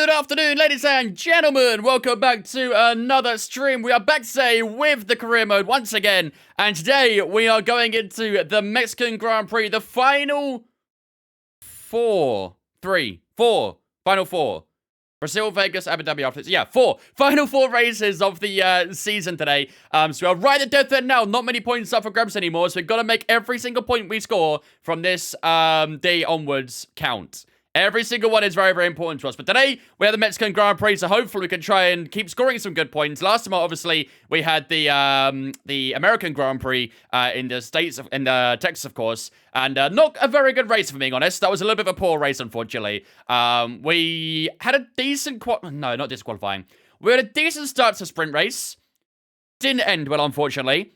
Good afternoon, ladies and gentlemen. Welcome back to another stream. We are back today with the career mode once again. And today we are going into the Mexican Grand Prix, the final final four. Brazil, Vegas, Abu Dhabi after this. Yeah, final four races of the season today. So we are right at death end now. Not many points up for grabs anymore. So we've got to make every single point we score from this day onwards count. Every single one is very, very important to us. But today, we have the Mexican Grand Prix, so hopefully we can try and keep scoring some good points. Last time, obviously, we had the American Grand Prix in the States, in Texas, of course. And not a very good race, if I'm being honest. That was a little bit of a poor race, unfortunately. We had a decent... No, not disqualifying. We had a decent start to the sprint race. Didn't end well, unfortunately.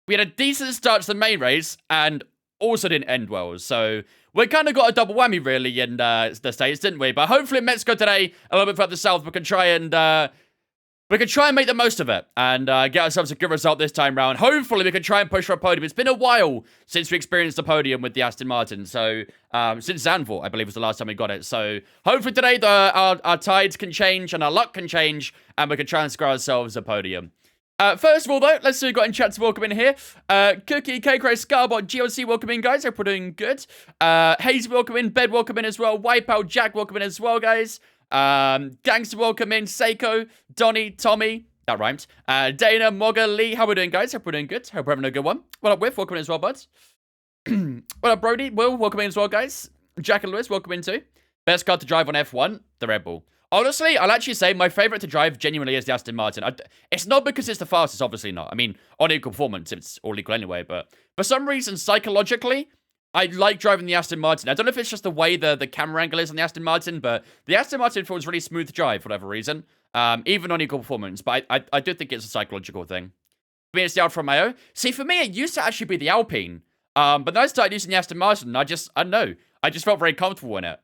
We had a decent start to the main race, and also didn't end well, so... We kind of got a double whammy, really, in the States, didn't we? But hopefully in Mexico today, a little bit further south, we can try and make the most of it and get ourselves a good result this time round. Hopefully we can try and push for a podium. It's been a while since we experienced a podium with the Aston Martin. So, since Zandvoort, I believe, was the last time we got it. So, hopefully today our tides can change and our luck can change and we can try and score ourselves a podium. First of all, though, let's see who got in chat to welcome in here. Cookie, K-Cray, Scarbot, GLC, welcome in, guys. Hope we're doing good. Hayes, welcome in. Bed, welcome in as well. Wipeout, Jack, welcome in as well, guys. Gangster, welcome in. Seiko, Donnie, Tommy. That rhymed. Dana, Mogga, Lee. How we doing, guys? Hope we're doing good. Hope we're having a good one. What up, Whiff? Welcome in as well, bud. What up, Brody? Will, welcome in as well, guys. Jack and Lewis, welcome in too. Best car to drive on F1, the Red Bull. Honestly, I'll actually say my favorite to drive genuinely is the Aston Martin. It's not because it's the fastest, obviously not. I mean, on equal performance, it's all equal anyway. But for some reason, psychologically, I like driving the Aston Martin. I don't know if it's just the way the camera angle is on the Aston Martin, but the Aston Martin feels really smooth to drive for whatever reason, even on equal performance. But I do think it's a psychological thing. For me, it's the Alfa Romeo. See, for me, it used to actually be the Alpine. But then I started using the Aston Martin, and I don't know. I just felt very comfortable in it.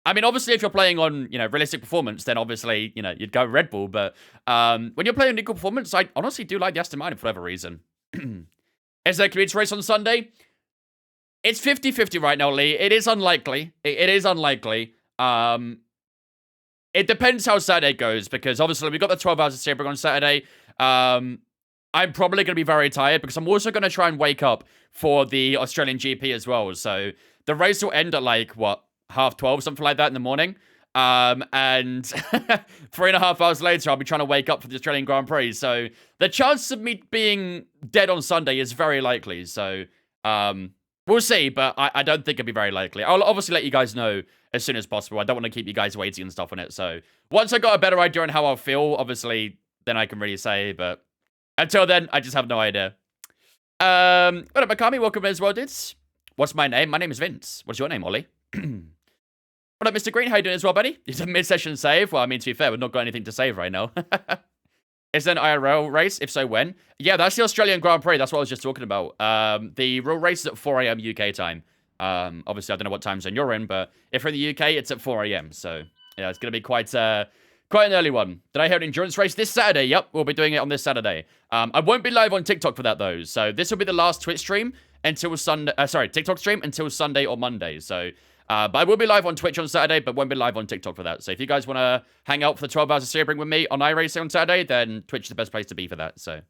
I mean, obviously, if you're playing on, realistic performance, then obviously, you'd go Red Bull. But when you're playing on equal performance, I honestly do like the Aston Martin for whatever reason. Is there a community race on Sunday? It's 50-50 right now, Lee. It is unlikely. It is unlikely. It depends how Saturday goes, because obviously we've got the 12 hours of Sebring on Saturday. I'm probably going to be very tired, because I'm also going to try and wake up for the Australian GP as well. So the race will end at, 12:30, something like that in the morning. And 3.5 hours later, I'll be trying to wake up for the Australian Grand Prix. So the chance of me being dead on Sunday is very likely. So we'll see, but I don't think it'll be very likely. I'll obviously let you guys know as soon as possible. I don't want to keep you guys waiting and stuff on it. So once I got a better idea on how I'll feel, obviously, then I can really say. But until then, I just have no idea. What up, Makami? Welcome as well, dudes. What's my name? My name is Vince. What's your name, Ollie? What up, Mr. Green? How you doing as well, buddy? It's a mid-session save. Well, I mean, to be fair, we've not got anything to save right now. Is there an IRL race? If so, when? Yeah, that's the Australian Grand Prix. That's what I was just talking about. The real race is at 4 a.m. UK time. Obviously, I don't know what time zone you're in, but if you're in the UK, it's at 4 a.m. So, yeah, it's going to be quite an early one. Did I hear an endurance race this Saturday? Yep, we'll be doing it on this Saturday. I won't be live on TikTok for that, though. So, this will be the last Twitch stream until Sunday. TikTok stream until Sunday or Monday. So, but I will be live on Twitch on Saturday, but won't be live on TikTok for that. So if you guys want to hang out for the 12 hours of Sebring with me on iRacing on Saturday, then Twitch is the best place to be for that. So,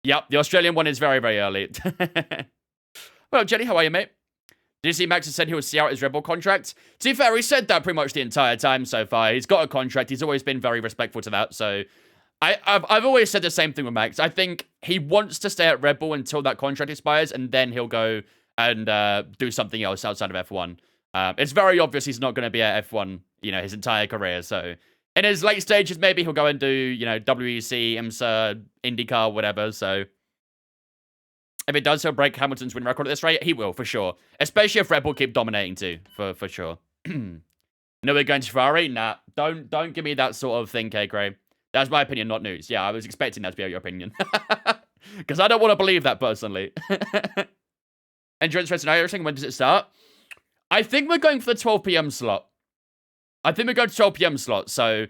yep, the Australian one is very, very early. Well, Jenny, how are you, mate? Did you see Max has said he would see out his Red Bull contract? To be fair, he said that pretty much the entire time so far. He's got a contract. He's always been very respectful to that. So I've always said the same thing with Max. I think he wants to stay at Red Bull until that contract expires, and then he'll go and do something else outside of F1. It's very obvious he's not going to be at F1, his entire career. So in his late stages, maybe he'll go and do, WEC, IMSA, IndyCar, whatever. So if it does, he'll break Hamilton's win record at this rate. He will, for sure. Especially if Red Bull keep dominating too, for sure. No, we're going to Ferrari? Nah, don't give me that sort of thing, K-Gray. That's my opinion, not news. Yeah, I was expecting that to be your opinion. Because I don't want to believe that, personally. Endurance race and iRacing, when does it start? I think we're going for the 12 p.m. slot. So,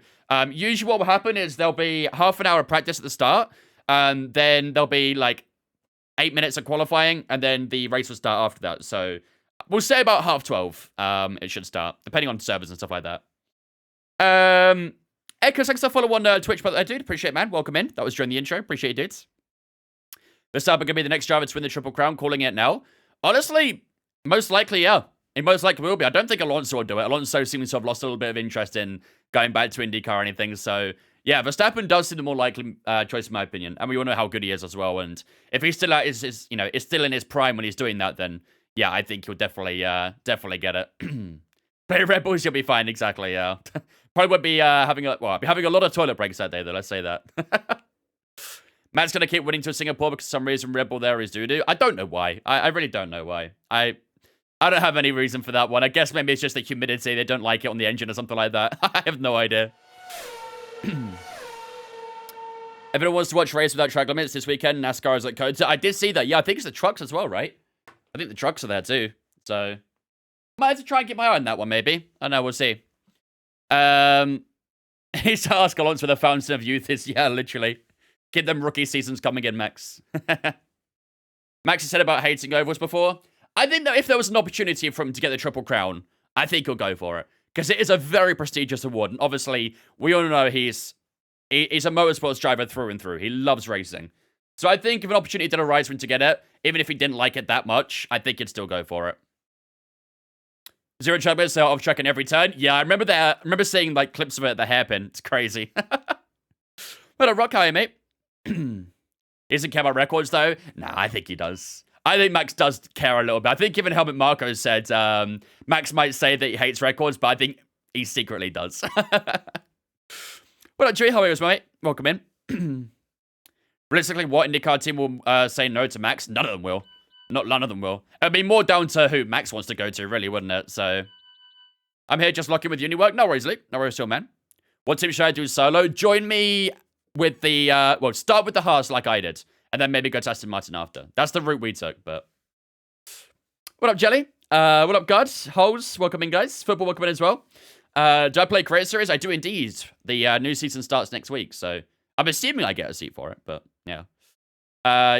usually what will happen is there'll be half an hour of practice at the start, and then there'll be, 8 minutes of qualifying, and then the race will start after that. So, we'll say about 12:30, it should start, depending on servers and stuff like that. Echo, thanks for follow on Twitch, but I did appreciate it, man. Welcome in. That was during the intro. Appreciate you, dudes. Verstappen gonna be the next driver to win the Triple Crown, calling it now. Honestly, most likely, yeah. It most likely will be. I don't think Alonso will do it. Alonso seems to have lost a little bit of interest in going back to IndyCar or anything. So, yeah, Verstappen does seem the more likely choice, in my opinion. And we all know how good he is as well. And if he's still at his is still in his prime when he's doing that, then yeah, I think he'll definitely get it. Play Red Bulls, you'll be fine. Exactly. Yeah. Probably would be having a lot of toilet breaks that day, though. Let's say that. Matt's gonna keep winning to Singapore because for some reason Red Bull there is doo-doo. I don't know why. I really don't know why. I don't have any reason for that one. I guess maybe it's just the humidity. They don't like it on the engine or something like that. I have no idea. Everyone wants to watch race without track limits this weekend. NASCAR is at Coda. I did see that. Yeah, I think it's the trucks as well, right? I think the trucks are there too. So might have to try and get my eye on that one, maybe. I don't know. We'll see. His task Alonso for the fountain of youth is, yeah, literally. Get them rookie seasons coming in, Max. Max has said about hating ovals before. I think that if there was an opportunity for him to get the Triple Crown, I think he'll go for it. Because it is a very prestigious award. And obviously, we all know he's a motorsports driver through and through. He loves racing. So I think if an opportunity did arise for him to get it, even if he didn't like it that much, I think he'd still go for it. Zero Chubbers are off track in every turn. Yeah, I remember that. I remember seeing like clips of it at the hairpin. It's crazy. What a rock high, mate. Isn't care about records though? Nah, I think he does. I think Max does care a little bit. I think even Helmut Marko said Max might say that he hates records, but I think he secretly does. What up, Drew? How are you, mate? Welcome in. Realistically, what IndyCar team will say no to Max? None of them will. None of them will. It'd be more down to who Max wants to go to, really, wouldn't it? So, I'm here just locking with uni work. No worries, Lee. No worries, still, man. What team should I do solo? Join me with the, start with the Haas like I did. And then maybe go to Aston Martin after. That's the route we took, but... What up, Jelly? What up, Gods? Holes, welcome in, guys. Football, welcome in as well. Do I play Create Series? I do indeed. The new season starts next week, so... I'm assuming I get a seat for it, but, yeah.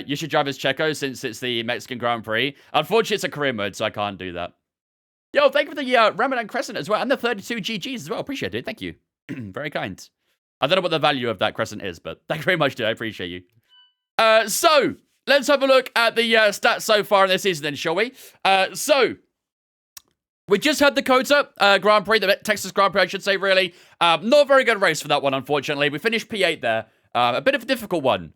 You should drive as Checo since it's the Mexican Grand Prix. Unfortunately, it's a career mode, so I can't do that. Yo, thank you for the Ramadan Crescent as well, and the 32 GGs as well. Appreciate it. Thank you. Very kind. I don't know what the value of that crescent is, but thank you very much, dude. I appreciate you. So, let's have a look at the stats so far in this season then, shall we? So, we just had the COTA Grand Prix, the Texas Grand Prix, I should say, really. Not a very good race for that one, unfortunately. We finished P8 there. A bit of a difficult one.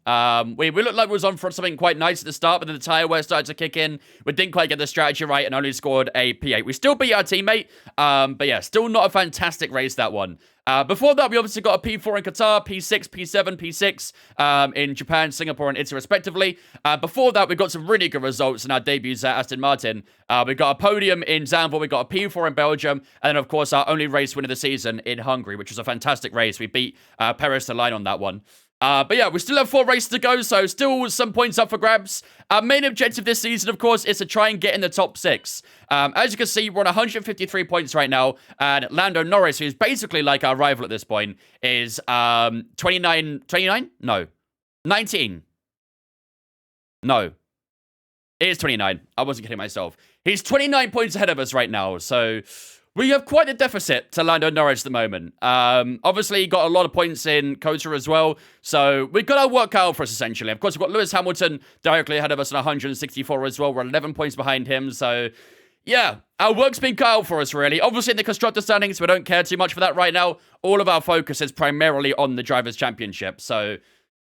We looked like we was on for something quite nice at the start, but then the tire wear started to kick in. We didn't quite get the strategy right and only scored a P8. We still beat our teammate, but yeah, still not a fantastic race, that one. Before that, we obviously got a P4 in Qatar, P6, P7, P6 in Japan, Singapore, and Italy, respectively. Before that, we got some really good results in our debuts at Aston Martin. We got a podium in Zandvoort, we got a P4 in Belgium, and then, of course, our only race win of the season in Hungary, which was a fantastic race. We beat Perez to line on that one. But yeah, we still have 4 races to go, so still some points up for grabs. Our main objective this season, of course, is to try and get in the top 6. As you can see, we're on 153 points right now, and Lando Norris, who's basically like our rival at this point, is 29? No. 19. No. It is 29. I wasn't kidding myself. He's 29 points ahead of us right now, so... We have quite a deficit to Lando Norris at the moment. Obviously, he got a lot of points in COTA as well. So, we've got our work cut out for us, essentially. Of course, we've got Lewis Hamilton directly ahead of us on 164 as well. We're 11 points behind him. So, yeah, our work's been cut out for us, really. Obviously, in the constructor standings, we don't care too much for that right now. All of our focus is primarily on the Drivers' Championship. So,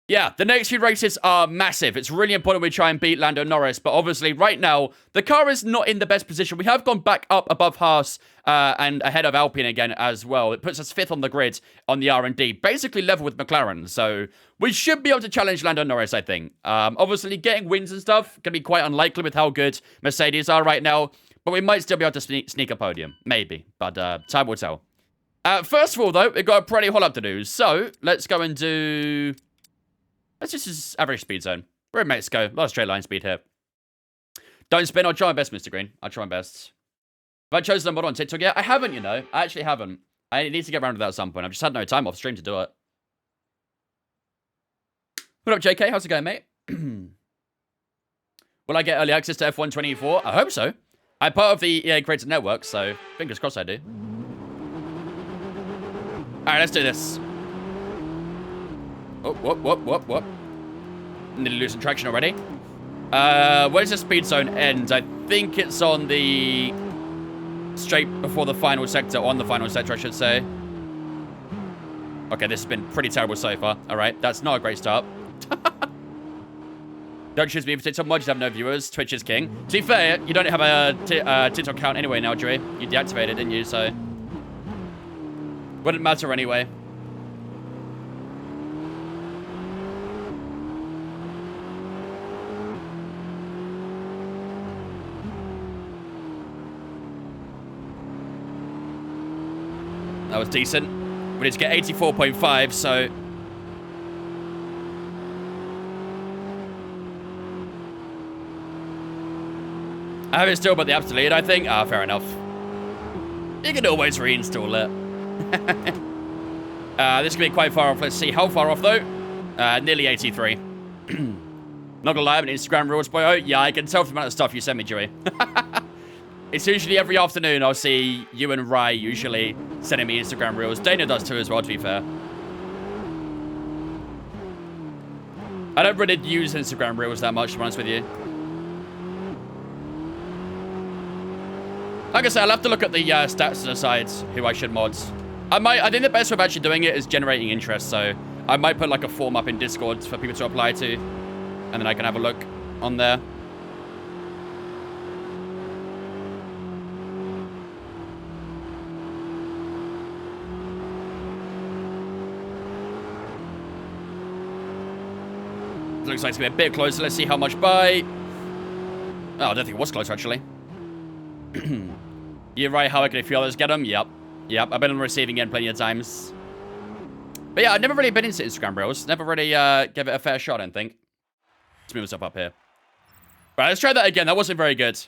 yeah, the next few races are massive. It's really important we try and beat Lando Norris. But obviously, right now, the car is not in the best position. We have gone back up above Haas and ahead of Alpine again as well. It puts us 5th on the grid on the R&D. Basically level with McLaren. So we should be able to challenge Lando Norris, I think. Obviously, getting wins and stuff can be quite unlikely with how good Mercedes are right now. But we might still be able to sneak a podium. Maybe. But time will tell. First of all, though, we've got a pretty whole lot to do. So let's go and do... That's just his average speed zone. We're in Mexico. A lot of straight line speed here. Don't spin. I'll try my best, Mr. Green. I'll try my best. Have I chosen a mod on TikTok yet? I haven't, you know. I actually haven't. I need to get around to that at some point. I've just had no time off stream to do it. What up, JK? How's it going, mate? Will I get early access to F124? I hope so. I'm part of the EA Creator Network, so fingers crossed I do. right, let's do this. Oh, whoop. Nearly losing traction already. Where's the speed zone end? I think it's on the... straight before the final sector. On the final sector, I should say. Okay, this has been pretty terrible so far. All right, that's not a great start. Don't choose me for TikTok mod. You have no viewers. Twitch is king. To be fair, you don't have a TikTok account anyway now, Joey. You deactivated, didn't you? So... wouldn't matter anyway. That was decent. We need to get 84.5, so... I have it still, but the app's deleted, I think. Ah, fair enough. You can always reinstall it. This can be quite far off. Let's see how far off, though. Nearly 83. Not gonna lie, I'm an Instagram rules boy. Oh, yeah, I can tell from the amount of stuff you send me, Joey. It's usually every afternoon I'll see you and Rai usually sending me Instagram reels. Dana does too as well, to be fair. I don't really use Instagram reels that much, to be honest with you. Like I said, I'll have to look at the stats to decide who I should mod. I think the best way of actually doing it is generating interest, so I might put like a form up in Discord for people to apply to, and then I can have a look on there. Looks like it's going to be a bit closer. Let's see how much by... oh, I don't think it was closer, actually. You're right, how I can a few others get them? Yep. I've been on the receiving end plenty of times. But yeah, I've never really been into Instagram Reels. Never really gave it a fair shot, I don't think. Let's move myself up here. Right, let's try that again. That wasn't very good.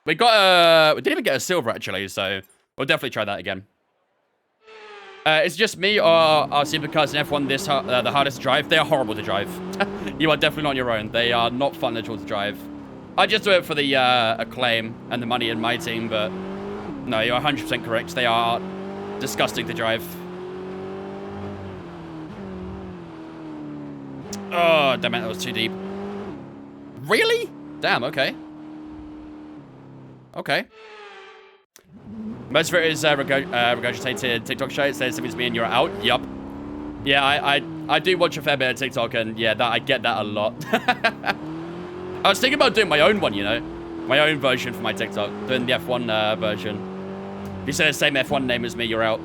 We got we didn't even get a silver, actually, so we'll definitely try that again. Is it just me or are supercars in F1 this the hardest to drive? They are horrible to drive. You are definitely not on your own. They are not fun at all to drive. I just do it for the acclaim and the money in my team, but no, you're 100% correct. They are disgusting to drive. Oh, damn it, that was too deep. Really? Damn, okay. Okay. Most of it is regurgitated TikTok show. It says if it's me and you're out. Yup. Yeah, I do watch a fair bit of TikTok, and yeah, I get that a lot. I was thinking about doing my own one, you know. My own version for my TikTok. Doing the F1 version. If you say the same F1 name as me, you're out.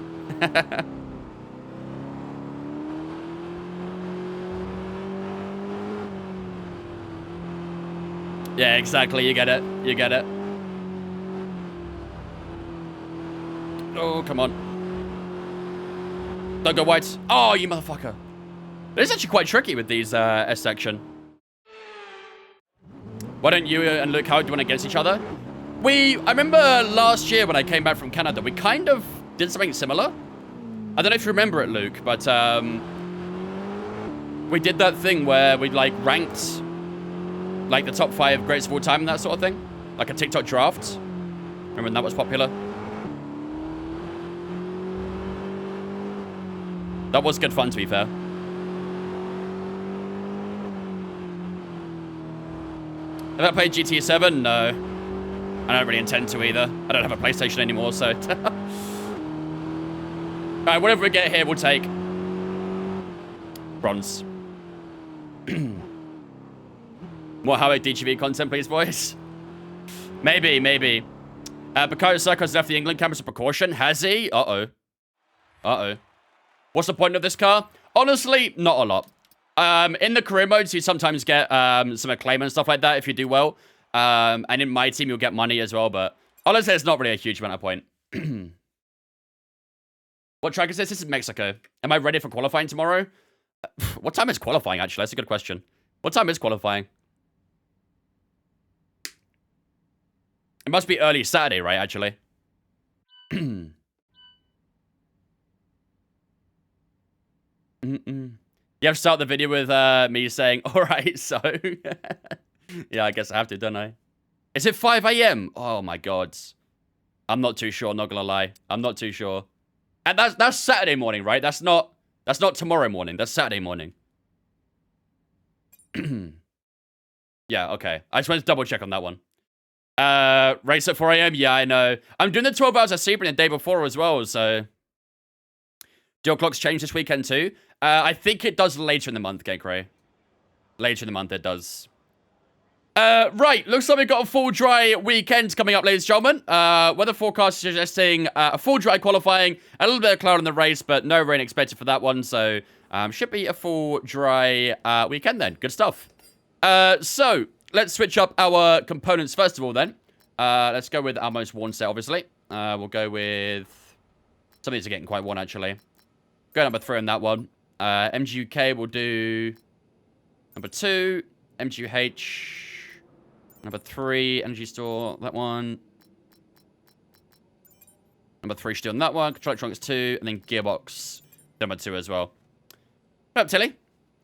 Yeah, exactly. You get it. You get it. Oh, come on. Don't go white. Oh, you motherfucker. It's actually quite tricky with these S section. Why don't you and Luke Howard win against each other? I remember last year when I came back from Canada, we kind of did something similar. I don't know if you remember it, Luke, but we did that thing where we like ranked like the top 5 greats of all time and that sort of thing. Like a TikTok draft. Remember when that was popular? That was good fun, to be fair. Have I played GTA 7? No. I don't really intend to either. I don't have a PlayStation anymore, so... Alright, whatever we get here, we'll take. Bronze. More Howard DGV content, please, boys. Maybe. Because Sarko's left the England campus of precaution. Has he? Uh-oh. What's the point of this car? Honestly, not a lot. In the career modes, you sometimes get some acclaim and stuff like that if you do well. And in my team, you'll get money as well. But honestly, it's not really a huge amount of point. What track is this? This is Mexico. Am I ready for qualifying tomorrow? What time is qualifying, actually? That's a good question. What time is qualifying? It must be early Saturday, right, actually? You have to start the video with me saying, alright, so... Yeah, I guess I have to, don't I? Is it 5 AM? Oh my god. I'm not too sure, not gonna lie. I'm not too sure. And that's Saturday morning, right? That's not tomorrow morning. That's Saturday morning. Yeah, okay. I just wanted to double check on that one. Race at 4 a.m. Yeah, I know. I'm doing the 12 hours of sleeping the day before as well, so... Do your clocks change this weekend too? I think it does later in the month, Gay Later in the month it does. Right, looks like we've got a full dry weekend coming up, ladies and gentlemen. Weather forecast is suggesting a full dry qualifying, a little bit of cloud in the race, but no rain expected for that one, so should be a full dry weekend then. Good stuff. So, let's switch up our components first of all then. Let's go with our most worn set, obviously. We'll go with... Some of these are getting quite worn, actually. Go number 3 on that one. MGUK will do number 2. MGUH... Number 3, Energy Store, that one. Number 3 still on that one. Control Electronics 2, and then Gearbox number 2 as well. What up, Tilly?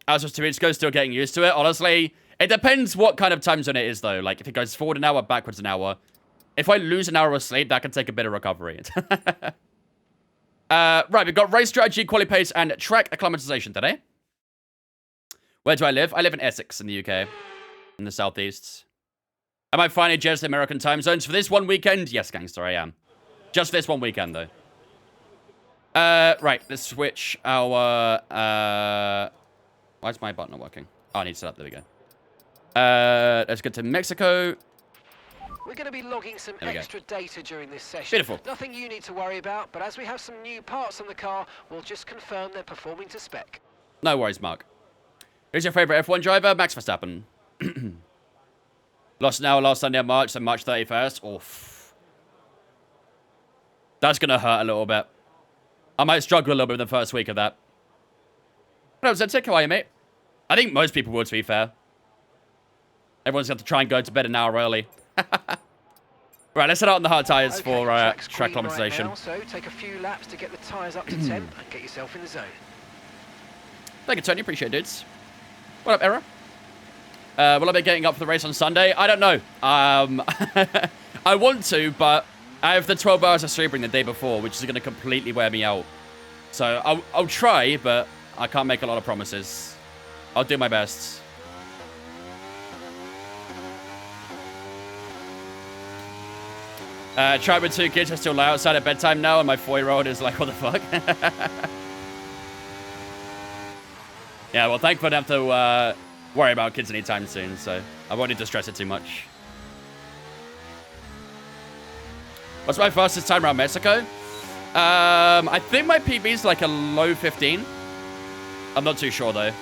As was 2 weeks ago, still getting used to it. Honestly, it depends what kind of time zone it is, though. Like, if it goes forward an hour, backwards an hour. If I lose an hour of sleep, that can take a bit of recovery. Right, we've got race strategy, quality pace, and track acclimatization today. Where do I live? I live in Essex in the UK, in the southeast. Am I finally adjusting the American time zones for this one weekend? Yes, gangster, I am. Just this one weekend, though. Right, let's switch our... Why is my button not working? Oh, I need to set up. There we go. Let's go to Mexico. We're going to be logging some extra data during this session. Beautiful. Nothing you need to worry about, but as we have some new parts on the car, we'll just confirm they're performing to spec. No worries, Mark. Who's your favorite F1 driver? Max Verstappen. Lost an hour last Sunday of March, so March 31st. Oof. That's going to hurt a little bit. I might struggle a little bit in the first week of that. Hello, Zentik. How are you, mate? I think most people would, to be fair. Everyone's got to try and go to bed an hour early. Right, let's head out on the hard tyres for track acclimatization. Right, so take a few laps to get the tyres up to 10 and get yourself in the zone. Thank you, Tony. Appreciate it, dudes. What up, Era? Will I be getting up for the race on Sunday? I don't know. I want to, but I have the 12 hours of sleeping the day before, which is going to completely wear me out. So I'll try, but I can't make a lot of promises. I'll do my best. Try with 2 kids. I still lie outside at bedtime now, and my 4-year-old is like, what the fuck? Yeah, well, thankfully I don't have to worry about kids anytime soon, so I won't need to stress it too much. What's my fastest time around Mexico? I think my PB is like a low 15. I'm not too sure, though.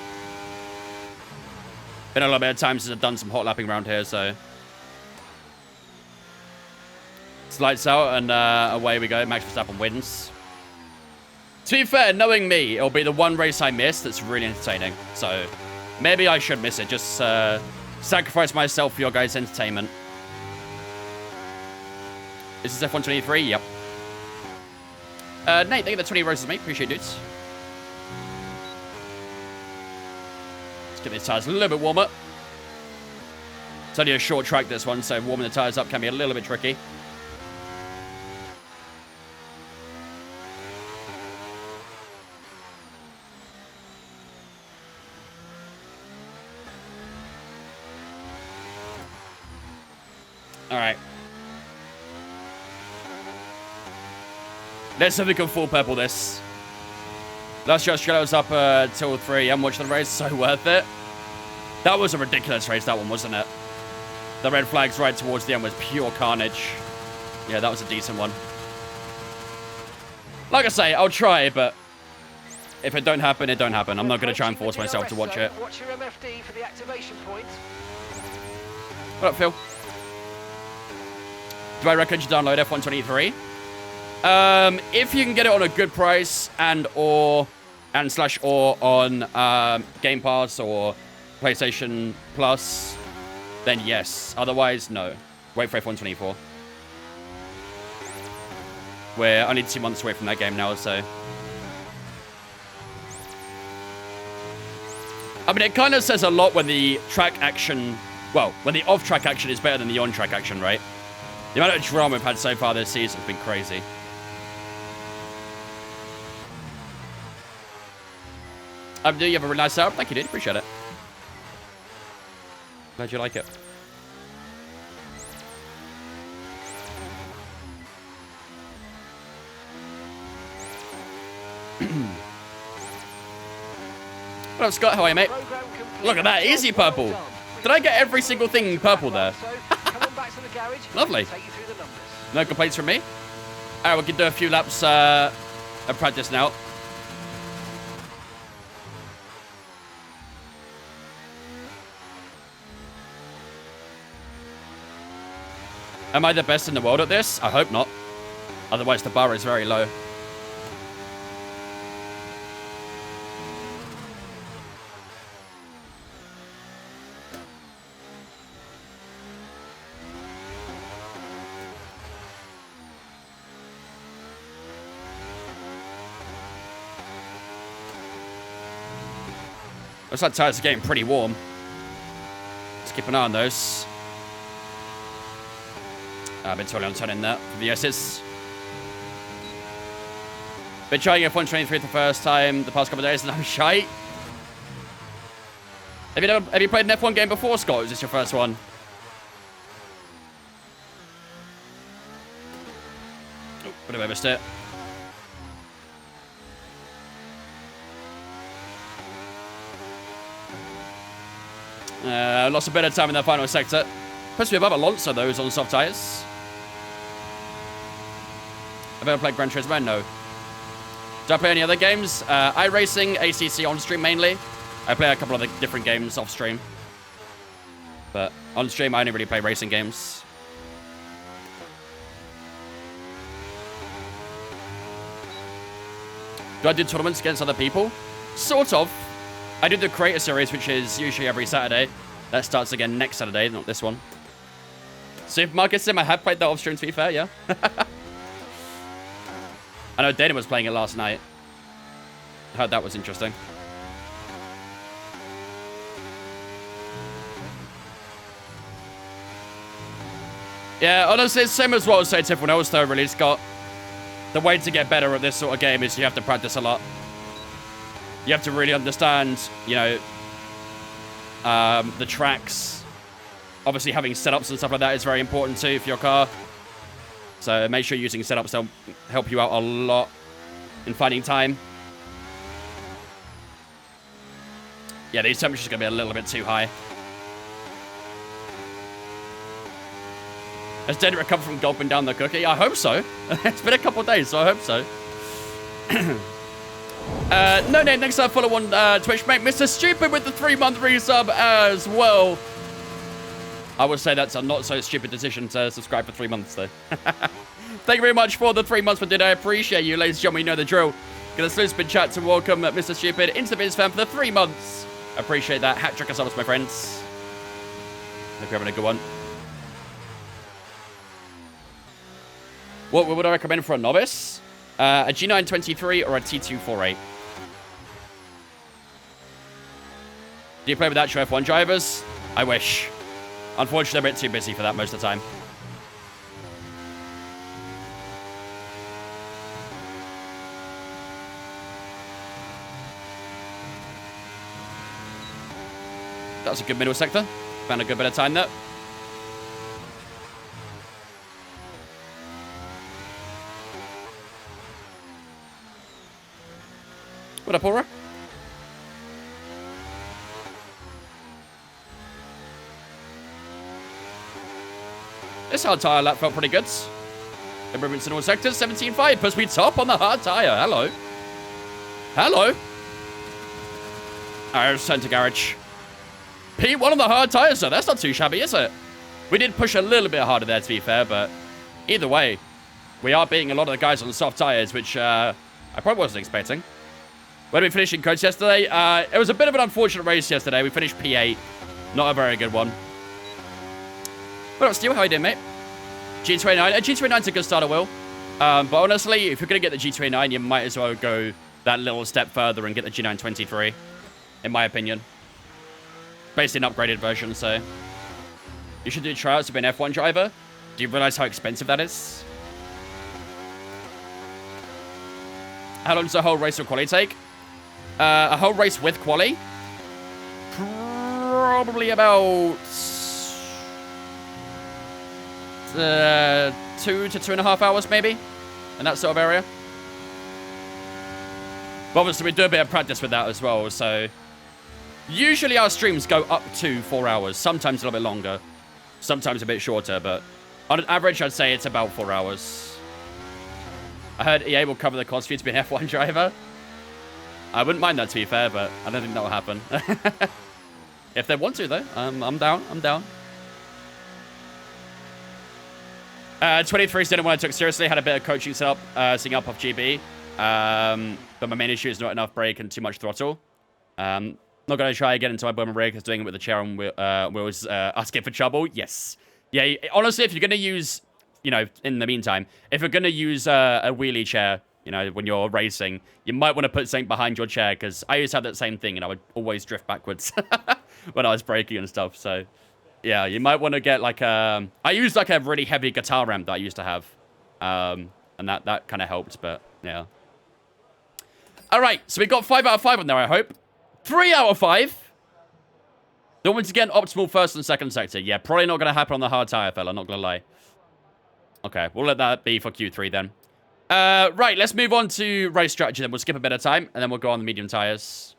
Been a little bit of time since I've done some hot lapping around here, so... It's lights out, and away we go. Max Verstappen wins. To be fair, knowing me, it'll be the one race I miss that's really entertaining. So, maybe I should miss it. Just sacrifice myself for your guys' entertainment. Is this F123? Yep. Nate, thank you for the 20 roses, mate. Appreciate it, dudes. Let's get these tyres a little bit warmer. It's only a short track, this one, so warming the tyres up can be a little bit tricky. Alright. Let's see if we can full purple this. Last year Australia was up till 3 a.m. watching the race. So worth it. That was a ridiculous race, that one, wasn't it? The red flags right towards the end was pure carnage. Yeah, that was a decent one. Like I say, I'll try, but if it don't happen, it don't happen. I'm not going to try and force myself to watch it. Watch your MFD for the activation point. What up, Phil? Do I recommend you download F123? If you can get it on a good price and/or on Game Pass or PlayStation Plus, then yes. Otherwise, no. Wait for F124. We're only 2 months away from that game now, so... I mean, it kind of says a lot when the track action... Well, when the off-track action is better than the on-track action, right? The amount of drama we've had so far this season has been crazy. Do you have a really nice setup? Thank you, dude. Appreciate it. Glad you like it. What up, Scott? How are you, mate? Look at that. Easy purple. Did I get every single thing purple there? Lovely. No complaints from me. All right, we can do a few laps of practice now. Am I the best in the world at this? I hope not. Otherwise, the bar is very low. Looks like tires are getting pretty warm. Let's keep an eye on those. I've been totally on turning that for the S's. Been trying F123 for the first time the past couple of days, and I'm shite. Have you played an F1 game before, Scott? Or is this your first one? Oh, would have missed it. Lost a bit of time in that final sector. Supposed to be above Alonso, though, who's on soft tyres. Have I ever played Gran Turismo? No. Do I play any other games? iRacing, ACC on stream mainly. I play a couple of the different games off stream. But on stream, I only really play racing games. Do I do tournaments against other people? Sort of. I do the Creator Series, which is usually every Saturday. That starts again next Saturday, not this one. Supermarket Sim, I have played that off stream, to be fair, yeah. I know Dana was playing it last night. I heard that was interesting. Yeah, honestly, it's same as what I was saying to everyone else, though, really, Scott. The way to get better at this sort of game is you have to practice a lot. You have to really understand, you know, the tracks. Obviously, having setups and stuff like that is very important, too, for your car. So make sure you're using setups. They'll help you out a lot in finding time. Yeah, these temperatures are going to be a little bit too high. Has Dana recovered from gulping down the cookie? I hope so. It's been a couple of days, so I hope so. No name, next time follow on Twitch, mate. Mr. Stupid with the 3-month resub as well. I would say that's a not so stupid decision to subscribe for 3 months, though. Thank you very much for the 3 months for dinner. I appreciate you, ladies and gentlemen. You know the drill. Gonna slip spin chat to welcome Mr. Stupid into the Biz Fan for the 3 months. Appreciate that. Hat trick us up, my friends. Hope you're having a good one. What would I recommend for a novice? A G923 or a T248. Do you play with actual F1 drivers? I wish. Unfortunately, I'm a bit too busy for that most of the time. That was a good middle sector. Found a good bit of time there. What up, Aura? This hard tyre lap felt pretty good. Improvements in all sectors. 17.5 puts me top on the hard tyre. Hello. Hello. Alright, let's turn to garage. P1 on the hard tyres, so that's not too shabby, is it? We did push a little bit harder there, to be fair, but either way, we are beating a lot of the guys on the soft tyres, which I probably wasn't expecting. When we finished in codes yesterday, it was a bit of an unfortunate race yesterday. We finished P8. Not a very good one. What up, Steel? How you doing, mate? G29. G29's a good starter, Will. But honestly, if you're going to get the G29, you might as well go that little step further and get the G923, in my opinion. Basically an upgraded version, so... You should do trials to be an F1 driver. Do you realize how expensive that is? How long does the whole race or quality take? A whole race with quali? Probably about 2 to 2.5 hours, maybe, in that sort of area. But obviously, we do a bit of practice with that as well, so usually our streams go up to 4 hours, sometimes a little bit longer, sometimes a bit shorter, but on an average, I'd say it's about 4 hours. I heard EA will cover the cost for you to be an F1 driver. I wouldn't mind that, to be fair, but I don't think that will happen. If they want to, though, I'm down. I'm down. 23 didn't want to take it seriously. Had a bit of coaching set up, setting up off GB. But my main issue is not enough brake and too much throttle. Not going to try again until I burn my brake. I was doing it with the chair and wheels asking for trouble. Yes. Yeah, honestly, if you're going to use, you know, in the meantime, if you're going to use a wheelie chair, you know, when you're racing, you might want to put something behind your chair, because I used to have that same thing, and I would always drift backwards when I was braking and stuff, so yeah, you might want to get like a... I used like a really heavy guitar amp that I used to have, and that kind of helped, but yeah. Alright, so we got 5 out of 5 on there, I hope. 3 out of 5? Don't want to get an optimal first and second sector. Yeah, probably not going to happen on the hard tire, fella, not going to lie. Okay, we'll let that be for Q3 then. Right, let's move on to race strategy then. We'll skip a bit of time, and then we'll go on the medium tires.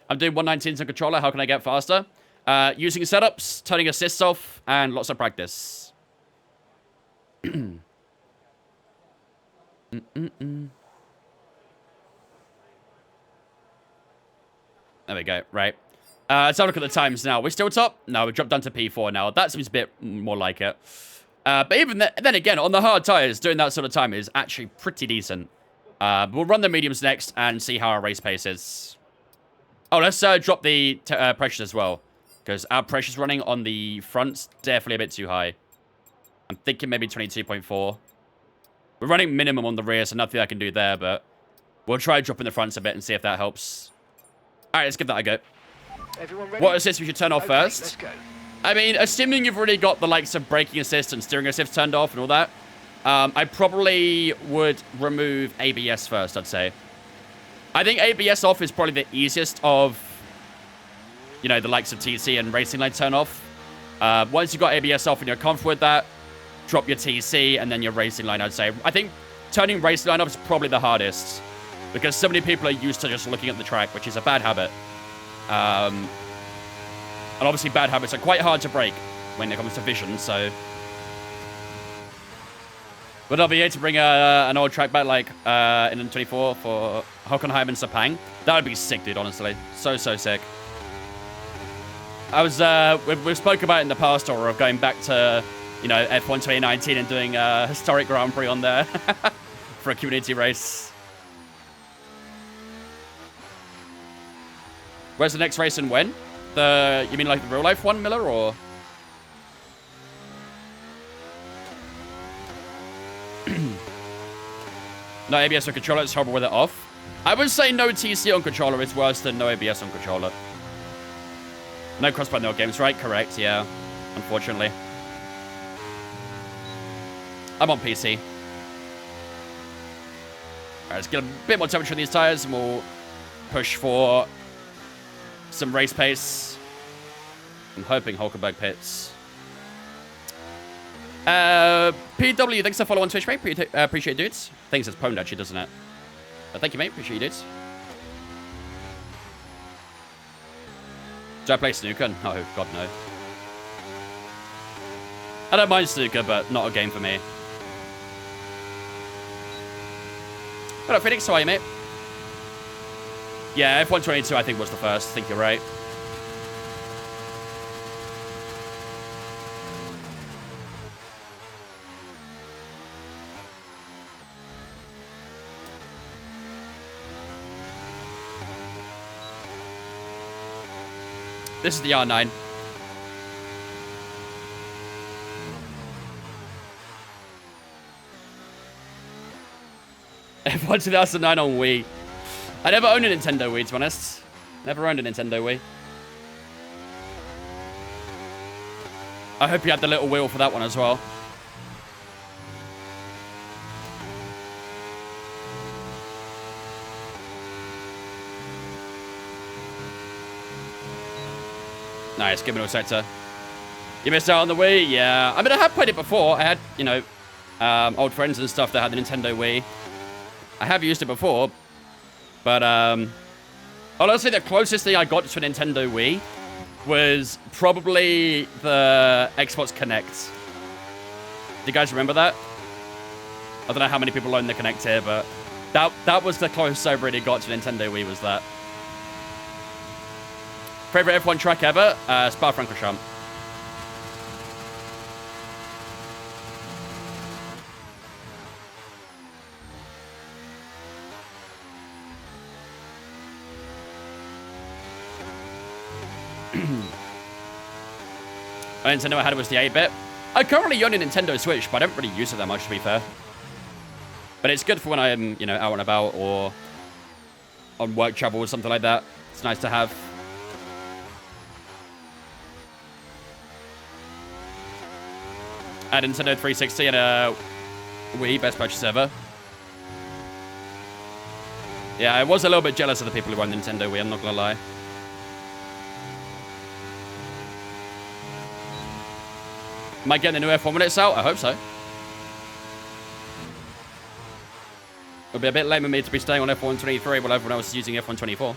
I'm doing 119s on controller. How can I get faster? Using setups, turning assists off, and lots of practice. There we go, right. Let's have a look at the times now. We're still top? No, we dropped down to P4 now. That seems a bit more like it. But even then again, on the hard tires, doing that sort of time is actually pretty decent. We'll run the mediums next and see how our race pace is. Oh, let's drop the pressures as well, because our pressure's running on the fronts definitely a bit too high. I'm thinking maybe 22.4. We're running minimum on the rear, so nothing I can do there, but we'll try dropping the fronts a bit and see if that helps. All right, let's give that a go. Everyone ready? What assist we should turn off first? Let's go. I mean, assuming you've already got the likes of braking assist and steering assist turned off and all that, I probably would remove ABS first, I'd say. I think ABS off is probably the easiest of, you know, the likes of TC and Racing Line turn off. Once you've got ABS off and you're comfortable with that, drop your TC and then your Racing Line, I'd say. I think turning Racing Line off is probably the hardest, because so many people are used to just looking at the track, which is a bad habit. And obviously bad habits are quite hard to break when it comes to vision, so... Would I be able to bring an old track back like in N24 for Huckleheim and Sepang? That would be sick, dude, honestly. So sick. I was, we've spoken about it in the past, or of going back to, you know, F1 2019 and doing a historic Grand Prix on there for a community race. Where's the next race and when? You mean like the real life one, Miller, or? No ABS on controller, it's horrible with it off. I would say no TC on controller is worse than no ABS on controller. No crossbar, no games, right? Correct, yeah. Unfortunately. I'm on PC. Alright, let's get a bit more temperature on these tires and we'll push for some race pace. I'm hoping Hulkenberg pits. PW, thanks for following on Twitch, mate. Appreciate it, dudes. I think it says pwned, actually, doesn't it? But thank you, mate. Appreciate you, dudes. Do I play snooker? No, God, no. I don't mind snooker, but not a game for me. Hello, Phoenix. How are you, mate? Yeah, F1 22, I think, was the first. I think you're right. This is the R9. F1 2009 on Wii. I never owned a Nintendo Wii, to be honest. Never owned a Nintendo Wii. I hope you had the little wheel for that one as well. Nice, give me no sector. You missed out on the Wii? Yeah. I mean, I have played it before. I had, you know, old friends and stuff that had the Nintendo Wii. I have used it before. But, honestly, the closest thing I got to a Nintendo Wii was probably the Xbox Kinect. Do you guys remember that? I don't know how many people own the Kinect here, but that was the closest I really got to Nintendo Wii, was that. Favorite F1 track ever? Spa-Francorchamps. Nintendo I had was the 8-bit. I currently own a Nintendo Switch, but I don't really use it that much, to be fair. But it's good for when I'm, you know, out and about or on work travel or something like that. It's nice to have. I had a Nintendo 360 and a Wii, best purchase ever. Yeah, I was a little bit jealous of the people who own the Nintendo Wii, I'm not gonna lie. Am I getting the new F1 when it's out? I hope so. It'll be a bit lame of me to be staying on F123 while everyone else is using F124.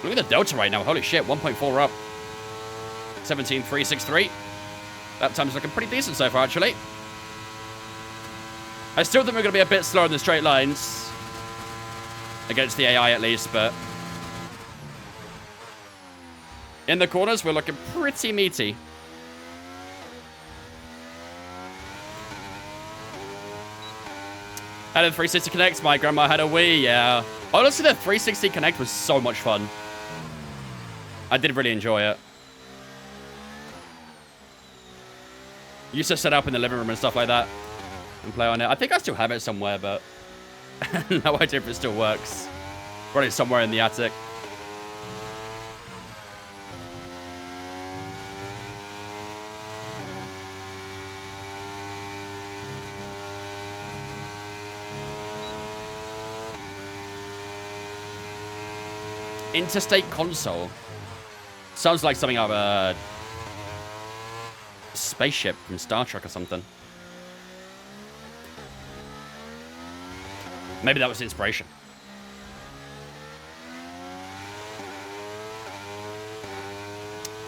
Look at the delta right now. Holy shit, 1.4 up. 17.363. That time's looking pretty decent so far, actually. I still think we're going to be a bit slower in the straight lines. Against the AI, at least, but... in the corners, we're looking pretty meaty. I had a 360 Connect. My grandma had a Wii, yeah. Honestly, the 360 Connect was so much fun. I did really enjoy it. Used to set up in the living room and stuff like that. And play on it. I think I still have it somewhere, but... no idea if it still works. Probably somewhere in the attic. Interstate console. Sounds like something out of a spaceship from Star Trek or something. Maybe that was the inspiration.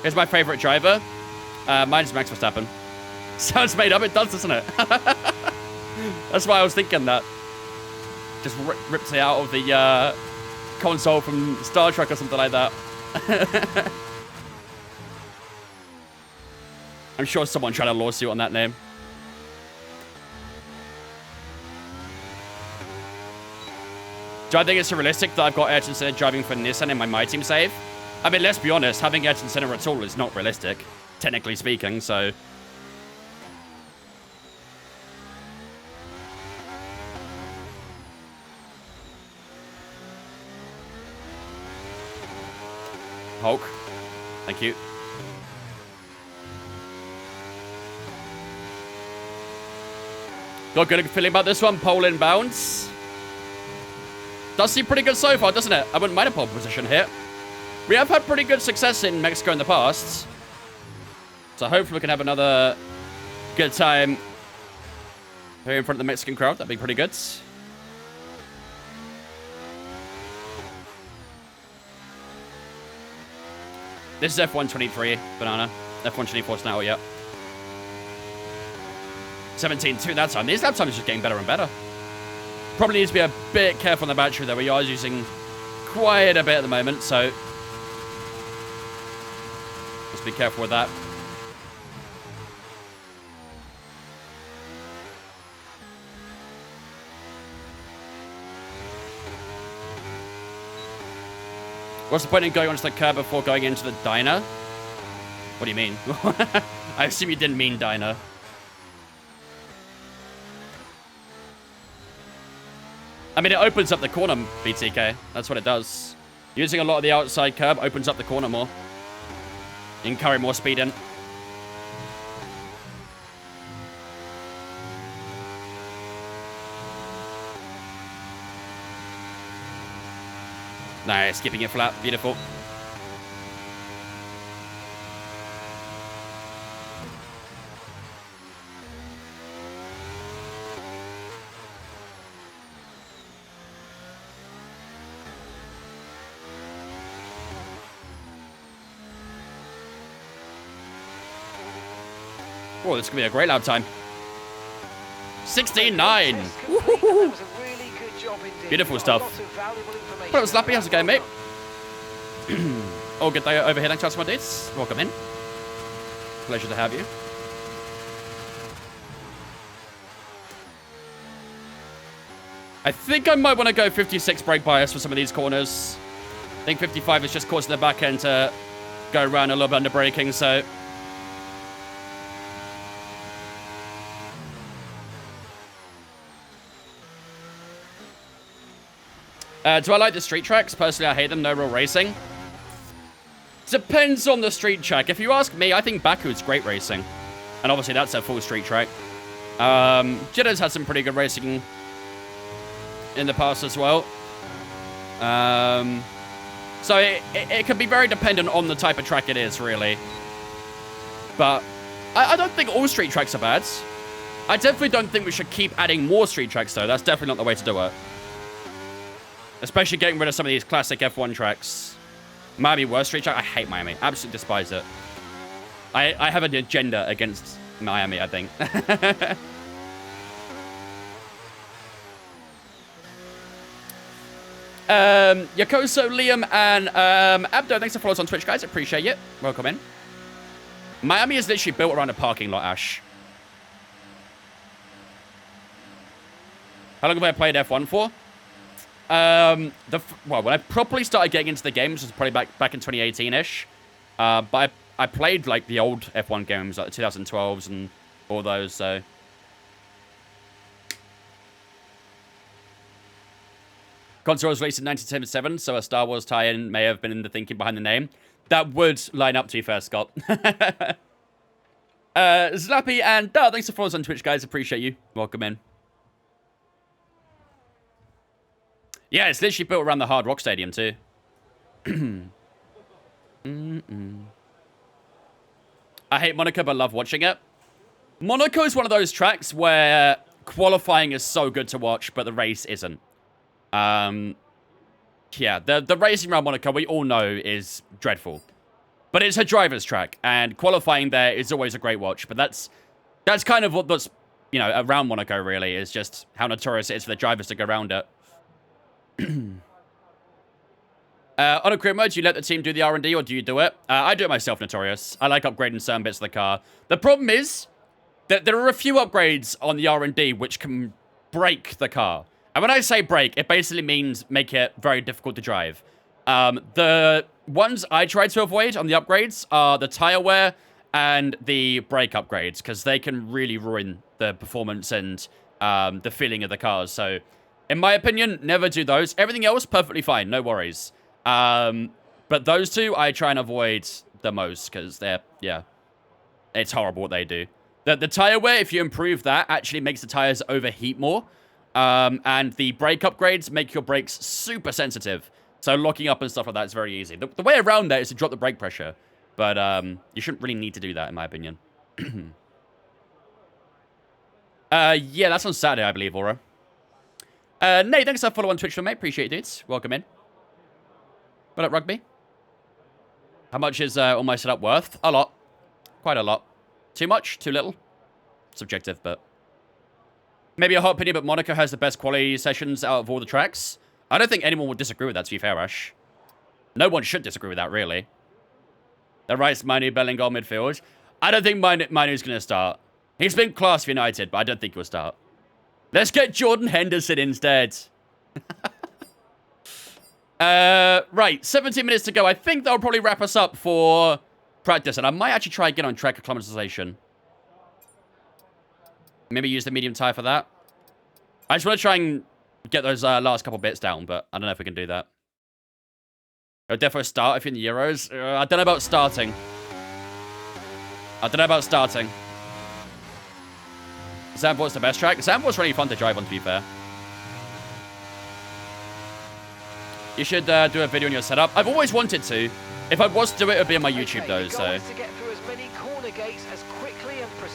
Here's my favorite driver. Mine's Max Verstappen. Sounds made up. It does, doesn't it? That's why I was thinking that. Just ripped it out of the console from Star Trek or something like that. I'm sure someone tried a lawsuit on that name. Do I think it's realistic that I've got Ayrton Senna driving for Nissan in my team save? I mean, let's be honest, having Ayrton Senna at all is not realistic, technically speaking, so... Hulk. Thank you. Got a good feeling about this one. Pole inbounds. Does seem pretty good so far, doesn't it? I wouldn't mind a pole position here. We have had pretty good success in Mexico in the past. So hopefully we can have another good time here in front of the Mexican crowd. That'd be pretty good. This is F123, Banana. F124's now, yeah. 17.2 that time. These lap times are just getting better and better. Probably needs to be a bit careful on the battery, though. We are using quite a bit at the moment, so... let's be careful with that. What's the point in going onto the curb before going into the diner? What do you mean? I assume you didn't mean diner. I mean, it opens up the corner, BTK. That's what it does. Using a lot of the outside curb opens up the corner more. You can carry more speed in. Nice, skipping it flat. Beautiful. Oh, this could be a great lap time. 16.9. Beautiful stuff. Well, Slappy, how's it going, mate? Oh, good day over here. Thanks for my dudes. Welcome in. Pleasure to have you. I think I might want to go 56 brake bias for some of these corners. I think 55 is just causing the back end to go around a little bit under braking, so... do I like the street tracks? Personally, I hate them. No real racing. Depends on the street track. If you ask me, I think Baku's great racing. And obviously, that's a full street track. Jedda's had some pretty good racing in the past as well. So it can be very dependent on the type of track it is, really. But I don't think all street tracks are bad. I definitely don't think we should keep adding more street tracks, though. That's definitely not the way to do it. Especially getting rid of some of these classic F1 tracks. Miami worst street track? I hate Miami. Absolutely despise it. I have an agenda against Miami, I think. Yokoso, Liam, and Abdo, thanks for following us on Twitch, guys. Appreciate it. Welcome in. Miami is literally built around a parking lot, Ash. How long have I played F1 for? Well, when I properly started getting into the games was probably back in 2018-ish. But I played, like, the old F1 games, like the 2012s and all those, so... Console was released in 1977, so a Star Wars tie-in may have been in the thinking behind the name. That would line up to you first, Scott. Slappy and thanks for following us on Twitch, guys. Appreciate you. Welcome in. Yeah, it's literally built around the Hard Rock Stadium, too. I hate Monaco, but love watching it. Monaco is one of those tracks where qualifying is so good to watch, but the race isn't. Yeah, the racing around Monaco, we all know, is dreadful. But it's a driver's track, and qualifying there is always a great watch. But that's kind of what's, you know, around Monaco, really, is just how notorious it is for the drivers to go around it. On a career mode, do you let the team do the R&D, or do you do it? I do it myself, Notorious. I like upgrading certain bits of the car. The problem is that there are a few upgrades on the R&D which can break the car. And when I say break, it basically means make it very difficult to drive. The ones I try to avoid on the upgrades are the tire wear and the brake upgrades, because they can really ruin the performance and the feeling of the cars. So, in my opinion, never do those. Everything else, perfectly fine, no worries. But those two, I try and avoid the most, because they're, yeah, it's horrible what they do. The tire wear, if you improve that, actually makes the tires overheat more. And the brake upgrades make your brakes super sensitive. So locking up and stuff like that is very easy. The way around that is to drop the brake pressure. But you shouldn't really need to do that, in my opinion. Yeah, that's on Saturday, I believe, Aura. Nate, thanks for following on Twitch for me. Appreciate it, dudes. Welcome in. What up, Rugby? How much is all my setup worth? A lot. Quite a lot. Too much? Too little? Subjective, but... Maybe a hot opinion, but Monaco has the best quality sessions out of all the tracks. I don't think anyone would disagree with that, to be fair, Ash. No one should disagree with that, really. The right's Manu Bellingham midfield. I don't think Manu's going to start. He's been class for United, but I don't think he'll start. Let's get Jordan Henderson instead. Right, 17 minutes to go. I think that'll probably wrap us up for practice, and I might actually try again on track acclimatization. Maybe use the medium tire for that. I just want to try and get those last couple bits down, but I don't know if we can do that. I'll definitely start if you're in the Euros. I don't know about starting. Zandvoort's the best track. Zandvoort's really fun to drive on, to be fair. You should do a video on your setup. I've always wanted to. If I was to do it, it would be on my YouTube, though, so...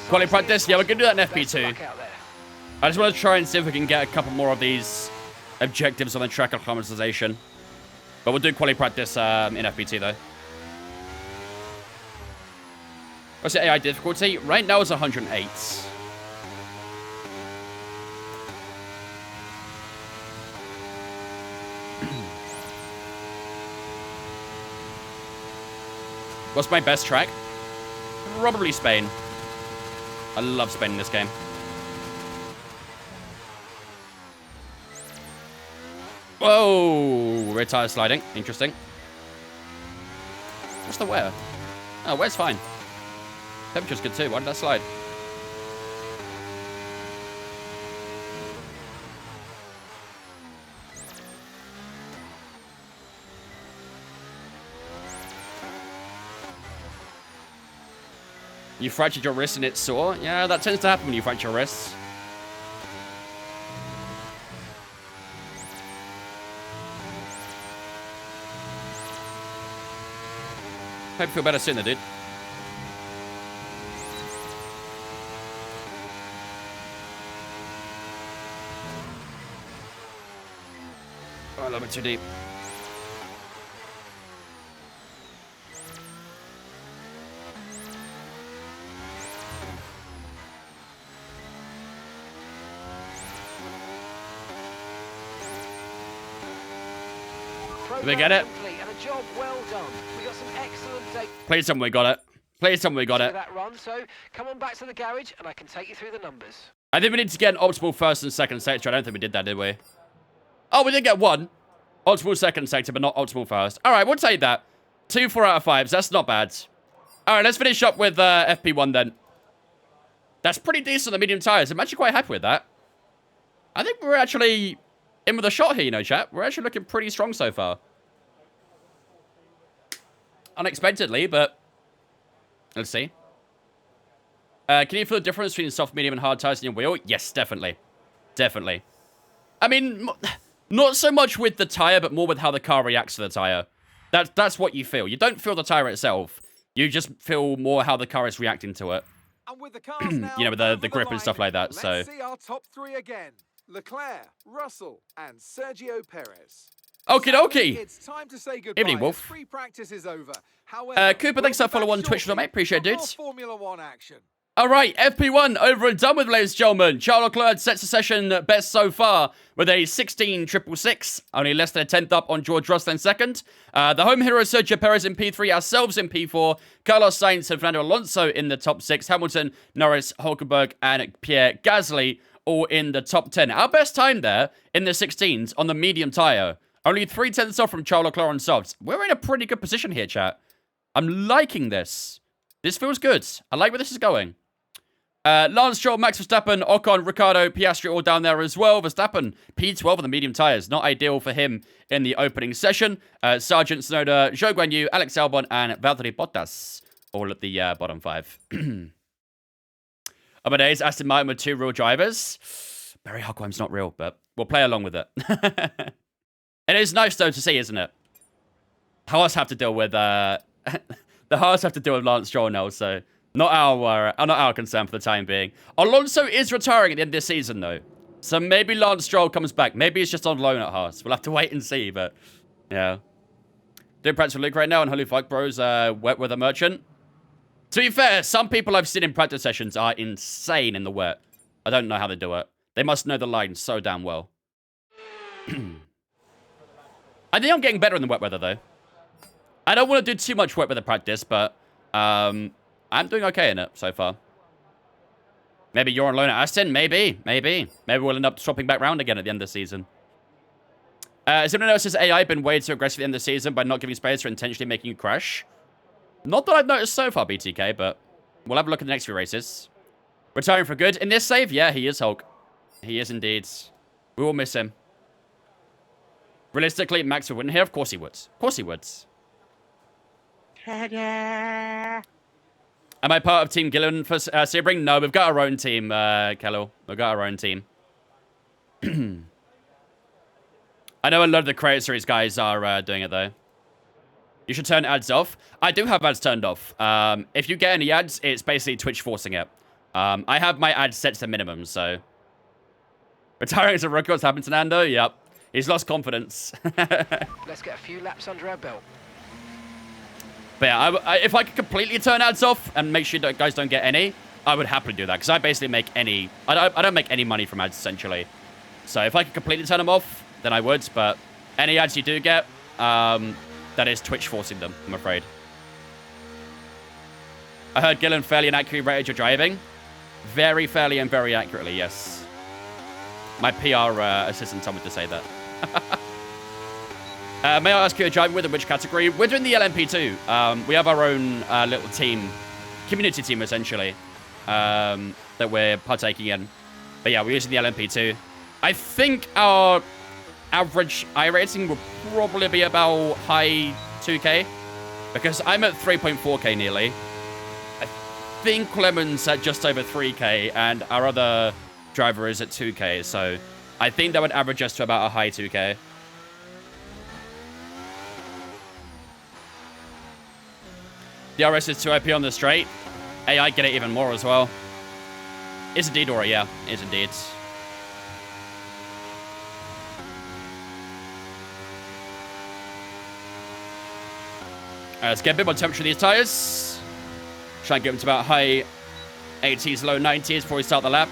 Quality practice? Yeah, we're going to do that in FP2. I just want to try and see if we can get a couple more of these objectives on the track acclimatization. But we'll do quality practice in FP2, though. What's the AI difficulty? Right now it's 108. What's my best track? Probably Spain. I love Spain in this game. Whoa! Rear tire sliding. Interesting. What's the wear? Oh, wear's fine. Temperature's good too. Why did that slide? You fractured your wrist and it's sore? Yeah, that tends to happen when you fracture your wrists. Hope you feel better soon, though, dude. Oh, a little bit too deep. Did we get it? Please tell me we got it. Please tell me we got it. That run, so come on back to the garage and I can take you through the numbers. I think we need to get an optimal first and second sector. I don't think we did that, did we? Oh, we did get one. Optimal second sector, but not optimal first. All right, we'll take that. 2 4 out of 5s. That's not bad. All right, let's finish up with FP1 then. That's pretty decent on the medium tires. I'm actually quite happy with that. I think we're actually in with a shot here, you know, chat. We're actually looking pretty strong so far. Unexpectedly, but let's see. Can you feel the difference between soft, medium, and hard tires in your wheel? Yes, definitely. Definitely. I mean, not so much with the tire, but more with how the car reacts to the tire. That's what you feel. You don't feel the tire itself. You just feel more how the car is reacting to it. And with the cars now, you know, with the grip and stuff like that. Let's see our top 3 again. Leclerc, Russell, and Sergio Perez. Okie dokie. It's time to say goodbye. Evening, Wolf. Free practice is over. However, Cooper, thanks for that follow on Twitch, mate. Appreciate it, dudes. Formula 1 action. All right, FP1 over and done with, ladies and gentlemen. Charles Leclerc sets the session best so far with a 16.666, only less than a 10th up on George Russell in second. The home hero Sergio Perez in P3, ourselves in P4, Carlos Sainz and Fernando Alonso in the top 6, Hamilton, Norris, Hulkenberg, and Pierre Gasly all in the top 10. Our best time there in the 16s on the medium tyre. Only 3 tenths off from Charles Leclerc on softs. We're in a pretty good position here, chat. I'm liking this. This feels good. I like where this is going. Lance Stroll, Max Verstappen, Ocon, Ricciardo, Piastri all down there as well. Verstappen, P12 on the medium tyres. Not ideal for him in the opening session. Sargent, Tsunoda, Zhou Guanyu, Alex Albon, and Valtteri Bottas all at the bottom 5. Amadeus, Aston Martin with 2 real drivers. Barry Huckleheim's not real, but we'll play along with it. It is nice, though, to see, isn't it? Haas have to deal with, the Haas have to deal with Lance Stroll now, so not our concern for the time being. Alonso is retiring at the end of this season, though. So maybe Lance Stroll comes back. Maybe he's just on loan at Haas. We'll have to wait and see, but yeah. Doing practice with Luke right now on Holy Fuck Bros, wet weather merchant. To be fair, some people I've seen in practice sessions are insane in the wet. I don't know how they do it. They must know the line so damn well. I think I'm getting better in the wet weather, though. I don't want to do too much wet weather practice, but I'm doing okay in it so far. Maybe you're on loan at Aston? Maybe. Maybe we'll end up swapping back round again at the end of the season. Has anyone else's AI been way too aggressive at the end of the season by not giving space or intentionally making you crash? Not that I've noticed so far, BTK, but we'll have a look at the next few races. Retiring for good. In this save, yeah, he is Hulk. He is indeed. We will miss him. Realistically, Max would win here. Of course he would. Of course he would. Am I part of Team Gillen for Sebring? No, we've got our own team, Kello. We've got our own team. I know a lot of the Creator Series guys are doing it, though. You should turn ads off. I do have ads turned off. If you get any ads, it's basically Twitch forcing it. I have my ads set to minimum, so... Retiring as a rookie, what's happened to Nando? Yep. He's lost confidence. Let's get a few laps under our belt. But yeah, if I could completely turn ads off and make sure that guys don't get any, I would happily do that. Because I basically make any... I don't make any money from ads, essentially. So if I could completely turn them off, then I would. But any ads you do get, that is Twitch forcing them, I'm afraid. I heard Gillen fairly and accurately rated your driving. Very fairly and very accurately, yes. My PR assistant told me to say that. May I ask you, you're driving with in which category? We're doing the LMP2. We have our own little team, community team, essentially, that we're partaking in. But yeah, we're using the LMP2. I think our average iRating will probably be about high 2K, because I'm at 3.4K nearly. I think Clement's at just over 3K, and our other driver is at 2K, so I think that would average us to about a high 2K. The RS is 2 IP on the straight. AI get it even more as well. Is indeed, Aura, yeah. Is indeed. Let's get a bit more temperature of these tires. Try and get them to about high 80s, low 90s before we start the lap.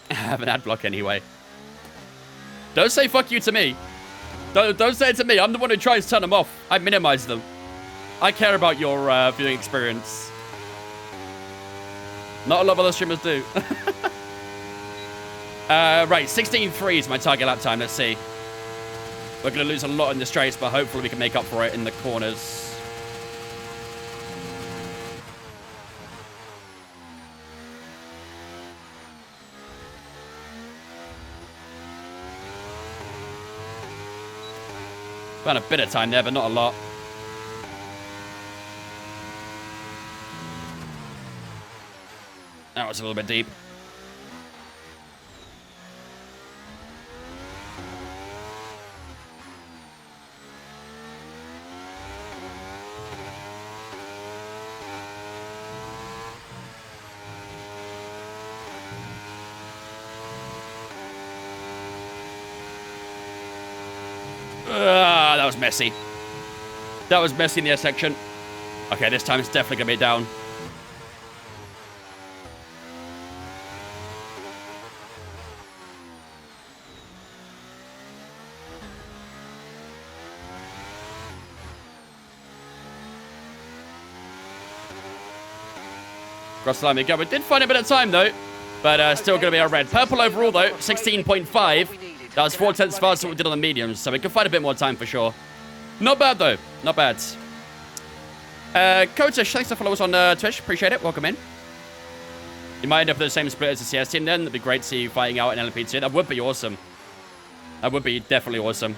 I have an ad block anyway. Don't say fuck you to me. Don't say it to me. I'm the one who tries to turn them off. I minimize them. I care about your viewing experience. Not a lot of other streamers do. Right, 16.3 is my target lap time. Let's see. We're going to lose a lot in the straights, but hopefully we can make up for it in the corners. Found a bit of time there, but not a lot. That was a little bit deep. That was messy. That was messy in the S section. Okay, this time it's definitely going to be down. Russell, let me go. We did find a bit of time, though. But still going to be a red. Purple overall, though. 16.5. That was 4 tenths faster than we did on the mediums. So we could find a bit more time for sure. Not bad, though. Not bad. Kota, thanks for following us on Twitch. Appreciate it. Welcome in. You might end up with the same split as the CS team then. That'd be great to see you fighting out in LMP2. That would be awesome. That would be definitely awesome.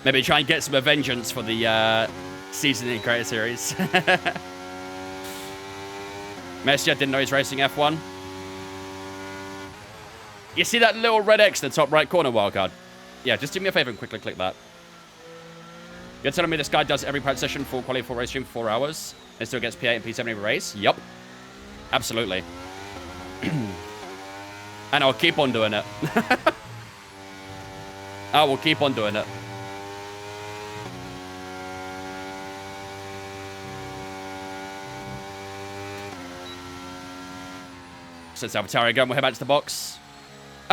Maybe try and get some vengeance for the season in Creator Series. Messi, I didn't know he's racing F1. You see that little red X in the top right corner, wildcard? Yeah, just do me a favor and quickly click that. You're telling me this guy does every practice session full quality full race stream for 4 hours and still gets P8 and P7 every race? Yup. Absolutely. And I'll keep on doing it. I will keep on doing it. Since Alvatari again, we'll head back to the box.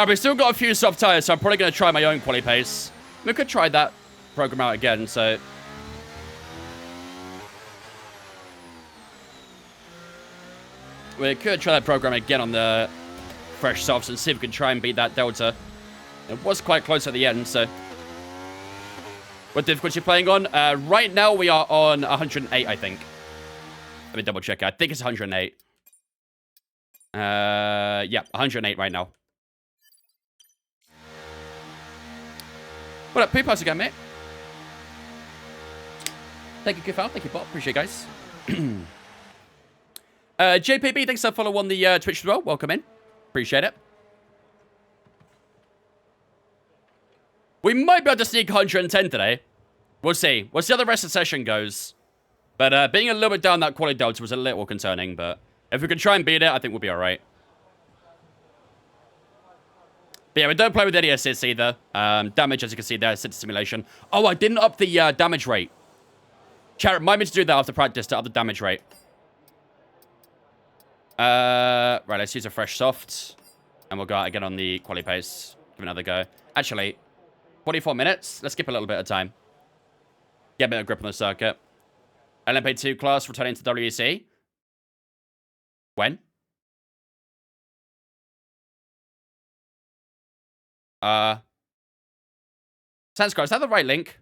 We've still got a few soft tires, so I'm probably going to try my own quali pace. We could try that program out again, so... We could try that program again on the fresh softs and see if we can try and beat that delta. It was quite close at the end, so... What difficulty are you playing on? Right now, we are on 108, I think. Let me double check. I think it's 108. Yeah, 108 right now. What up, Poop? How's it going, mate? Thank you, Kifal. Thank you, Bob. Appreciate it, guys. JPB, thanks for following on the Twitch as well. Welcome in. Appreciate it. We might be able to sneak 110 today. We'll see. We'll see how the rest of the session goes. But being a little bit down that quality delta was a little concerning. But if we can try and beat it, I think we'll be all right. But yeah, we don't play with any assists either. Damage, as you can see there, assist simulation. Oh, I didn't up the damage rate. Chat, remind me to do that after practice to up the damage rate. Right, let's use a fresh soft. And we'll go out again on the quality pace. Give it another go. Actually, 44 minutes. Let's skip a little bit of time. Get a bit of grip on the circuit. LMP2 class returning to WEC. When? Sanskar, is that the right link?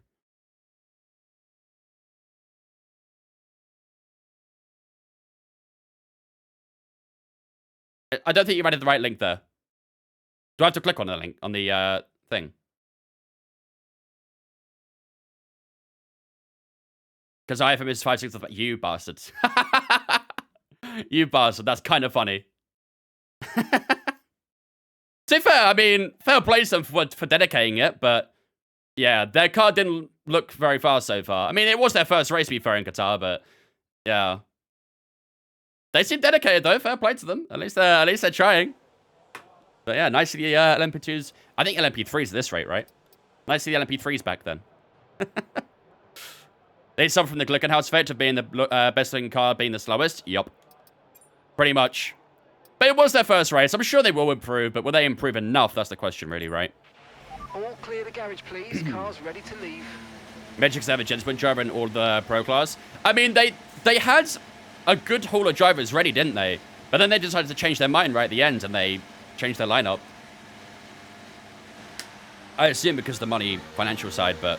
I don't think you added the right link there. Do I have to click on the link, on the thing? Because IFM is 5/6 of you bastards. You bastard, that's kind of funny. To be fair, I mean, fair play to them for dedicating it, but yeah, their car didn't look very fast so far. I mean, it was their first race, to be fair, in Qatar, but yeah. They seem dedicated, though. Fair play to them. At least they're trying. But yeah, nice to see the LMP2s. I think LMP3s at this rate, right? Nice to see the LMP3s back then. They suffer from the Glickenhaus effect of being the best-looking car, being the slowest. Yup. Pretty much. But it was their first race. I'm sure they will improve, but will they improve enough? That's the question, really, right? All clear the garage, please. Car's ready to leave. Magic's have a gentleman driver in all the pro class. I mean, they had a good haul of drivers ready, didn't they? But then they decided to change their mind right at the end, and they changed their lineup. I assume because of the money, financial side, but...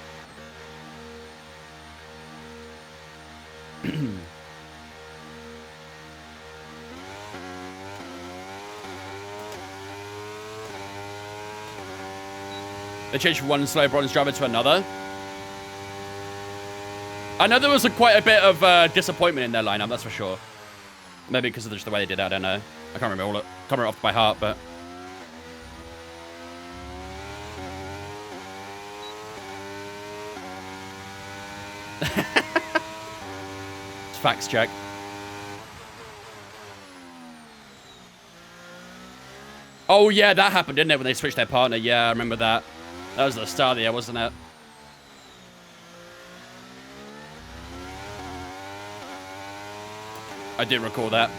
They changed from one slow bronze driver to another. I know there was quite a bit of disappointment in their lineup, that's for sure. Maybe because of just the way they did that, I don't know. I can't remember can't remember off by heart, but... Facts check. Oh yeah, that happened, didn't it, when they switched their partner? Yeah, I remember that. That was the start of the year, wasn't it? I did recall that.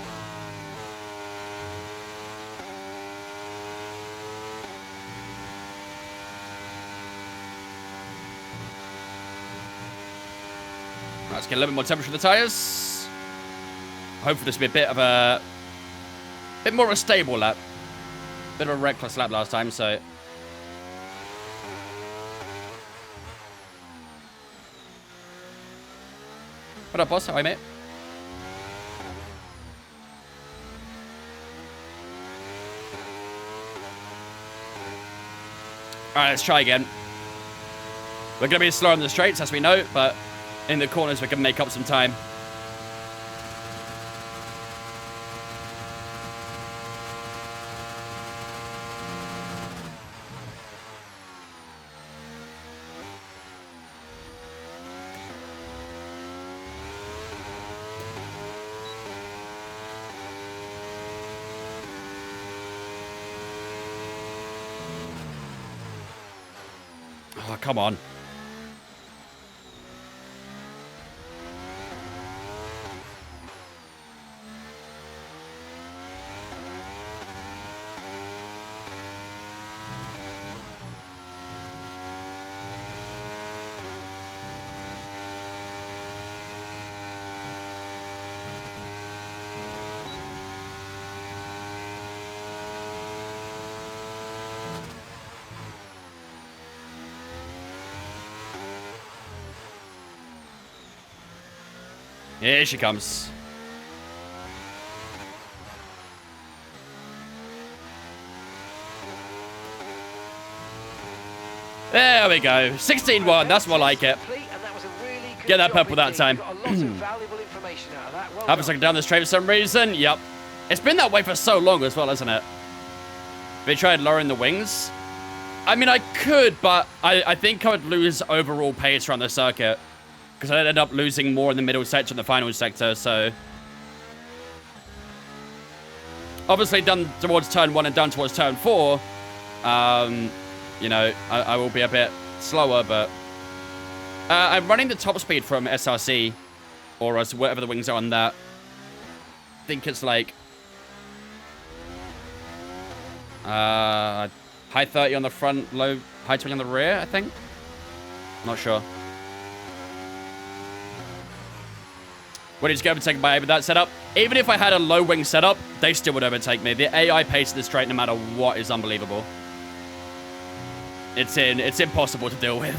Right, let's get a little bit more temperature in the tyres. Hopefully this will be a bit more of a stable lap. Bit of a reckless lap last time, so... What up, boss? How are you, mate? Alright, let's try again. We're going to be slower on the straights, as we know, but in the corners we can make up some time. Oh, come on. Here she comes. There we go. 16-1. That's more like it. Get that purple that time. Have a second down the straight for some reason. Yep. It's been that way for so long as well, isn't it? Have you tried lowering the wings? I mean, I could, but I think I would lose overall pace around the circuit. Because I'd end up losing more in the middle sector and the final sector, so... Obviously, down towards turn 1 and down towards turn 4, you know, I will be a bit slower, but... I'm running the top speed from SRC, or whatever the wings are on that. I think it's like... high 30 on the front, high 20 on the rear, I think? Not sure. Would he just go overtake by with that setup? Even if I had a low wing setup, they still would overtake me. The AI pace in the straight, no matter what, is unbelievable. It's impossible to deal with.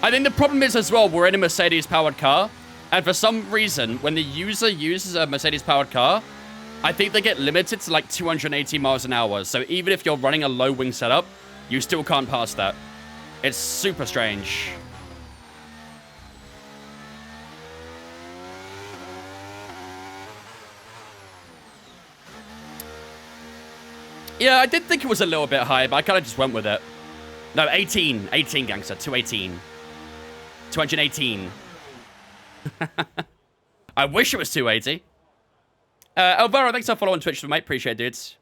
I think the problem is as well, we're in a Mercedes-powered car, and for some reason, when the user uses a Mercedes-powered car, I think they get limited to like 280 miles an hour. So even if you're running a low wing setup, you still can't pass that. It's super strange. Yeah, I did think it was a little bit high, but I kind of just went with it. No, 18. 18, gangster. 218. 218. I wish it was 280. Elvira, thanks for following on Twitch, mate. Appreciate it, dudes.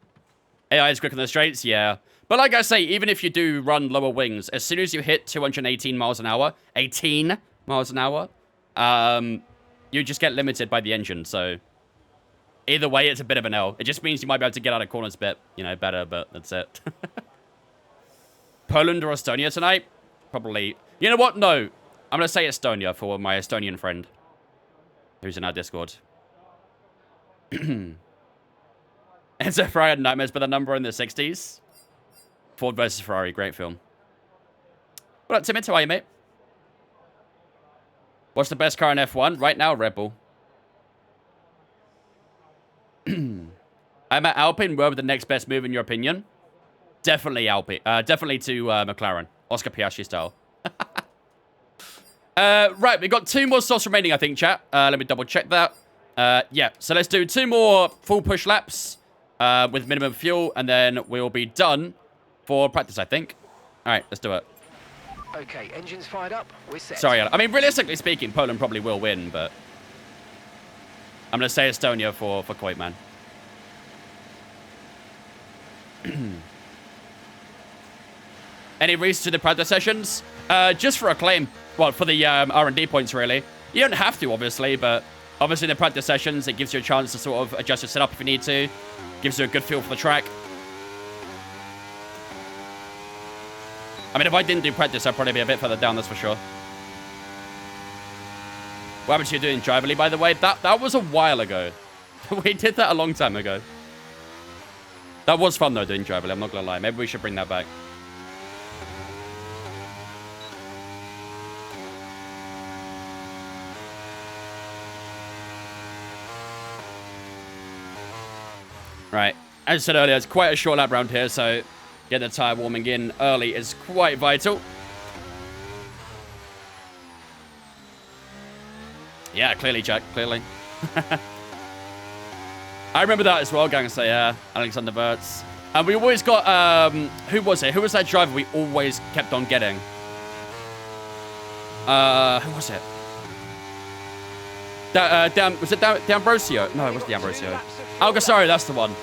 AI is quick on the straights, yeah. But like I say, even if you do run lower wings, as soon as you hit 218 miles an hour, 18 miles an hour, you just get limited by the engine, so... Either way, it's a bit of an L. It just means you might be able to get out of corners a bit, you know, better, but that's it. Poland or Estonia tonight? Probably. You know what? No. I'm going to say Estonia for my Estonian friend who's in our Discord. It's a Ferrari had nightmares, but the number in the 60s. Ford versus Ferrari. Great film. What up, Timid? How are you, mate? What's the best car in F1? Right now, Red Bull. I'm at Alpine. Where would the next best move in your opinion? Definitely Alpine. Definitely to McLaren. Oscar Piastri style. Right, we've got 2 more slots remaining, I think, chat. Let me double check that. Yeah, so let's do 2 more full push laps with minimum fuel, and then we'll be done for practice, I think. All right, let's do it. Okay, engines fired up. We're set. Sorry, I mean, realistically speaking, Poland probably will win, but... I'm going to say Estonia for Coit, man. Any reason to the practice sessions? Just for a claim. Well, for the R&D points, really. You don't have to, obviously, but obviously in the practice sessions, it gives you a chance to sort of adjust your setup if you need to. Gives you a good feel for the track. I mean, if I didn't do practice, I'd probably be a bit further down, that's for sure. What happened to you doing Driverly, by the way? That was a while ago. We did that a long time ago. That was fun, though, doing Driverly. I'm not going to lie. Maybe we should bring that back. Right. As I said earlier, it's quite a short lap round here, so get the tyre warming in early is quite vital. Yeah, clearly, Jack. Clearly. I remember that as well, gangster. Yeah, Alexander Wirtz. And we always got, who was it? Who was that driver we always kept on getting? Who was it? Was it D'Ambrosio? No, it wasn't D'Ambrosio. Alguersuari, that's the one.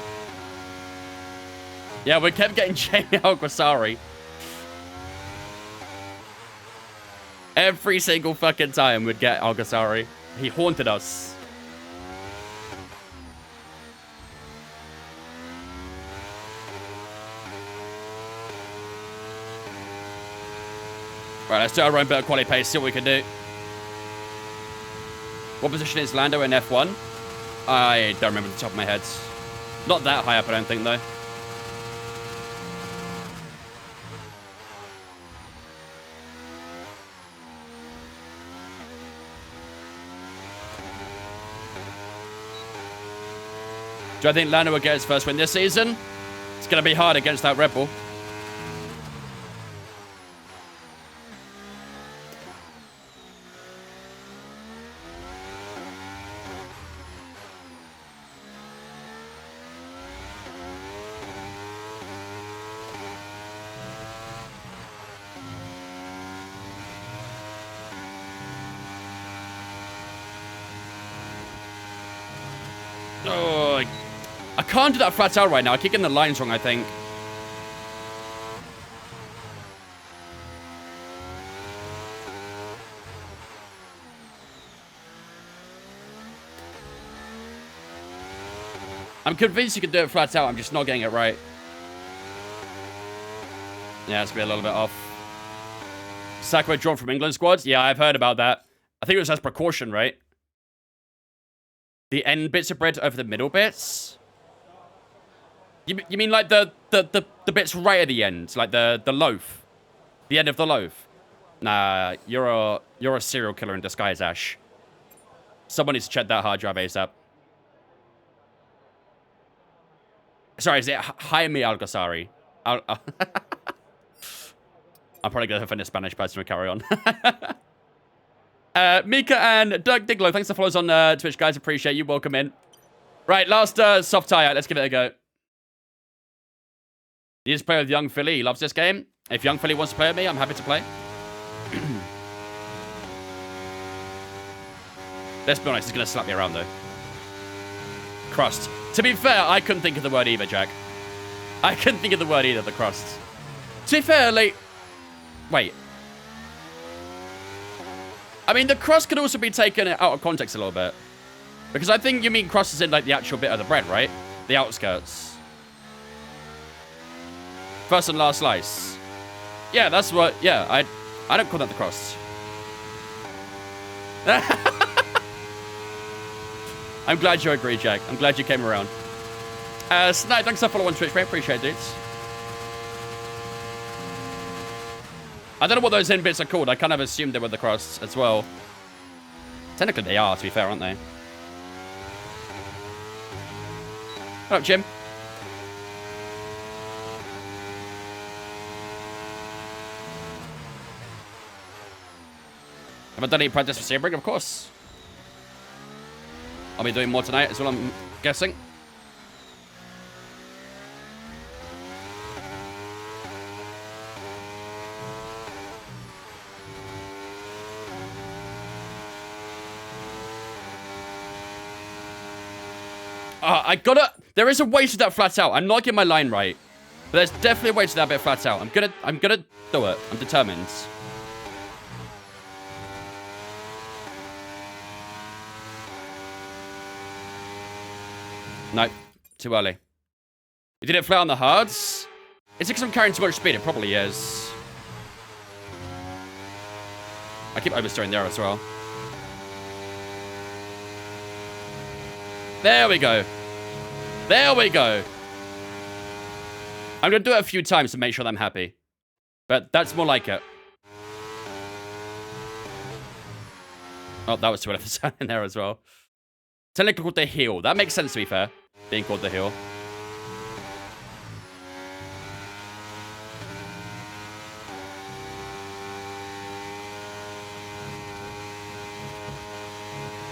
Yeah, we kept getting Jamie Alguersuari. Every single fucking time we'd get Alguersuari. He haunted us. Right, let's do our own bit of quality pace, see what we can do. What position is Lando in F1? I don't remember the top of my head. Not that high up, I don't think, though. Do I think Lando will get his first win this season? It's going to be hard against that Red Bull. Oh, I can't do that flat out right now. I keep getting the lines wrong, I think. I'm convinced you can do it flat out. I'm just not getting it right. Yeah, it's going to be a little bit off. Sakura drawn from England squad? Yeah, I've heard about that. I think it was as precaution, right? The end bits of bread over the middle bits? You mean like the bits right at the end? Like the loaf? The end of the loaf? Nah, you're a serial killer in disguise, Ash. Someone needs to check that hard drive ASAP. Sorry, is it Jaime Algasari? I'm probably going to offend a Spanish person to carry on. Mika and Doug Diglow, thanks for follows on Twitch, guys. Appreciate you. Welcome in. Right, last soft tie out. Let's give it a go. You just play with Young Philly. He loves this game. If Young Philly wants to play with me, I'm happy to play. Let's be honest, he's going to slap me around, though. Crust. To be fair, I couldn't think of the word either, Jack. I couldn't think of the word either, the crust. To be fair, like... Wait. I mean, the crust could also be taken out of context a little bit. Because I think you mean crust is in, like, the actual bit of the bread, right? The outskirts. First and last slice. Yeah, that's what... Yeah, I don't call that the crust. I'm glad you agree, Jack. I'm glad you came around. Snipe, thanks for following on Twitch, mate. Appreciate it, dudes. I don't know what those end bits are called. I kind of assumed they were the crusts as well. Technically they are, to be fair, aren't they? What up, Jim? Have I done any practice for Sebring? Of course. I'll be doing more tonight as well, I'm guessing. There is a way to that flat out. I'm not getting my line right. But there's definitely a way to that bit flat out. I'm gonna do it. I'm determined. No, too early. You did it flat on the hards? Is it because I'm carrying too much speed? It probably is. I keep oversteering there as well. There we go. There we go. I'm going to do it a few times to make sure that I'm happy. But that's more like it. Oh, that was too early for sound in there as well. Technically called the heel. That makes sense, to be fair. Being called the heel.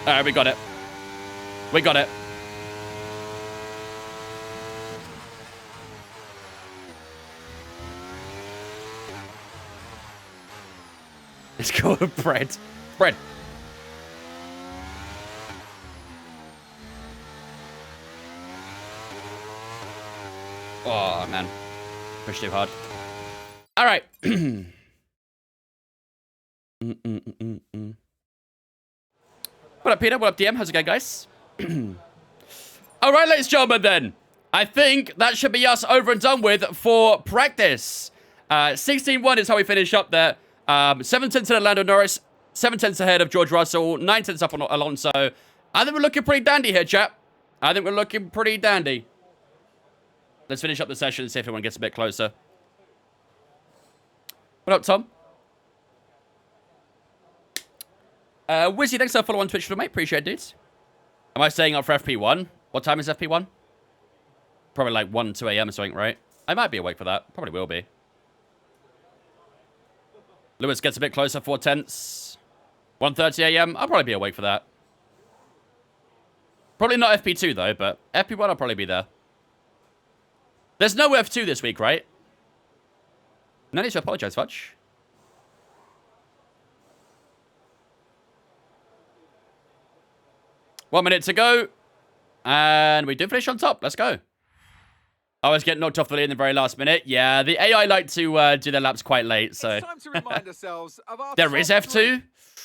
Alright, we got it. We got it. It's called bread. Bread. Oh, man. Pushed too hard. All right. What up, Peter? What up, DM? How's it going, guys? All right, ladies and gentlemen, then. I think that should be us over and done with for practice. 16-1 is how we finish up there. 7 tenths to Lando Norris. 7 tenths ahead of George Russell. 9 tenths up on Alonso. I think we're looking pretty dandy here, chap. I think we're looking pretty dandy. Let's finish up the session and see if everyone gets a bit closer. What up, Tom? Wizzy, thanks for following on Twitch, mate. Appreciate it, dudes. Am I staying up for FP1? What time is FP1? Probably like 1, 2 a.m. or something, right? I might be awake for that. Probably will be. Lewis gets a bit closer, 4 tenths. 1:30 a.m. I'll probably be awake for that. Probably not FP2, though, but FP1 I'll probably be there. There's no F2 this week, right? No need to apologize, Fudge. One minute to go. And we do finish on top. Let's go. I was getting knocked off the lead in the very last minute. Yeah, the AI like to do their laps quite late, so... It's time to remind ourselves of our There is top F2? three,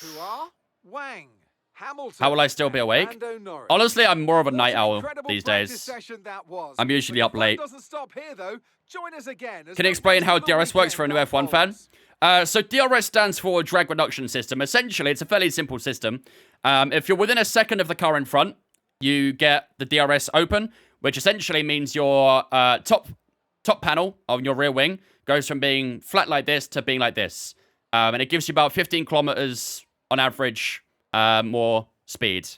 who are Wang, Hamilton, How will I still be and awake? Lando Norris. Honestly, I'm more of a What night an owl incredible these practice days. session that was. I'm usually But up the fun late. doesn't stop here, though. Join us again as Can you we explain how face the DRS works for a new weekend F1 fan? unfolds. So DRS stands for drag reduction system. Essentially, it's a fairly simple system. If you're within a second of the car in front, you get the DRS open, which essentially means your top panel on your rear wing goes from being flat like this to being like this. And it gives you about 15 kilometers on average more speed.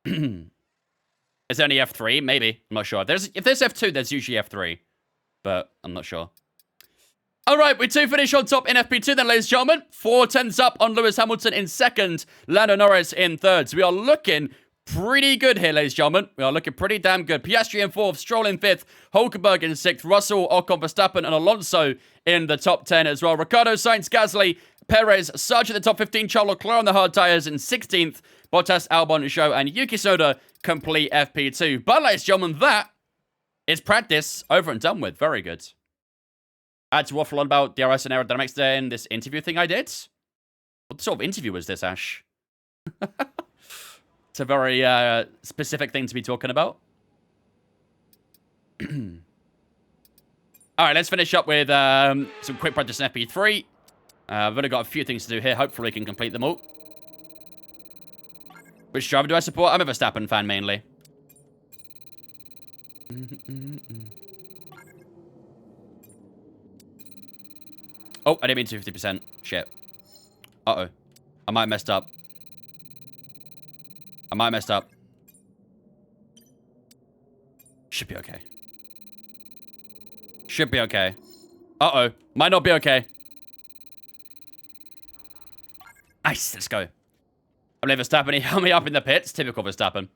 Is there any F3? Maybe. I'm not sure. If there's F2, there's usually F3. But I'm not sure. All right, we do finish on top in FP2 then, ladies and gentlemen. 4 tenths up on Lewis Hamilton in second. Lando Norris in third. So we are looking pretty good here, ladies and gentlemen. We are looking pretty damn good. Piastri in fourth, Stroll in fifth, Hulkenberg in sixth, Russell, Ocon, Verstappen, and Alonso in the top 10 as well. Ricciardo, Sainz, Gasly, Perez, Sarge in the top 15, Charles Leclerc on the hard tyres in 16th, Bottas, Albon, Zhou, and Yuki Tsunoda complete FP2. But, ladies and gentlemen, that is practice over and done with. Very good. I had to waffle on about DRS and aerodynamics there in this interview thing I did. What sort of interview was this, Ash? It's a very specific thing to be talking about. All right, let's finish up with some quick practice in FP3. I've only got a few things to do here. Hopefully we can complete them all. Which driver do I support? I'm a Verstappen fan, mainly. Oh, I didn't mean to 50%. Shit. Uh-oh. I might have messed up. Should be okay. Should be okay. Uh-oh. Might not be okay. Nice. Let's go. I believe Verstappen. He held me up in the pits. Typical Verstappen.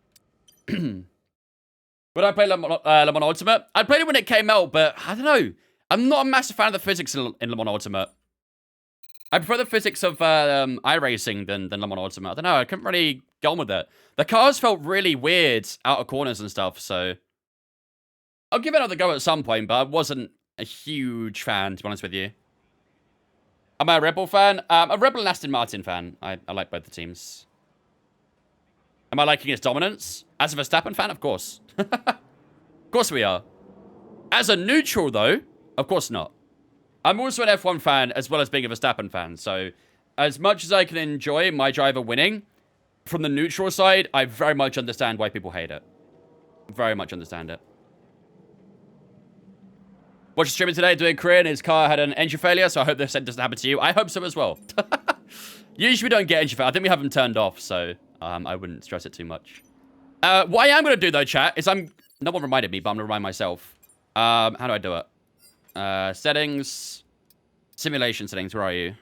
Would I play Le Mans Ultimate? I played it when it came out, but I don't know. I'm not a massive fan of the physics in Le Mans Ultimate. I prefer the physics of iRacing than Le Mans Ultimate. I don't know. I couldn't really get on with it. The cars felt really weird out of corners and stuff, so... I'll give it another go at some point, but I wasn't a huge fan, to be honest with you. Am I a Red Bull fan? I'm a Red Bull and Aston Martin fan. I like both the teams. Am I liking its dominance? As a Verstappen fan, of course. Of course we are. As a neutral, though, of course not. I'm also an F1 fan as well as being a Verstappen fan. So, as much as I can enjoy my driver winning, from the neutral side, I very much understand why people hate it. Very much understand it. Watched streaming today doing Korea and his car had an engine failure, so I hope this doesn't happen to you. I hope so as well. Usually we don't get engine failure. I think we have them turned off, so I wouldn't stress it too much. What I am going to do, though, chat, is no one reminded me, but I'm going to remind myself. How do I do it? Settings. Simulation settings. Where are you?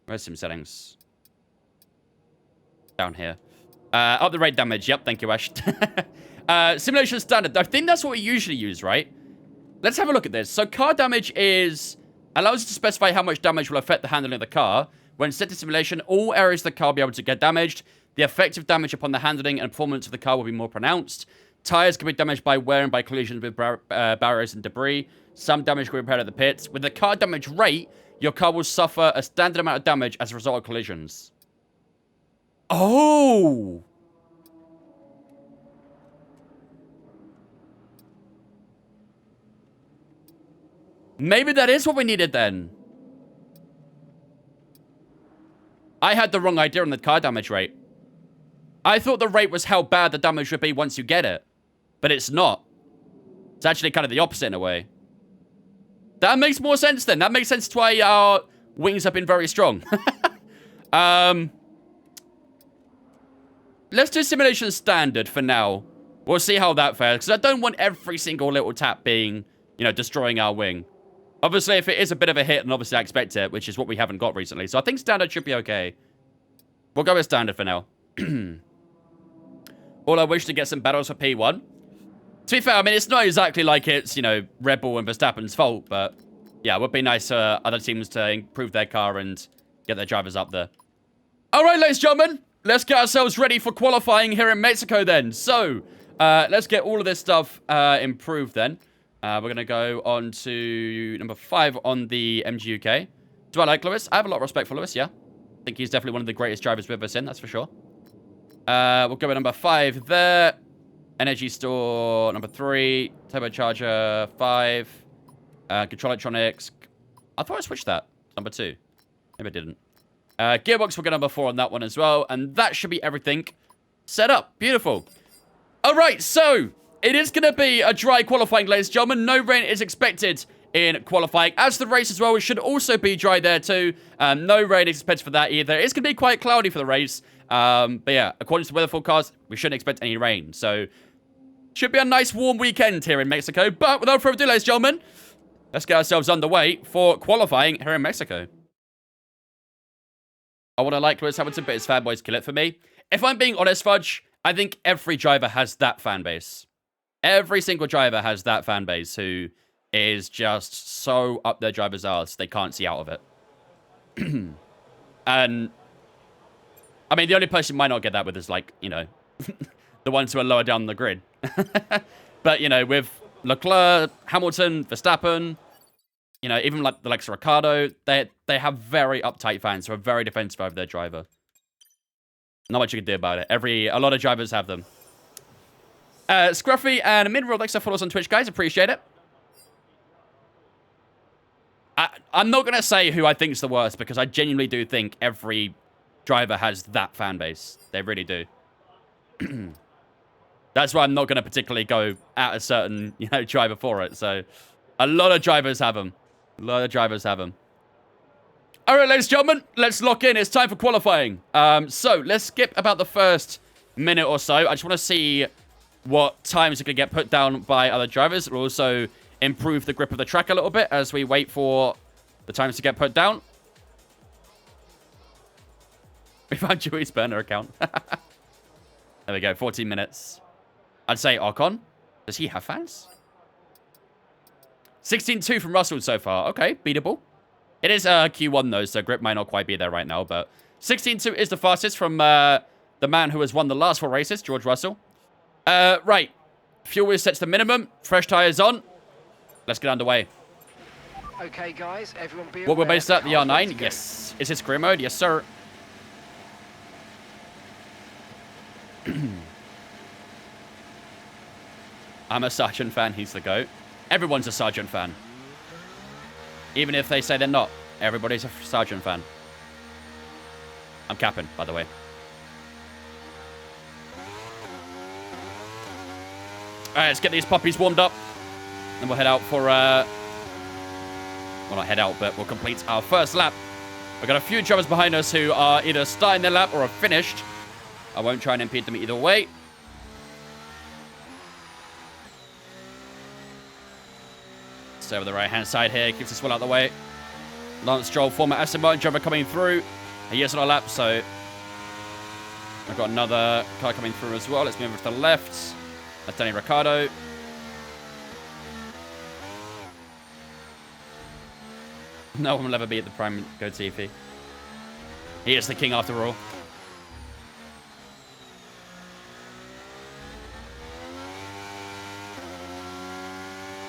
Where's sim settings? Down here. Up the rate damage. Yep, thank you, Ash. Simulation standard. I think that's what we usually use, right? Let's have a look at this. So car damage allows you to specify how much damage will affect the handling of the car. When set to simulation, all areas of the car will be able to get damaged. The effective damage upon the handling and performance of the car will be more pronounced. Tires can be damaged by wear and by collisions with barriers and debris. Some damage can be repaired at the pits. With the car damage rate, your car will suffer a standard amount of damage as a result of collisions. Oh! Maybe that is what we needed then. I had the wrong idea on the car damage rate. I thought the rate was how bad the damage would be once you get it. But it's not. It's actually kind of the opposite in a way. That makes more sense then. That makes sense to why our wings have been very strong. Let's do simulation standard for now. We'll see how that fares. Because I don't want every single little tap being, you know, destroying our wing. Obviously, if it is a bit of a hit, then obviously I expect it, which is what we haven't got recently. So I think standard should be okay. We'll go with standard for now. All I wish to get some battles for P1. To be fair, I mean, it's not exactly like it's, you know, Red Bull and Verstappen's fault, but yeah, it would be nice for other teams to improve their car and get their drivers up there. All right, ladies and gentlemen, let's get ourselves ready for qualifying here in Mexico then. So, let's get all of this stuff improved then. We're going to go on to number 5 on the MGUK. Do I like Lewis? I have a lot of respect for Lewis, yeah. I think he's definitely one of the greatest drivers we've ever seen, that's for sure. We'll go with number 5 there. Energy store, number 3. Turbocharger, 5. Control electronics. I thought I switched that. Number 2. Maybe I didn't. Gearbox, we'll go number 4 on that one as well. And that should be everything set up. Beautiful. All right, so it is going to be a dry qualifying, ladies and gentlemen. No rain is expected in qualifying. As the race as well, it should also be dry there too. No rain is expected for that either. It's going to be quite cloudy for the race. But yeah, according to the weather forecast, we shouldn't expect any rain. So, should be a nice warm weekend here in Mexico. But without further ado, ladies and gentlemen, let's get ourselves underway for qualifying here in Mexico. I want to like Lewis Hamilton, but his fanboys kill it for me. If I'm being honest, Fudge, I think every driver has that fan base. Every single driver has that fan base who is just so up their driver's arse they can't see out of it. And I mean, the only person who might not get that with is, like, you know, the ones who are lower down the grid. But, you know, with Leclerc, Hamilton, Verstappen, you know, even like the likes of Ricciardo, they have very uptight fans who are very defensive of their driver. Not much you can do about it. A lot of drivers have them. Scruffy and Midworld, thanks for follow us on Twitch, guys. Appreciate it. I'm not going to say who I think is the worst, because I genuinely do think every driver has that fan base. They really do. That's why I'm not going to particularly go at a certain, you know, driver for it. So, a lot of drivers have them. A lot of drivers have them. All right, ladies and gentlemen, let's lock in. It's time for qualifying. So, let's skip about the first minute or so. I just want to see what times are going to get put down by other drivers. We'll also improve the grip of the track a little bit as we wait for the times to get put down. We found Joey's burner account. There we go, 14 minutes. I'd say Ocon. Does he have fans? 16.2 from Russell so far. Okay, beatable. It is Q1 though, so grip might not quite be there right now, but 16.2 is the fastest from the man who has won the last 4 races, George Russell. Right. Fuel is set to the minimum. Fresh tires on. Let's get underway. Okay, guys, everyone be What we're aware, based at, the cars ready R9? to go. Yes. Is this career mode? Yes, sir. I'm a Sargent fan. He's the GOAT. Everyone's a Sargent fan. Even if they say they're not. Everybody's a Sargent fan. I'm capping, by the way. Alright, let's get these puppies warmed up. Then we'll head out for, well, not head out, but we'll complete our first lap. We've got a few drivers behind us who are either starting their lap or have finished. I won't try and impede them either way. Stay over the right-hand side here. Keeps us well out of the way. Lance Stroll, former Aston Martin driver, coming through. He is on our lap, so I've got another car coming through as well. Let's move over to the left. That's Danny Ricciardo. No one will ever be at the prime Goatifi. He is the king after all.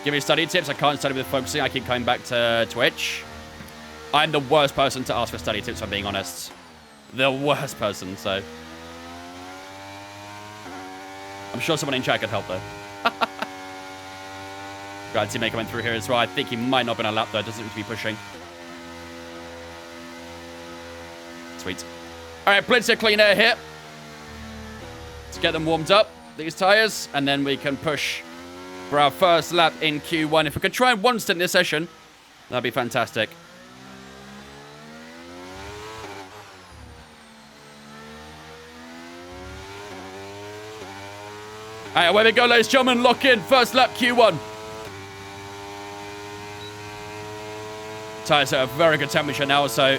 Give me study tips. I can't study with focusing. I keep coming back to Twitch. I'm the worst person to ask for study tips, if I'm being honest. The worst person, so. I'm sure someone in chat could help, though. Glad to see me coming through here as well. I think he might not have been on a lap, though. Doesn't seem to be pushing. Sweet. All right, plenty of clean air here. Let's get them warmed up, these tires, and then we can push for our first lap in Q1. If we could try one stint this session, that'd be fantastic. All right, away we go, ladies and gentlemen. Lock in. First lap, Q1. Tires are at a very good temperature now, so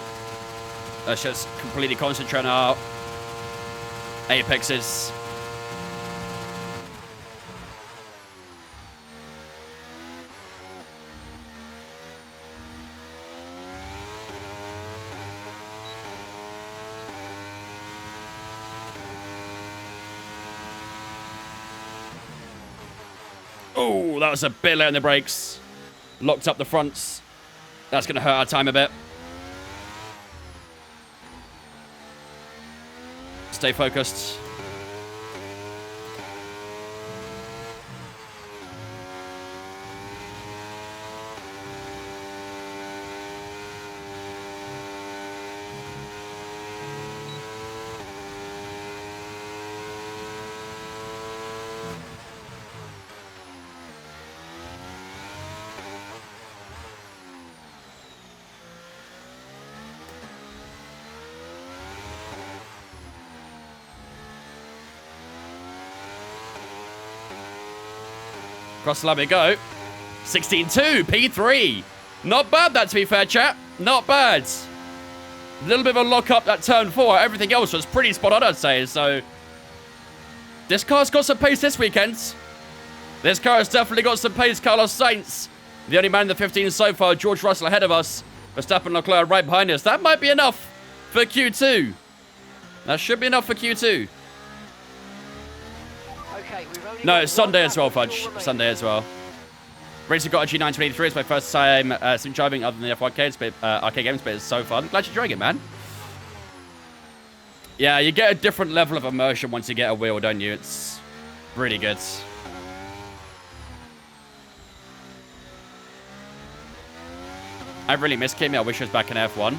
let's just completely concentrate on our apexes. Oh, that was a bit late on the brakes. Locked up the fronts. That's going to hurt our time a bit. Stay focused. Cross the line we go. 16-2, P3. Not bad, that, to be fair, chat. Not bad. A little bit of a lock up that turn 4. Everything else was pretty spot on, I'd say. So, this car's got some pace this weekend. This car has definitely got some pace. Carlos Sainz, the only man in the 15 so far. George Russell ahead of us. Verstappen and Leclerc right behind us. That might be enough for Q2. That should be enough for Q2. No, it's Sunday as well, Fudge. Sunday as well. Racing got a G923. It's my first time sim driving other than the F1 arcade games, but it's so fun. Glad you're enjoying it, man. Yeah, you get a different level of immersion once you get a wheel, don't you? It's really good. I really miss Kimi. I wish he was back in F1.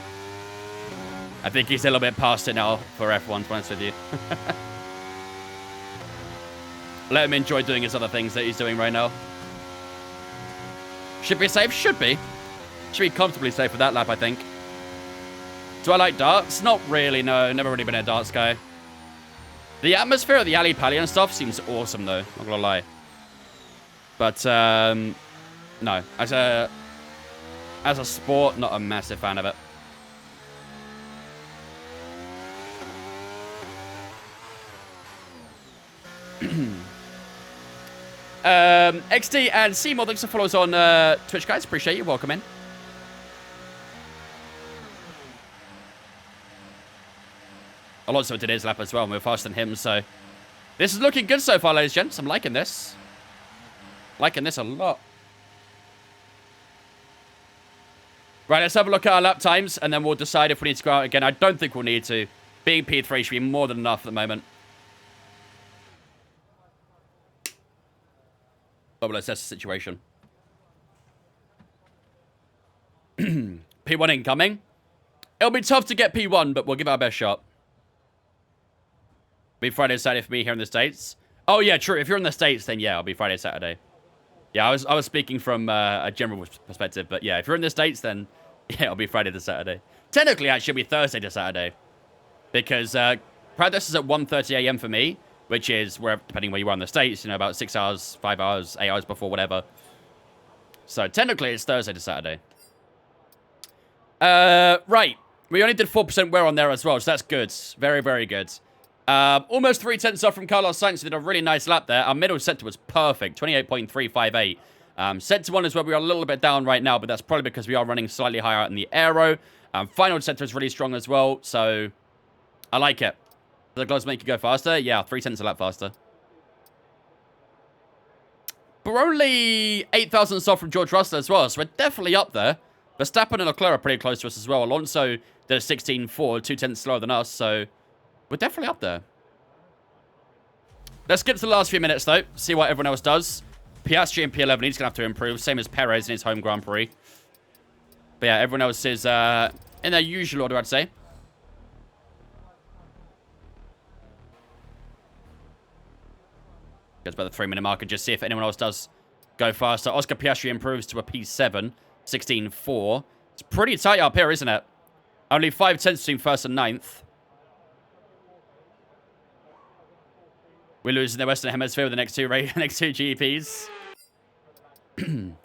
I think he's a little bit past it now for F1, to be honest with you. Let him enjoy doing his other things that he's doing right now. Should be safe? Should be. Should be comfortably safe with that lap, I think. Do I like darts? Not really, no. Never really been a darts guy. The atmosphere of the alley pally and stuff seems awesome, though. Not gonna lie. But, no. As a sport, not a massive fan of it. XD and Seymour, thanks for follow us on Twitch, guys. Appreciate you. Welcome in. Alonso did his lap as well, and we're faster than him, so this is looking good so far, ladies and gents. I'm liking this. Liking this a lot. Right, let's have a look at our lap times, and then we'll decide if we need to go out again. I don't think we'll need to. Being P3 should be more than enough at the moment. But we'll assess the situation. P1 incoming. It'll be tough to get P1, but we'll give our best shot. Be Friday, Saturday for me here in the States. Oh, yeah, true. If you're in the States, then yeah, I'll be Friday, Saturday. Yeah, I was speaking from a general perspective, but yeah, if you're in the States, then yeah, it'll be Friday to Saturday. Technically, it should be Thursday to Saturday. Because practice is at 1:30 a.m. for me, which is, where, depending where you are in the States, you know, about 6 hours, 5 hours, 8 hours before, whatever. So technically, it's Thursday to Saturday. Right. We only did 4% wear on there as well, so that's good. Very, very good. Almost 3/10 off from Carlos Sainz. Did a really nice lap there. Our middle sector was perfect, 28.358. Sector 1 is where we are a little bit down right now, but that's probably because we are running slightly higher out in the aero. Final sector is really strong as well, so I like it. Does the gloves make you go faster? Yeah, 3/10 a lap faster. But we're only 8 thousandths off from George Russell as well, so we're definitely up there. Verstappen and Leclerc are pretty close to us as well. Alonso did a 16.4, 2/10 slower than us, so we're definitely up there. Let's get to the last few minutes, though. See what everyone else does. Piastri in P11, he's going to have to improve. Same as Perez in his home Grand Prix. But yeah, everyone else is in their usual order, I'd say. Gets by the 3-minute mark and just see if anyone else does go faster. Oscar Piastri improves to a P7, 16.4. It's pretty tight up here, isn't it? Only 5/10 between first and 9th. We're losing the Western Hemisphere with the next two GPs.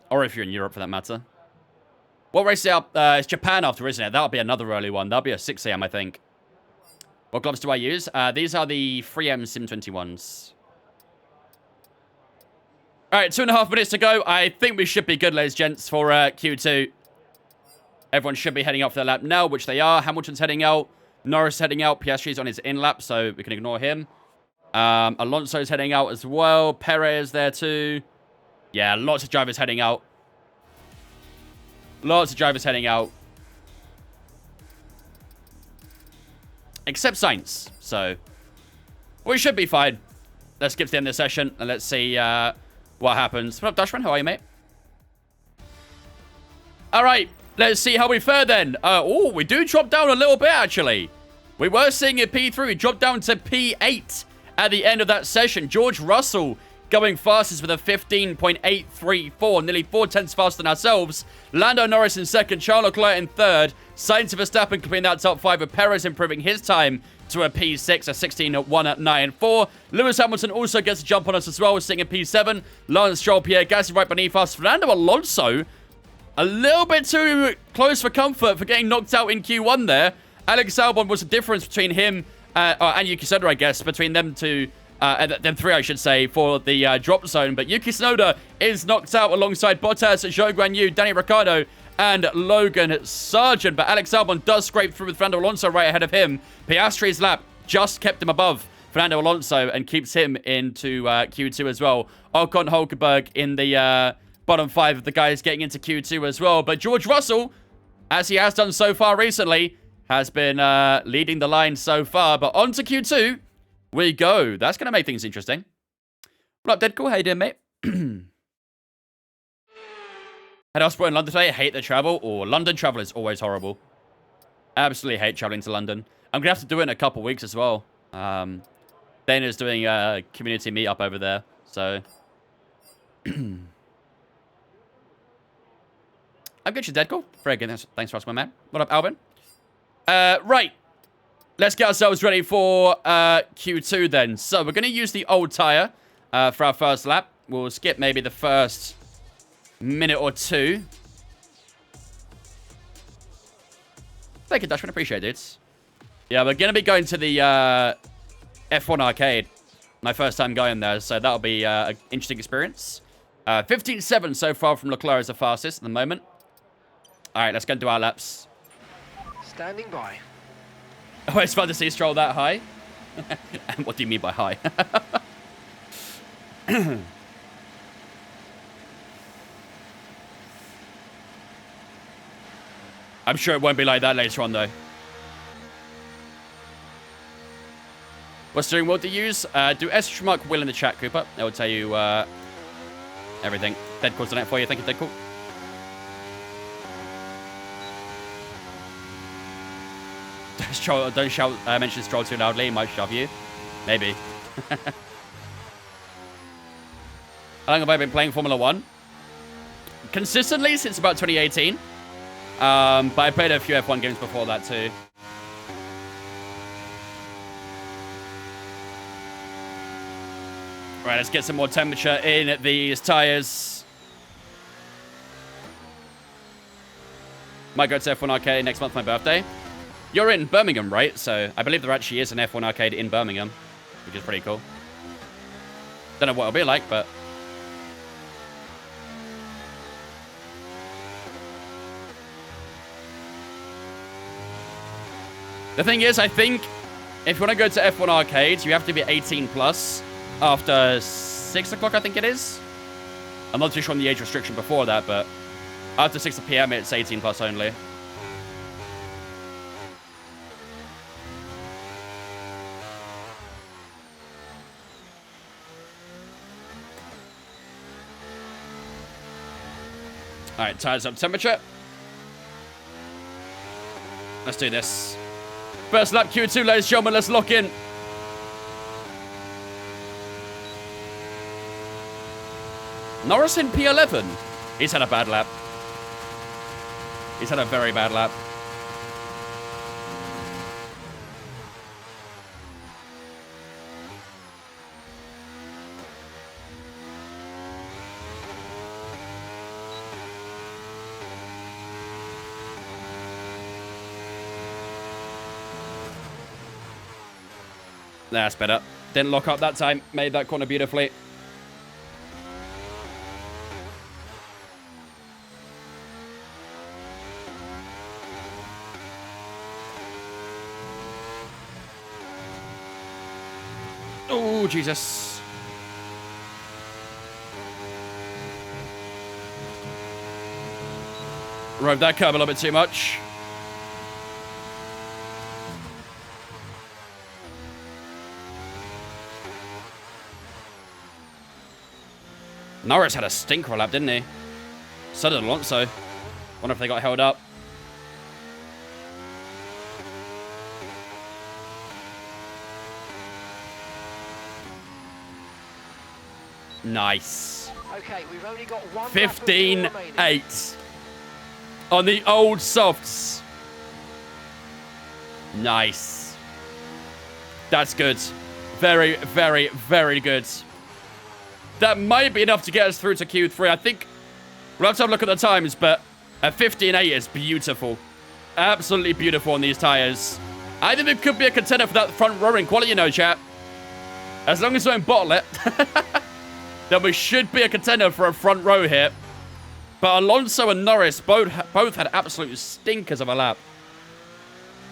Or if you're in Europe, for that matter. What race is up? It's Japan after, isn't it? That'll be another early one. That'll be a 6 a.m., I think. What gloves do I use? These are the 3M Sim21s. All right, 2.5 minutes to go. I think we should be good, ladies and gents, for Q2. Everyone should be heading out for their lap now, which they are. Hamilton's heading out. Norris heading out. Piastri's on his in-lap, so we can ignore him. Alonso's heading out as well. Perez there too. Yeah, lots of drivers heading out. Lots of drivers heading out. Except Sainz. So, we should be fine. Let's skip to the end of the session and let's see what happens. What up, Dashman? How are you, mate? All right, let's see how we fare then. Oh, we do drop down a little bit, actually. We were seeing a P3. We dropped down to P8 at the end of that session. George Russell going fastest with a 15.834, nearly 4 tenths faster than ourselves. Lando Norris in second, Charles Leclerc in third. Sainz and Verstappen completing that top 5, with Perez improving his time to a P6, a 16.194. Lewis Hamilton also gets a jump on us as well, sitting in P7. Lance Stroll, Pierre Gasly right beneath us. Fernando Alonso, a little bit too close for comfort for getting knocked out in Q1 there. Alex Albon was the difference between him and Yuki Tsunoda, I guess, between them two. Them three, I should say, for the drop zone. But Yuki Tsunoda is knocked out alongside Bottas, Zhou Guanyu, Danny Ricciardo, and Logan Sargent. But Alex Albon does scrape through with Fernando Alonso right ahead of him. Piastri's lap just kept him above Fernando Alonso and keeps him into Q2 as well. Ocon Hulkenberg in the bottom 5 of the guys getting into Q2 as well. But George Russell, as he has done so far recently, has been leading the line so far. But on to Q2 we go. That's going to make things interesting. What up, Deadcool? How you doing, mate? Had Osprey in London today. I hate the travel. Or London travel is always horrible. Absolutely hate traveling to London. I'm going to have to do it in a couple weeks as well. Dana's doing a community meetup over there. So, I'm good, you Deadcool. Very good. Thanks for asking, my man. What up, Alvin? Right. Let's get ourselves ready for Q2 then. So we're going to use the old tyre for our first lap. We'll skip maybe the first minute or two. Thank you, Dashman. Appreciate it. Yeah, we're going to be going to the F1 arcade. My first time going there, so that'll be an interesting experience. 15.7 so far from Leclerc as the fastest at the moment. All right, let's go and do our laps. Standing by. Oh, it's fun to see Stroll that high. And what do you mean by high? I'm sure it won't be like that later on, though. What steering wheel to use? Do S Schmuck Will in the chat, Cooper. It will tell you everything. Deadcool's done it for you. Thank you, Deadcool. Don't shout, mention Stroll too loudly. He might shove you. Maybe. How long have I been playing Formula 1? Consistently since about 2018. But I played a few F1 games before that too. Right, let's get some more temperature in these tires. Might go to F1 Arcade next month, my birthday. You're in Birmingham, right? So I believe there actually is an F1 arcade in Birmingham, which is pretty cool. Don't know what it'll be like, but... The thing is, I think if you want to go to F1 arcades, you have to be 18 plus after 6 o'clock, I think it is. I'm not too sure on the age restriction before that, but after 6 p.m. it's 18 plus only. Alright, tires up temperature. Let's do this. First lap Q2, ladies and gentlemen, let's lock in. Norris in P11. He's had a bad lap. He's had a very bad lap. That's better. Didn't lock up that time. Made that corner beautifully. Oh, Jesus. Rode that curb a little bit too much. Norris had a stinker lap, didn't he? So did Alonso. Wonder if they got held up. Nice. Okay, we've only got one 15-8 on the old softs. Nice. That's good. Very, very, very good. That might be enough to get us through to Q3. I think we'll have to have a look at the times, but a 15-8 is beautiful. Absolutely beautiful on these tires. I think it could be a contender for that front row in quality, you know, chat. As long as we don't bottle it, then we should be a contender for a front row here. But Alonso and Norris both had absolute stinkers of a lap.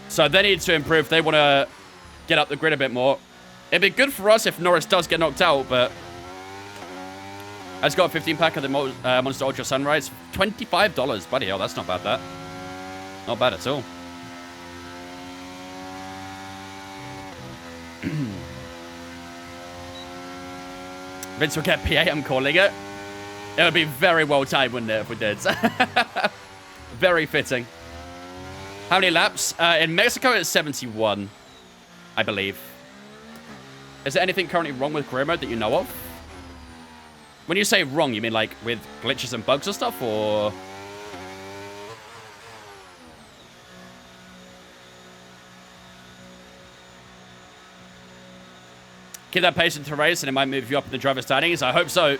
So they need to improve. They want to get up the grid a bit more. It'd be good for us if Norris does get knocked out, but I just got a 15-pack of the Monster Ultra Sunrise. $25. Bloody hell, that's not bad, that. Not bad at all. Vince will get PA, I'm calling it. It would be very well timed, wouldn't it, if we did? Very fitting. How many laps? In Mexico, it's 71, I believe. Is there anything currently wrong with career mode that you know of? When you say wrong, you mean like with glitches and bugs or stuff, or? Keep that pace into race and it might move you up in the driver standings. I hope so.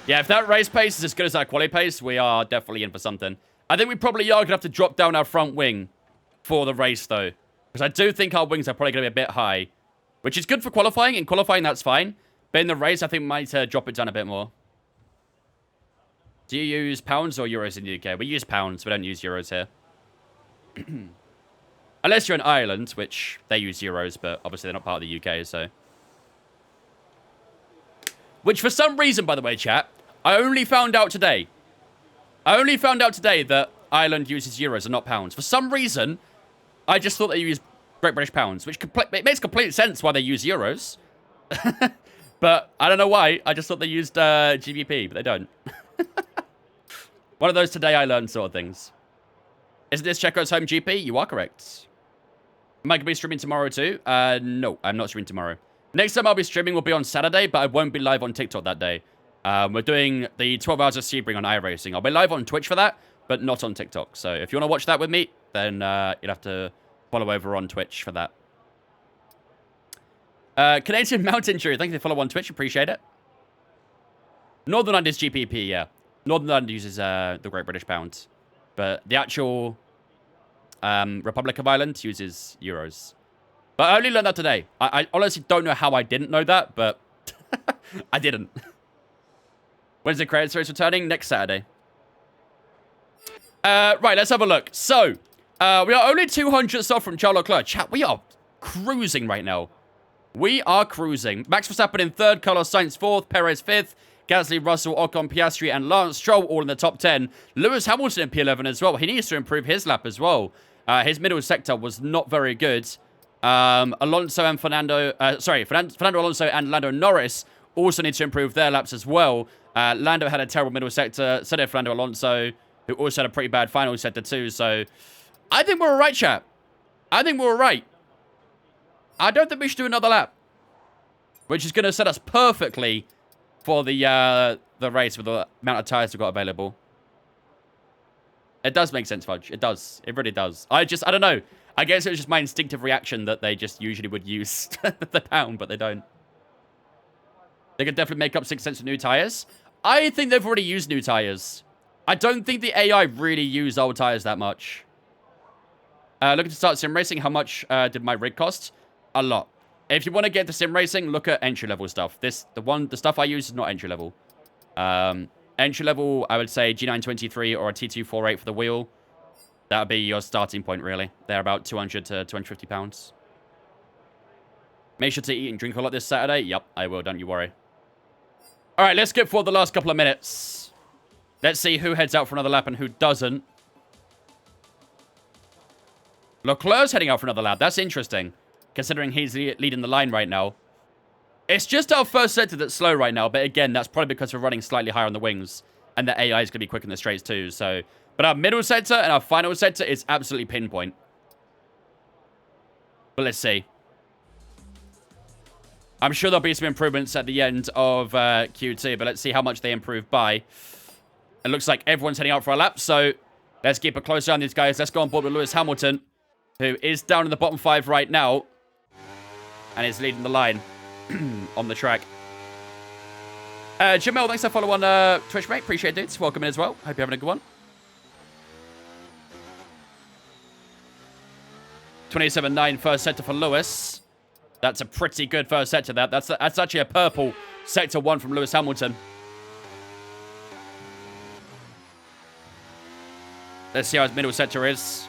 Yeah, if that race pace is as good as that quali pace, we are definitely in for something. I think we probably are going to have to drop down our front wing for the race, though. Because I do think our wings are probably going to be a bit high. Which is good for qualifying. In qualifying, that's fine. But in the race, I think we might drop it down a bit more. Do you use pounds or euros in the UK? We use pounds. We don't use euros here. Unless you're in Ireland, which they use euros, but obviously they're not part of the UK, so. Which for some reason, by the way, chat, I only found out today. I only found out today that Ireland uses euros and not pounds. For some reason, I just thought they used Great British pounds, which it makes complete sense why they use euros. But I don't know why. I just thought they used GBP, but they don't. One of those today I learned sort of things. Is this Checo's home GP? You are correct. Am I going to be streaming tomorrow too? No, I'm not streaming tomorrow. Next time I'll be streaming will be on Saturday, but I won't be live on TikTok that day. We're doing the 12 hours of Sebring on iRacing. I'll be live on Twitch for that, but not on TikTok. So if you want to watch that with me, then you'll have to follow over on Twitch for that. Canadian Mountain Tree, thank you for follow on Twitch. Appreciate it. Northern Ireland is GPP, yeah. Northern Ireland uses the Great British Pound. But the actual Republic of Ireland uses euros. But I only learned that today. I honestly don't know how I didn't know that, but I didn't. When's the credit series returning? Next Saturday. Right, let's have a look. So, we are only 200 off from Charles Leclerc. Chat, we are cruising right now. We are cruising. Max Verstappen in third, Carlos Sainz fourth, Perez fifth, Gasly, Russell, Ocon, Piastri, and Lance Stroll all in the top 10. Lewis Hamilton in P11 as well. He needs to improve his lap as well. His middle sector was not very good. Alonso and Fernando Alonso and Lando Norris also need to improve their laps as well. Lando had a terrible middle sector. So did Fernando Alonso, who also had a pretty bad final sector too. So I think we're all right, chat. I think we're all right. I don't think we should do another lap, which is going to set us perfectly for the race with the amount of tires we've got available. It does make sense, Fudge. It does. It really does. I don't know. I guess it was just my instinctive reaction that they just usually would use the pound, but they don't. They could definitely make up 6 cents with new tires. I think they've already used new tires. I don't think the AI really use old tires that much. Looking to start sim racing. How much did my rig cost? A lot. If you want to get to sim racing, look at entry-level stuff. The stuff I use is not entry-level. Entry-level, I would say G923 or a T248 for the wheel. That would be your starting point, really. They're about 200 to 250 pounds. Make sure to eat and drink a lot this Saturday. Yep, I will, don't you worry. All right, let's skip for the last couple of minutes. Let's see who heads out for another lap and who doesn't. Leclerc's heading out for another lap. That's interesting, considering he's leading the line right now. It's just our first sector that's slow right now, but again, that's probably because we're running slightly higher on the wings, and the AI is going to be quick in the straights too, so... But our middle sector and our final sector is absolutely pinpoint. But let's see. I'm sure there'll be some improvements at the end of Q2, but let's see how much they improve by. It looks like everyone's heading out for a lap, so let's keep a close eye on these guys. Let's go on board with Lewis Hamilton, who is down in the bottom 5 right now, and is leading the line on the track. Jamel, thanks for follow on Twitch, mate. Appreciate it, dudes. Welcome in as well. Hope you're having a good one. 27.9 first sector for Lewis. That's a pretty good first sector. That's actually a purple sector 1 from Lewis Hamilton. Let's see how his middle sector is.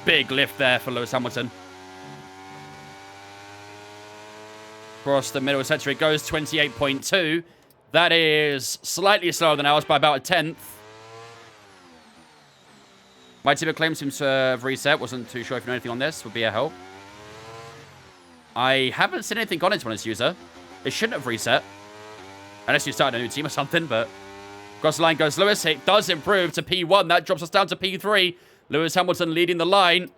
Big lift there for Lewis Hamilton. Across the middle sector it goes, 28.2. That is slightly slower than ours by about a tenth. My team of claim seems to have reset. Wasn't too sure if you know anything on this. Would be a help. I haven't seen anything on it, to be honest, user. It shouldn't have reset. Unless you started a new team or something, but... Across the line goes Lewis. It does improve to P1. That drops us down to P3. Lewis Hamilton leading the line.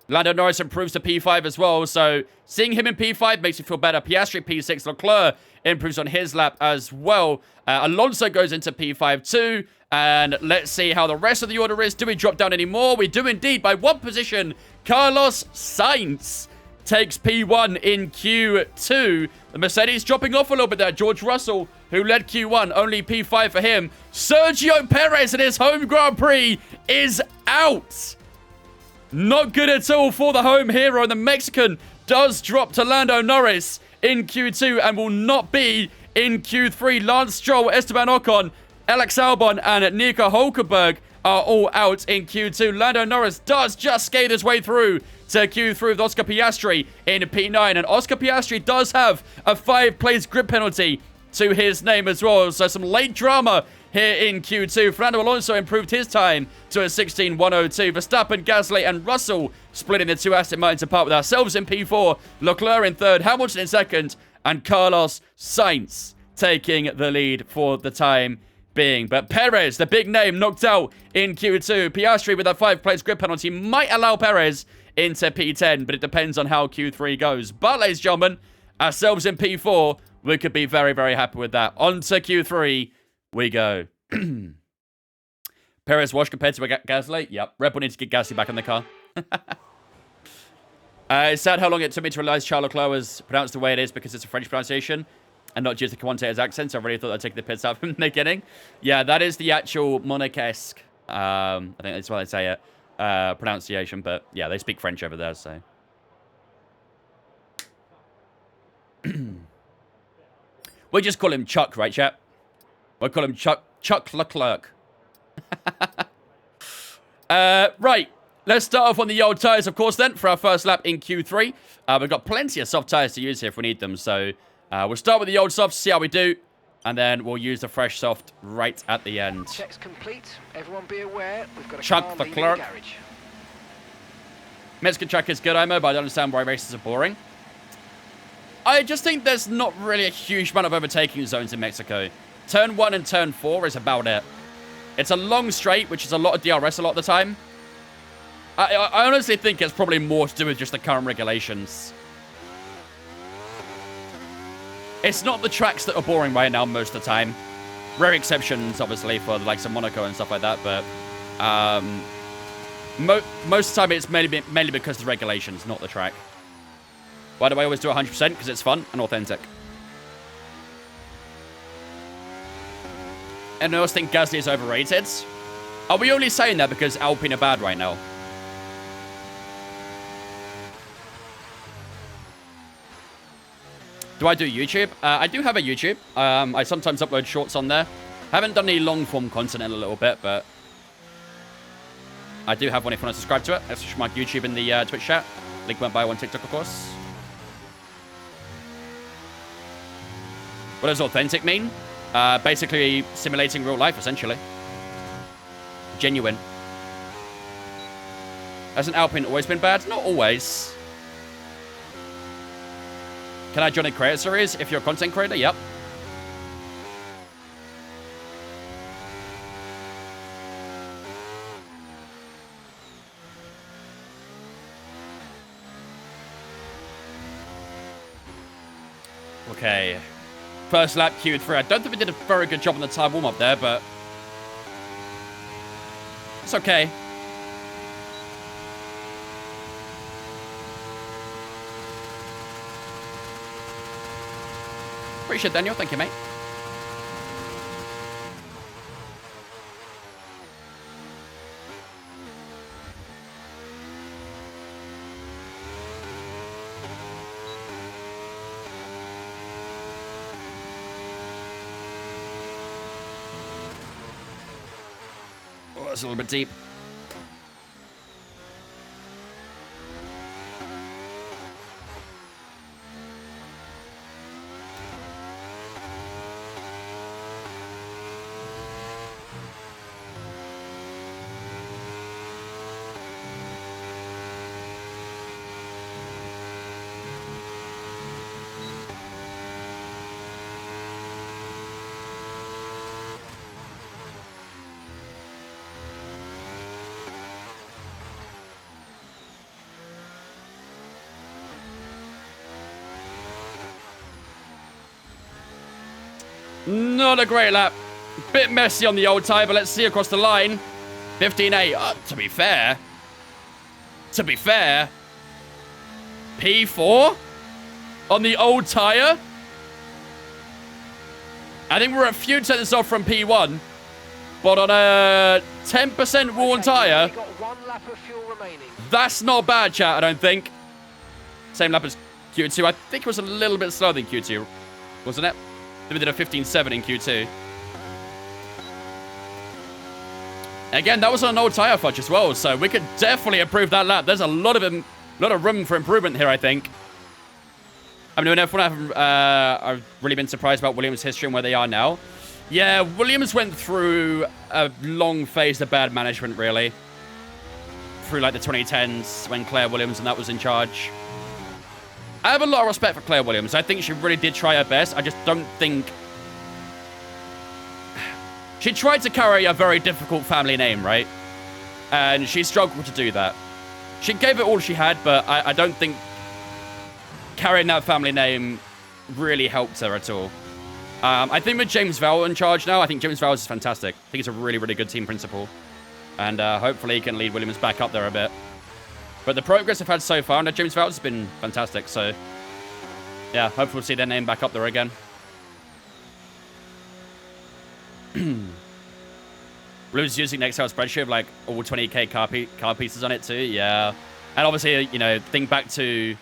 Lando Norris improves to P5 as well. So seeing him in P5 makes me feel better. Piastri P6. Leclerc improves on his lap as well. Alonso goes into P5 too. And let's see how the rest of the order is. Do we drop down any more? We do indeed by 1 position. Carlos Sainz takes P1 in Q2. The Mercedes dropping off a little bit there. George Russell, who led Q1, only P5 for him. Sergio Perez in his home Grand Prix is out. Not good at all for the home hero. The Mexican does drop to Lando Norris in Q2 and will not be in Q3. Lance Stroll, Esteban Ocon, Alex Albon, and Nico Hulkenberg are all out in Q2. Lando Norris does just skate his way through to Q3 with Oscar Piastri in P9. And Oscar Piastri does have a 5-place grid penalty to his name as well. So some late drama here in Q2. Fernando Alonso improved his time to a 16.102. Verstappen, Gasly, and Russell splitting the 2 Aston Martins apart with ourselves in P4. Leclerc in 3rd, Hamilton in 2nd, and Carlos Sainz taking the lead for the time being. But Perez, the big name, knocked out in Q2. Piastri with a 5-place grid penalty might allow Perez into P10, but it depends on how Q3 goes. But, ladies and gentlemen, ourselves in P4, we could be very, very happy with that. On to Q3 we go. Perez wash compared to Gasly? Yep. Red Bull needs to get Gasly back in the car. It's sad how long it took me to realize Charles Leclerc was pronounced the way it is because it's a French pronunciation and not just the commentator's accent. So I really thought I'd take the piss out from the beginning. Yeah, that is the actual Monaco-esque, I think that's why they say it, pronunciation. But yeah, they speak French over there, so. We just call him Chuck, right, chap? We'll call him Chuck Leclerc. Right. Let's start off on the old tyres, of course, then, for our first lap in Q3. We've got plenty of soft tyres to use here if we need them. So we'll start with the old softs, see how we do. And then we'll use the fresh soft right at the end. Checks complete. Everyone be aware. We've got a Chuck car Leclerc. leaving the garage. Mexican track is good, Imo, but I don't understand why races are boring. I just think there's not really a huge amount of overtaking zones in Mexico. Turn 1 and Turn 4 is about it. It's a long straight, which is a lot of DRS a lot of the time. I honestly think it's probably more to do with just the current regulations. It's not the tracks that are boring right now most of the time. Rare exceptions, obviously, for the likes of Monaco and stuff like that, but most of the time it's mainly because of the regulations, not the track. Why do I always do 100%? Because it's fun and authentic. And I also think Gasly is overrated. Are we only saying that because Alpine are bad right now? Do I do YouTube? I do have a YouTube. I sometimes upload shorts on there. Haven't done any long-form content in a little bit, but I do have one if you want to subscribe to it. Let's just mark YouTube in the Twitch chat. Link went by on TikTok, of course. What does authentic mean? Basically simulating real life, essentially. Genuine. Hasn't Alpine always been bad? Not always. Can I join a creator series if you're a content creator? Yep. Okay. First lap, Q3. I don't think we did a very good job on the time warm-up there, but it's okay. Appreciate it, Daniel. Thank you, mate. Oh, that's a little bit deep. Not a great lap. Bit messy on the old tyre, but let's see across the line. 15.8. To be fair, P4 on the old tyre. I think we're a few tenths off from P1, but on a 10% worn tyre, got 1 lap of fuel remaining. That's not bad, chat, I don't think. Same lap as Q2. I think it was a little bit slower than Q2, wasn't it? We did a 15.7 in Q2. Again, that was on an old tyre fudge as well, so we could definitely improve that lap. There's a lot of room for improvement here, I think. I mean, I've really been surprised about Williams' history and where they are now. Yeah, Williams went through a long phase of bad management, really. Through, like, the 2010s when Claire Williams and that was in charge. I have a lot of respect for Claire Williams. I think she really did try her best. I just don't think... She tried to carry a very difficult family name, right? And she struggled to do that. She gave it all she had, but I don't think carrying that family name really helped her at all. I think with James Vowell in charge now, I think James Vowell is fantastic. I think he's a really, really good team principal. And hopefully he can lead Williams back up there a bit. But the progress I've had so far under James Vowell has been fantastic. So, yeah, hopefully we'll see their name back up there again. Blue's using an Excel spreadsheet of like all 20k car pieces on it too. Yeah. And obviously, you know, think back to,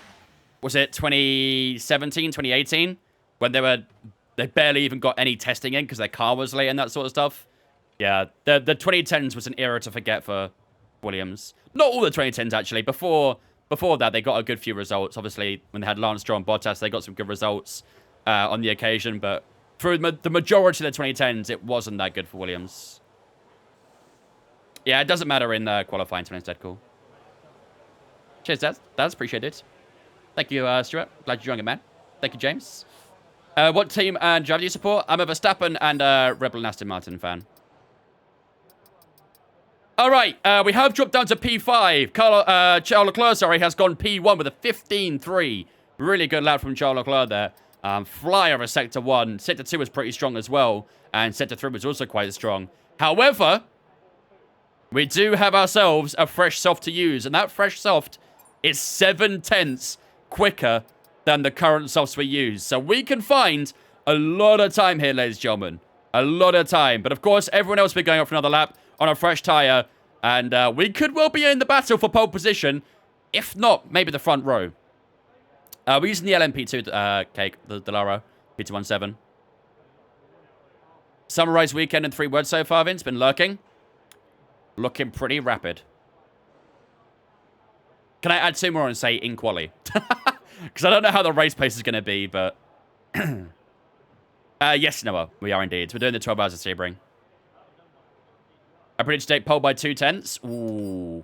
was it 2017, 2018? When they barely even got any testing in because their car was late and that sort of stuff. Yeah, the 2010s was an era to forget for Williams. Not all the 2010s, actually. Before that, they got a good few results. Obviously, when they had Lance Stroll and Bottas, they got some good results on the occasion. But for the majority of the 2010s, it wasn't that good for Williams. Yeah, it doesn't matter in qualifying, to be honest, cool. Cheers, Dad. That's appreciated. Thank you, Stuart. Glad you're joining, man. Thank you, James. What team and driver do you support? I'm a Verstappen and Red Bull and Aston Martin fan. All right, we have dropped down to P5. Charles Leclerc, sorry, has gone P1 with a 15.3. Really good lap from Charles Leclerc there. Flyer of Sector 1. Sector 2 was pretty strong as well. And Sector 3 was also quite strong. However, we do have ourselves a fresh soft to use. And that fresh soft is 7 tenths quicker than the current softs we use. So we can find a lot of time here, ladies and gentlemen. A lot of time. But of course, everyone else will be going up for another lap on a fresh tyre. And we could well be in the battle for pole position. If not, maybe the front row. We're using the LMP2 cake, the Delara P217. Summarise weekend in 3 words so far, Vince. Been lurking. Looking pretty rapid. Can I add 2 more and say in quali? Because I don't know how the race pace is going to be, but... yes, Noah, we are indeed. We're doing the 12 hours of Sebring. I predict to take pole by 2 tenths. Ooh.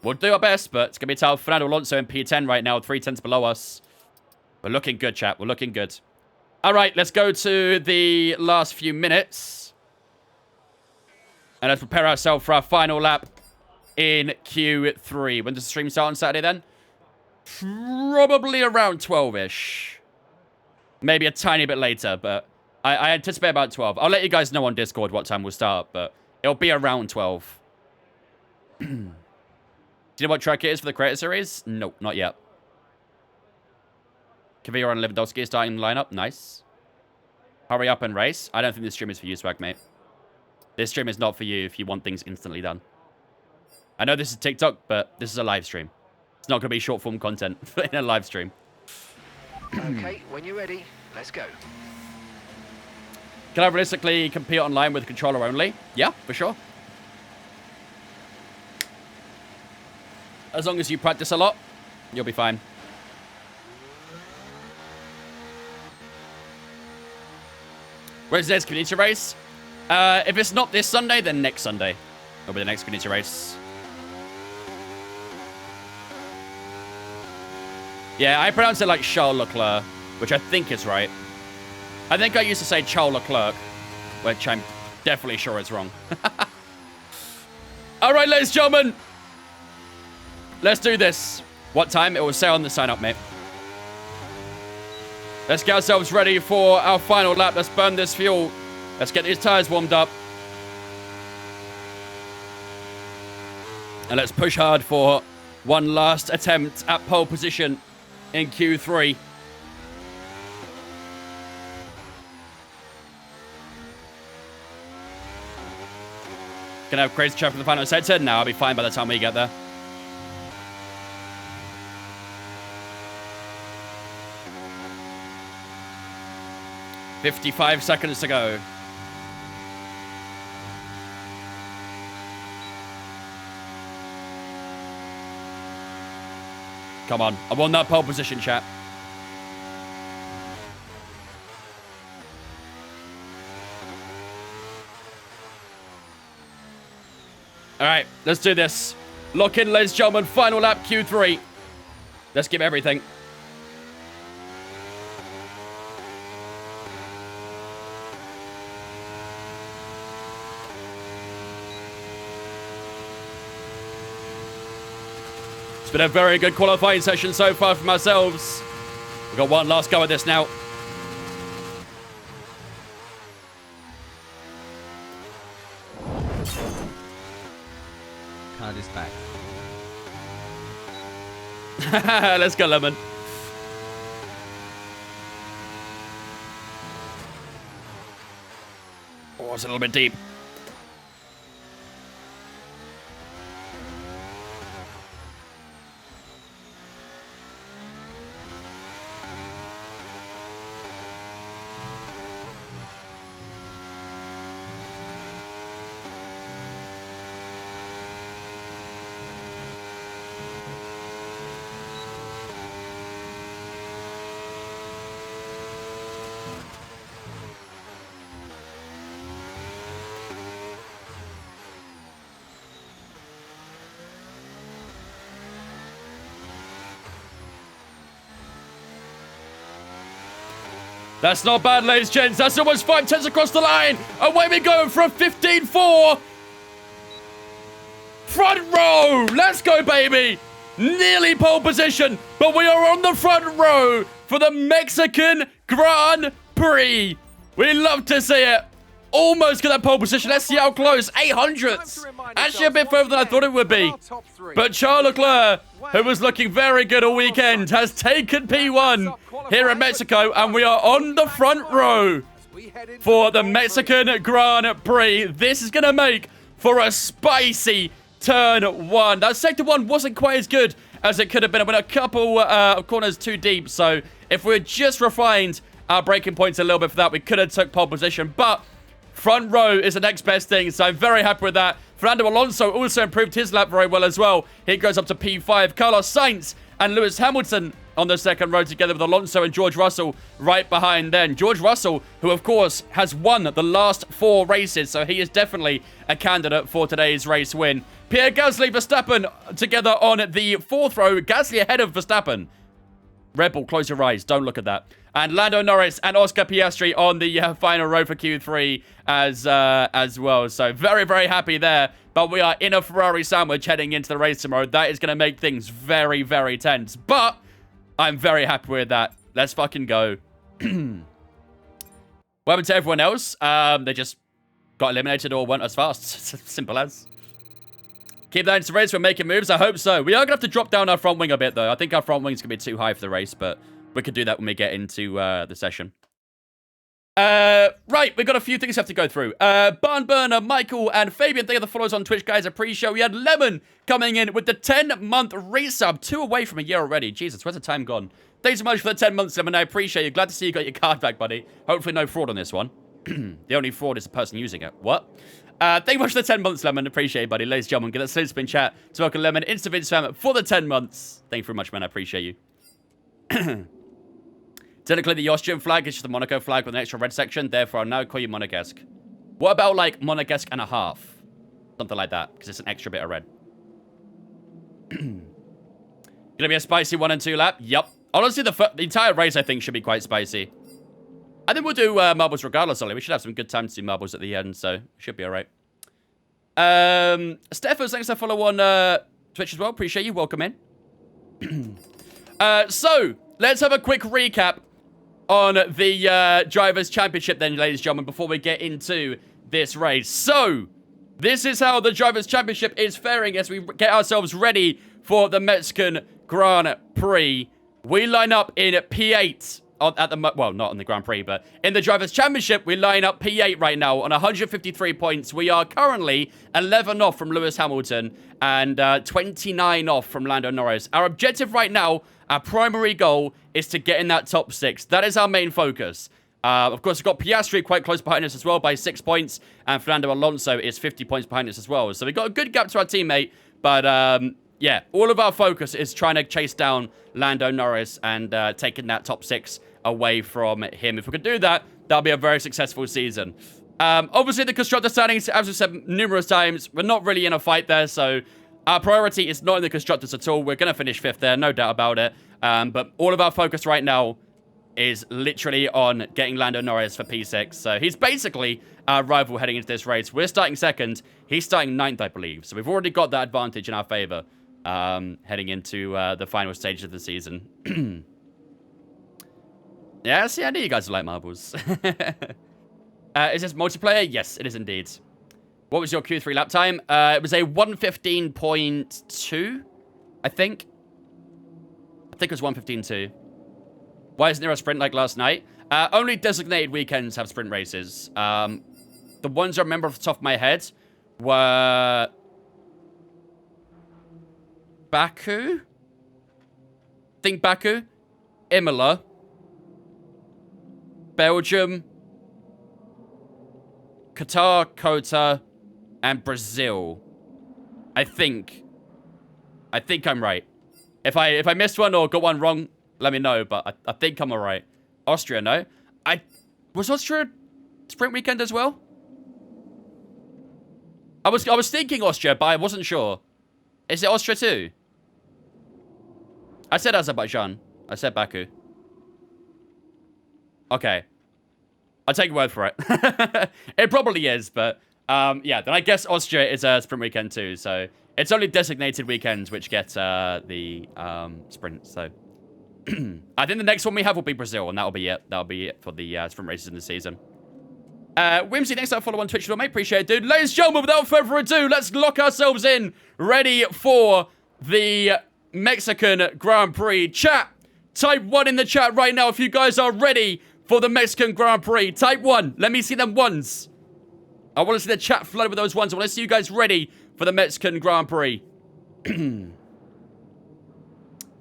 We'll do our best, but it's going to be tough. Fernando Alonso in P10 right now, 3/10 below us. We're looking good, chat. We're looking good. All right, let's go to the last few minutes. And let's prepare ourselves for our final lap in Q3. When does the stream start on Saturday then? Probably around 12-ish. Maybe a tiny bit later, but I anticipate about 12. I'll let you guys know on Discord what time we'll start, but it'll be around 12. Do you know what track it is for the Creator Series? Nope, not yet. Kvyat and Lewandowski starting the lineup. Nice. Hurry up and race. I don't think this stream is for you, Swag, mate. This stream is not for you if you want things instantly done. I know this is TikTok, but this is a live stream. It's not going to be short-form content in a live stream. Okay, when you're ready, let's go. Can I realistically compete online with controller only? Yeah, for sure. As long as you practice a lot, you'll be fine. Where's this community race? If it's not this Sunday, then next Sunday. It'll be the next community race. Yeah, I pronounce it like Charles Leclerc, which I think is right. I think I used to say Charles Leclerc, which I'm definitely sure is wrong. All right, ladies and gentlemen. Let's do this. What time? It will say on the sign up, mate. Let's get ourselves ready for our final lap. Let's burn this fuel. Let's get these tires warmed up. And let's push hard for one last attempt at pole position in Q3. Gonna have crazy traffic for the final sector? No, I'll be fine by the time we get there. "55 seconds to go. Come on. I want that pole position, chat. All right, let's do this. Lock in, ladies and gentlemen. Final lap, Q3. Let's give everything. It's been a very good qualifying session so far from ourselves. We've got one last go at this now. Card is back. Let's go, Lemon. Oh, it's a little bit deep. That's not bad, ladies and gents. That's almost 5 tenths across the line. Away we go for a 15-4. Front row. Let's go, baby. Nearly pole position, but we are on the front row for the Mexican Grand Prix. We love to see it. Almost get that pole position. Let's see how close. 800ths. Actually a bit further than I thought it would be. But Charles Leclerc, who was looking very good all weekend, has taken P1 here in Mexico, and we are on the front row for the Mexican Grand Prix. This is going to make for a spicy turn 1. That sector 1 wasn't quite as good as it could have been. I went a couple of corners too deep, so if we had just refined our braking points a little bit for that, we could have took pole position, but front row is the next best thing, so I'm very happy with that. Fernando Alonso also improved his lap very well as well. He goes up to P5. Carlos Sainz and Lewis Hamilton on the second row together with Alonso and George Russell right behind then. George Russell, who of course has won the last 4 races, so he is definitely a candidate for today's race win. Pierre Gasly, Verstappen together on the 4th row. Gasly ahead of Verstappen. Red Bull, close your eyes. Don't look at that. And Lando Norris and Oscar Piastri on the final row for Q3 as well. So very, very happy there. But we are in a Ferrari sandwich heading into the race tomorrow. That is going to make things very, very tense. But I'm very happy with that. Let's fucking go. What happened to everyone else? They just got eliminated or weren't as fast. Simple as. Keep that into the race. We're making moves. I hope so. We are going to have to drop down our front wing a bit, though. I think our front wing's going to be too high for the race, but we could do that when we get into the session. Right, we've got a few things we have to go through. Barn Burner, Michael, and Fabian, thank you for the follows on Twitch, guys. I appreciate it. We had Lemon coming in with the 10-month resub. 2 away from a year already. Jesus, where's the time gone? Thanks so much for the 10 months, Lemon. I appreciate you. Glad to see you got your card back, buddy. Hopefully no fraud on this one. The only fraud is the person using it. What? Thank you much for the 10 months, Lemon. Appreciate it, buddy. Ladies and gentlemen, get that slow spin chat to welcome Lemon into Vince fam for the 10 months. Thank you very much, man. I appreciate you. Technically, the Austrian flag is just the Monaco flag with an extra red section. Therefore, I'll now call you Monegasque. What about, like, Monegasque and a half? Something like that, because it's an extra bit of red. Gonna be a spicy 1 and 2 lap? Yup. Honestly, the entire race, I think, should be quite spicy. I think we'll do marbles regardless, Ollie. We should have some good time to do marbles at the end, so should be all right. Steffos, thanks for follow on Twitch as well. Appreciate you. Welcome in. So, let's have a quick recap on the Drivers' Championship then, ladies and gentlemen, before we get into this race. So, this is how the Drivers' Championship is faring as we get ourselves ready for the Mexican Grand Prix. We line up in P8 at the... Well, not on the Grand Prix, but in the Drivers' Championship, we line up P8 right now on 153 points. We are currently 11 off from Lewis Hamilton and 29 off from Lando Norris. Our objective right now, our primary goal, is to get in that top 6. That is our main focus. Of course, we've got Piastri quite close behind us as well by 6 points, and Fernando Alonso is 50 points behind us as well. So we've got a good gap to our teammate, but yeah, all of our focus is trying to chase down Lando Norris and taking that top 6 away from him. If we could do that, that'll be a very successful season. Obviously, the constructor standings, as I've said numerous times, we're not really in a fight there, so our priority is not in the constructors at all. We're going to finish 5th there, no doubt about it. But all of our focus right now is literally on getting Lando Norris for P6. So he's basically our rival heading into this race. We're starting 2nd. He's starting 9th, I believe. So we've already got that advantage in our favor heading into the final stage of the season. Yeah, see, I knew you guys would like marbles. Is this multiplayer? Yes, it is indeed. What was your Q3 lap time? It was a 1:15.2, I think. I think it was 1:15.2. Why isn't there a sprint like last night? Only designated weekends have sprint races. The ones I remember off the top of my head were Baku? I think Baku, Imola, Belgium, Qatar, Kota, and Brazil. I think I'm right. If I missed one or got one wrong, let me know, but I think I'm alright. Austria, no? Was Austria sprint weekend as well? I was thinking Austria, but I wasn't sure. Is it Austria too? I said Azerbaijan. I said Baku. Okay. I'll take your word for it. It probably is, but yeah, then I guess Austria is a sprint weekend too, so it's only designated weekends which get the sprint, so I think the next one we have will be Brazil, and that'll be it. That'll be it for the sprint races in the season. Whimsy, next time follow on Twitch, mate. Appreciate it, dude. Ladies and gentlemen, without further ado, let's lock ourselves in, ready for the Mexican Grand Prix. Chat, type 1 in the chat right now if you guys are ready for the Mexican Grand Prix. Type 1. Let me see them ones. I want to see the chat flood with those ones. I want to see you guys ready for the Mexican Grand Prix.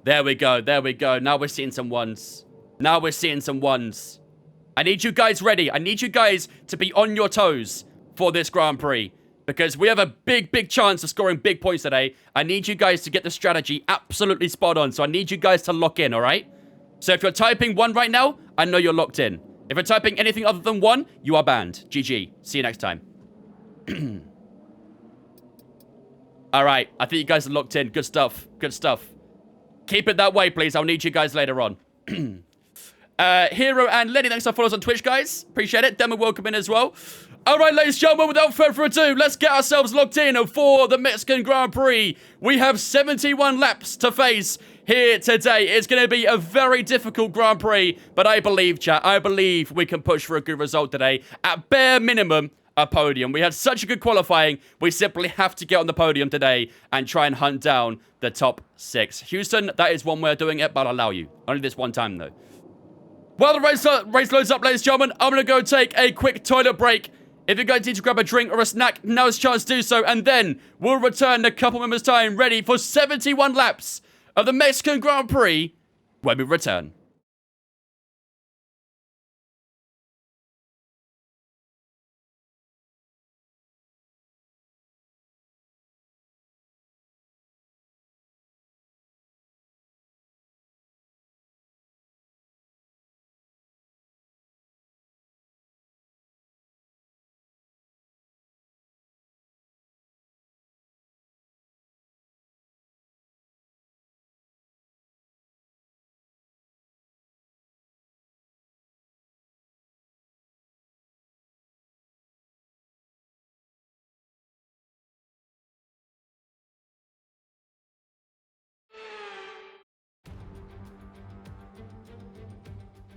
There we go. There we go. Now we're seeing some ones. Now we're seeing some ones. I need you guys ready. I need you guys to be on your toes for this Grand Prix, because we have a big chance of scoring big points today. I need you guys to get the strategy absolutely spot on. So I need you guys to lock in, all right? So if you're typing 1 right now, I know you're locked in. If you're typing anything other than 1, you are banned. GG. See you next time. All right. I think you guys are locked in. Good stuff. Good stuff. Keep it that way, please. I'll need you guys later on. Hero and Lenny, thanks for following us on Twitch, guys. Appreciate it. Demo, welcome in as well. All right, ladies and gentlemen, without further ado, let's get ourselves locked in for the Mexican Grand Prix. We have 71 laps to face here today. It's going to be a very difficult Grand Prix, but I believe, chat, I believe we can push for a good result today. At bare minimum, a podium. We had such a good qualifying, we simply have to get on the podium today and try and hunt down the top 6. Houston, that is one way of doing it, but I'll allow you. Only this one time, though. While the race loads up, ladies and gentlemen, I'm going to go take a quick toilet break. If you're going to need to grab a drink or a snack, now's a chance to do so, and then we'll return in a couple minutes' time, ready for 71 laps of the Mexican Grand Prix when we return.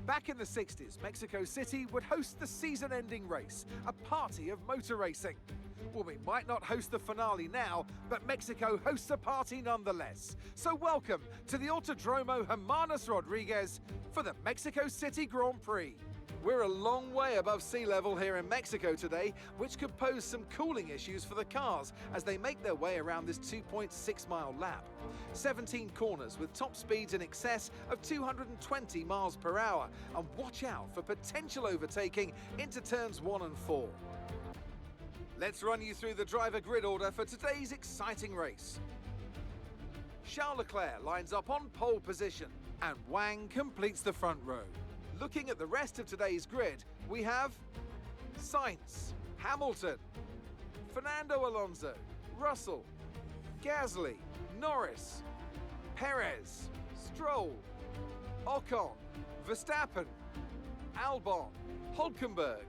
Back in the 60s, Mexico City would host the season-ending race, a party of motor racing. Well, we might not host the finale now, but Mexico hosts a party nonetheless. So welcome to the Autodromo Hermanos Rodriguez for the Mexico City Grand Prix. We're a long way above sea level here in Mexico today, which could pose some cooling issues for the cars as they make their way around this 2.6-mile lap. 17 corners with top speeds in excess of 220 miles per hour, and watch out for potential overtaking into turns 1 and 4. Let's run you through the driver grid order for today's exciting race. Charles Leclerc lines up on pole position, and Wang completes the front row. Looking at the rest of today's grid, we have Sainz, Hamilton, Fernando Alonso, Russell, Gasly, Norris, Perez, Stroll, Ocon, Verstappen, Albon, Hulkenberg,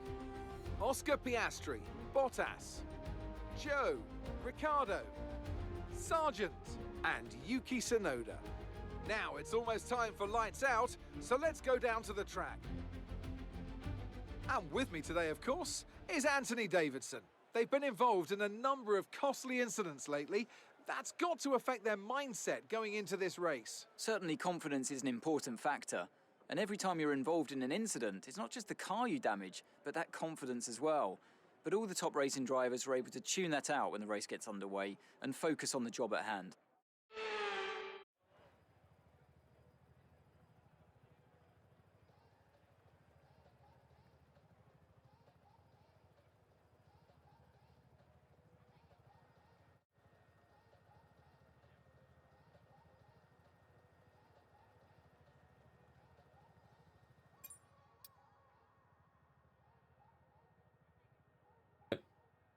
Oscar Piastri, Bottas, Joe, Ricciardo, Sargent, and Yuki Tsunoda. Now it's almost time for lights out, so let's go down to the track. And with me today, of course, is Anthony Davidson. They've been involved in a number of costly incidents lately. That's got to affect their mindset going into this race. Certainly confidence is an important factor. And every time you're involved in an incident, it's not just the car you damage, but that confidence as well. But all the top racing drivers are able to tune that out when the race gets underway and focus on the job at hand.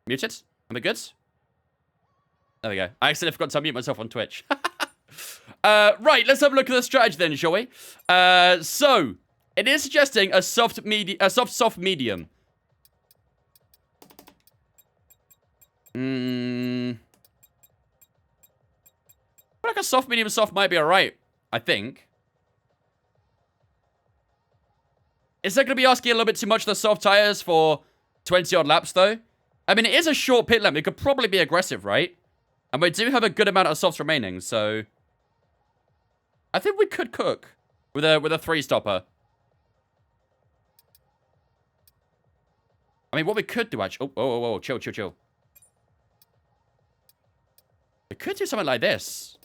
Muted? Am I good? There we go. I accidentally forgot to unmute myself on Twitch. Right, let's have a look at the strategy then, shall we? So, it is suggesting a soft medium. I feel like a soft, medium, soft might be alright. I think. Is that going to be asking a little bit too much of the soft tires for 20-odd laps, though? I mean, it is a short pit lap. It could probably be aggressive, right? And we do have a good amount of softs remaining, so I think we could cook with a 3-stopper. I mean, what we could do, actually... Oh, chill. We could do something like this.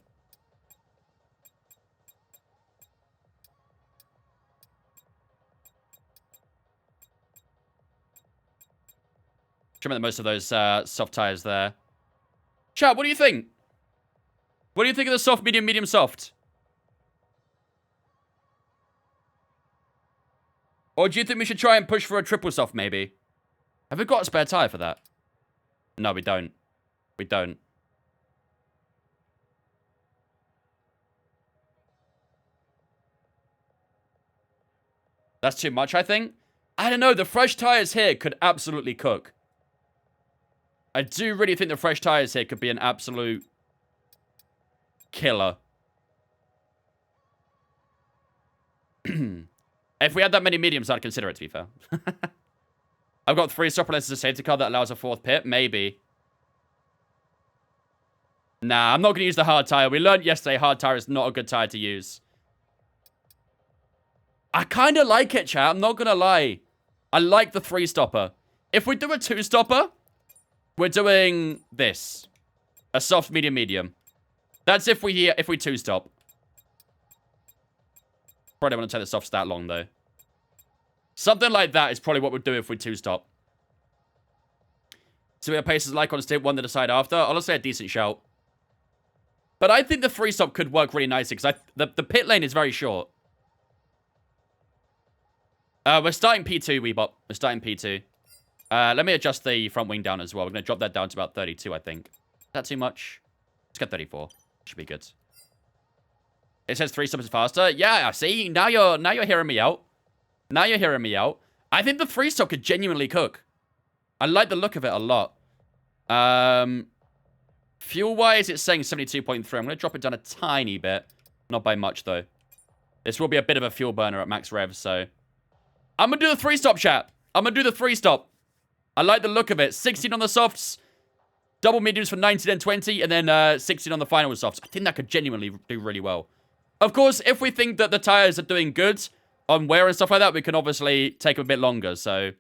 Trim out most of those soft tires there. Chat, what do you think? What do you think of the soft, medium, medium, soft? Or do you think we should try and push for a triple soft, maybe? Have we got a spare tire for that? No, we don't. We don't. That's too much, I think. I don't know. The fresh tires here could absolutely cook. I do really think the fresh tires here could be an absolute killer. If we had that many mediums, I'd consider it, to be fair. I've got 3 stopper lenses as a safety car that allows a 4th pit. Maybe. Nah, I'm not going to use the hard tire. We learned yesterday hard tire is not a good tire to use. I kind of like it, chat. I'm not going to lie. I like the 3-stopper. If we do a 2-stopper, we're doing this. A soft, medium, medium. That's if we 2-stop. Probably don't want to take the soft stat long, though. Something like that is probably what we'd do if we 2-stop. So we have paces like on stint 1 to decide after. Honestly, a decent shout. But I think the 3-stop could work really nicely, because the pit lane is very short. We're starting P2, Weebop. We're starting P2. Let me adjust the front wing down as well. We're going to drop that down to about 32, I think. Is that too much? Let's get 34. Should be good. It says 3 stops faster. Yeah, see? Now you're hearing me out. Now you're hearing me out. I think the 3-stop could genuinely cook. I like the look of it a lot. Fuel-wise, it's saying 72.3. I'm going to drop it down a tiny bit. Not by much, though. This will be a bit of a fuel burner at max rev, so... I'm going to do the 3-stop, chat. I'm going to do the 3-stop. I like the look of it. 16 on the softs. Double mediums for 19 and 20. And then 16 on the final softs. I think that could genuinely do really well. Of course, if we think that the tires are doing good on wear and stuff like that, we can obviously take a bit longer. So,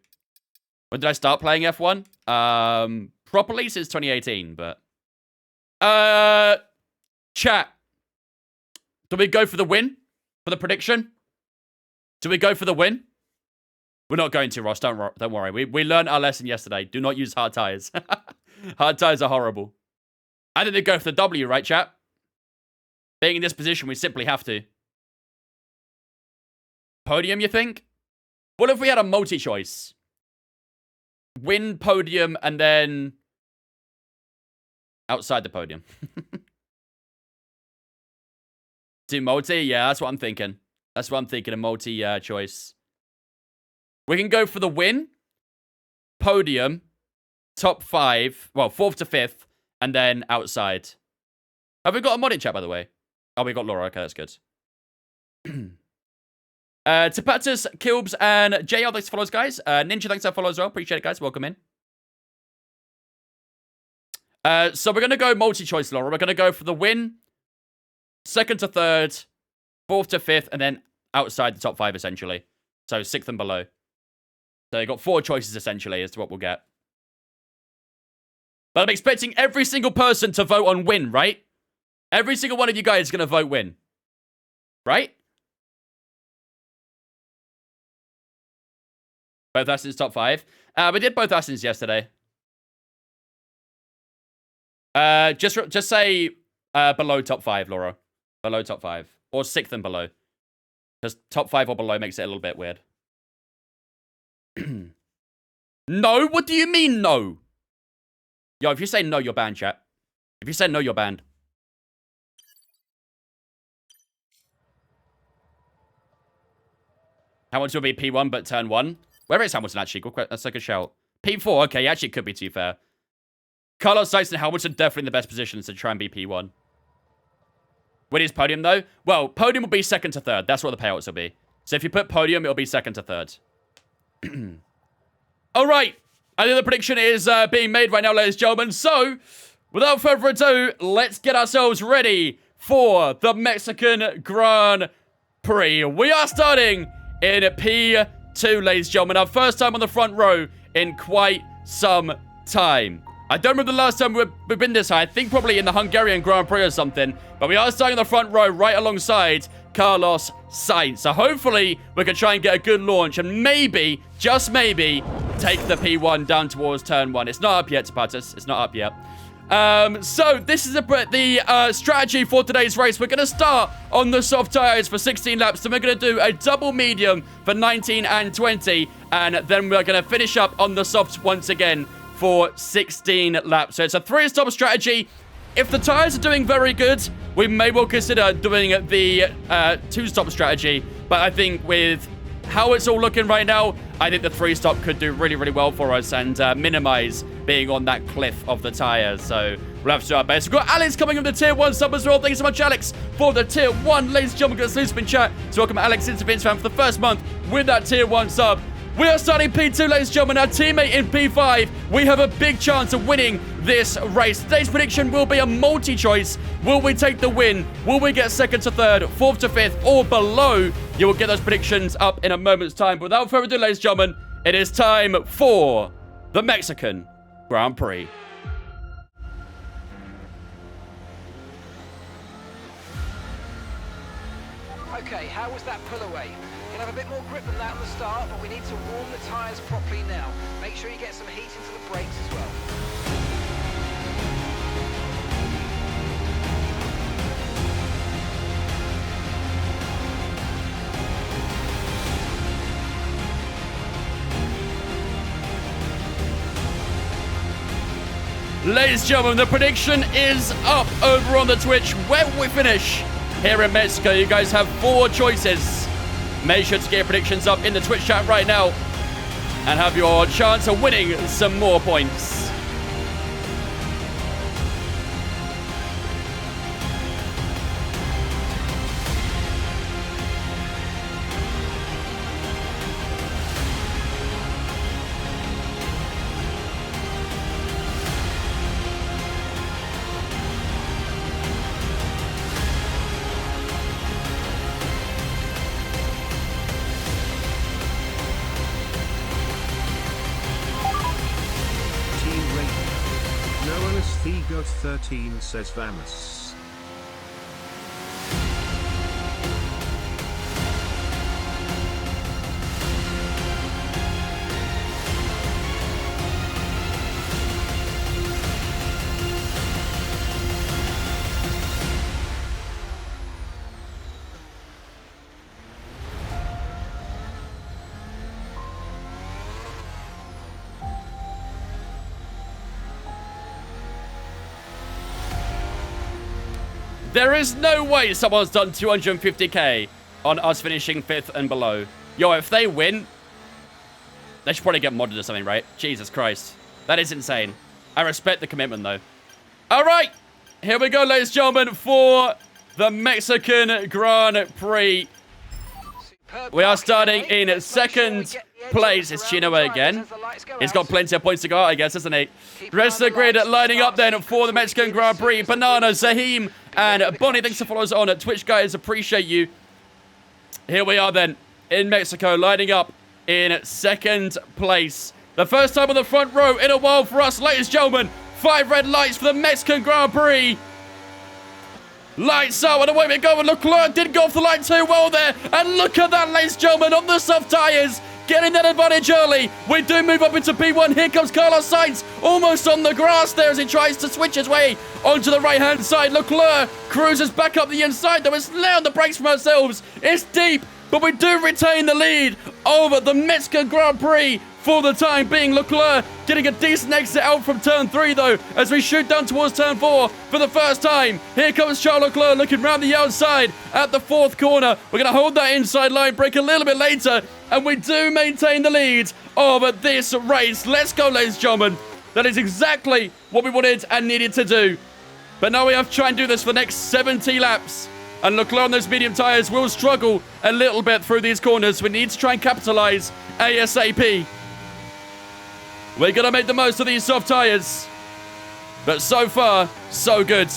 when did I start playing F1? Properly since 2018, but... Chat. Do we go for the win? For the prediction? Do we go for the win? We're not going to, Ross. Don't worry. We learned our lesson yesterday. Do not use hard tires. Hard tires are horrible. I think they go for the W, right, chat? Being in this position, we simply have to. Podium, you think? What if we had a multi-choice? Win, podium, and then... outside the podium. Do multi? Yeah, that's what I'm thinking. That's what I'm thinking, a multi-choice. We can go for the win, podium, top 5, well, 4th to 5th, and then outside. Have we got a mod in chat, by the way? Oh, we got Laura. Okay, that's good. Tapatus, Kilbs, and JL, thanks for follows, guys. Ninja, thanks for follow as well. Appreciate it, guys. Welcome in. So we're going to go multi-choice, Laura. We're going to go for the win, 2nd to 3rd, 4th to 5th, and then outside the top 5, essentially. So 6th and below. So you got 4 choices, essentially, as to what we'll get. But I'm expecting every single person to vote on win, right? Every single one of you guys is going to vote win. Right? Both Astons top 5. We did both Astons yesterday. Just say below top 5, Laura. Below top 5. Or 6th and below. Because top 5 or below makes it a little bit weird. No? What do you mean no? Yo, if you say no, you're banned, chat. If you say no, you're banned. Hamilton will be P1, but turn 1. Where is Hamilton, actually? That's a good shout. P4, okay, actually, it could be, to be fair. Carlos Sainz and Hamilton definitely in the best positions to try and be P1. What is podium, though? Well, podium will be 2nd to 3rd. That's what the payouts will be. So if you put podium, it'll be 2nd to 3rd. All right. I think the prediction is being made right now, ladies and gentlemen. So, without further ado, let's get ourselves ready for the Mexican Grand Prix. We are starting in P2, ladies and gentlemen. Our first time on the front row in quite some time. I don't remember the last time we've been this high. I think probably in the Hungarian Grand Prix or something. But we are starting in the front row right alongside Carlos Sainz. So hopefully we can try and get a good launch and maybe, just maybe, take the P1 down towards turn 1. It's not up yet, Tapatus. It's not up yet. So this is the strategy for today's race. We're going to start on the soft tires for 16 laps. Then we're going to do a double medium for 19 and 20. And then we're going to finish up on the softs once again for 16 laps. So it's a 3-stop strategy. If the tires are doing very good, we may well consider doing the 2-stop strategy. But I think with how it's all looking right now, I think the 3-stop could do really, really well for us and minimize being on that cliff of the tires. So we'll have to do our best. We've got Alex coming with the tier 1 sub as well. Thank you so much, Alex, for the tier 1. Ladies and gentlemen, got a in chat. So welcome Alex into Vince Fan for the first month with that tier 1 sub. We are starting P2, ladies and gentlemen. Our teammate in P5. We have a big chance of winning this race. Today's prediction will be a multi-choice. Will we take the win? Will we get 2nd to 3rd, 4th to 5th, or below? You will get those predictions up in a moment's time. But without further ado, ladies and gentlemen, it is time for the Mexican Grand Prix. Okay, how was that pull away? You'll have a bit more grip than that at the start, but we need to warm the tyres properly now. Make sure you get some heat into the brakes as well. Ladies and gentlemen, the prediction is up over on the Twitch. Where will we finish here in Mexico? You guys have 4 choices. Make sure to get your predictions up in the Twitch chat right now and have your chance of winning some more points. Got 13 says Vamos. There is no way someone's done 250k on us finishing 5th and below. Yo, if they win, they should probably get modded or something, right? Jesus Christ. That is insane. I respect the commitment, though. All right. Here we go, ladies and gentlemen, for the Mexican Grand Prix. We are starting in 2nd place. It's Chino again. He's got plenty of points to go out, I guess, isn't he? The rest of the grid lining up then for the Mexican Grand Prix. Banana, Zahim, and Bonnie. Thanks for following us on Twitch, guys. Appreciate you. Here we are then in Mexico, lining up in 2nd place. The first time on the front row in a while for us, ladies and gentlemen. 5 red lights for the Mexican Grand Prix. Lights out, and away we go, and Leclerc did go off the line too well there. And look at that, ladies and gentlemen, on the soft tyres. Getting that advantage early. We do move up into P1. Here comes Carlos Sainz, almost on the grass there as he tries to switch his way onto the right-hand side. Leclerc cruises back up the inside, though. It's lay on the brakes from ourselves. It's deep, but we do retain the lead over the Mexican Grand Prix for the time being. Leclerc getting a decent exit out from turn 3, though, as we shoot down towards turn 4 for the first time. Here comes Charles Leclerc looking round the outside at the 4th corner. We're going to hold that inside line, break a little bit later, and we do maintain the lead over this race. Let's go, ladies and gentlemen. That is exactly what we wanted and needed to do. But now we have to try and do this for the next 70 laps. And Leclerc on those medium tyres will struggle a little bit through these corners. We need to try and capitalize ASAP. We're going to make the most of these soft tyres. But so far, so good.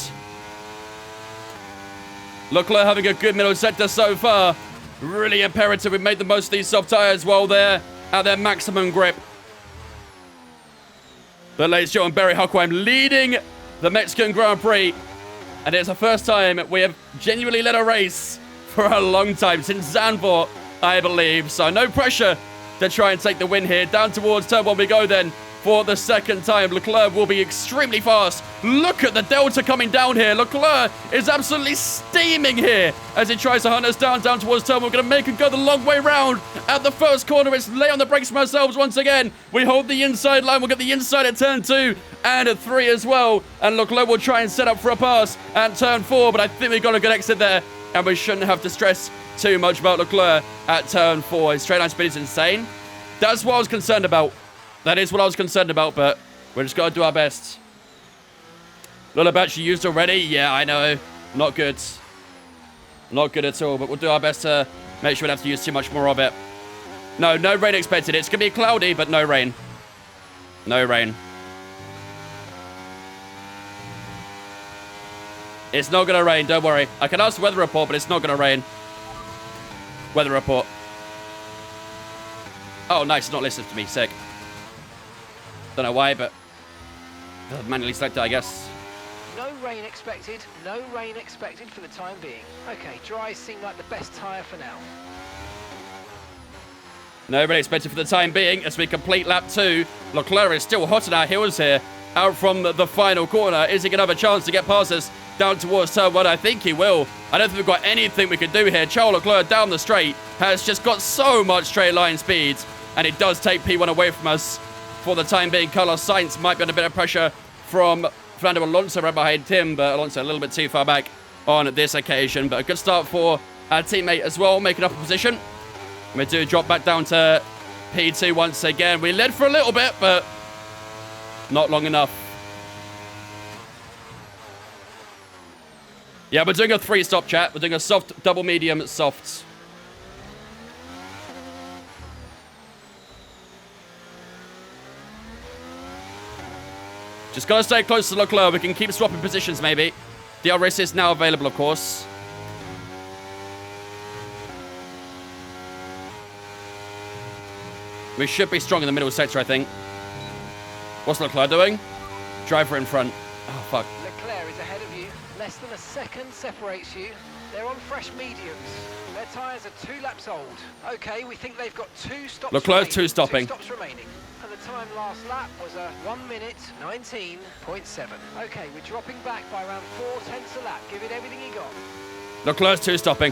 Leclerc having a good middle sector so far. Really imperative we made the most of these soft tyres while they're at their maximum grip. But ladies and gentlemen, Barry Huckleheim leading the Mexican Grand Prix. And it's the first time we have genuinely led a race for a long time, since Zandvoort, I believe. So no pressure to try and take the win here. Down towards turn 1 we go then for the second time. Leclerc will be extremely fast. Look at the delta coming down here. Leclerc is absolutely steaming here as he tries to hunt us down towards turn 1. We're going to make him go the long way round at the first corner. It's lay on the brakes from ourselves once again. We hold the inside line. We'll get the inside at turn 2 and at 3 as well. And Leclerc will try and set up for a pass at turn 4, but I think we got a good exit there and we shouldn't have to stress too much about Leclerc at turn 4. His straight line speed is insane. That's what I was concerned about. That is what I was concerned about, but we're just got to do our best. Little batch you used already? Yeah, I know. Not good. Not good at all, but we'll do our best to make sure we don't have to use too much more of it. No rain expected. It's going to be cloudy, but no rain. No rain. It's not going to rain, don't worry. I can ask the weather report, but it's not going to rain. Weather report. Oh, nice. It's not listening to me. Sick. Don't know why, but manually selected, I guess. No rain expected. No rain expected for the time being. Okay, dries seem like the best tyre for now. No rain expected for the time being as we complete lap 2. Leclerc is still hot on our heels here. Out from the final corner. Is he going to have a chance to get past us down towards turn 1? I think he will. I don't think we've got anything we can do here. Charles Leclerc down the straight has just got so much straight line speed. And it does take P1 away from us for the time being. Carlos Sainz might be under a bit of pressure from Fernando Alonso right behind him. But Alonso a little bit too far back on this occasion. But a good start for our teammate as well, making up a position. We do drop back down to P2 once again. We led for a little bit, but not long enough. Yeah, we're doing a 3-stop chat. We're doing a soft, double, medium, soft. Just gotta stay close to Leclerc. We can keep swapping positions, maybe. DRS is now available, of course. We should be strong in the middle sector, I think. What's Leclerc doing? Driver in front. Oh, fuck. Leclerc is ahead of you. Less than a second separates you. They're on fresh mediums. Their tyres are 2 laps old. Okay, we think they've got 2 stops Leclerc's remaining. 2 stopping. 2 stops remaining. And the time last lap was a 1 minute 19.7. Okay, we're dropping back by around 4/10 a lap. Give it everything you got. Leclerc's 2 stopping.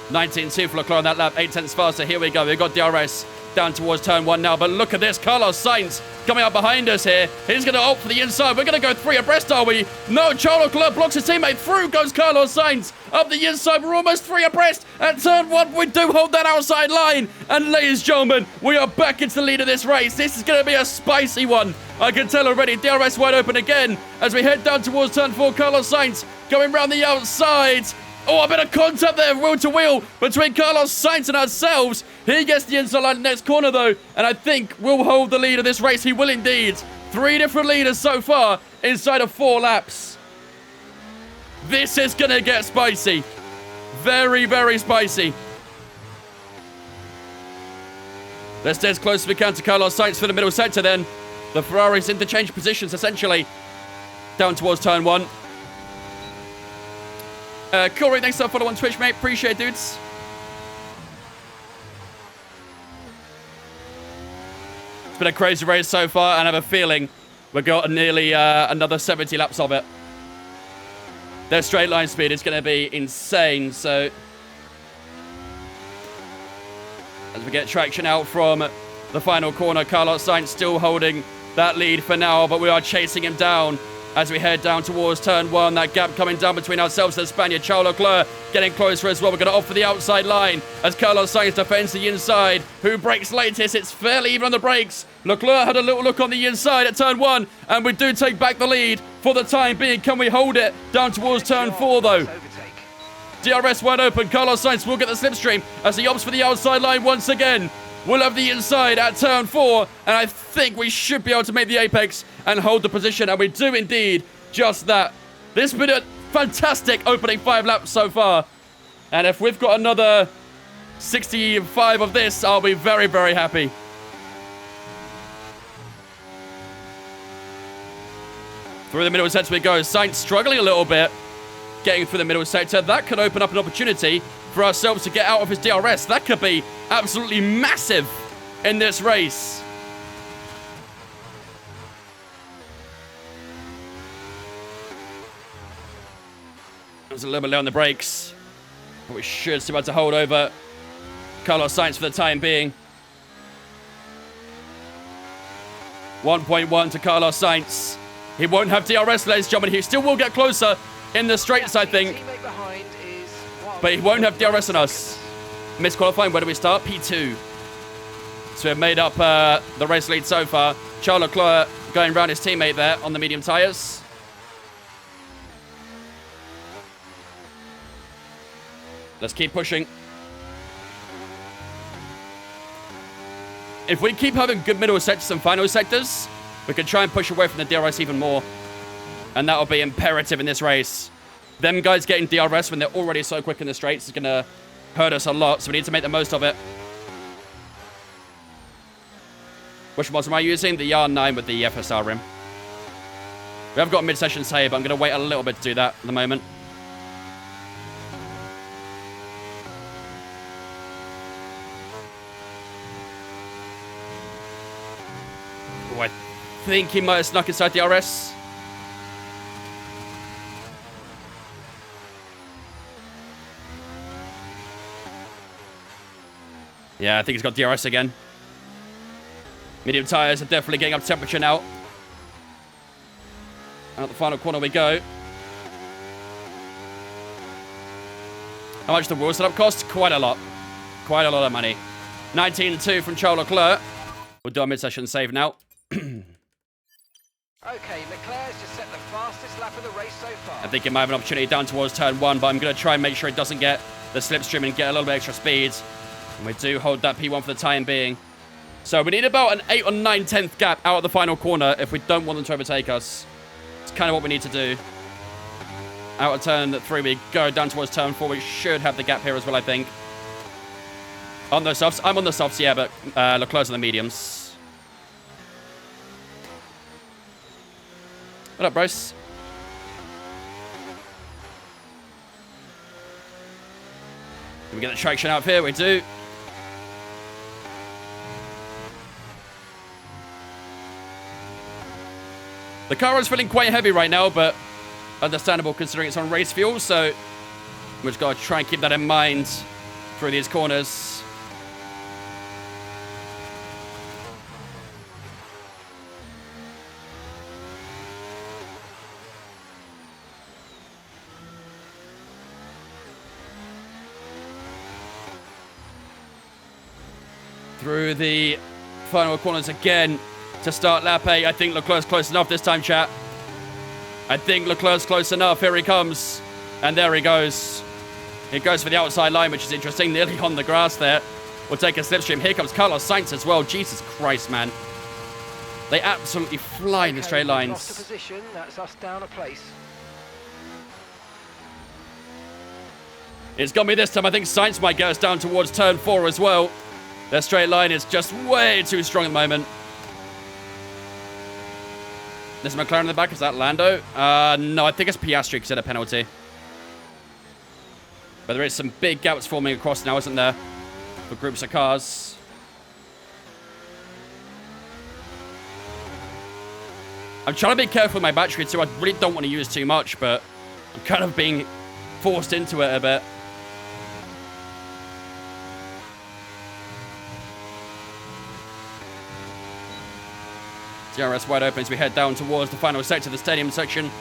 19.2 for Leclerc on that lap. 8 tenths faster. Here we go. We've got DRS down towards turn 1 now. But look at this. Carlos Sainz coming up behind us here. He's going to opt for the inside. We're going to go 3 abreast, are we? No, Charles Leclerc blocks his teammate. Through goes Carlos Sainz. Up the inside. We're almost 3 abreast. At turn 1, we do hold that outside line. And ladies and gentlemen, we are back into the lead of this race. This is going to be a spicy one. I can tell already. DRS wide open again as we head down towards turn 4. Carlos Sainz going round the outside. Oh, a bit of contact there, wheel to wheel, between Carlos Sainz and ourselves. He gets the inside line next corner, though, and I think we'll hold the lead of this race. He will indeed. 3 different leaders so far inside of 4 laps. This is going to get spicy. Very, very spicy. Let's stay as close as we can to Carlos Sainz for the middle sector, then. The Ferraris interchange positions, essentially, down towards turn 1. Corey, thanks for following on Twitch, mate. Appreciate it, dudes. It's been a crazy race so far, and I have a feeling we've got nearly another 70 laps of it. Their straight line speed is going to be insane, so as we get traction out from the final corner, Carlos Sainz still holding that lead for now, but we are chasing him down as we head down towards turn 1. That gap coming down between ourselves and the Spaniard. Charles Leclerc getting closer as well. We're going to offer the outside line as Carlos Sainz defends the inside. Who brakes latest? It's fairly even on the brakes. Leclerc had a little look on the inside at turn 1, and we do take back the lead for the time being. Can we hold it down towards turn 4, though? DRS wide open. Carlos Sainz will get the slipstream as he opts for the outside line once again. We'll have the inside at turn 4, and I think we should be able to make the apex and hold the position, and we do indeed just that. This has been a fantastic opening 5 laps so far, and if we've got another 65 of this, I'll be very, very happy. Through the middle sector we go. Sainz struggling a little bit, getting through the middle sector. That could open up an opportunity for ourselves to get out of his DRS. That could be absolutely massive in this race. There's a little bit low on the brakes, but we should still be able to hold over Carlos Sainz for the time being. 1.1 to Carlos Sainz. He won't have DRS, ladies and gentlemen. He still will get closer in the straights, I think. Teammate behind is but he won't have DRS on us. Missed qualifying. Where do we start? P2. So we've made up the race lead so far. Charles Leclerc going around his teammate there on the medium tyres. Let's keep pushing. If we keep having good middle sectors and final sectors, we can try and push away from the DRS even more. And that'll be imperative in this race. Them guys getting DRS when they're already so quick in the straights is going to hurt us a lot, so we need to make the most of it. Which mods am I using? The R9 with the FSR rim. We have got a mid-session save, but I'm going to wait a little bit to do that at the moment. Oh, I think he might have snuck inside the RS. Yeah, I think he's got DRS again. Medium tyres are definitely getting up temperature now. Out the final corner we go. How much the wheel setup cost? Quite a lot. Quite a lot of money. 19-2 from Charles Leclerc. We'll do our mid-session save now. Okay, Leclerc's just set the fastest lap of the race so far. I think he might have an opportunity down towards turn 1, but I'm going to try and make sure it doesn't get the slipstream and get a little bit extra speed. And we do hold that P1 for the time being. So we need about an 8 or 9/10 gap out of the final corner if we don't want them to overtake us. It's kind of what we need to do. Out of turn 3, we go down towards turn 4. We should have the gap here as well, I think. On those softs? I'm on the softs, yeah, but Leclerc's on the mediums. What up, Bryce? Can we get the traction out of here? We do. The car is feeling quite heavy right now, but understandable considering it's on race fuel, so we've just got to try and keep that in mind through these corners. Through the final corners again to start lap 8. I think Leclerc's close enough this time, chat. I think Leclerc's close enough. Here he comes. And there he goes. He goes for the outside line, which is interesting. Nearly on the grass there. We'll take a slipstream. Here comes Carlos Sainz as well. Jesus Christ, man. They absolutely fly in the straight lines. Lost a position. That's us down a place. It's got me this time. I think Sainz might get us down towards turn 4 as well. Their straight line is just way too strong at the moment. There's McLaren in the back. Is that Lando? No, I think it's Piastri because of a penalty. But there is some big gaps forming across now, isn't there? For groups of cars. I'm trying to be careful with my battery too. I really don't want to use too much, but I'm kind of being forced into it a bit. DRS wide open as we head down towards the final sector, the stadium section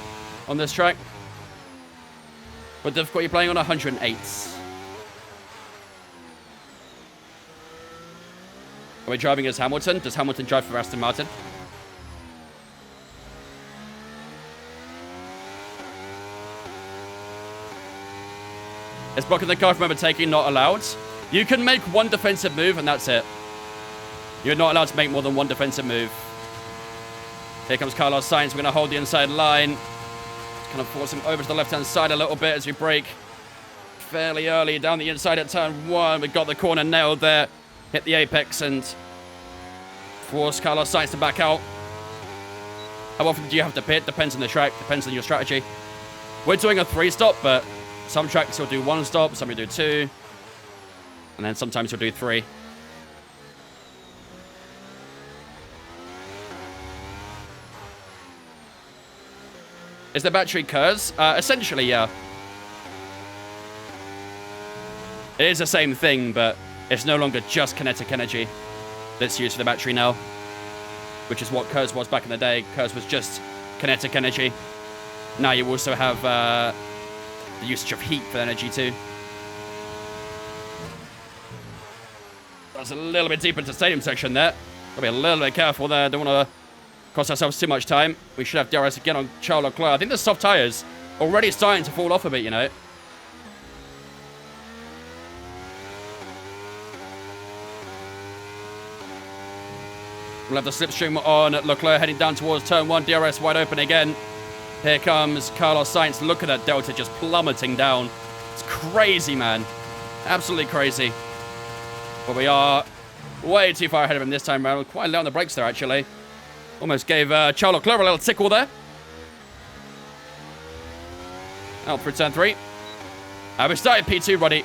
on this track. What difficulty are you playing on? 108. Are we driving as Hamilton? Does Hamilton drive for Aston Martin? Is blocking the car from overtaking not allowed? You can make one defensive move and that's it. You're not allowed to make more than one defensive move. Here comes Carlos Sainz. We're going to hold the inside line. Just kind of force him over to the left-hand side a little bit as we brake fairly early down the inside at turn 1. We got the corner nailed there. Hit the apex and force Carlos Sainz to back out. How often do you have to pit? Depends on the track. Depends on your strategy. We're doing a 3-stop, but some tracks will do 1 stop. Some will do 2. And then sometimes we'll do 3. Is the battery KERS? Essentially, yeah. It is the same thing, but it's no longer just kinetic energy that's used for the battery now, which is what KERS was back in the day. KERS was just kinetic energy. Now you also have the usage of heat for energy too. That's a little bit deep into stadium section there. Gotta be a little bit careful there. Don't want to cost ourselves too much time. We should have DRS again on Charles Leclerc. I think the soft tyres already starting to fall off a bit, you know. We'll have the slipstream on Leclerc heading down towards turn 1. DRS wide open again. Here comes Carlos Sainz. Look at that delta just plummeting down. It's crazy, man. Absolutely crazy. But we are way too far ahead of him this time around. Quite low on the brakes there, actually. Almost gave Charles Leclerc a little tickle there. Out through turn 3. We started P2, Roddy.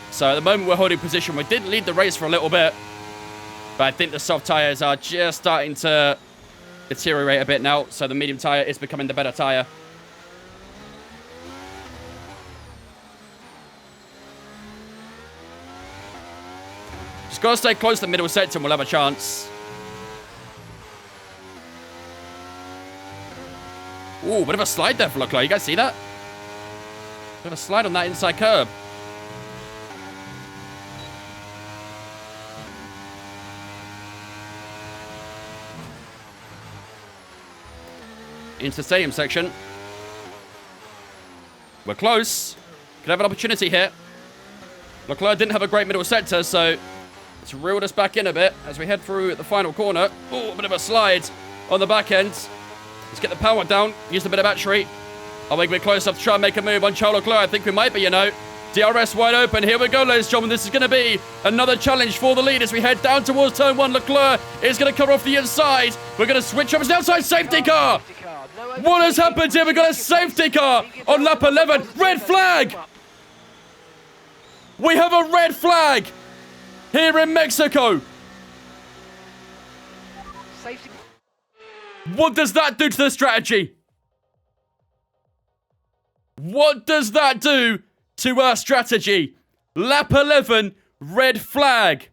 So at the moment we're holding position. We did lead the race for a little bit. But I think the soft tyres are just starting to deteriorate a bit now. So the medium tyre is becoming the better tyre. Just got to stay close to the middle sector and we'll have a chance. Ooh, bit of a slide there for Leclerc. You guys see that? Bit of a slide on that inside curb. Into the stadium section. We're close. Could have an opportunity here. Leclerc didn't have a great middle sector, so it's reeled us back in a bit as we head through the final corner. Oh, a bit of a slide on the back end. Let's get the power down. Use a bit of battery. I think we're close enough to try and make a move on Charles Leclerc. I think we might be, you know. DRS wide open. Here we go, ladies and gentlemen. This is going to be another challenge for the lead as we head down towards turn 1. Leclerc is going to cover off the inside. We're going to switch over to the outside. Safety car. What has happened here? We've got a safety car on lap 11. Red flag. We have a red flag here in Mexico. What does that do to the strategy? What does that do to our strategy? Lap 11, red flag.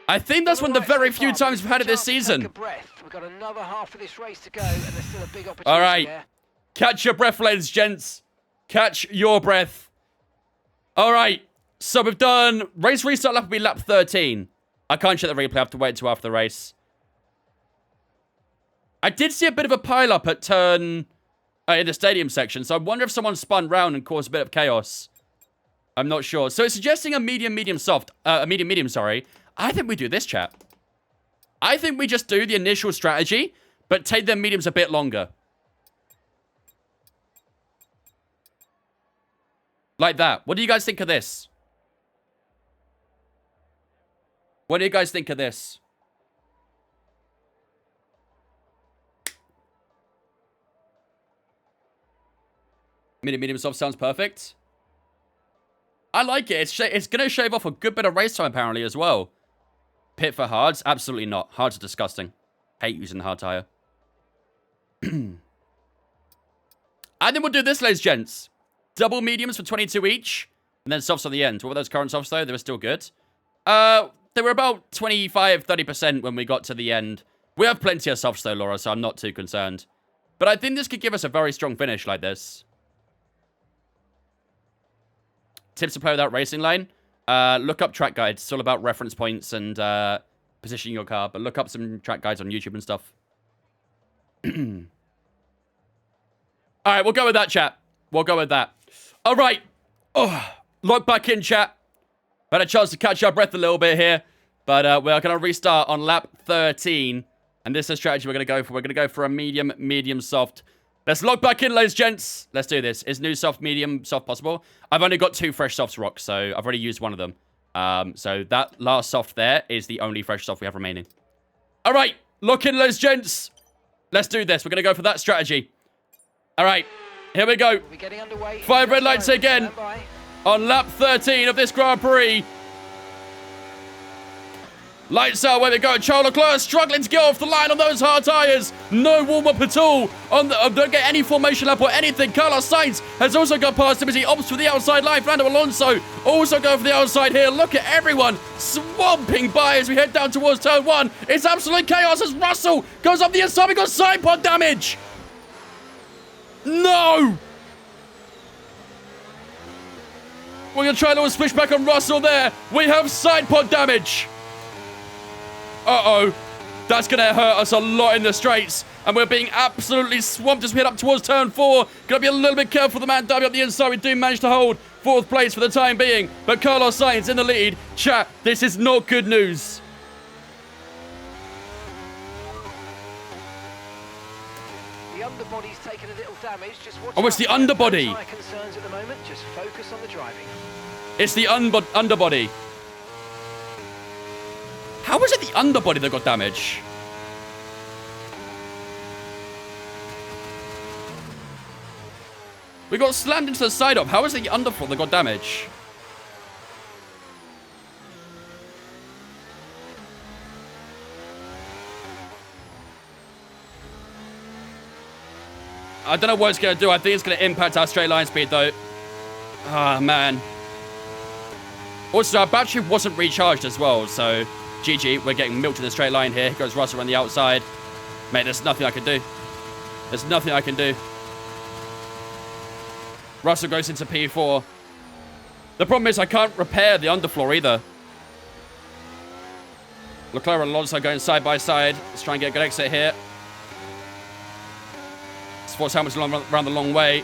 I think that's one of the very few times we've had it this season. We've got another half of this race to go, and there's still a big opportunity. All right. There. Catch your breath, ladies and gents. Catch your breath. All right. So we've done... Race restart lap will be lap 13. I can't check the replay. I have to wait until after the race. I did see a bit of a pile-up at turn... in the stadium section. So I wonder if someone spun round and caused a bit of chaos. I'm not sure. So it's suggesting a medium, soft. A medium, sorry. I think we do this, chat. I think we just do the initial strategy, but take their mediums a bit longer. Like that. What do you guys think of this? What do you guys think of this? Medium soft sounds perfect. I like it. It's going to shave off a good bit of race time, apparently, as well. Pit for hards? Absolutely not. Hards are disgusting. Hate using the hard tire. I think we'll do this, ladies and gents. Double mediums for 22 each. And then softs on the end. What were those current softs, though? They were still good. They were about 25-30% when we got to the end. We have plenty of softs, though, Laura, so I'm not too concerned. But I think this could give us a very strong finish like this. Tips to play without racing lane. Look up track guides. It's all about reference points and positioning your car. But look up some track guides on YouTube and stuff. Alright, we'll go with that, chat. We'll go with that. Alright. Oh, lock back in, chat. Had a chance to catch our breath a little bit here. But we're going to restart on lap 13. And this is the strategy we're going to go for. We're going to go for a medium, soft. Let's lock back in, ladies and gents. Let's do this. Is new soft, medium, soft possible? I've only got 2 fresh softs, Rock, so I've already used one of them. So that last soft there is the only fresh soft we have remaining. All right, lock in, ladies and gents. Let's do this. We're going to go for that strategy. All right, here we go. We're getting underway. 5 red lights again on lap 13 of this Grand Prix. Lights out, where we go. Charles Leclerc struggling to get off the line on those hard tyres. No warm-up at all. Don't get any formation lap or anything. Carlos Sainz has also got past him as he opts for the outside line. Fernando Alonso also going for the outside here. Look at everyone swamping by as we head down towards turn 1. It's absolute chaos as Russell goes up the inside. We got side pod damage. No! We're going to try a little switchback on Russell there. We have side pod damage. Uh-oh. That's going to hurt us a lot in the straights. And we're being absolutely swamped as we head up towards turn 4. Got to be a little bit careful. The man W up the inside. We do manage to hold 4th place for the time being. But Carlos Sainz in the lead. Chat, this is not good news. The underbody's taken a little damage. Just watch Oh, it's the underbody. No concerns at the moment. Just focus on the driving. It's the underbody. How was it the underbody that got damage? We got slammed into the side of. How was it the underfloor that got damage? I don't know what it's going to do. I think it's going to impact our straight line speed, though. Ah, man. Also, our battery wasn't recharged as well, so GG. We're getting milked in the straight line here. Here goes Russell on the outside. Mate, there's nothing I can do. There's nothing I can do. Russell goes into P4. The problem is I can't repair the underfloor either. Leclerc and Alonso going side by side. Let's try and get a good exit here. Let's force Hamilton around the long way.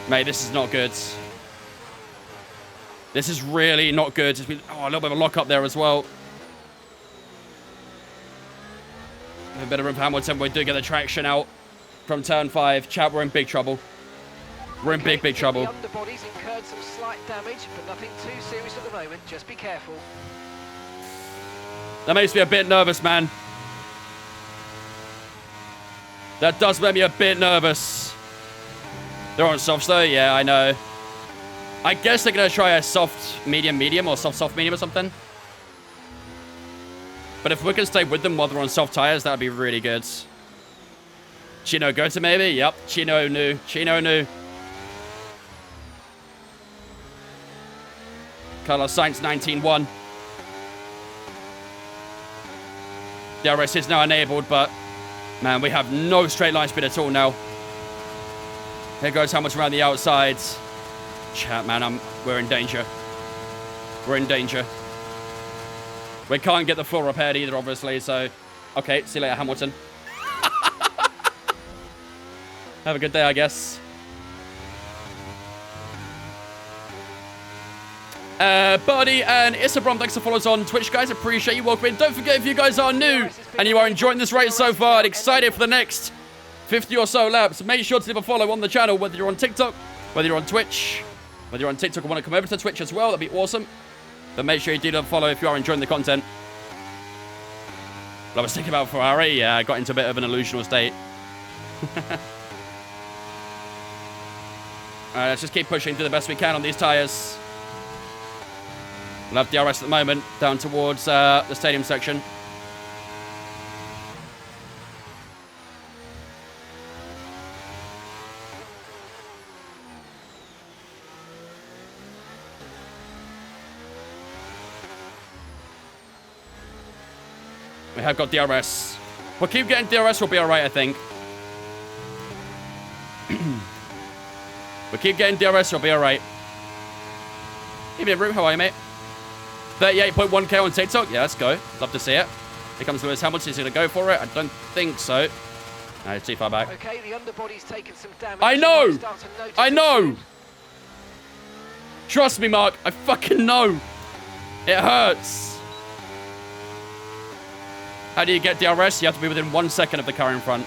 Mate, this is not good. This is really not good. Oh, a little bit of a lock up there as well. A bit of room for Hamilton. We do get the traction out from turn 5. Chat, we're in big trouble. We're in big trouble. The underbody's incurred some slight damage, but nothing too serious at the moment. Just be careful. That makes me a bit nervous, man. That does make me a bit nervous. They're on softs though. Yeah, I know. I guess they're going to try a soft, medium, or soft, medium or something. But if we can stay with them while they're on soft tires, that would be really good. Chino go to maybe? Yep. Chino knew. Carlos Sainz 19-1. DRS is now enabled, but man, we have no straight line speed at all now. Here goes Hamilton around the outsides. Chat, man, we're in danger. We're in danger. We can't get the floor repaired either, obviously, so... Okay, see you later, Hamilton. Have a good day, I guess. Buddy and Issabrom, thanks for following us on Twitch, guys. Appreciate you. Welcome in. Don't forget, if you guys are new and you are enjoying this race so far and excited for the next 50 or so laps, make sure to leave a follow on the channel, whether you're on TikTok, whether you're on Twitch, whether you're on TikTok and want to come over to Twitch as well. That'd be awesome. But make sure you do leave a follow if you are enjoying the content. I was thinking about Ferrari. Yeah, I got into a bit of an illusional state. Alright, let's just keep pushing, do the best we can on these tyres. We'll have DRS at the moment, down towards the stadium section. We have got DRS. We'll keep getting DRS, we'll be alright, I think. We'll keep getting DRS, we'll be alright. Give me a room, how are you, mate? 38.1k on TikTok. Yeah, let's go. Love to see it. Here comes Lewis Hamilton. He's going to go for it. I don't think so. No, it's too far back. Okay, the underbody's taken some damage. I know! I know! Trust me, Mark. I fucking know. It hurts. How do you get DRS? You have to be within 1 second of the car in front.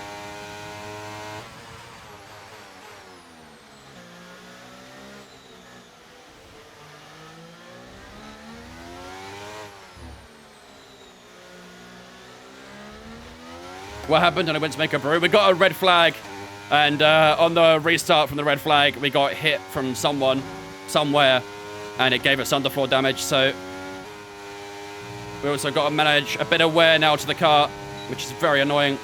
What happened? And I went to make a brew. We got a red flag. And on the restart from the red flag, we got hit from someone, somewhere. And it gave us underfloor damage. So we also got to manage a bit of wear now to the car, which is very annoying.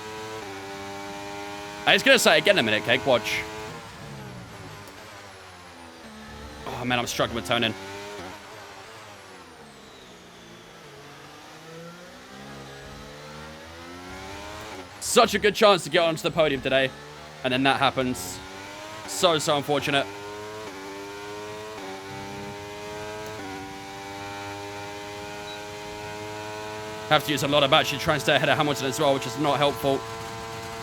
I was going to say it again in a minute, Cake. Watch. Oh, man, I'm struggling with turning. Such a good chance to get onto the podium today. And then that happens. So unfortunate. Have to use a lot of battery to try and stay ahead of Hamilton as well, which is not helpful.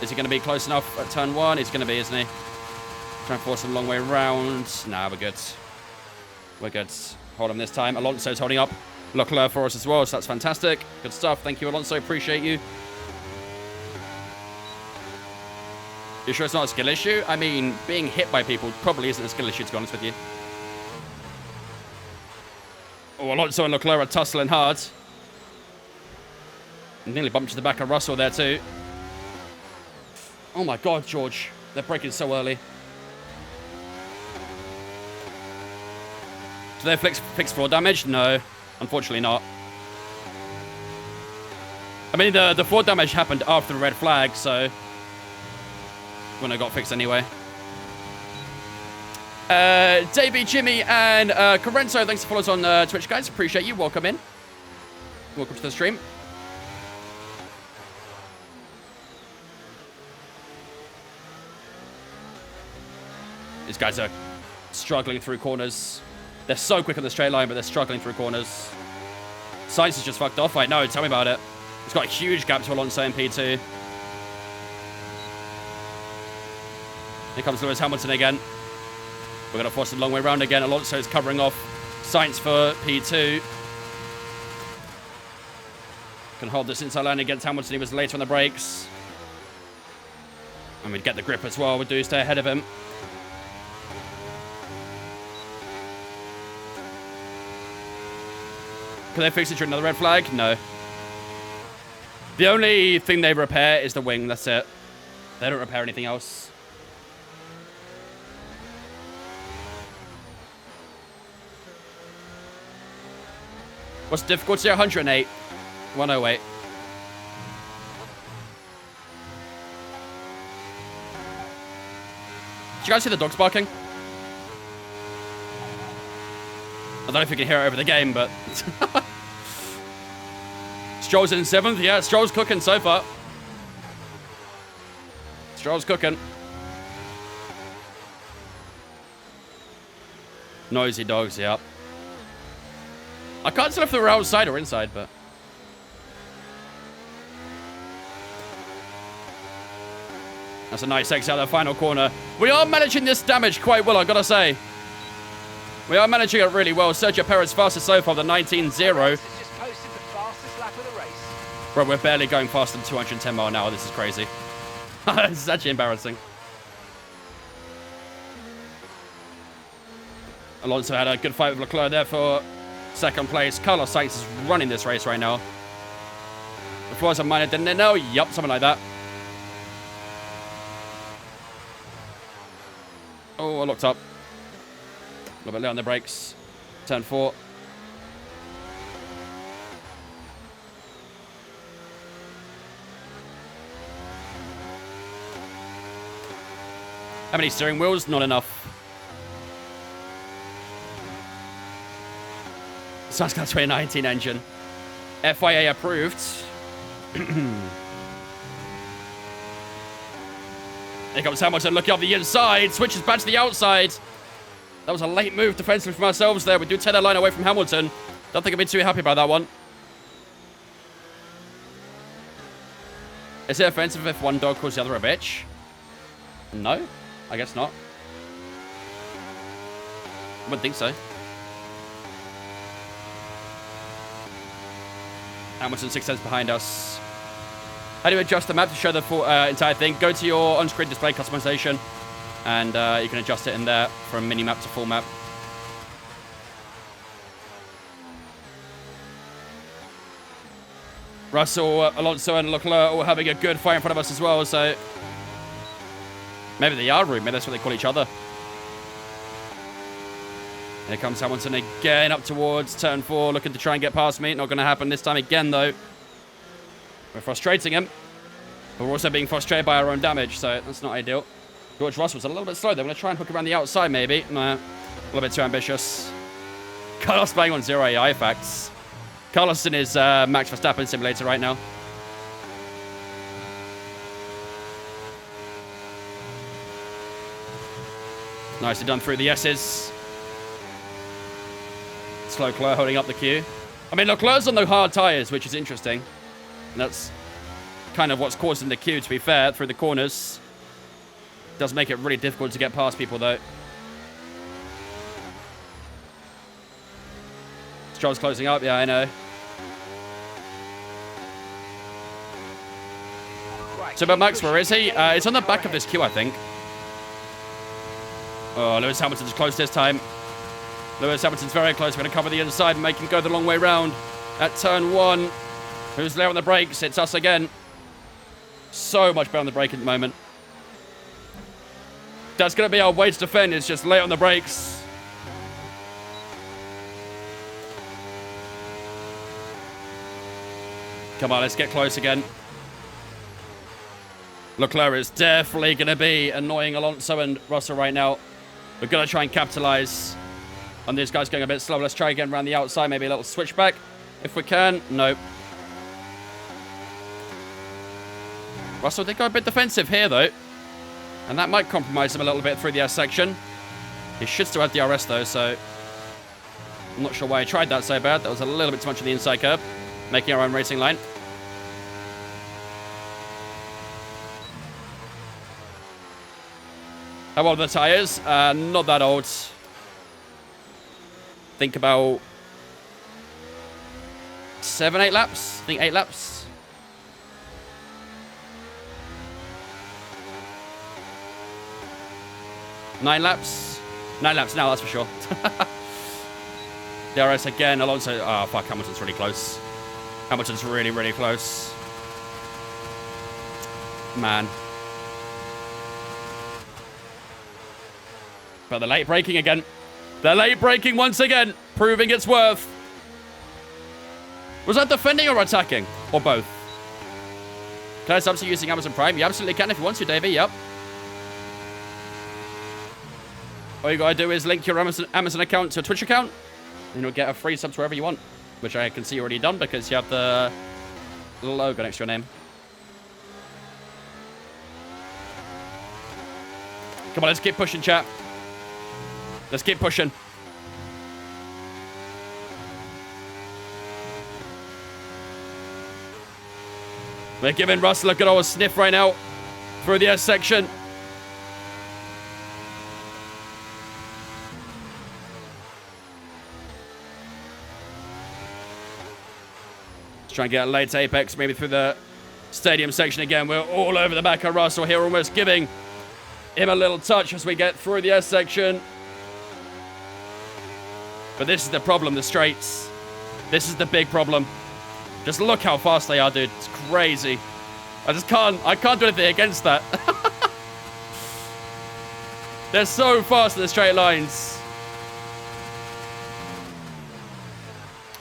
Is he going to be close enough at turn 1? He's going to be, isn't he? Trying to force him a long way around. Nah, we're good. We're good. Hold him this time. Alonso's holding up Leclerc for us as well, so that's fantastic. Good stuff. Thank you, Alonso. Appreciate you. You sure it's not a skill issue? I mean, being hit by people probably isn't a skill issue, to be honest with you. Oh, Alonso and Leclerc are tussling hard. Nearly bumped to the back of Russell there too. Oh my God, George. They're braking so early. Do they fix floor damage? No, unfortunately not. I mean, the floor damage happened after the red flag, so when it got fixed anyway. Davey, Jimmy, and Corenzo, thanks for following us on Twitch, guys. Appreciate you. Welcome in. Welcome to the stream. These guys are struggling through corners. They're so quick on the straight line, but they're struggling through corners. Sainz is just fucked off. I know. Tell me about it. He's got a huge gap to Alonso in P2. Here comes Lewis Hamilton again. We're going to force him a long way around again. Alonso is covering off Sainz for P2. Can hold this inside line against Hamilton. He was later on the brakes. And we'd get the grip as well. We do stay ahead of him. Can they fix it during another red flag? No. The only thing they repair is the wing. That's it. They don't repair anything else. What's the difficulty? 108. 108. Did you guys hear the dogs barking? I don't know if you can hear it over the game, but... Stroll's in 7th. Yeah, Stroll's cooking so far. Stroll's cooking. Noisy dogs, yeah. I can't tell if they were outside or inside, but... That's a nice exit out of the final corner. We are managing this damage quite well, I've got to say. We are managing it really well. Sergio Perez fastest so far, the 19.0. Bro, we're barely going faster than 210 mile an hour. This is crazy. This is actually embarrassing. Alonso had a good fight with Leclerc there for second place. Carlos Sainz is running this race right now. The floors are minor, didn't they? No, yup, something like that. Oh, I locked up. A little bit late on the brakes. Turn 4. How many steering wheels? Not enough. So that's got a 2019 engine. FIA approved. Here comes Hamilton looking up the inside. Switches back to the outside. That was a late move defensively from ourselves there. We do take that line away from Hamilton. Don't think I'd be too happy about that one. Is it offensive if one dog calls the other a bitch? No, I guess not. I wouldn't think so. Hamilton 6 tenths behind us. How do you adjust the map to show the full entire thing? Go to your on-screen display customization, and you can adjust it in there from mini map to full map. Russell, Alonso, and Leclerc all having a good fight in front of us as well, so maybe they are rude. Maybe that's what they call each other. Here comes Hamilton again up towards turn 4, looking to try and get past me. Not going to happen this time again, though. We're frustrating him, but we're also being frustrated by our own damage, so that's not ideal. George Russell's a little bit slow. They're going to try and hook around the outside, maybe. Nah, a little bit too ambitious. Carlos playing on 0 AI facts. Carlos in his Max Verstappen simulator right now. Nicely done through the S's. Slow Claire holding up the queue. I mean, Leclerc's on the hard tyres, which is interesting. And that's kind of what's causing the queue, to be fair, through the corners. Does make it really difficult to get past people, though. Stroll's closing up. Yeah, I know. Right, So, but Max, where is he? It's on the back of this queue, I think. Oh, Lewis Hamilton's close this time. Lewis Hamilton's very close. We're going to cover the inside and make him go the long way round at turn 1. Who's there on the brakes? It's us again. So much better on the brake at the moment. That's going to be our way to defend. It's just lay on the brakes. Come on, let's get close again. Leclerc is definitely going to be annoying Alonso and Russell right now. We're going to try and capitalize on these guys going a bit slow. Let's try again around the outside. Maybe a little switchback if we can. Nope. Russell did go a bit defensive here, though. And that might compromise him a little bit through the S section. He should still have DRS, though, so I'm not sure why he tried that so bad. That was a little bit too much on the inside curb, making our own racing line. How old are the tyres? Not that old. Think about 7, 8 laps. I think 8 laps. 9 laps. 9 laps now, that's for sure. DRS again. Alonso. Oh, fuck. Hamilton's really close. Hamilton's really, really close. Man. But the late braking again. The late braking once again. Proving its worth. Was that defending or attacking? Or both? Can I substitute using Amazon Prime? You absolutely can if you want to, Davey. Yep. All you gotta do is link your Amazon account to a Twitch account, and you'll get a free sub to wherever you want, which I can see you already done because you have the logo next to your name. Come on, let's keep pushing, chat. Let's keep pushing. We're giving Russell a good old sniff right now through the S section. Try and get a late apex, maybe through the stadium section again. We're all over the back of Russell here, almost giving him a little touch as we get through the S section. But this is the problem, the straights. This is the big problem. Just look how fast they are, dude. It's crazy. I can't do anything against that. They're so fast in the straight lines.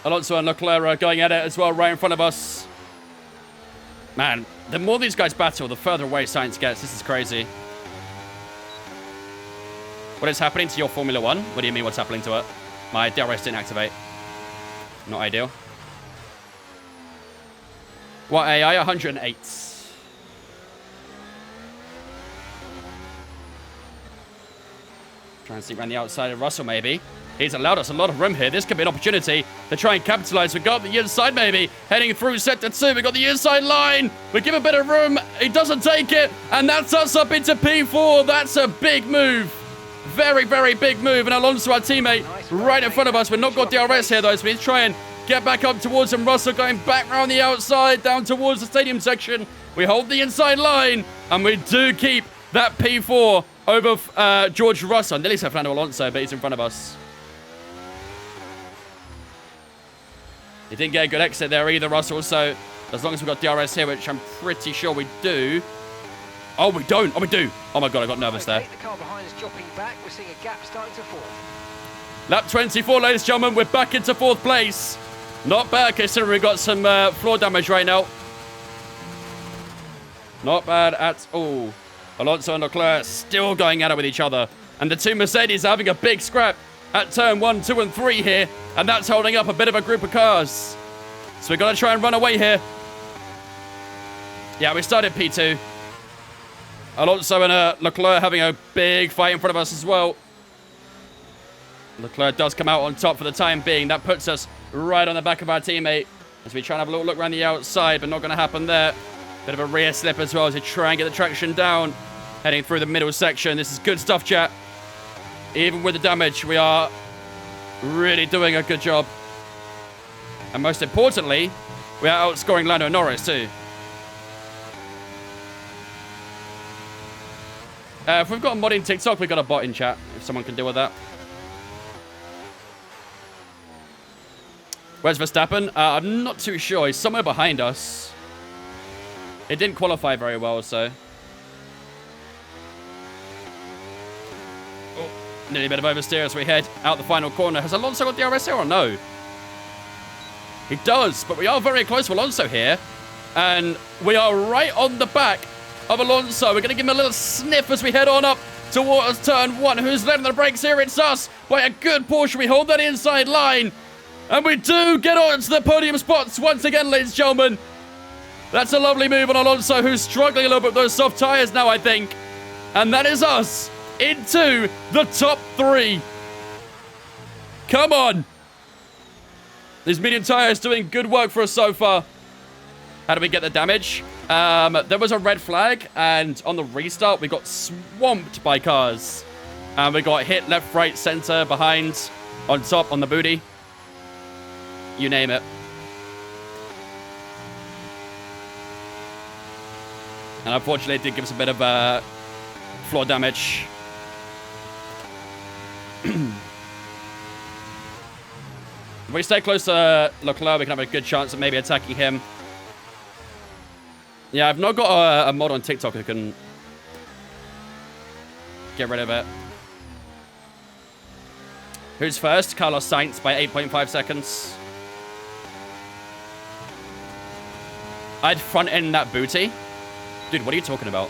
Alonso and Leclerc are going at it as well, right in front of us. Man, the more these guys battle, the further away science gets. This is crazy. What is happening to your Formula 1? What do you mean what's happening to it? My DRS didn't activate. Not ideal. What AI? 108. Try and see around the outside of Russell, maybe. He's allowed us a lot of room here. This could be an opportunity to try and capitalize. We got the inside, maybe. Heading through sector 2. We got the inside line. We give a bit of room. He doesn't take it. And that's us up into P4. That's a big move. Very, very big move. And Alonso, our teammate, right in front of us. We've not got DRS here, though, so we need to try and get back up towards him. Russell going back around the outside, down towards the stadium section. We hold the inside line, and we do keep that P4 over George Russell. Nearly said Fernando Alonso, but he's in front of us. He didn't get a good exit there either, Russell, so as long as we've got DRS here, which I'm pretty sure we do. Oh, we don't. Oh, we do. Oh, my God, I got nervous there. The car behind is dropping back. We're seeing a gap starting to form. Lap 24, ladies and gentlemen. We're back into 4th place. Not bad, considering we've got some floor damage right now. Not bad at all. Alonso and Leclerc still going at it with each other. And the two Mercedes are having a big scrap at turn 1, 2, and 3 here. And that's holding up a bit of a group of cars. So we've got to try and run away here. Yeah, we started P2. Alonso and Leclerc having a big fight in front of us as well. Leclerc does come out on top for the time being. That puts us right on the back of our teammate as we try and have a little look around the outside, but not going to happen there. Bit of a rear slip as well as we try and get the traction down. Heading through the middle section. This is good stuff, chat. Even with the damage, we are really doing a good job. And most importantly, we are outscoring Lando Norris too. If we've got a mod in TikTok, we've got a bot in chat, if someone can deal with that. Where's Verstappen? I'm not too sure. He's somewhere behind us. It didn't qualify very well, so... Oh, nearly a bit of oversteer as we head out the final corner. Has Alonso got DRS here or no? He does, but we are very close to Alonso here. And we are right on the back of Alonso. We're going to give him a little sniff as we head on up towards turn 1. Who's letting the brakes here? It's us by a good portion. We hold that inside line. And we do get on to the podium spots once again, ladies and gentlemen. That's a lovely move on Alonso, who's struggling a little bit with those soft tyres now, I think. And that is us into the top 3. Come on. These medium tyres doing good work for us so far. How do we get the damage? There was a red flag, and on the restart, we got swamped by cars. And we got hit left, right, center, behind, on top, on the booty. You name it. And unfortunately, it did give us a bit of floor damage. If we stay close to Leclerc, we can have a good chance of maybe attacking him. Yeah, I've not got a mod on TikTok who can get rid of it. Who's first? Carlos Sainz by 8.5 seconds. I'd front end that booty. Dude, what are you talking about?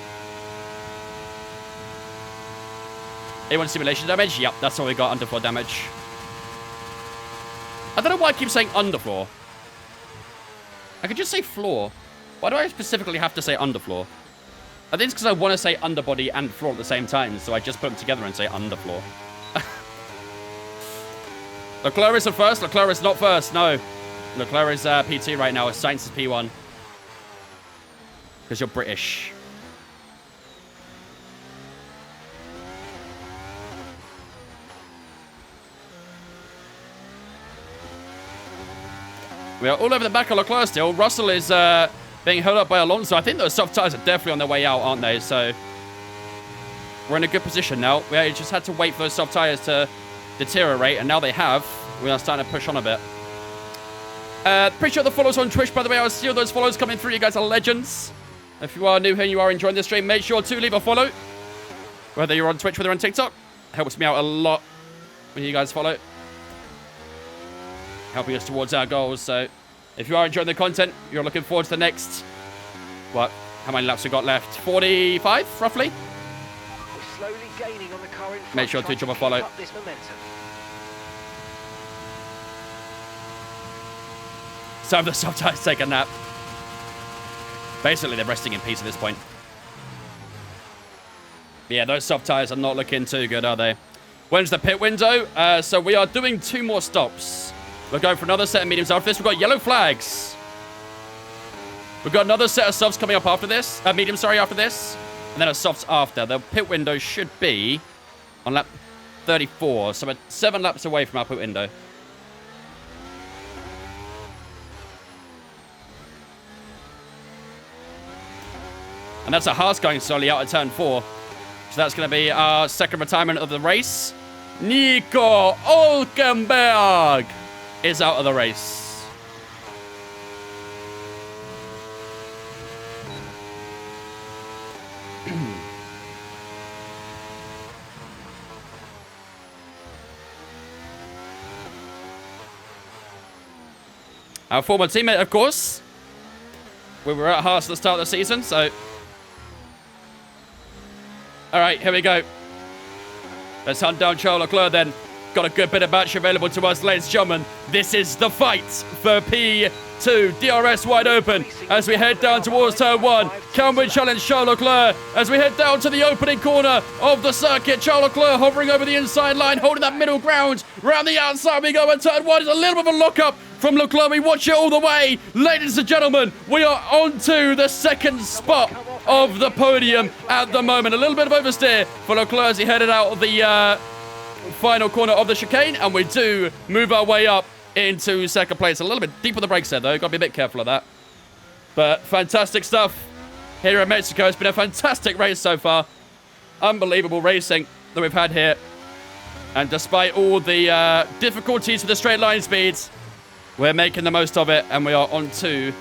A1 simulation damage? Yep, that's all we got, underfloor damage. I don't know why I keep saying underfloor. I could just say floor. Why do I specifically have to say underfloor? I think it's because I want to say underbody and floor at the same time, so I just put them together and say underfloor. Leclerc is the first. Leclerc is not first, no. Leclerc is PT right now. Sainz is P1. Because you're British. We are all over the back of Leclerc still. Russell is being held up by Alonso. I think those soft tyres are definitely on their way out, aren't they? So we're in a good position now. We just had to wait for those soft tyres to deteriorate, and now they have. We are starting to push on a bit. Appreciate the follows on Twitch, by the way. I see all those follows coming through. You guys are legends. If you are new here and you are enjoying this stream, make sure to leave a follow. Whether you're on Twitch, whether you're on TikTok. Helps me out a lot when you guys follow. Helping us towards our goals. So if you are enjoying the content, you're looking forward to the next... What? How many laps we got left? 45, roughly? We're slowly gaining on the car in front. Make sure to drop a follow. Keep up this momentum. Some of the soft tyres take a nap. Basically, they're resting in peace at this point. But yeah, those soft tyres are not looking too good, are they? When's the pit window? So we are doing 2 more stops. We're going for another set of mediums after this. We've got yellow flags. We've got another set of softs coming up after this. Medium, sorry, after this. And then a softs after. The pit window should be on lap 34. So we're 7 laps away from our pit window. And that's a Haas going slowly out of turn 4. So that's going to be our second retirement of the race. Nico Hülkenberg is out of the race. Our former teammate, of course. We were at Haas at the start of the season, so... All right, here we go. Let's hunt down Charles Leclerc then. got a good bit of match available to us, ladies and gentlemen. This is the fight for P2. DRS wide open as we head down towards turn 1. Can we challenge Charles Leclerc as we head down to the opening corner of the circuit? Charles Leclerc hovering over the inside line, holding that middle ground. Round the outside we go, and turn 1 is a little bit of a lock-up from Leclerc. We watch it all the way. Ladies and gentlemen, we are on to the second spot of the podium at the moment. A little bit of oversteer for Leclerc as he headed out of the final corner of the chicane, and we do move our way up into second place. A little bit deep on the brakes there, though. Got to be a bit careful of that. But fantastic stuff here in Mexico. It's been a fantastic race so far. Unbelievable racing that we've had here. And despite all the difficulties with the straight line speeds, we're making the most of it, and we are on to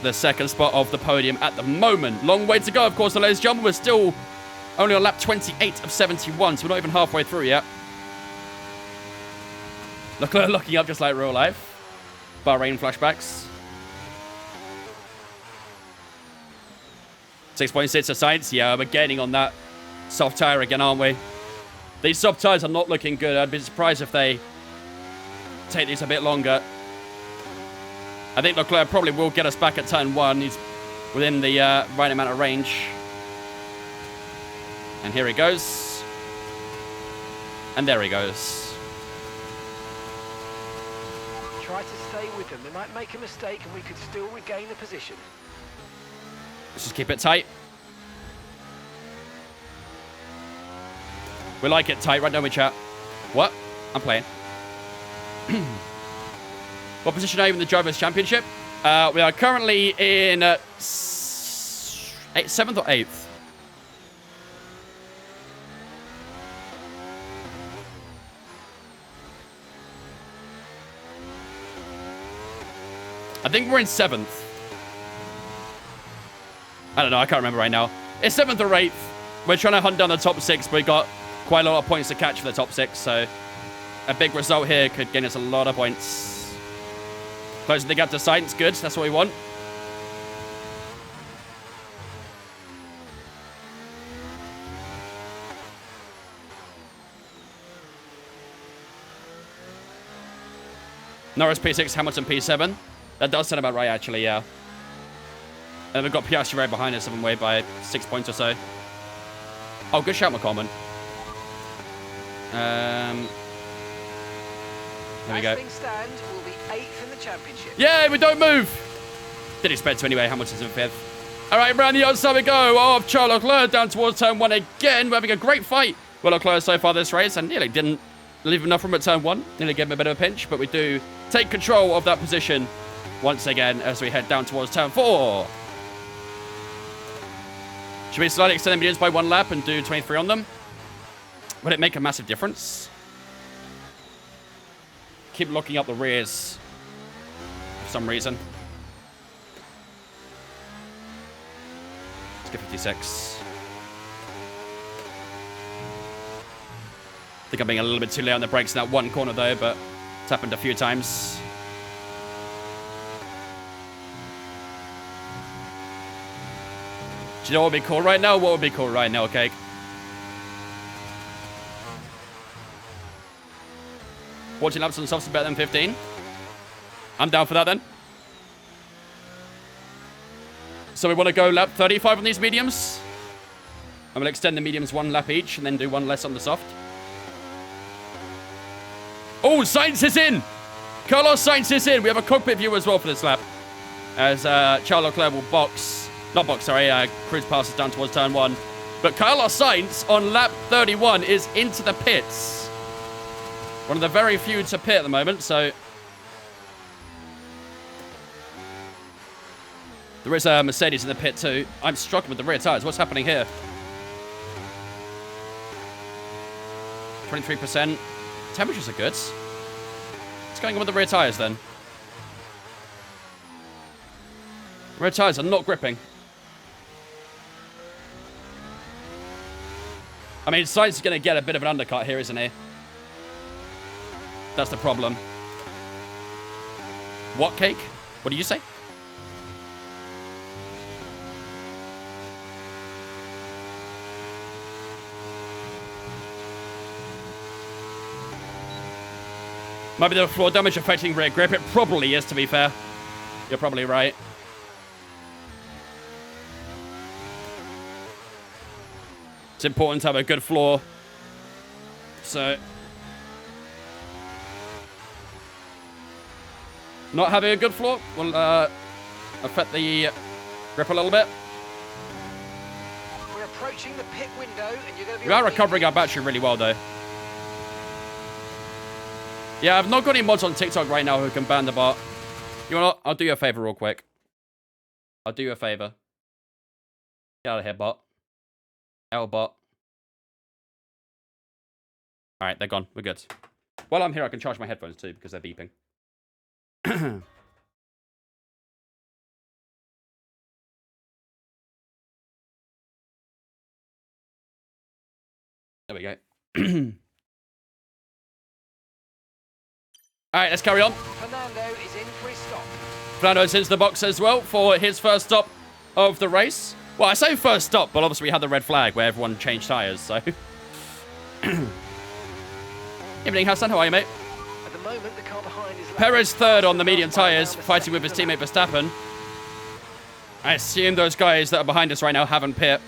the second spot of the podium at the moment. Long way to go, of course, ladies and gentlemen. We're still only on lap 28 of 71, so we're not even halfway through yet. Leclerc looking up just like real life. Bahrain flashbacks. 6.6 of science. Yeah, we're gaining on that soft tire again, aren't we? These soft tires are not looking good. I'd be surprised if they take these a bit longer. I think Leclerc probably will get us back at turn 1. He's within the right amount of range. And here he goes. And there he goes. Try to stay with them. They might make a mistake and we could still regain the position. Let's just keep it tight. We like it tight, right, don't we, chat? What? I'm playing. What position are you in the Drivers' Championship? We are currently in 7th or 8th. I think we're in 7th. I don't know. I can't remember right now. It's 7th or 8th. We're trying to hunt down the top 6, but we got quite a lot of points to catch for the top 6. So a big result here could gain us a lot of points. Closing the gap to Sainz. Good. That's what we want. Norris P6, Hamilton P7. That does sound about right, actually, yeah. And we've got Piastri right behind us, haven't we, by 6 points or so. Oh, good shout, McCorman. There we go. As things stand, we'll be 8th in the championship. Yeah, we don't move. Didn't expect to anyway. Hamilton's in 5th. All right, round the outside we go. Of Charles Leclerc down towards turn 1 again. We're having a great fight with Leclerc so far this race, and nearly didn't leave enough room at turn 1. Nearly gave him a bit of a pinch, but we do take control of that position once again as we head down towards turn 4. Should we slightly extend the mediums by 1 lap and do 23 on them? Would it make a massive difference? Keep locking up the rears for some reason. Let's get 56. I think I'm being a little bit too late on the brakes in that one corner though, but it's happened a few times. Do you know what would be cool right now? What would be cool right now, Cake? 14 laps on softs is better than 15. I'm down for that then. So we want to go lap 35 on these mediums. I'm going to extend the mediums 1 lap each and then do 1 less on the soft. Oh, Sainz is in! Carlos Sainz is in. We have a cockpit view as well for this lap. As Charles Leclerc will cruise past us down towards turn 1. But Carlos Sainz on lap 31 is into the pits. One of the very few to pit at the moment, so... There is a Mercedes in the pit too. I'm struggling with the rear tyres. What's happening here? 23%. Temperatures are good. What's going on with the rear tyres then? Rear tyres are not gripping. I mean, Sainz is going to get a bit of an undercut here, isn't he? That's the problem. What, Cake? What did you say? Might be the floor damage affecting rear grip. It probably is, to be fair. You're probably right. It's important to have a good floor. So... not having a good floor will affect the grip a little bit. We're approaching the pit window, and you're going to be... We are recovering our battery really well, though. Yeah, I've not got any mods on TikTok right now who can ban the bot. You know what? I'll do you a favor real quick. I'll do you a favor. Get out of here, bot. L bot. Alright, they're gone. We're good. While I'm here, I can charge my headphones too, because they're beeping. There we go. Alright, let's carry on. Fernando is in for his stop. Fernando's into the box as well for his first stop of the race. Well, I say first stop, but obviously we had the red flag where everyone changed tyres, so... Evening, Hassan. How are you, mate? At the moment, the car behind is... Perez third on the medium tyres, fighting with his teammate Verstappen. I assume those guys that are behind us right now haven't pit.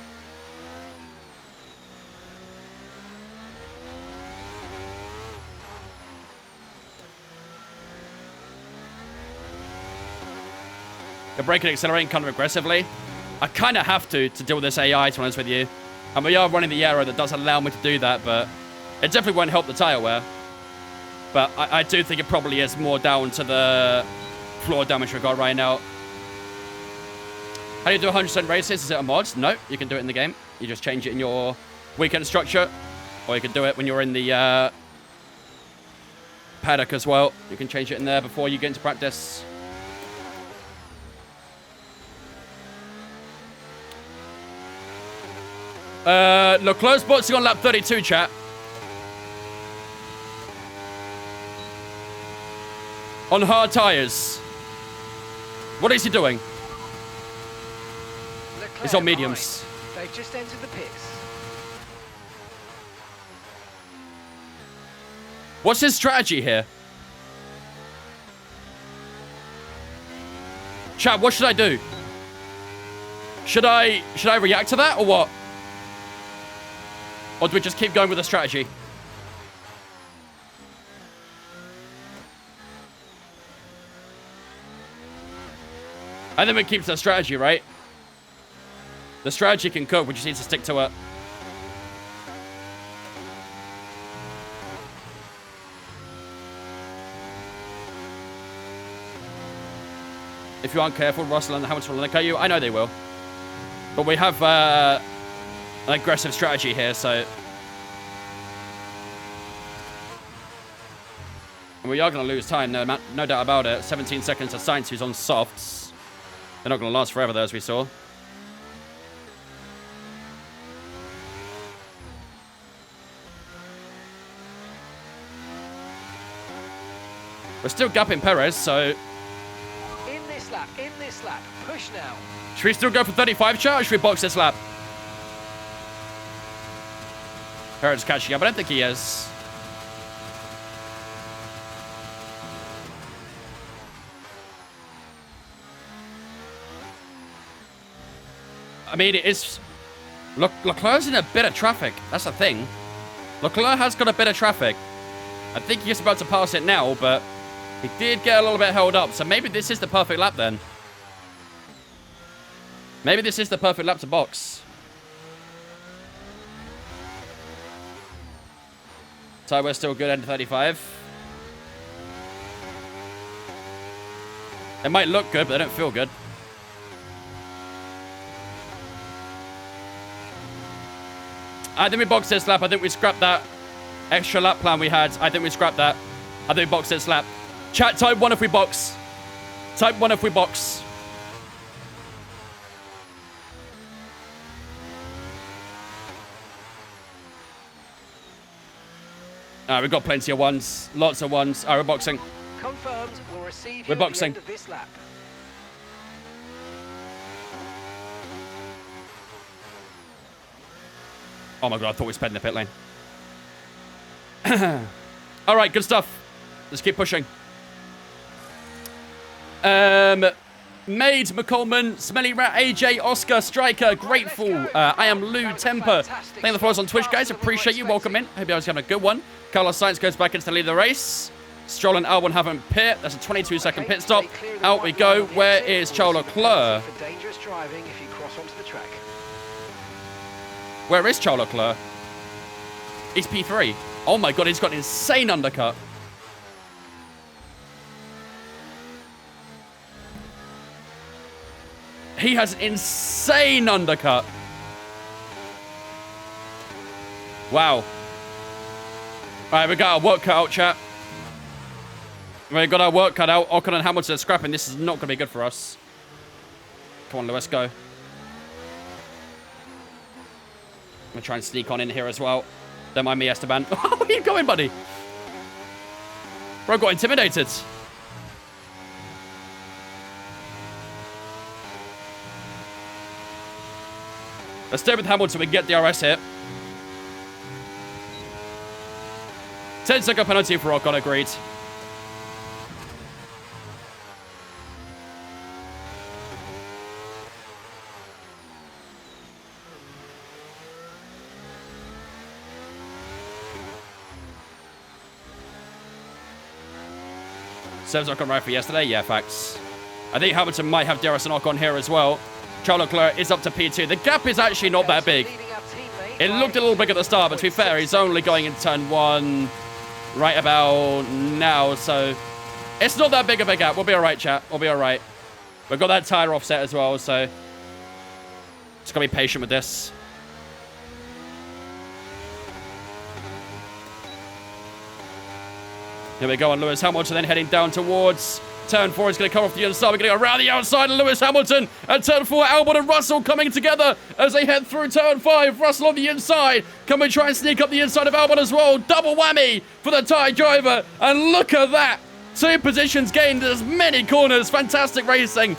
They're braking and accelerating kind of aggressively. I kind of have to deal with this AI, to be honest with you. And we are running the aero that does allow me to do that, but it definitely won't help the tyre wear. But I do think it probably is more down to the floor damage we've got right now. How do you do 100% races? Is it a mod? No, you can do it in the game. You just change it in your weekend structure. Or you can do it when you're in the paddock as well. You can change it in there before you get into practice. Leclerc's boxing on lap 32, chat. On hard tyres. What is he doing? Leclerc He's on mediums. behind. They've just entered the pits. What's his strategy here? Chat, what should I do? Should I react to that or what? Or do we just keep going with the strategy? I think we keep to the strategy, right? The strategy can cook, we just need to stick to it. If you aren't careful, Russell and Hamilton will look at you. I know they will. But we have an aggressive strategy here, so... And we are going to lose time, no doubt about it. 17 seconds to Sainz, who's on softs. They're not going to last forever, though, as we saw. We're still gapping Perez, so... In this lap, push now. Should we still go for 35, chat, or should we box this lap? Perez catching up. I don't think he is. I mean, it is... Leclerc's in a bit of traffic. That's the thing. Leclerc has got a bit of traffic. I think he's about to pass it now, but he did get a little bit held up. So maybe this is the perfect lap then. Maybe this is the perfect lap to box. So we're still good, end 35. It might look good, but they don't feel good. I think we boxed this lap. I think we scrapped that extra lap plan we had. I think we scrapped that. I think we boxed this lap. Chat, type 1 if we box. Type 1 if we box. We've got plenty of ones. Lots of ones. We're boxing. Confirmed. We'll receive you We're at the boxing. end of this lap. Oh my god, I thought we sped in the pit lane. Alright, good stuff. Let's keep pushing. Maid, McColeman, Smelly Rat, AJ, Oscar, Striker, Grateful, I am Lou, Temper. Thank you for the followers on Twitch, guys. Appreciate you. Welcome in. Hope you guys are having a good one. Carlos Sainz goes back into the lead of the race. Stroll and Albon haven't pit. That's a 22-second pit stop. Out we go. Where is Charles Leclerc? Where is Charles Leclerc? He's P3. Oh my god, he's got an insane undercut. He has an insane undercut. Wow. Alright, we got our work cut out, chat. We got our work cut out. Ocon and Hamilton are scrapping. This is not going to be good for us. Come on, Lewis, go. I'm going to try and sneak on in here as well. Don't mind me, Esteban. Where are you going, buddy? Bro got intimidated. Let's stay with Hamilton. We can get DRS here. 10-second penalty for Ocon, agreed. Saves Ocon right for yesterday? Yeah, facts. I think Hamilton might have DRS and Ocon here as well. Charles Leclerc is up to P2. The gap is actually not that big. It looked a little big at the start, but to be fair, he's only going in turn 1 right about now, so it's not that big of a gap. We'll be all right, chat. We'll be all right. We've got that tire offset as well, so just got to be patient with this. Here we go on Lewis Hamilton, then heading down towards turn 4. He's going to come off the inside. We're going to go around the outside. Lewis Hamilton at turn 4. Albon and Russell coming together as they head through turn 5. Russell on the inside. Can we try and sneak up the inside of Albon as well? Double whammy for the Thai driver. And look at that. 2 positions gained. There's many corners. Fantastic racing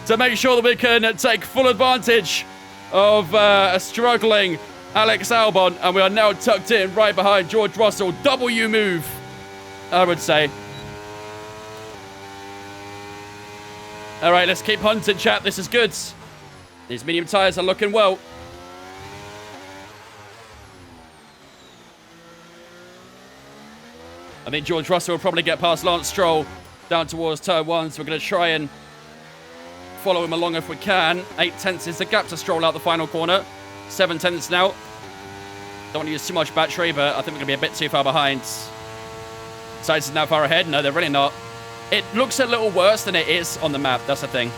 to make sure that we can take full advantage of a struggling Alex Albon. And we are now tucked in right behind George Russell. W move, I would say. All right, let's keep hunting, chat. This is good. These medium tyres are looking well. I think George Russell will probably get past Lance Stroll down towards turn 1, so we're going to try and follow him along if we can. 8 tenths is the gap to Stroll out the final corner. 7 tenths now. Don't want to use too much battery, but I think we're going to be a bit too far behind. Sainz is now far ahead. No, they're really not. It looks a little worse than it is on the map. That's the thing.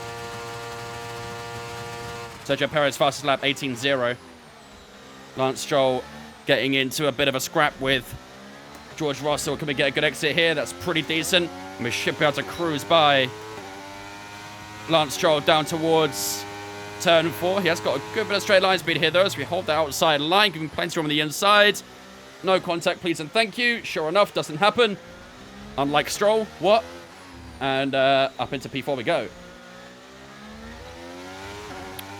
Sergio Perez fastest lap, 18.0. Lance Stroll getting into a bit of a scrap with George Russell. Can we get a good exit here? That's pretty decent. And we should be able to cruise by Lance Stroll down towards turn 4. He has got a good bit of straight line speed here, though, as we hold the outside line, giving plenty of room on the inside. No contact, please and thank you. Sure enough, doesn't happen. Unlike Stroll. What? And up into P4 we go.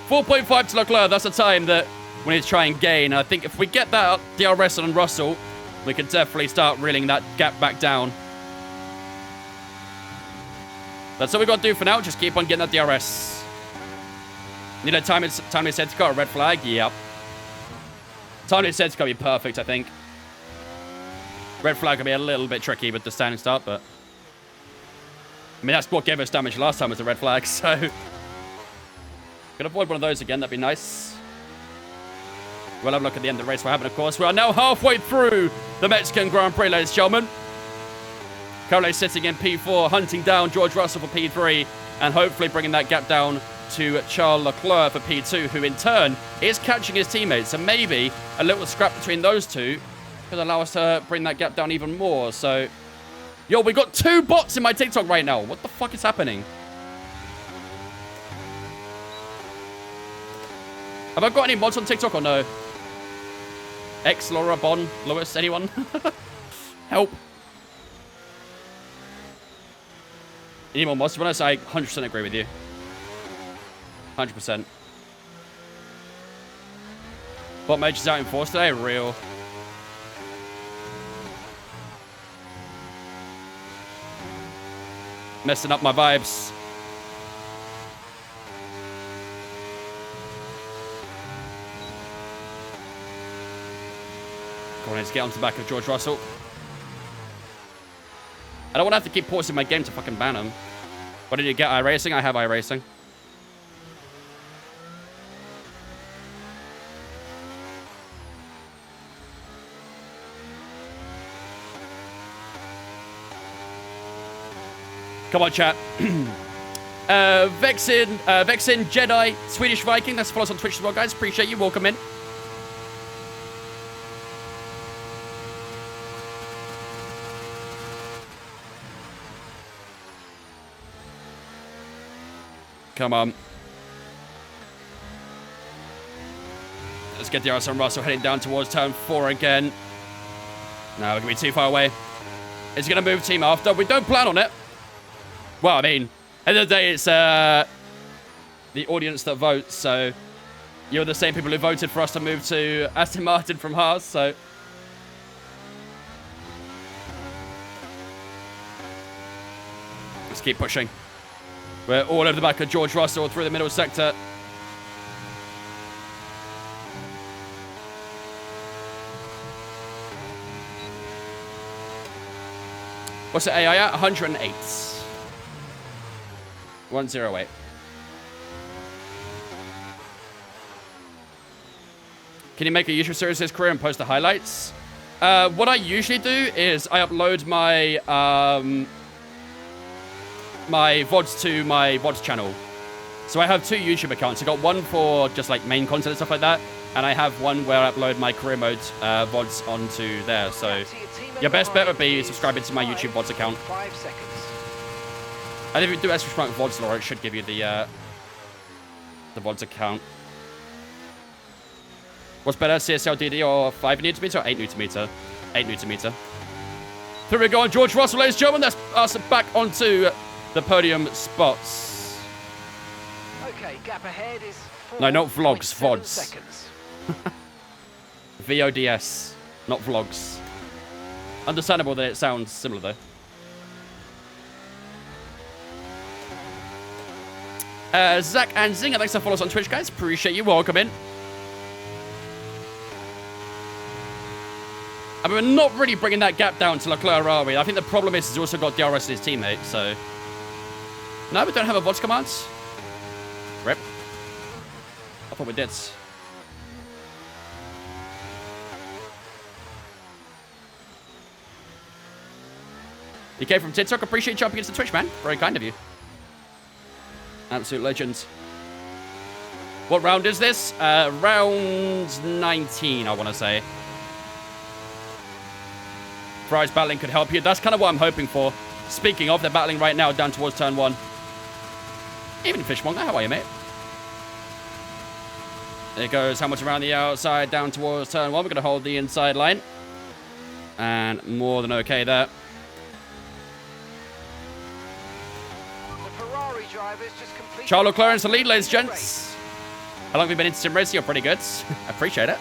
4.5 to Leclerc. That's a time that we need to try and gain. I think if we get that DRS on Russell, we can definitely start reeling that gap back down. That's all we got to do for now. Just keep on getting that DRS. Need a timely set to got a red flag. Yep. Timely set's going to be perfect, I think. Red flag will be a little bit tricky with the standing start, but I mean, that's what gave us damage last time was the red flag, so could avoid one of those again. That'd be nice. We'll have a look at the end of the race what happened, of course. We are now halfway through the Mexican Grand Prix, ladies and gentlemen. Currently sitting in P4, hunting down George Russell for P3, and hopefully bringing that gap down to Charles Leclerc for P2, who in turn is catching his teammates. So maybe a little scrap between those two could allow us to bring that gap down even more. So, yo, we got 2 bots in my TikTok right now. What the fuck is happening? Have I got any mods on TikTok or no? X, Laura, Bon, Lewis, anyone? Help. Any more mods? To be honest, I 100% agree with you. 100%. Bot Mage is out in force today? Real. Messing up my vibes. Come on, let's get onto the back of George Russell. I don't want to have to keep pausing my game to fucking ban him. What did you get? iRacing? I have iRacing. Come on, chat. Vexin Jedi, Swedish Viking. Let's follow us on Twitch as well, guys. Appreciate you. Welcome in. Come on. Let's get the RS on Russell heading down towards turn 4 again. No, we're going to be too far away. Is he going to move team after? We don't plan on it. Well, I mean, at the end of the day, it's the audience that votes, so you're the same people who voted for us to move to Aston Martin from Haas, so... Let's keep pushing. We're all over the back of George Russell through the middle sector. What's the AI at? 108. 108. Can you make a YouTube series of his career and post the highlights? What I usually do is I upload my my VODs to my VODs channel. So I have 2 YouTube accounts. I got one for just like main content and stuff like that, and I have one where I upload my career mode VODs onto there. So your best bet would be subscribing to my YouTube VODs account. 5 seconds. And if you do extra strong VODs, Laura, it should give you the VODs account. What's better, CSL DD or 5 Nm or 8 Nm? 8 Nm. Here we go on George Russell, ladies and gentlemen. That's us back onto the podium spots. Okay, gap ahead is 4. No, not vlogs, VODs. Seconds. VODS, not vlogs. Understandable that it sounds similar though. Zach and Zinger, thanks for following us on Twitch, guys. Appreciate you. Welcome in. I mean, we're not really bringing that gap down to Leclerc, are we? I think the problem is he's also got DRS in his teammate, so... No, we don't have a VODs command. Rip. I thought we did. You came from TikTok. Appreciate you jumping into Twitch, man. Very kind of you. Absolute legend. What round is this? Round 19, I want to say. Fry's battling could help you. That's kind of what I'm hoping for. Speaking of, they're battling right now down towards turn 1. Even Fishmonger, how are you, mate? There goes Hamilton around the outside, down towards turn 1. We're going to hold the inside line. And more than okay there. The Ferrari drivers just completed. Charles Leclerc's the lead, ladies and gents. How long have you been into sim racing? You're pretty good. I appreciate it.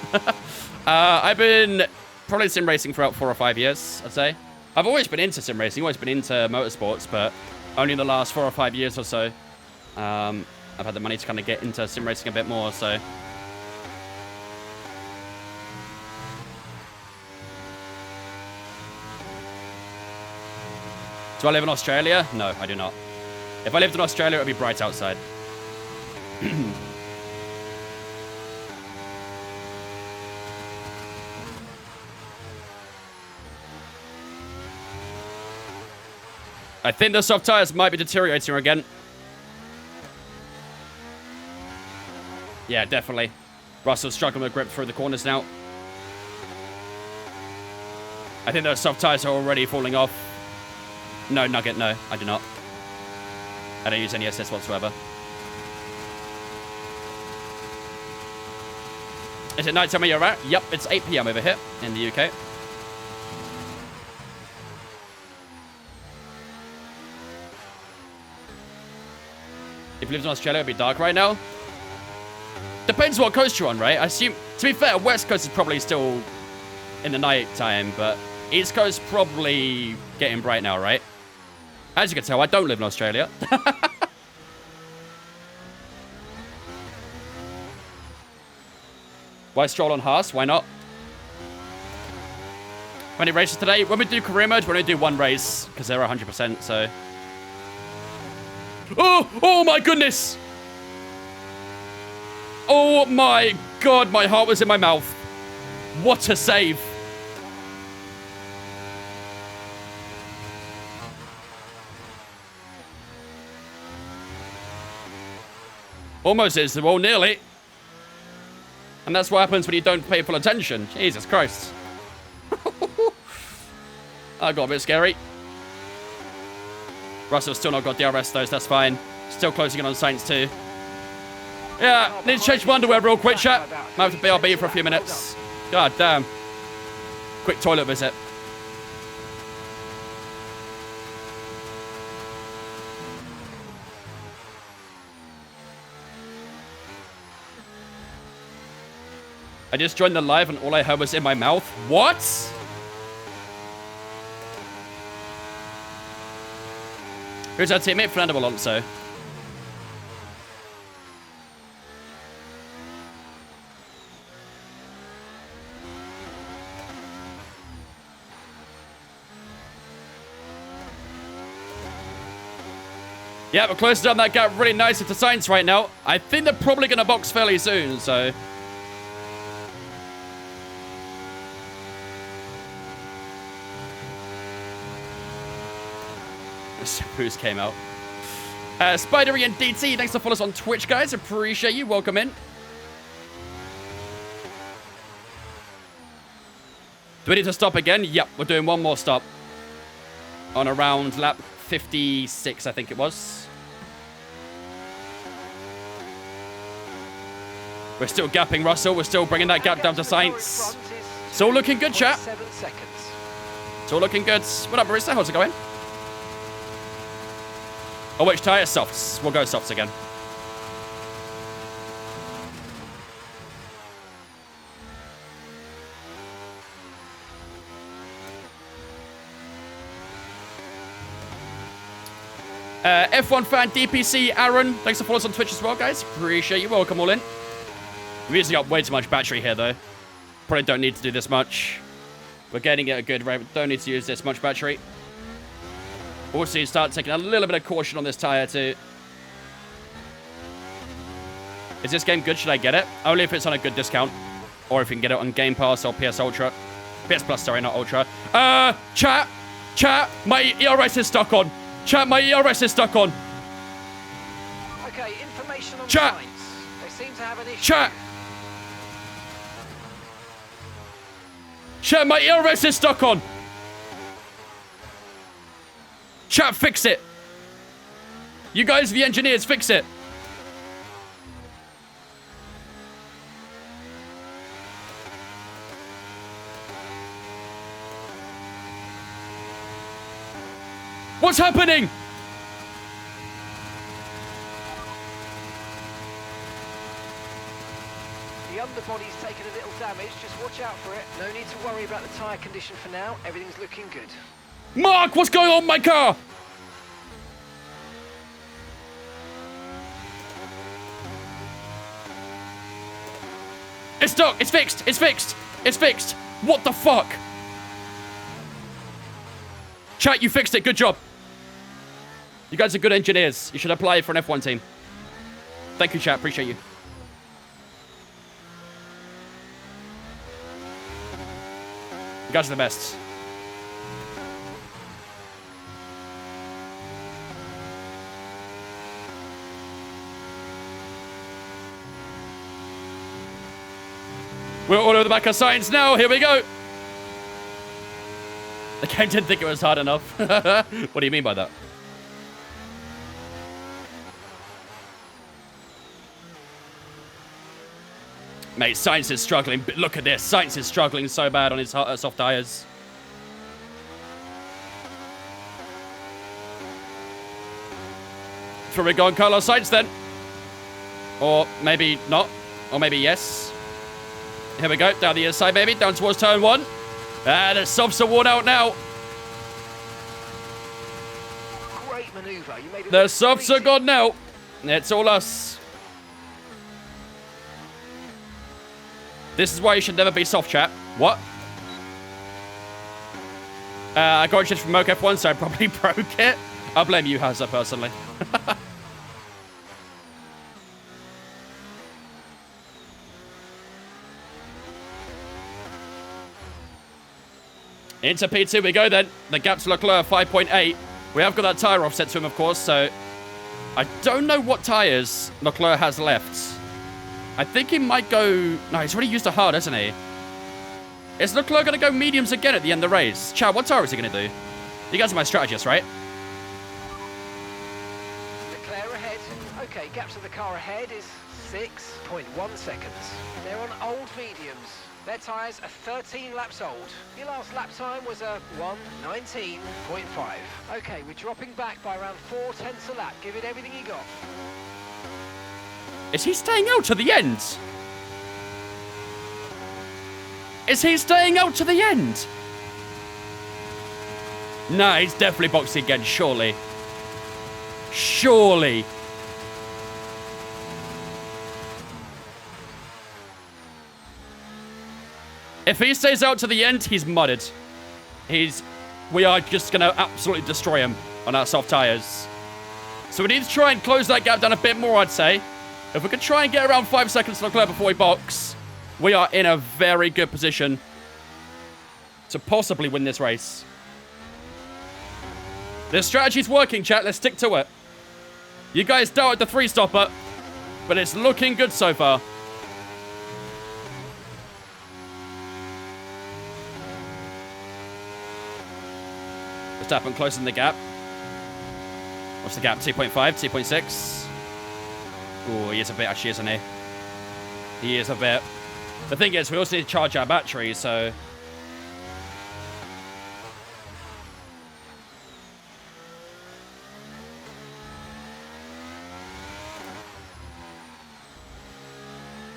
I've been probably sim racing for about 4 or 5 years, I'd say. I've always been into sim racing, always been into motorsports, but only in the last 4 or 5 years or so, I've had the money to kind of get into sim racing a bit more, so. Do I live in Australia? No, I do not. If I lived in Australia, it would be bright outside. I think the soft tires might be deteriorating again. Yeah, definitely. Russell's struggling with grip through the corners now. I think those soft tires are already falling off. No, Nugget, no, I do not. I don't use any SS whatsoever. Is it night time where you're at? Yep, it's 8 PM over here in the UK. If you lived in Australia, it would be dark right now. Depends what coast you're on, right? I assume, to be fair, West Coast is probably still in the night time, but East Coast probably getting bright now, right? As you can tell, I don't live in Australia. Why stroll on Haas? Why not? How many races today? When we do career mode, we're going to do one race because they're 100%, so... Oh! Oh my goodness! Oh my god, my heart was in my mouth. What a save. Almost is the wall, nearly. And that's what happens when you don't pay full attention. Jesus Christ. That got a bit scary. Russell's still not got DRS though, so that's fine. Still closing in on Sainz too. Yeah, need to change my underwear real quick, chat. Might have to BRB for a few minutes. God damn. Quick toilet visit. I just joined the live and all I heard was in my mouth. What? Who's our teammate? Fernando Alonso. Yeah, we're closing down that gap really nicely to Sainz right now. I think they're probably going to box fairly soon, so... Boost came out. Spidery and DT, thanks for following us on Twitch, guys. Appreciate you. Welcome in. Do we need to stop again? Yep, we're doing one more stop. On around lap 56, I think it was. We're still gapping Russell. We're still bringing that gap down to Sainz. It's all looking good, chat. It's all looking good. What up, Marissa? How's it going? Oh, which tyre? Softs. We'll go softs again. F1 fan DPC Aaron, thanks for following us on Twitch as well, guys. Appreciate you. Welcome all in. We've using up way too much battery here, though. Probably don't need to do this much. We're getting at a good rate. Don't need to use this much battery. Also, you start taking a little bit of caution on this tire, too. Is this game good? Should I get it? Only if it's on a good discount. Or if you can get it on Game Pass or PS Ultra. PS Plus, sorry, not Ultra. Chat, my ERS is stuck on. Chat, my ERS is stuck on. Okay, information on chat. Sainz. They seem to have an issue. Chat, my ERS is stuck on. Chat, fix it. You guys, the engineers, fix it. What's happening? The underbody's taken a little damage. Just watch out for it. No need to worry about the tyre condition for now. Everything's looking good. Mark, what's going on with my car? It's stuck. It's fixed. It's fixed. It's fixed. What the fuck? Chat, you fixed it. Good job. You guys are good engineers. You should apply for an F1 team. Thank you, chat. Appreciate you. You guys are the best. We're all over the back of Sainz now. Here we go. The game didn't think it was hard enough. What do you mean by that? Mate, Sainz is struggling. Look at this. Sainz is struggling so bad on his soft tires. Should we go on Carlos Sainz then? Or maybe not. Or maybe yes. Here we go. Down the inside, baby. Down towards turn one. And the softs are worn out now. Leclerc. You made it The look softs so are easy. gone now. It's all us. This is why you should never be soft, chat. What? I got shit from Moke F1, so I probably broke it. I'll blame you, Hazza, personally. Into P2 we go then. The gap to Leclerc, 5.8. We have got that tyre offset to him, of course, so... I don't know what tyres Leclerc has left. I think he might go... No, he's already used a hard, hasn't he? Is Leclerc going to go mediums again at the end of the race? Chad, what tyre is he going to do? You guys are my strategists, right? Leclerc ahead. Okay, gap to the car ahead is 6.1 seconds. They're on old mediums. Their tyres are 13 laps old. Your last lap time was a 1:19.5. Okay, we're dropping back by around 0.4 a lap. Give it everything you got. Is he staying out to the end? Is he staying out to the end? Nah, he's definitely boxing again, surely. Surely. If he stays out to the end, he's mudded. We are just going to absolutely destroy him on our soft tyres. So we need to try and close that gap down a bit more, I'd say. If we could try and get around 5 seconds to Leclerc before we box, we are in a very good position to possibly win this race. This strategy's working, chat. Let's stick to it. You guys doubted the 3-stopper, but it's looking good so far. Verstappen closing the gap. What's the gap? 2.5, 2.6. Oh, he is a bit actually, isn't he? He is a bit. The thing is, we also need to charge our battery, so...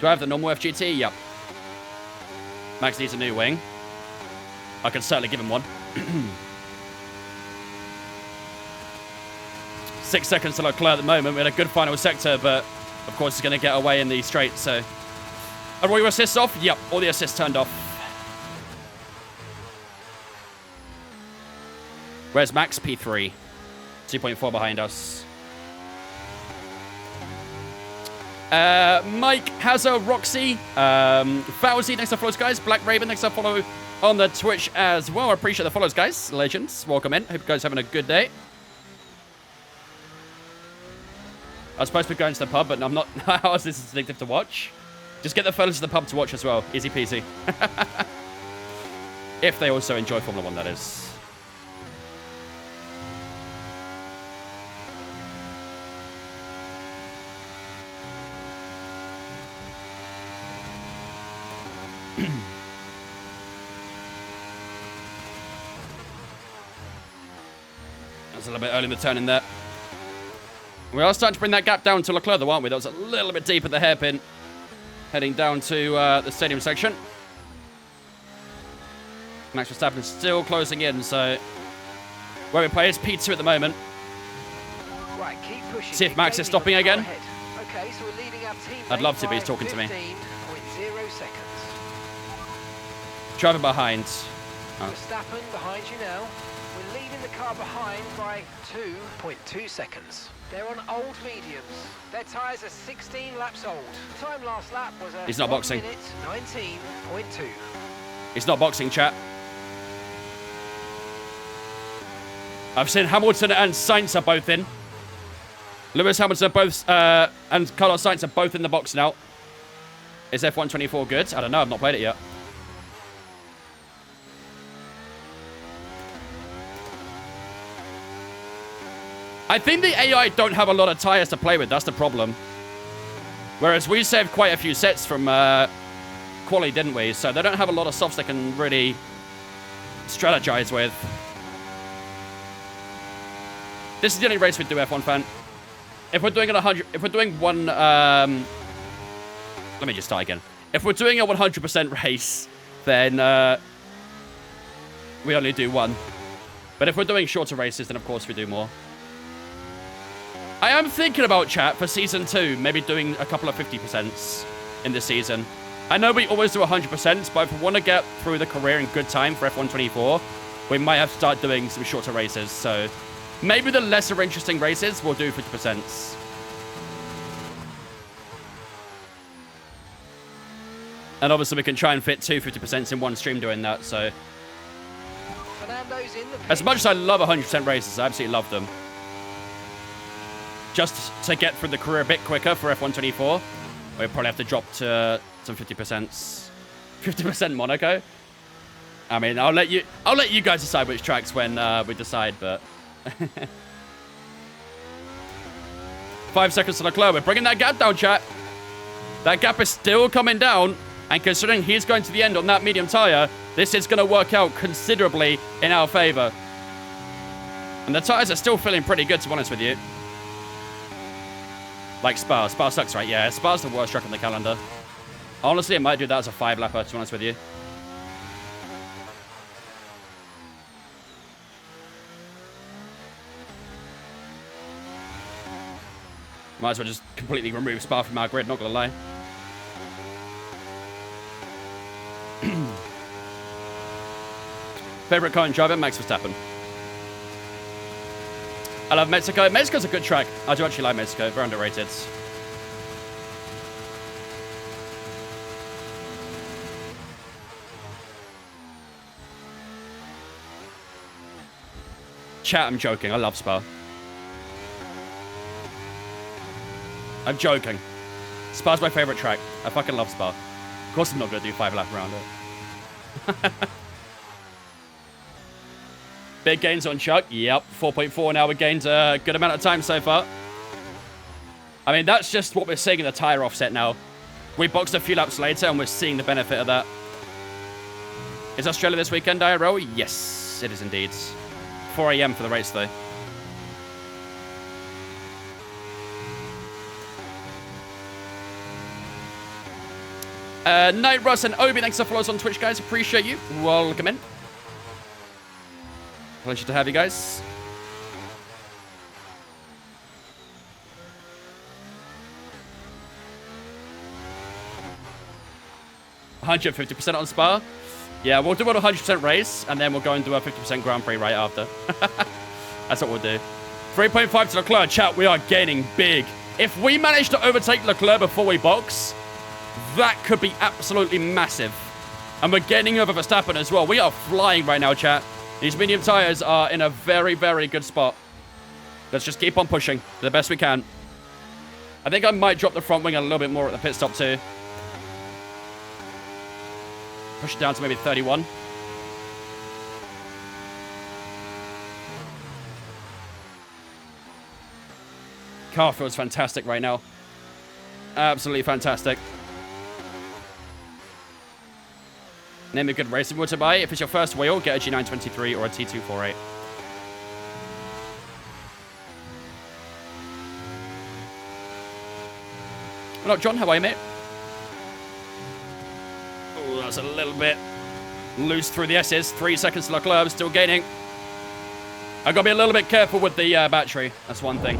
Do I have the normal FGT? Yep. Max needs a new wing. I can certainly give him one. 6 seconds to Leclerc at the moment. We had a good final sector, but of course he's going to get away in the straight, so... Are all your assists off? Yep, all the assists turned off. Where's Max? P3. 2.4 behind us. Mike, Hazza, Roxy, Fauzi, thanks for follows, guys. Black Raven, thanks for follow on the Twitch as well. I appreciate the follows, guys. Legends, welcome in. Hope you guys are having a good day. I was supposed to be going to the pub, but I'm not. How is this addictive to watch? Just get the fellas to the pub to watch as well. Easy peasy. If they also enjoy Formula 1, that is. That's a little bit early in the turn in there. We are starting to bring that gap down to Leclerc, though, aren't we? That was a little bit deep at the hairpin. Heading down to the stadium section. Max Verstappen is still closing in, so... Where we play is P2 at the moment. Right, keep pushing. See if Max is stopping again. Okay, so we're leading our team. I'd love to, but he's talking to me. 15.0 seconds. Driver behind. Verstappen behind you now. We're leading the car behind by 2.2 seconds. They're on old mediums. Their tyres are 16 laps old. Time last lap was a He's not boxing. 19.2. He's not boxing, chat. I've seen Hamilton and Sainz are both in. Lewis Hamilton are both, and Carlos Sainz are both in the box now. Is F124 good? I don't know. I've not played it yet. I think the AI don't have a lot of tyres to play with. That's the problem. Whereas we saved quite a few sets from quali, didn't we? So they don't have a lot of softs they can really strategize with. This is the only race we do, F1 fan. If we're doing it 100, if we're doing one, let me just start again. If we're doing a 100% race, then we only do one. But if we're doing shorter races, then of course we do more. I am thinking about, chat, for Season 2, maybe doing a couple of 50% in this season. I know we always do 100%, but if we want to get through the career in good time for F124, we might have to start doing some shorter races. So maybe the lesser interesting races we'll do 50%. And obviously we can try and fit 2 50% in one stream doing that, so. Fernando's in the As much as I love 100% races, I absolutely love them. Just to get through the career a bit quicker for F124, we'll probably have to drop to some 50%. 50% Monaco. I mean, I'll let you guys decide which tracks when we decide, but 5 seconds to Leclerc. We're bringing that gap down, chat. That gap is still coming down, and considering he's going to the end on that medium tire, this is going to work out considerably in our favor. And the tires are still feeling pretty good, to be honest with you. Like Spa. Spa sucks, right? Yeah, Spa's the worst track on the calendar. Honestly, I might do that as a 5-lapper, to be honest with you. Might as well just completely remove Spa from our grid, not gonna lie. Favorite car and driver, Max Verstappen. I love Mexico. Mexico's a good track. I do actually like Mexico. Very underrated. Chat, I'm joking. I love Spa. I'm joking. Spa's my favorite track. I fucking love Spa. Of course I'm not going to do 5-lap around it. Big gains on Chuck. Yep, 4.4 now. We gained a good amount of time so far. I mean, that's just what we're seeing in the tire offset now. We boxed a few laps later, and we're seeing the benefit of that. Is Australia this weekend, IRL? Yes, it is indeed. 4 a.m. for the race, though. Night Russ and Obi, thanks for following us on Twitch, guys. Appreciate you. Welcome in. Pleasure to have you guys. $150% on Spa. Yeah, we'll do a 100% race, and then we'll go and do a 50% Grand Prix right after. That's what we'll do. 3.5 to Leclerc. Chat, we are gaining big. If we manage to overtake Leclerc before we box, that could be absolutely massive. And we're gaining over Verstappen as well. We are flying right now, chat. These medium tires are in a very, very good spot. Let's just keep on pushing the best we can. I think I might drop the front wing a little bit more at the pit stop too. Push it down to maybe 31. Car feels fantastic right now. Absolutely fantastic. Name a good racing wheel to buy. If it's your first wheel, get a G923 or a T248. What up, John? How are you, mate? Oh, that's a little bit loose through the S's. 3 seconds to Leclerc. Still gaining. I've got to be a little bit careful with the battery. That's one thing.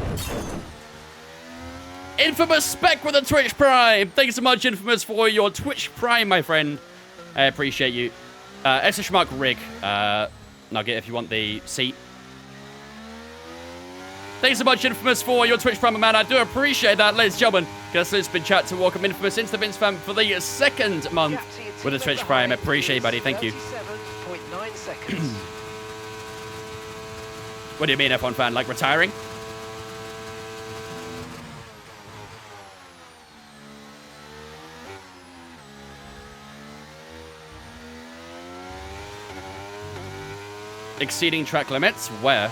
Infamous Spec with a Twitch Prime. Thanks so much, Infamous, for your Twitch Prime, my friend. I appreciate you. S Mark Rig. Nugget, if you want the seat. Thanks so much, Infamous, for your Twitch Prime, man. I do appreciate that, ladies and gentlemen. Guess it's been chat to welcome Infamous into the Vince fam for the second month with a Twitch Prime. I appreciate it, buddy. Thank you. 37.9 seconds. What do you mean, F1 fan? Like retiring? Exceeding track limits? Where?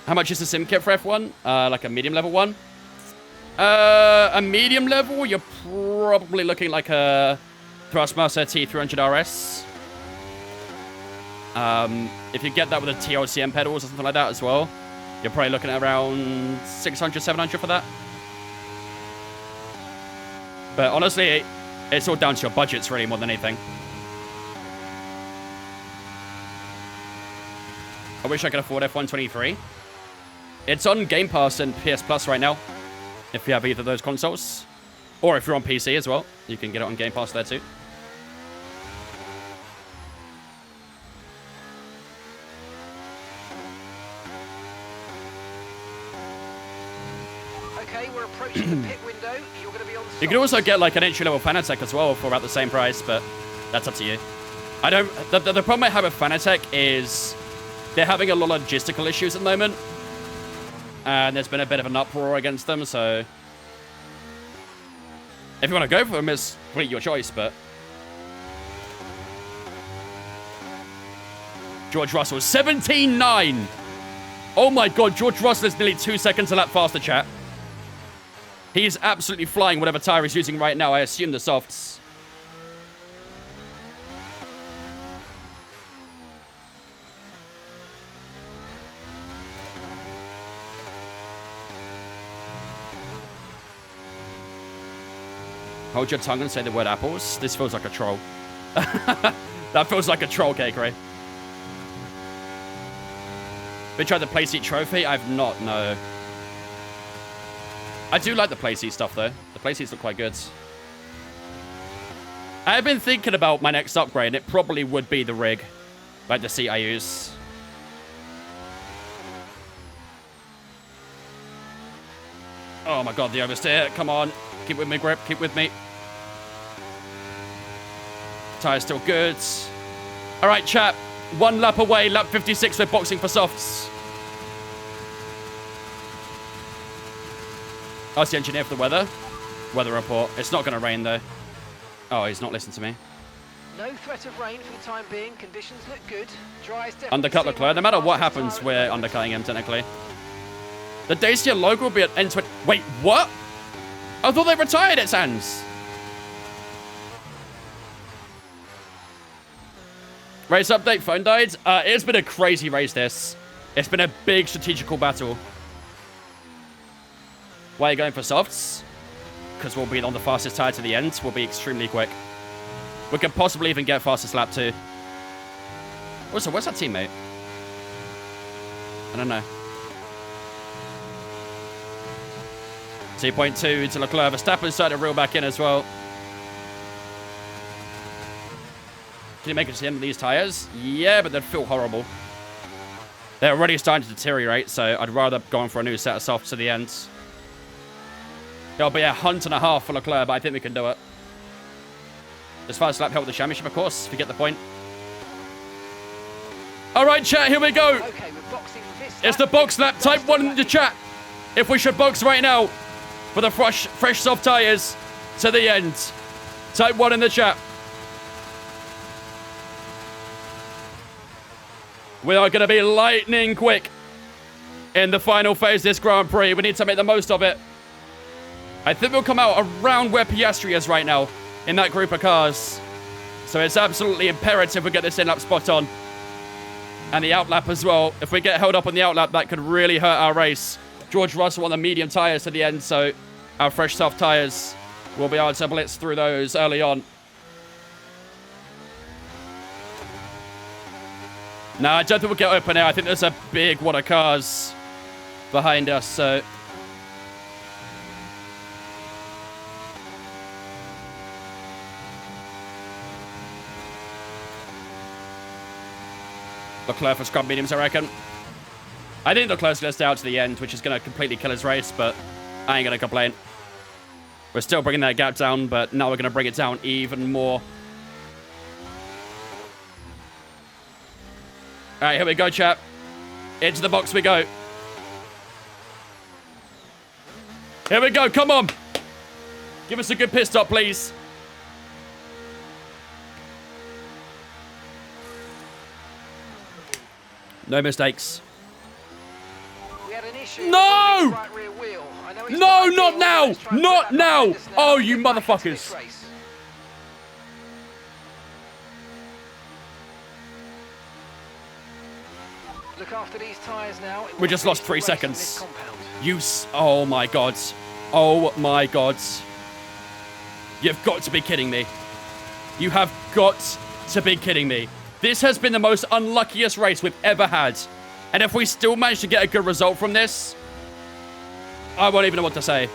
How much is the sim kit for F1? Like a medium level one? A medium level, you're probably looking like a Thrustmaster T300 RS. If you get that with a TLCM pedals or something like that as well, you're probably looking at around 600, 700 for that. But honestly, it's all down to your budgets really more than anything. I wish I could afford F123. It's on Game Pass and PS Plus right now, if you have either of those consoles. Or if you're on PC as well, you can get it on Game Pass there too. Okay, we're approaching the pit window. You're going to be on You can also get like an entry-level Fanatec as well for about the same price, but that's up to you. I don't. The problem I have with Fanatec is they're having a lot of logistical issues at the moment, and there's been a bit of an uproar against them. So if you want to go for them, it's completely your choice. But George Russell, 17.9. Oh my God, George Russell is nearly 2 seconds a lap faster, chat. He's absolutely flying whatever tire he's using right now. I assume the softs. Hold your tongue and say the word apples. This feels like a troll. That feels like a troll cake, right? Been trying the playseat trophy? I've not, no. I do like the playseat stuff, though. The playseats look quite good. I've been thinking about my next upgrade, and it probably would be the rig. Like the seat I use. Oh my God, the oversteer. Come on. Keep with me, grip. Keep with me. Tire's still good. All right, chap. 1 lap away. Lap 56. We're boxing for softs. Ask the engineer for the weather. Weather report. It's not going to rain, though. Oh, he's not listening to me. No threat of rain for the time being. Conditions look good. Dry as Undercut Leclerc. No matter what happens, we're undercutting him, technically. The Dacia logo will be at N20. Wait, what? I thought they retired it, Sans. Race update, phone died. It's been a crazy race, this. It's been a big strategical battle. Why are you going for softs? Because we'll be on the fastest tire to the end. We'll be extremely quick. We could possibly even get fastest lap too. Also, where's our teammate? I don't know. 2.2 to Leclerc. Verstappen's starting to reel back in as well. Can you make it to the end of these tires? Yeah, but they'd feel horrible. They're already starting to deteriorate, so I'd rather go on for a new set of softs to the end. It'll be a hunt and a half for Leclerc, but I think we can do it. As far as lap help the championship, of course, if you get the point. All right, chat, here we go. Okay, we're boxing this It's the box lap. Type 1 in the chat if we should box right now for the fresh soft tires to the end. Type 1 in the chat. We are going to be lightning quick in the final phase of this Grand Prix. We need to make the most of it. I think we'll come out around where Piastri is right now in that group of cars. So it's absolutely imperative we get this in-lap spot on. And the outlap as well. If we get held up on the outlap, that could really hurt our race. George Russell on the medium tires to the end, so our fresh soft tires will be able to blitz through those early on. No, I don't think we'll get open air. I think there's a big wad of cars behind us, so... Leclerc for scrub mediums, I reckon. I think Leclerc's going to stay out to the end, which is going to completely kill his race, but I ain't going to complain. We're still bringing that gap down, but now we're going to bring it down even more. All right, here we go, chap. Into the box we go. Here we go. Come on. Give us a good pit stop, please. No mistakes. We had an issue No! with the right rear wheel. I know it's No, not not ideal, now. let's try and Not put that behind now. us Oh, and you get back into motherfuckers. this race. Look after these tyres now. It We will just lost finish 3 the race in this seconds. compound. Oh my god. Oh my god. You've got to be kidding me. You have got to be kidding me. This has been the most unluckiest race we've ever had And if we still manage to get a good result from this, I won't even know what to say.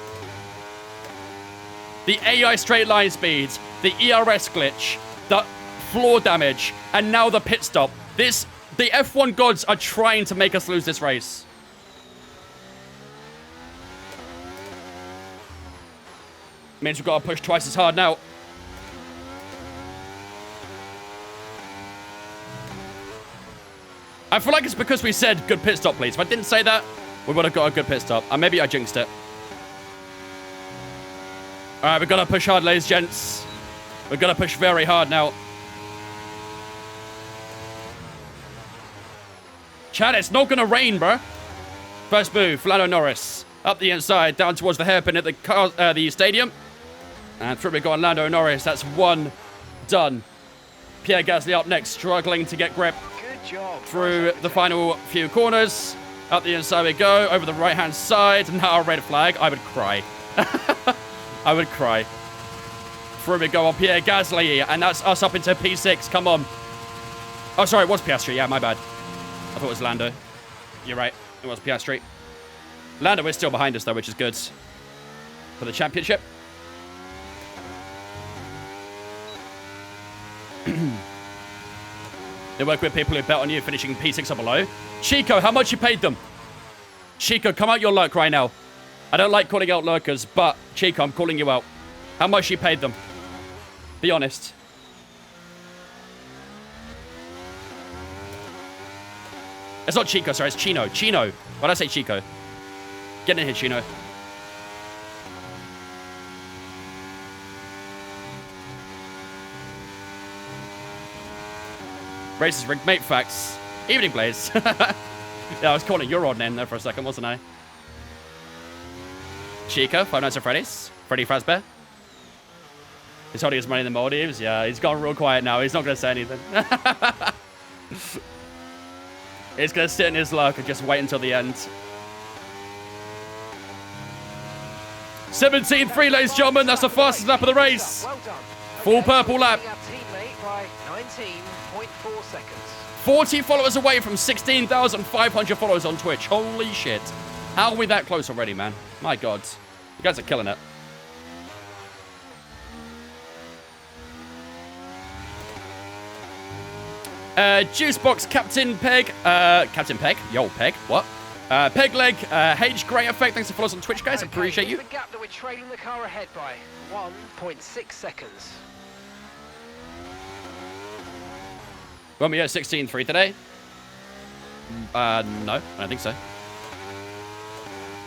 The AI straight line speeds, the ERS glitch, the floor damage, and now the pit stop. The F1 gods are trying to make us lose this race. Means we've got to push twice as hard now. I feel like it's because we said good pit stop, please. If I didn't say that, we would have got a good pit stop. And maybe I jinxed it. All right, we've got to push hard, ladies and gents. We've got to push very hard now. Chad, it's not going to rain, bro. First move, Lando Norris. Up the inside, down towards the hairpin at the stadium. And through we go on Lando Norris. That's one done. Pierre Gasly up next, struggling to get grip. Good job. Through the final few corners. Up the inside we go, over the right-hand side. Now a red flag. I would cry. I would cry. Through we go on Pierre Gasly, and that's us up into P6. Come on. Oh, sorry, it was Piastri. Yeah, my bad. I thought it was Lando. You're right. It was Piastri. Lando is still behind us, though, which is good. For the championship. They work with people who bet on you finishing P6 or below. Chico, how much you paid them? Chico, come out your lurk right now. I don't like calling out lurkers, but Chico, I'm calling you out. How much you paid them? Be honest. It's not Chico, sorry, it's Chino. Chino. Why did I say Chico? Get in here, Chino. Races rigged, mate, facts. Evening, Blaze. Yeah, I was calling your odd name there for a second, wasn't I? Chico, Five Nights at Freddy's. Freddy Fazbear. He's holding his money in the Maldives. Yeah, he's gone real quiet now. He's not going to say anything. He's going to sit in his luck and just wait until the end. 17.3, ladies and gentlemen. That's the fastest lap of the race. Well done. Full purple lap. Teammate by 19.4 seconds. 40 followers away from 16,500 followers on Twitch. Holy shit. How are we that close already, man? My God. You guys are killing it. Juicebox Captain Peg. Captain Peg? Yo, Peg. What? Peg Leg. H Grey Effect. Thanks for following us on Twitch, guys. Appreciate you. The gap that we're trailing the car ahead by 1.6 seconds. Want me at 16.3 today? No, I don't think so.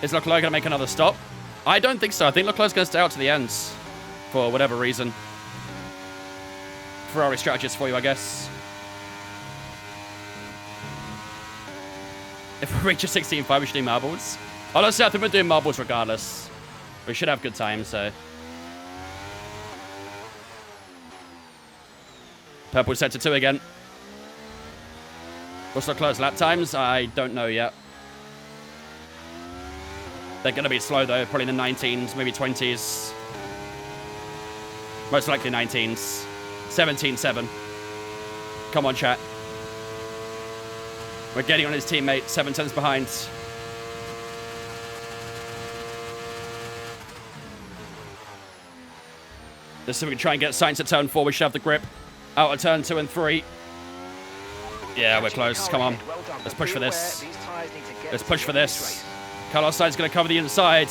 Is Leclerc going to make another stop? I don't think so. I think Leclerc's going to stay out to the end for whatever reason. Ferrari strategist for you, I guess. If we reach a 16.5, we should do marbles. Honestly, I think we're doing marbles regardless. We should have good time, so. Purple set to 2 again. What's Leclerc's lap times? I don't know yet. They're going to be slow, though. Probably in the 19s, maybe 20s. Most likely 19s. 17.7. Come on, chat. We're getting on his teammate. 7 tenths behind. Let's see if we can try and get Sainz at turn 4. We should have the grip. Out of turn 2 and 3. Yeah, we're close. Come on. Let's push for this. Let's push for this. Carlos Sainz going to cover the inside.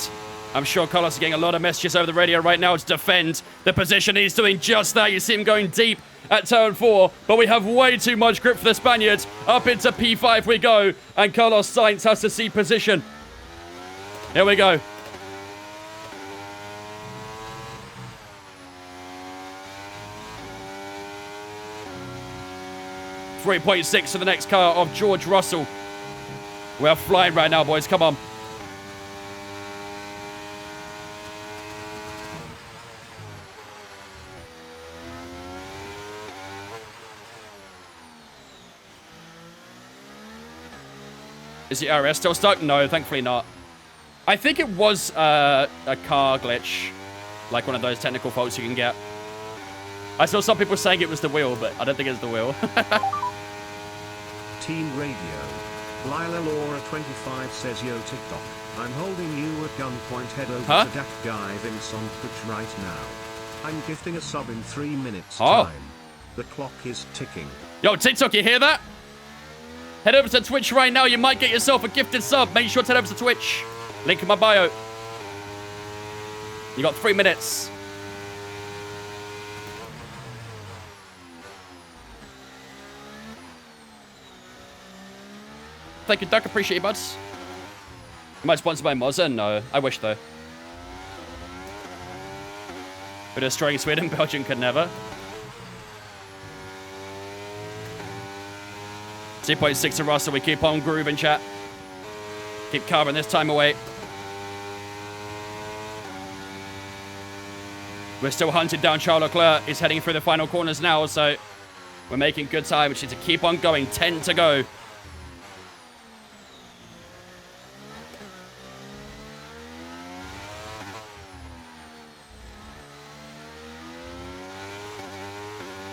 I'm sure Carlos is getting a lot of messages over the radio right now to defend the position. He's doing just that. You see him going deep at turn 4, but we have way too much grip for the Spaniards. Up into P5 we go, and Carlos Sainz has to see position. Here we go. .6 for the next car of George Russell. We're flying right now, boys. Come on. Is the RS still stuck? No, thankfully not. I think it was a car glitch. Like one of those technical faults you can get. I saw some people saying it was the wheel, but I don't think it's the wheel. Team Radio. Lila Laura 25 says, yo TikTok, I'm holding you at gunpoint, head over Huh? to that guy Vince on Twitch right now. I'm gifting a sub in 3 minutes Oh. time. The clock is ticking. Yo, TikTok, you hear that? Head over to Twitch right now. You might get yourself a gifted sub. Make sure to head over to Twitch. Link in my bio. You got 3 minutes. Thank you, Duck. Appreciate you, buds. Am I sponsored by Mozza? No. I wish, though. But destroying Sweden, Belgium could never. 2.6 to Russell. We keep on grooving, chat. Keep carving this time away. We're still hunting down Charles Leclerc. He's heading through the final corners now, so we're making good time. We just need to keep on going. 10 to go.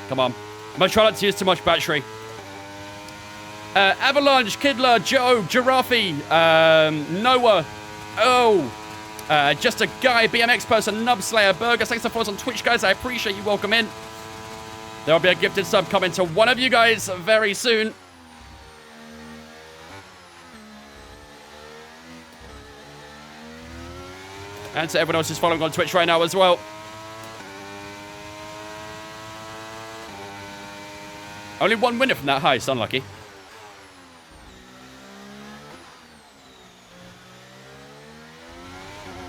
Come on. I'm going to try not to use too much battery. Avalanche, Kidler, Joe, Giraffe, Noah, just a guy, BMX person, Nubslayer, Burgers. Thanks for following us on Twitch, guys. I appreciate you. Welcome in. There'll be a gifted sub coming to one of you guys very soon. And to everyone else who's following on Twitch right now as well. Only one winner from that heist, unlucky.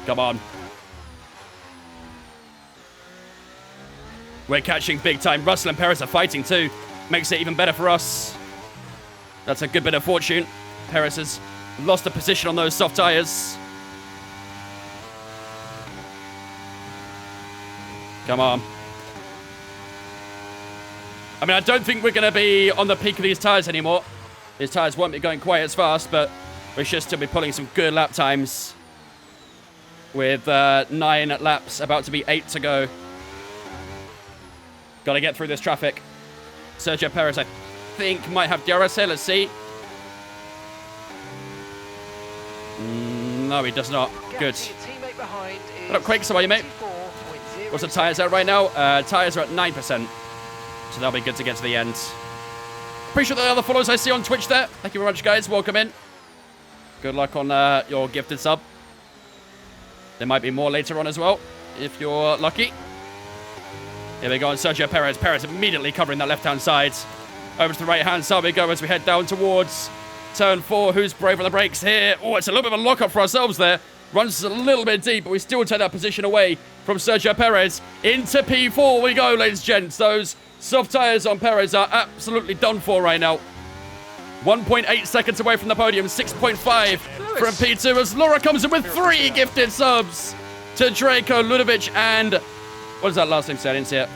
Come on. We're catching big time. Russell and Perez are fighting too. Makes it even better for us. That's a good bit of fortune. Perez has lost the position on those soft tires. Come on. I mean, I don't think we're going to be on the peak of these tires anymore. These tires won't be going quite as fast, but we should still be pulling some good lap times. With 9 laps, about to be 8 to go. Got to get through this traffic. Sergio Perez, I think, might have DRS here. Let's see. No, he does not. Good. What up, Quakes? How are you, mate? What's the tyres at right now? Tyres are at 9%. So that'll be good to get to the end. Appreciate the other followers I see on Twitch there. Thank you very much, guys. Welcome in. Good luck on your gifted sub. There might be more later on as well, if you're lucky. Here we go on Sergio Perez. Perez immediately covering that left-hand side. Over to the right-hand side we go as we head down towards turn 4. Who's brave on the brakes here? Oh, it's a little bit of a lock-up for ourselves there. Runs a little bit deep, but we still take that position away from Sergio Perez. Into P4 we go, ladies and gents. Those soft tyres on Perez are absolutely done for right now. 1.8 seconds away from the podium. 6.5 from P2 as Laura comes in with 3 gifted subs to Draco, Ludovic, and... what is that last name? I didn't see it.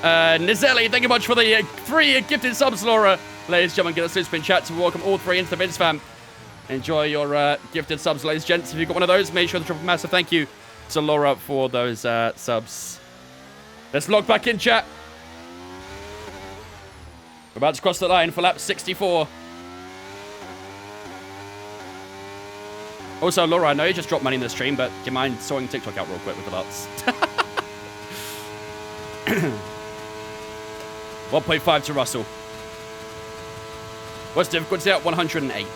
Nizelli, thank you much for the 3 gifted subs, Laura. Ladies and gentlemen, get a super spin chat to welcome all 3 into the Vince fam. Enjoy your gifted subs, ladies and gents. If you've got one of those, make sure to drop a massive thank you to Laura for those subs. Let's log back in, chat. We're about to cross the line for lap 64. Also, Laura, I know you just dropped money in the stream, but do you mind sorting TikTok out real quick with the lots? 1.5 to Russell. What's the difficulty at 108?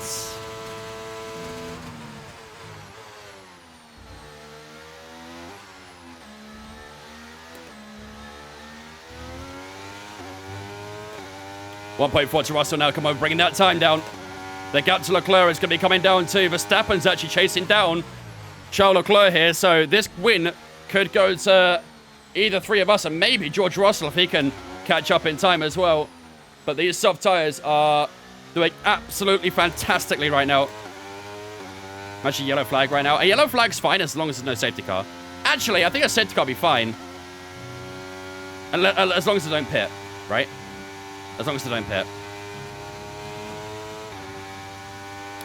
.4 to Russell now. Come on, bringing that time down. The gap to Leclerc is going to be coming down too. Verstappen's actually chasing down Charles Leclerc here. So this win could go to either 3 of us and maybe George Russell if he can catch up in time as well. But these soft tyres are doing absolutely fantastically right now. Actually, yellow flag right now. A yellow flag's fine as long as there's no safety car. Actually, I think a safety car will be fine. As long as they don't pit, right? As long as they don't pit.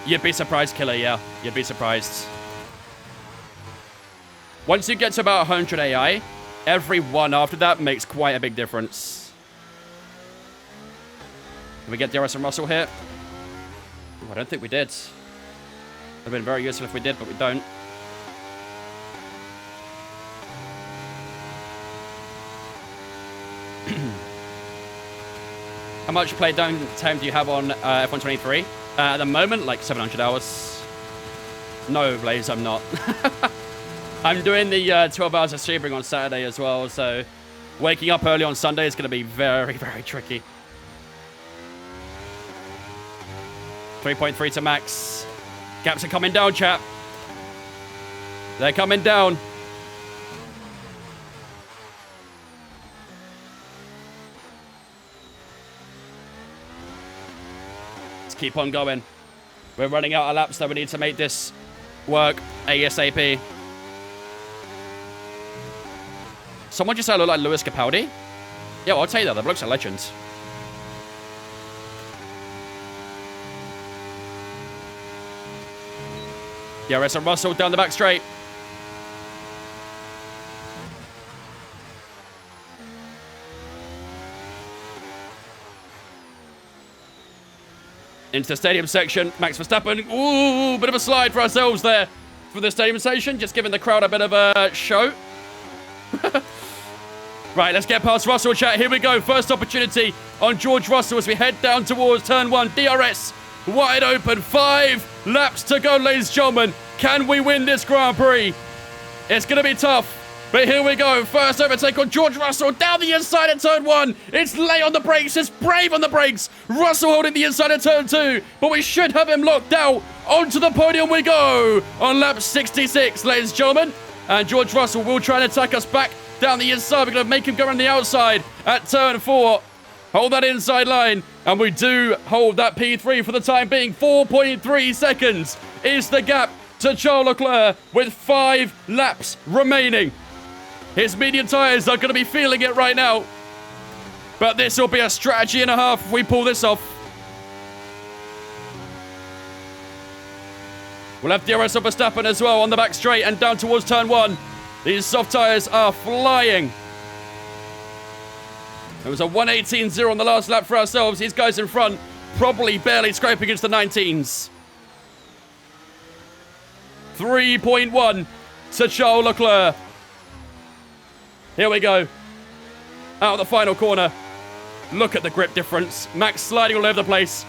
You'd be surprised, Killer, yeah. You'd be surprised. Once you get to about 100 AI, every one after that makes quite a big difference. Can we get DRS and Russell here? Ooh, I don't think we did. Would have been very useful if we did, but we don't. How much play time do you have on F123? At the moment, like 700 hours. No, Blaze, I'm not. I'm doing the 12 hours of Sebring on Saturday as well, so waking up early on Sunday is going to be very, very tricky. 3.3 to max. Gaps are coming down, chat. They're coming down. Let's keep on going. We're running out of laps, so we need to make this work ASAP. Someone just said I look like Lewis Capaldi. Yeah, well, I'll tell you that. The bloke's a legend. DRS and Russell down the back straight. Into the stadium section. Max Verstappen. Ooh, bit of a slide for ourselves there for the stadium section. Just giving the crowd a bit of a show. Right, let's get past Russell, chat. Here we go. First opportunity on George Russell as we head down towards turn 1. DRS wide open. 5 laps to go, ladies and gentlemen. Can we win this Grand Prix? It's going to be tough. But here we go. First overtake on George Russell down the inside of turn 1. It's lay on the brakes. It's brave on the brakes. Russell holding the inside of turn 2. But we should have him locked out. Onto the podium we go on lap 66, ladies and gentlemen. And George Russell will try and attack us back down the inside. We're going to make him go around the outside at turn 4. Hold that inside line. And we do hold that P3 for the time being. 4.3 seconds is the gap to Charles Leclerc with 5 laps remaining. His medium tyres are going to be feeling it right now. But this will be a strategy and a half if we pull this off. We'll have DRS of Verstappen as well on the back straight and down towards turn 1. These soft tyres are flying. There was a 1:18.0 on the last lap for ourselves. These guys in front probably barely scraping against the 19s. 3.1 to Charles Leclerc. Here we go. Out of the final corner. Look at the grip difference. Max sliding all over the place.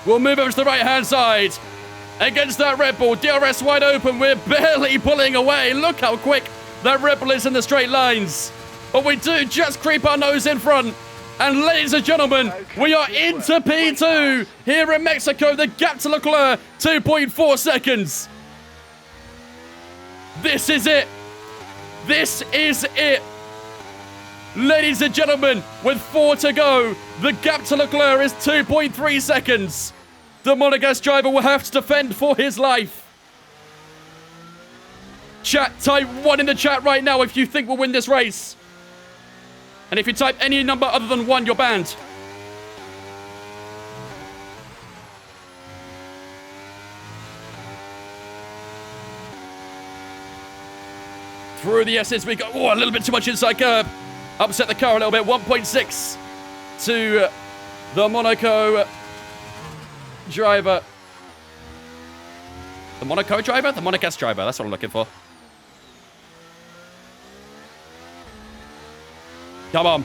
We'll move over to the right-hand side. Against that Red Bull. DRS wide open. We're barely pulling away. Look how quick that Red Bull is in the straight lines. But we do just creep our nose in front. And ladies and gentlemen, we are into P2 here in Mexico. The gap to Leclerc, 2.4 seconds. This is it. This is it. Ladies and gentlemen, with 4 to go, the gap to Leclerc is 2.3 seconds. The Monegasque driver will have to defend for his life. Chat, type 1 in the chat right now if you think we'll win this race. And if you type any number other than 1, you're banned. Through the S's we go. Oh, a little bit too much inside curb. Upset the car a little bit. 1.6 to the Monaco driver. The Monaco driver? The Monegasque driver. That's what I'm looking for. Come on.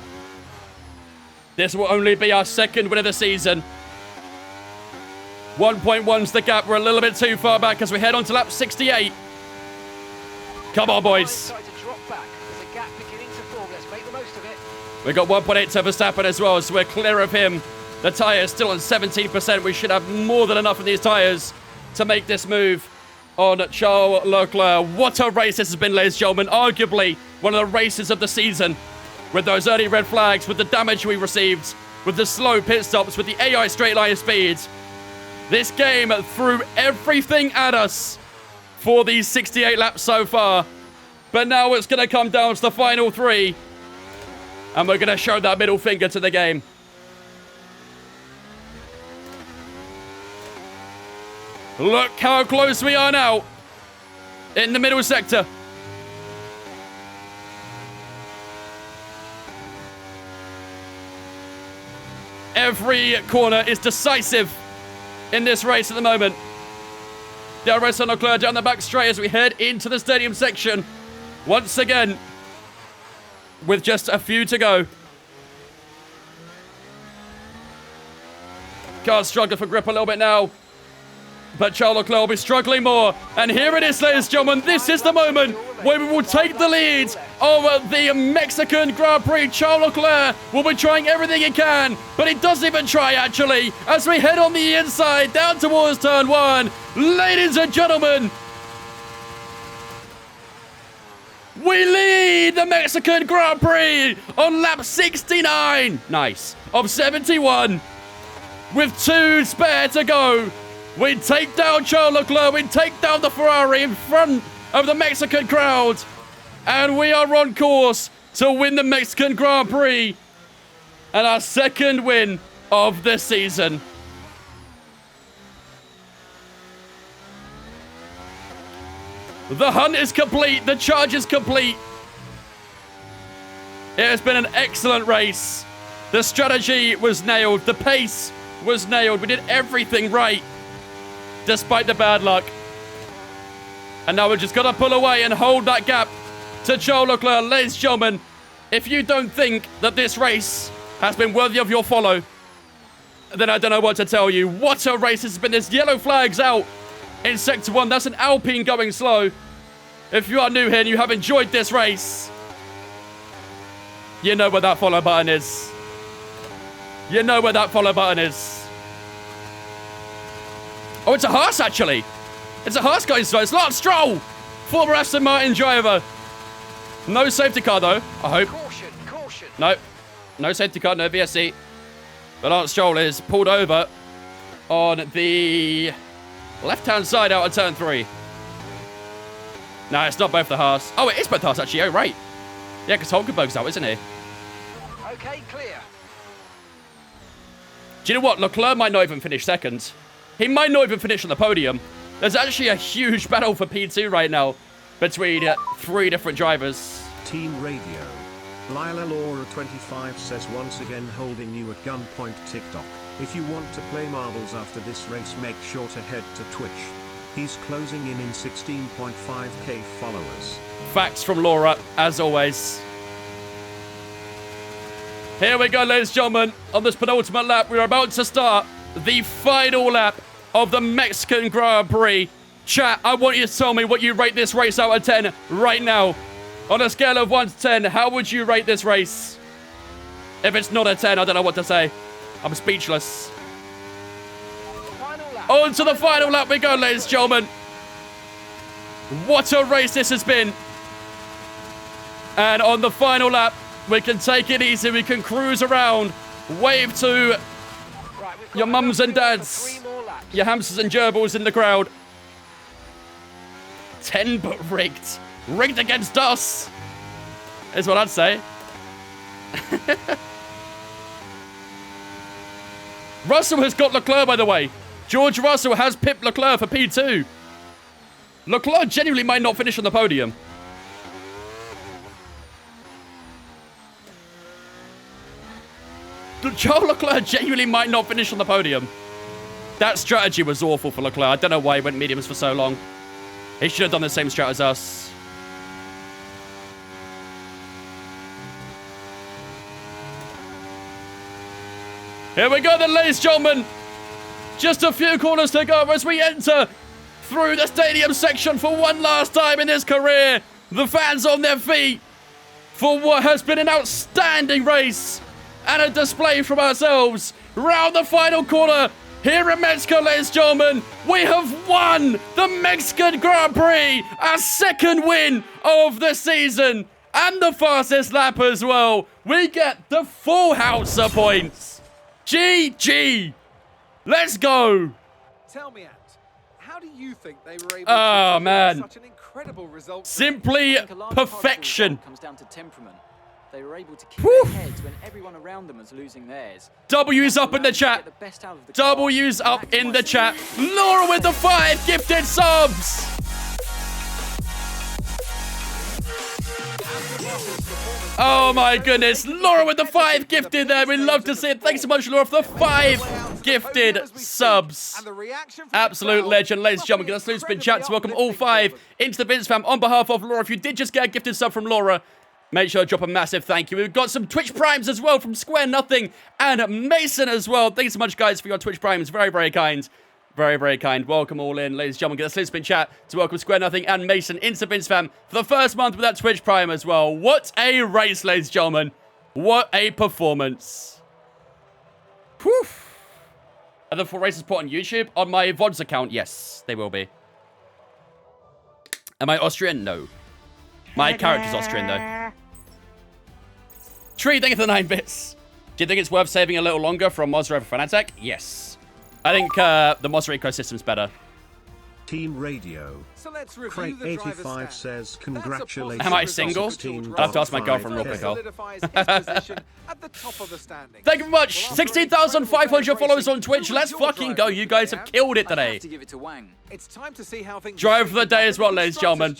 This will only be our second win of the season. 1.1's the gap. We're a little bit too far back as we head on to lap 68. Come on, boys. We've got 1.8 to Verstappen as well, so we're clear of him. The tyres still on 17%. We should have more than enough of these tyres to make this move on Charles Leclerc. What a race this has been, ladies and gentlemen. Arguably one of the races of the season. With those early red flags, with the damage we received, with the slow pit stops, with the AI straight line speed. This game threw everything at us for these 68 laps so far. But now it's going to come down to the final 3. And we're going to show that middle finger to the game. Look how close we are now. In the middle sector. Every corner is decisive. in this race at the moment. DRS and Leclerc down the back straight as we head into the stadium section. Once again, with just a few to go. Car's struggling for grip a little bit now. But Charles Leclerc will be struggling more. And here it is, ladies and gentlemen. This is the moment where we will take the lead over the Mexican Grand Prix. Charles Leclerc will be trying everything he can, but he doesn't even try, actually, as we head on the inside down towards turn 1. Ladies and gentlemen, we lead the Mexican Grand Prix on lap 69. Nice. Of 71. With 2 spare to go. We take down Charles Leclerc. We take down the Ferrari in front of the Mexican crowd. And we are on course to win the Mexican Grand Prix. And our second win of the season. The hunt is complete. The charge is complete. It has been an excellent race. The strategy was nailed. The pace was nailed. We did everything right, despite the bad luck. And now we're just got to pull away and hold that gap to Charles Leclerc. Ladies and gentlemen, if you don't think that this race has been worthy of your follow, then I don't know what to tell you. What a race this has been. There's yellow flags out in Sector 1. That's an Alpine going slow. If you are new here and you have enjoyed this race, you know where that follow button is. You know where that follow button is. Oh, it's a Haas, actually. It's a Haas going slow. It's Lance Stroll, former Aston Martin driver. No safety car, though, I hope. Caution, caution. No. No safety car, no VSC. But Lance Stroll is pulled over on the left-hand side out of turn 3. No, it's not both the Haas. Oh, it is both the Haas, actually. Oh, right. Yeah, because Hulkenberg's out, isn't he? Okay, clear. Do you know what? Leclerc might not even finish second. He might not even finish on the podium. There's actually a huge battle for P2 right now between 3 different drivers. Team Radio. Lila Laura 25 says once again holding you at gunpoint TikTok. If you want to play marbles after this race, make sure to head to Twitch. He's closing in 16.5k followers. Facts from Laura, as always. Here we go, ladies and gentlemen. On this penultimate lap, we're about to start the final lap of the Mexican Grand Prix. Chat, I want you to tell me what you rate this race out of 10 right now. On a scale of 1 to 10, how would you rate this race? If it's not a 10, I don't know what to say. I'm speechless. On to the final lap we go, ladies and gentlemen. What a race this has been. And on the final lap, we can take it easy. We can cruise around. Wave to your mums and dads. Your hamsters and gerbils in the crowd. 10 but rigged. Rigged against us, is what I'd say. Russell has got Leclerc, by the way. George Russell has pipped Leclerc for P2. Leclerc genuinely might not finish on the podium. Charles Leclerc genuinely might not finish on the podium. That strategy was awful for Leclerc. I don't know why he went mediums for so long. He should have done the same strat as us. Here we go then, ladies and gentlemen. Just a few corners to go as we enter through the stadium section for one last time in his career. The fans on their feet for what has been an outstanding race and a display from ourselves. Round the final corner here in Mexico, ladies and gentlemen. We have won the Mexican Grand Prix, our second win of the season and the fastest lap as well. We get the full house of points. GG. Let's go. Tell me, Ant, how do you think they were able to man. such an incredible result? Simply I think a large part of the perfection. result comes down to temperament. They were able to keep their heads when everyone around them was losing theirs. W's up in the chat. Get the best out of the car. W's up in the chat. Laura with the 5 gifted subs. Oh my goodness. Laura with the 5 gifted there. We love to see it. Thanks so much, Laura, for the 5 gifted subs. Absolute legend, ladies and gentlemen. Get a salute spin chat to welcome all 5 into the Vince fam. On behalf of Laura, if you did just get a gifted sub from Laura, make sure to drop a massive thank you. We've got some Twitch Primes as well from Square Nothing and Mason as well. Thanks so much, guys, for your Twitch Primes. Very, very kind. Very, very kind. Welcome all in, ladies and gentlemen. Get a salute spin chat to welcome Square Nothing and Mason into Vince fam for the first month with that Twitch Prime as well. What a race, ladies and gentlemen. What a performance. Whew. Are the 4 races put on YouTube? On my VODs account, yes, they will be. Am I Austrian? No. My character's Austrian, though. Tree, thank you for the 9 bits. Do you think it's worth saving a little longer from Monster over Fanatec? Yes. I think the Monster ecosystem's better. Team Radio. So let's review the driver's Craig85 stand. says congratulations. Am I single? I'll have to ask my girlfriend real quick, Thank you very much. 16,500 followers on Twitch. Let's fucking go. You guys have killed it today. To give it to Wang. It's time to see how things Drive for the day as well, ladies and gentlemen.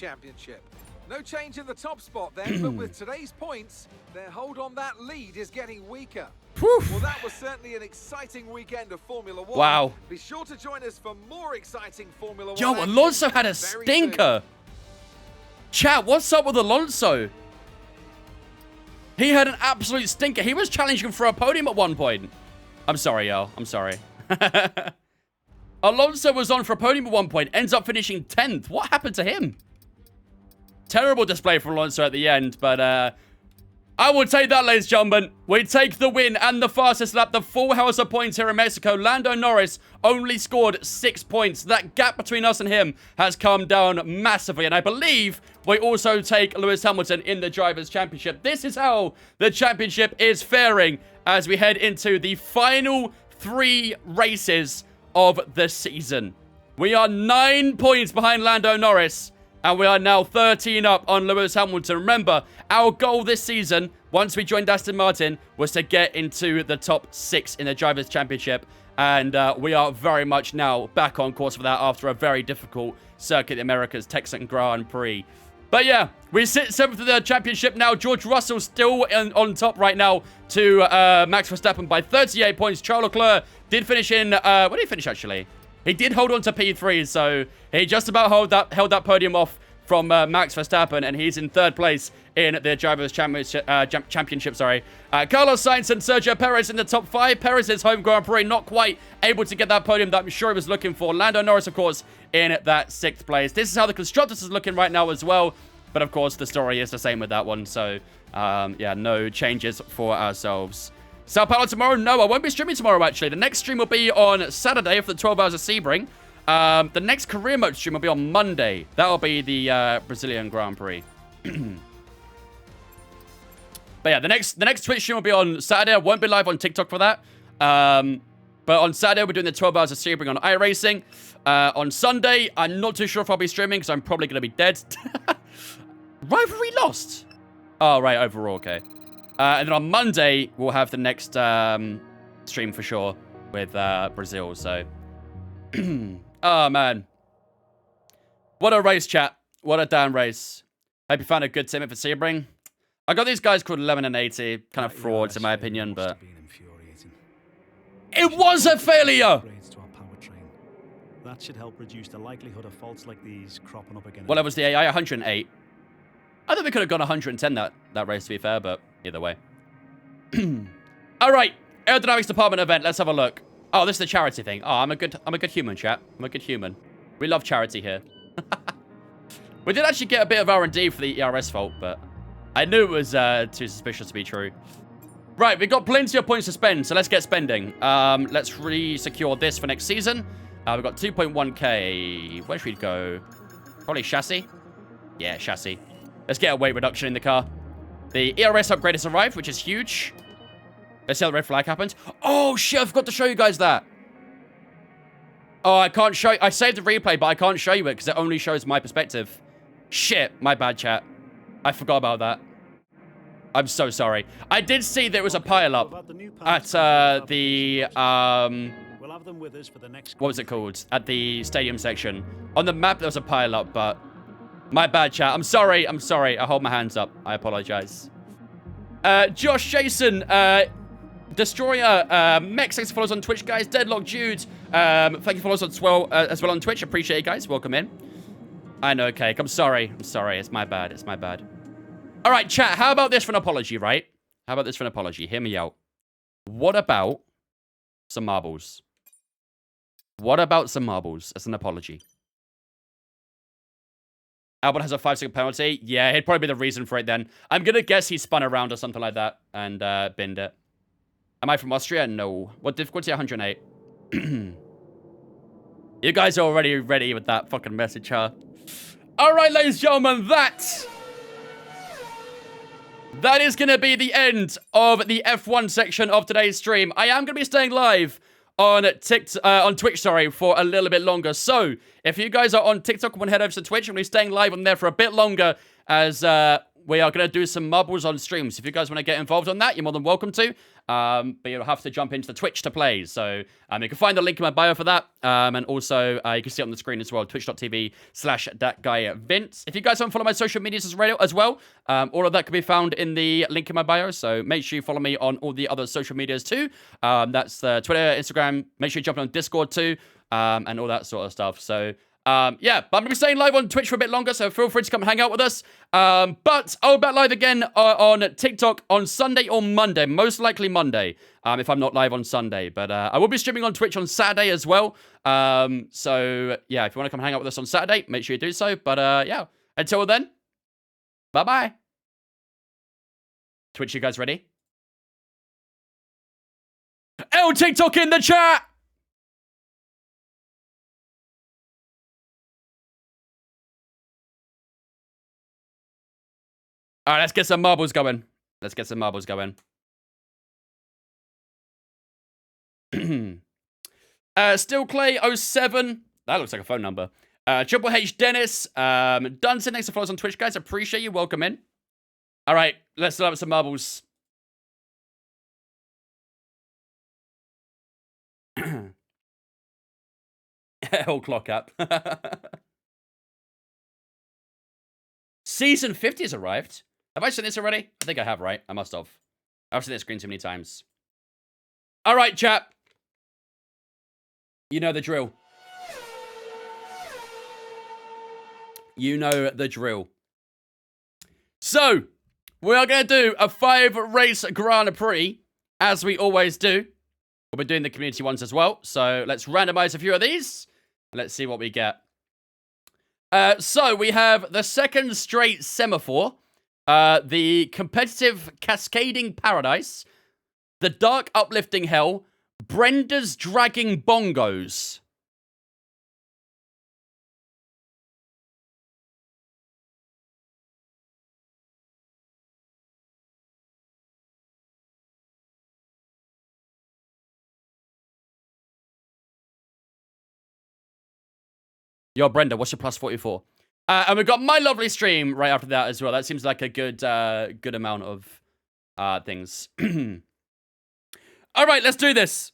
No change in the top spot then, but with today's points, their hold on that lead is getting weaker. Whew. Well, that was certainly an exciting weekend of Formula 1. Wow. Be sure to join us for more exciting Formula 1. Yo, action Alonso had a very stinker. Chat, what's up with Alonso? He had an absolute stinker. He was challenging for a podium at one point. I'm sorry, yo. I'm sorry. Alonso was on for a podium at one point. Ends up finishing 10th. What happened to him? Terrible display from Alonso at the end, but I will take that, ladies and gentlemen. We take the win and the fastest lap, the full house of points here in Mexico. Lando Norris only scored 6 points. That gap between us and him has come down massively, and I believe we also take Lewis Hamilton in the Drivers' Championship. This is how the championship is faring as we head into the final 3 races of the season. We are 9 points behind Lando Norris, and we are now 13 up on Lewis Hamilton. Remember, our goal this season, once we joined Aston Martin, was to get into the top 6 in the Drivers' Championship. And we are very much now back on course for that after a very difficult Circuit of the Americas Mexican Grand Prix. But yeah, we sit 7th in the championship now. George Russell still on top right now to Max Verstappen by 38 points. Charles Leclerc did finish in... where did he finish, actually? He did hold on to P3, so he just about held that podium off from Max Verstappen, and he's in 3rd place in the Drivers' Championship. Carlos Sainz and Sergio Perez in the top 5. Perez's home Grand Prix, not quite able to get that podium that I'm sure he was looking for. Lando Norris, of course, in that 6th place. This is how the Constructors is looking right now as well, but of course, the story is the same with that one, so yeah, no changes for ourselves. Sao Paulo tomorrow? No, I won't be streaming tomorrow, actually. The next stream will be on Saturday for the 12 hours of Sebring. The next career mode stream will be on Monday. That'll be the Brazilian Grand Prix. But yeah, the next Twitch stream will be on Saturday. I won't be live on TikTok for that. But on Saturday, we're doing the 12 hours of Sebring on iRacing. On Sunday, I'm not too sure if I'll be streaming because I'm probably going to be dead. Rivalry lost. Oh, right, overall, okay. And then on Monday, we'll have the next stream for sure with Brazil, so... Oh, man. What a race, chat. What a damn race. Hope you found a good team for Sebring. I got these guys called 11 and 80. Kind of frauds, in my opinion, but... It was a failure! That should help reduce the likelihood of faults like these cropping up again. Well, it was the AI 108. I think we could have gone 110 that race, to be fair, but either way. All right, aerodynamics department event. Let's have a look. Oh, this is the charity thing. Oh, I'm a good human, chat. I'm a good human. We love charity here. We did actually get a bit of R&D for the ERS fault, but I knew it was too suspicious to be true. Right, we've got plenty of points to spend, so let's get spending. Let's re-secure this for next season. We've got 2.1k. Where should we go? Probably chassis. Yeah, chassis. Let's get a weight reduction in the car. The ERS upgrade has arrived, which is huge. Let's see how the red flag happens. Oh, shit, I forgot to show you guys that. Oh, I can't show you. I saved the replay, but I can't show you it because it only shows my perspective. Shit, my bad, chat. I forgot about that. I'm so sorry. I did see there was a pile-up at the... We'll have them with us for the next... What was it called? At the stadium section. On the map, there was a pile-up, but... My bad, chat. I'm sorry. I'm sorry. I hold my hands up. I apologize. Josh Jason, don't Destroyer, Mex, thanks for following us on Twitch, guys. Deadlock Jude, thank you for following us as well on Twitch. Appreciate it, guys. Welcome in. I know, Cake. I'm sorry. I'm sorry. It's my bad. It's my bad. All right, chat. How about this for an apology, right? How about this for an apology? Hear me out. What about some marbles? What about some marbles as an apology? Albert has a 5-second penalty. Yeah, he'd probably be the reason for it then. I'm going to guess he spun around or something like that and binned it. Am I from Austria? No. What difficulty? 108. You guys are already ready with that fucking message, huh? All right, ladies and gentlemen, that is going to be the end of the F1 section of today's stream. I am going to be staying live on Twitch, sorry, for a little bit longer. So, if you guys are on TikTok, I'm going to head over to Twitch. I'm going to be staying live on there for a bit longer as we are going to do some marbles on streams. If you guys want to get involved on that, you're more than welcome to. But you'll have to jump into the Twitch to play. So you can find the link in my bio for that. And also, you can see it on the screen as well, twitch.tv/thatguyvince. If you guys want to follow my social medias as well, all of that can be found in the link in my bio. So make sure you follow me on all the other social medias too. That's Twitter, Instagram. Make sure you jump on Discord too, and all that sort of stuff. So yeah, but I'm going to be staying live on Twitch for a bit longer, so feel free to come hang out with us. But I'll be back live again on TikTok on Sunday or Monday, most likely Monday, if I'm not live on Sunday. But I will be streaming on Twitch on Saturday as well. So yeah, if you want to come hang out with us on Saturday, make sure you do so. But yeah, until then, bye-bye. Twitch, you guys ready? TikTok in the chat! All right, let's get some marbles going. Let's get some marbles going. Still Clay 07. That looks like a phone number. Triple H Dennis. Dunson, thanks for following us on Twitch, guys. Appreciate you. Welcome in. All right, let's start with some marbles. Whole clock up. Season 50 has arrived. Have I seen this already? I think I have, right? I must have. I've seen this screen too many times. All right, chat. You know the drill. You know the drill. So, we are going to do a 5-race Grand Prix, as we always do. We'll be doing the community ones as well. So, let's randomize a few of these. Let's see what we get. So, we have the second straight semaphore. The competitive cascading paradise, the dark uplifting hell, Brenda's dragging bongos. Yo, Brenda, what's your plus 44? And we've got my lovely stream right after that as well. That seems like a good amount of things. All right, let's do this.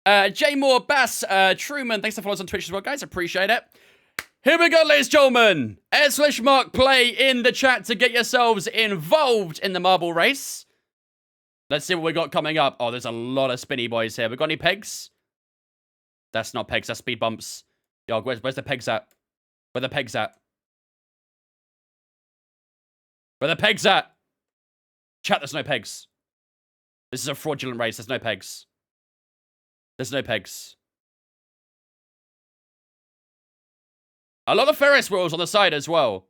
Jay Moore, Bass, Truman, thanks for following us on Twitch as well, guys. Appreciate it. Here we go, ladies and gentlemen. S/Mark play in the chat to get yourselves involved in the marble race. Let's see what we got coming up. Oh, there's a lot of spinny boys here. We got any pegs? That's not pegs, that's speed bumps. Yo, where's the pegs at? Where the pegs at? Where the pegs at? Chat, there's no pegs. This is a fraudulent race. There's no pegs. There's no pegs. A lot of Ferris wheels on the side as well.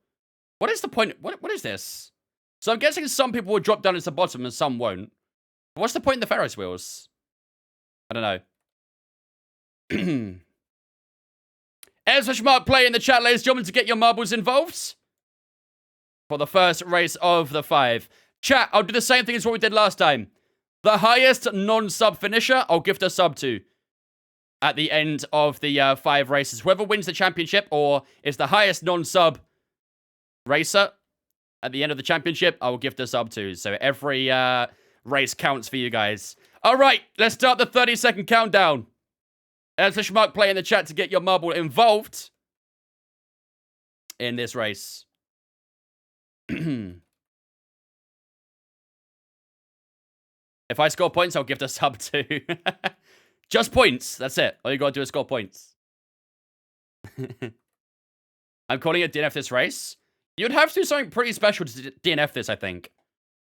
What is the point? What is this? So I'm guessing some people will drop down into the bottom and some won't. But what's the point in the Ferris wheels? I don't know. S/Mark play in the chat, ladies and gentlemen, to get your marbles involved for the first race of the 5. Chat, I'll do the same thing as what we did last time. The highest non-sub finisher, I'll gift a sub to at the end of the 5 races. Whoever wins the championship or is the highest non-sub racer at the end of the championship, I will gift a sub to. So every race counts for you guys. All right, let's start the 30-second countdown. S/Mark play in the chat to get your marble involved in this race. If I score points, I'll give the sub too. Just points. That's it. All you gotta do is score points. I'm calling it DNF this race. You'd have to do something pretty special to DNF this, I think.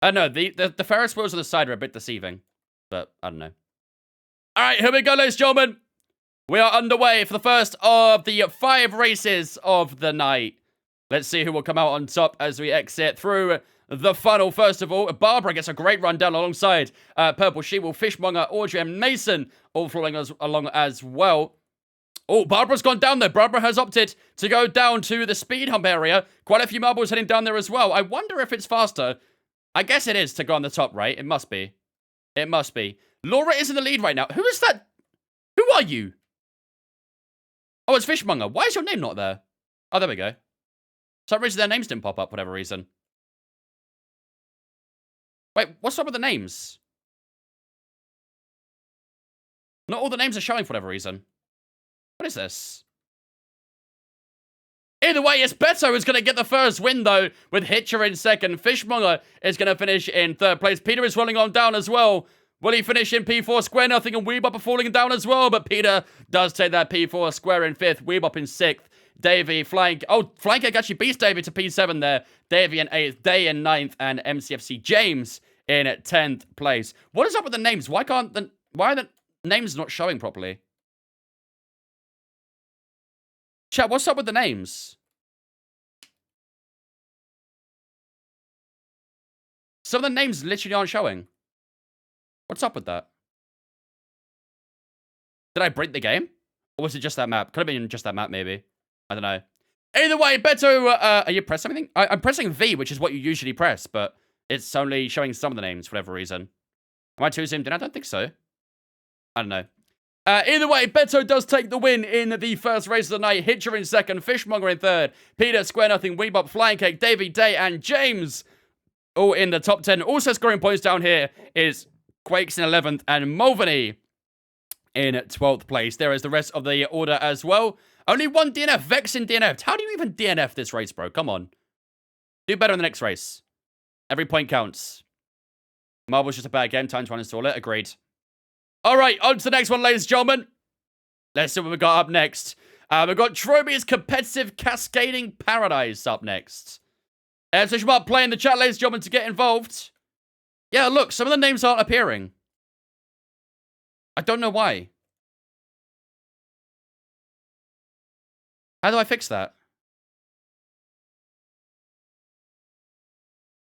No, the Ferris wheels on the side are a bit deceiving. But, I don't know. Alright, here we go, ladies and gentlemen. We are underway for the first of the 5 races of the night. Let's see who will come out on top as we exit through the funnel. First of all, Barbara gets a great run down alongside Purple She-Wolf, Fishmonger, Audrey, and Mason all following us along as well. Oh, Barbara's gone down there. Barbara has opted to go down to the speed hump area. Quite a few marbles heading down there as well. I wonder if it's faster. I guess it is to go on the top, right? It must be. It must be. Laura is in the lead right now. Who is that? Who are you? Oh, it's Fishmonger. Why is your name not there? Oh, there we go. For some reason, their names didn't pop up, whatever reason. Wait, what's up with the names? Not all the names are showing for whatever reason. What is this? Either way, it's Beto who's going to get the first win, though, with Hitcher in second. Fishmonger is going to finish in third place. Peter is rolling on down as well. Will he finish in P4 square? Nothing, and Weebop are falling down as well, but Peter does take that P4 square in fifth. Weebop in sixth. Davey, Flying... Oh, Flying Cake actually beats Davey to P7 there. Davey in 8th, Day in 9th, and MCFC James in 10th place. What is up with the names? Why are the names not showing properly? Chat, what's up with the names? Some of the names literally aren't showing. What's up with that? Did I break the game? Or was it just that map? Could have been just that map, maybe. I don't know. Either way, Beto, are you pressing anything? I'm pressing V, which is what you usually press, but it's only showing some of the names for whatever reason. Am I too zoomed in? I don't think so. I don't know. Either way, Beto does take the win in the first race of the night. Hitcher in second, Fishmonger in third, Peter, Square Nothing, Weebop, Flying Cake, Davey, Day, and James all in the top 10. Also scoring points down here is Quakes in 11th and Mulvaney in 12th place. There is the rest of the order as well. Only one DNF, Vex in DNF. How do you even DNF this race, bro? Come on. Do better in the next race. Every point counts. Marble's just a bad game. Time to uninstall it. Agreed. All right, on to the next one, ladies and gentlemen. Let's see what we got up next. We've got Troby's Competitive Cascading Paradise up next. So you might play in the chat, ladies and gentlemen, to get involved. Yeah, look, some of the names aren't appearing. I don't know why. How do I fix that?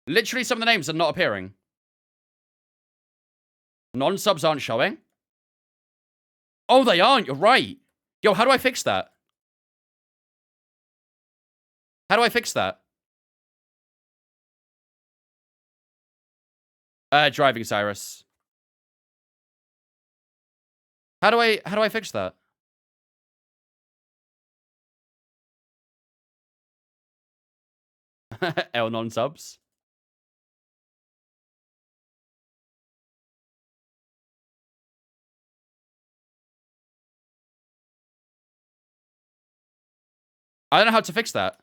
Literally, some of the names are not appearing. Non-subs aren't showing. Oh, they aren't. You're right. Yo, how do I fix that? How do I fix that? Driving Cyrus. How do I fix that? L non-subs. I don't know how to fix that.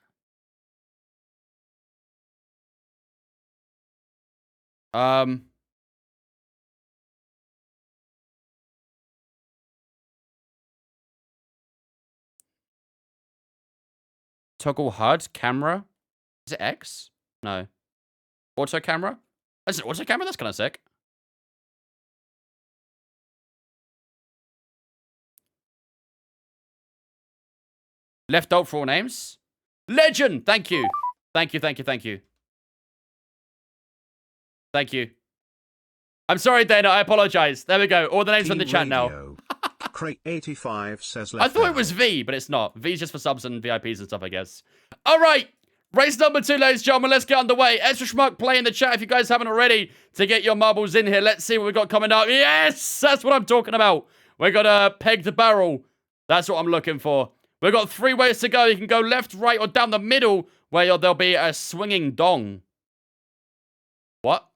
Toggle HUD, camera. Is it X? No. Auto camera? Is it auto camera? That's kind of sick. Left alt for all names. Legend! Thank you. Thank you, thank you, thank you. Thank you. I'm sorry, Dana. I apologize. There we go. All the names are in the chat now. Crate 85 says I thought it was V, but it's not. V's just for subs and VIPs and stuff, I guess. All right. Race number 2, ladies and gentlemen. Let's get underway. Extra Schmuck, play in the chat if you guys haven't already to get your marbles in here. Let's see what we got coming up. Yes! That's what I'm talking about. We got a pegged barrel. That's what I'm looking for. We've got 3 ways to go. You can go left, right, or down the middle, where there'll be a swinging dong. What?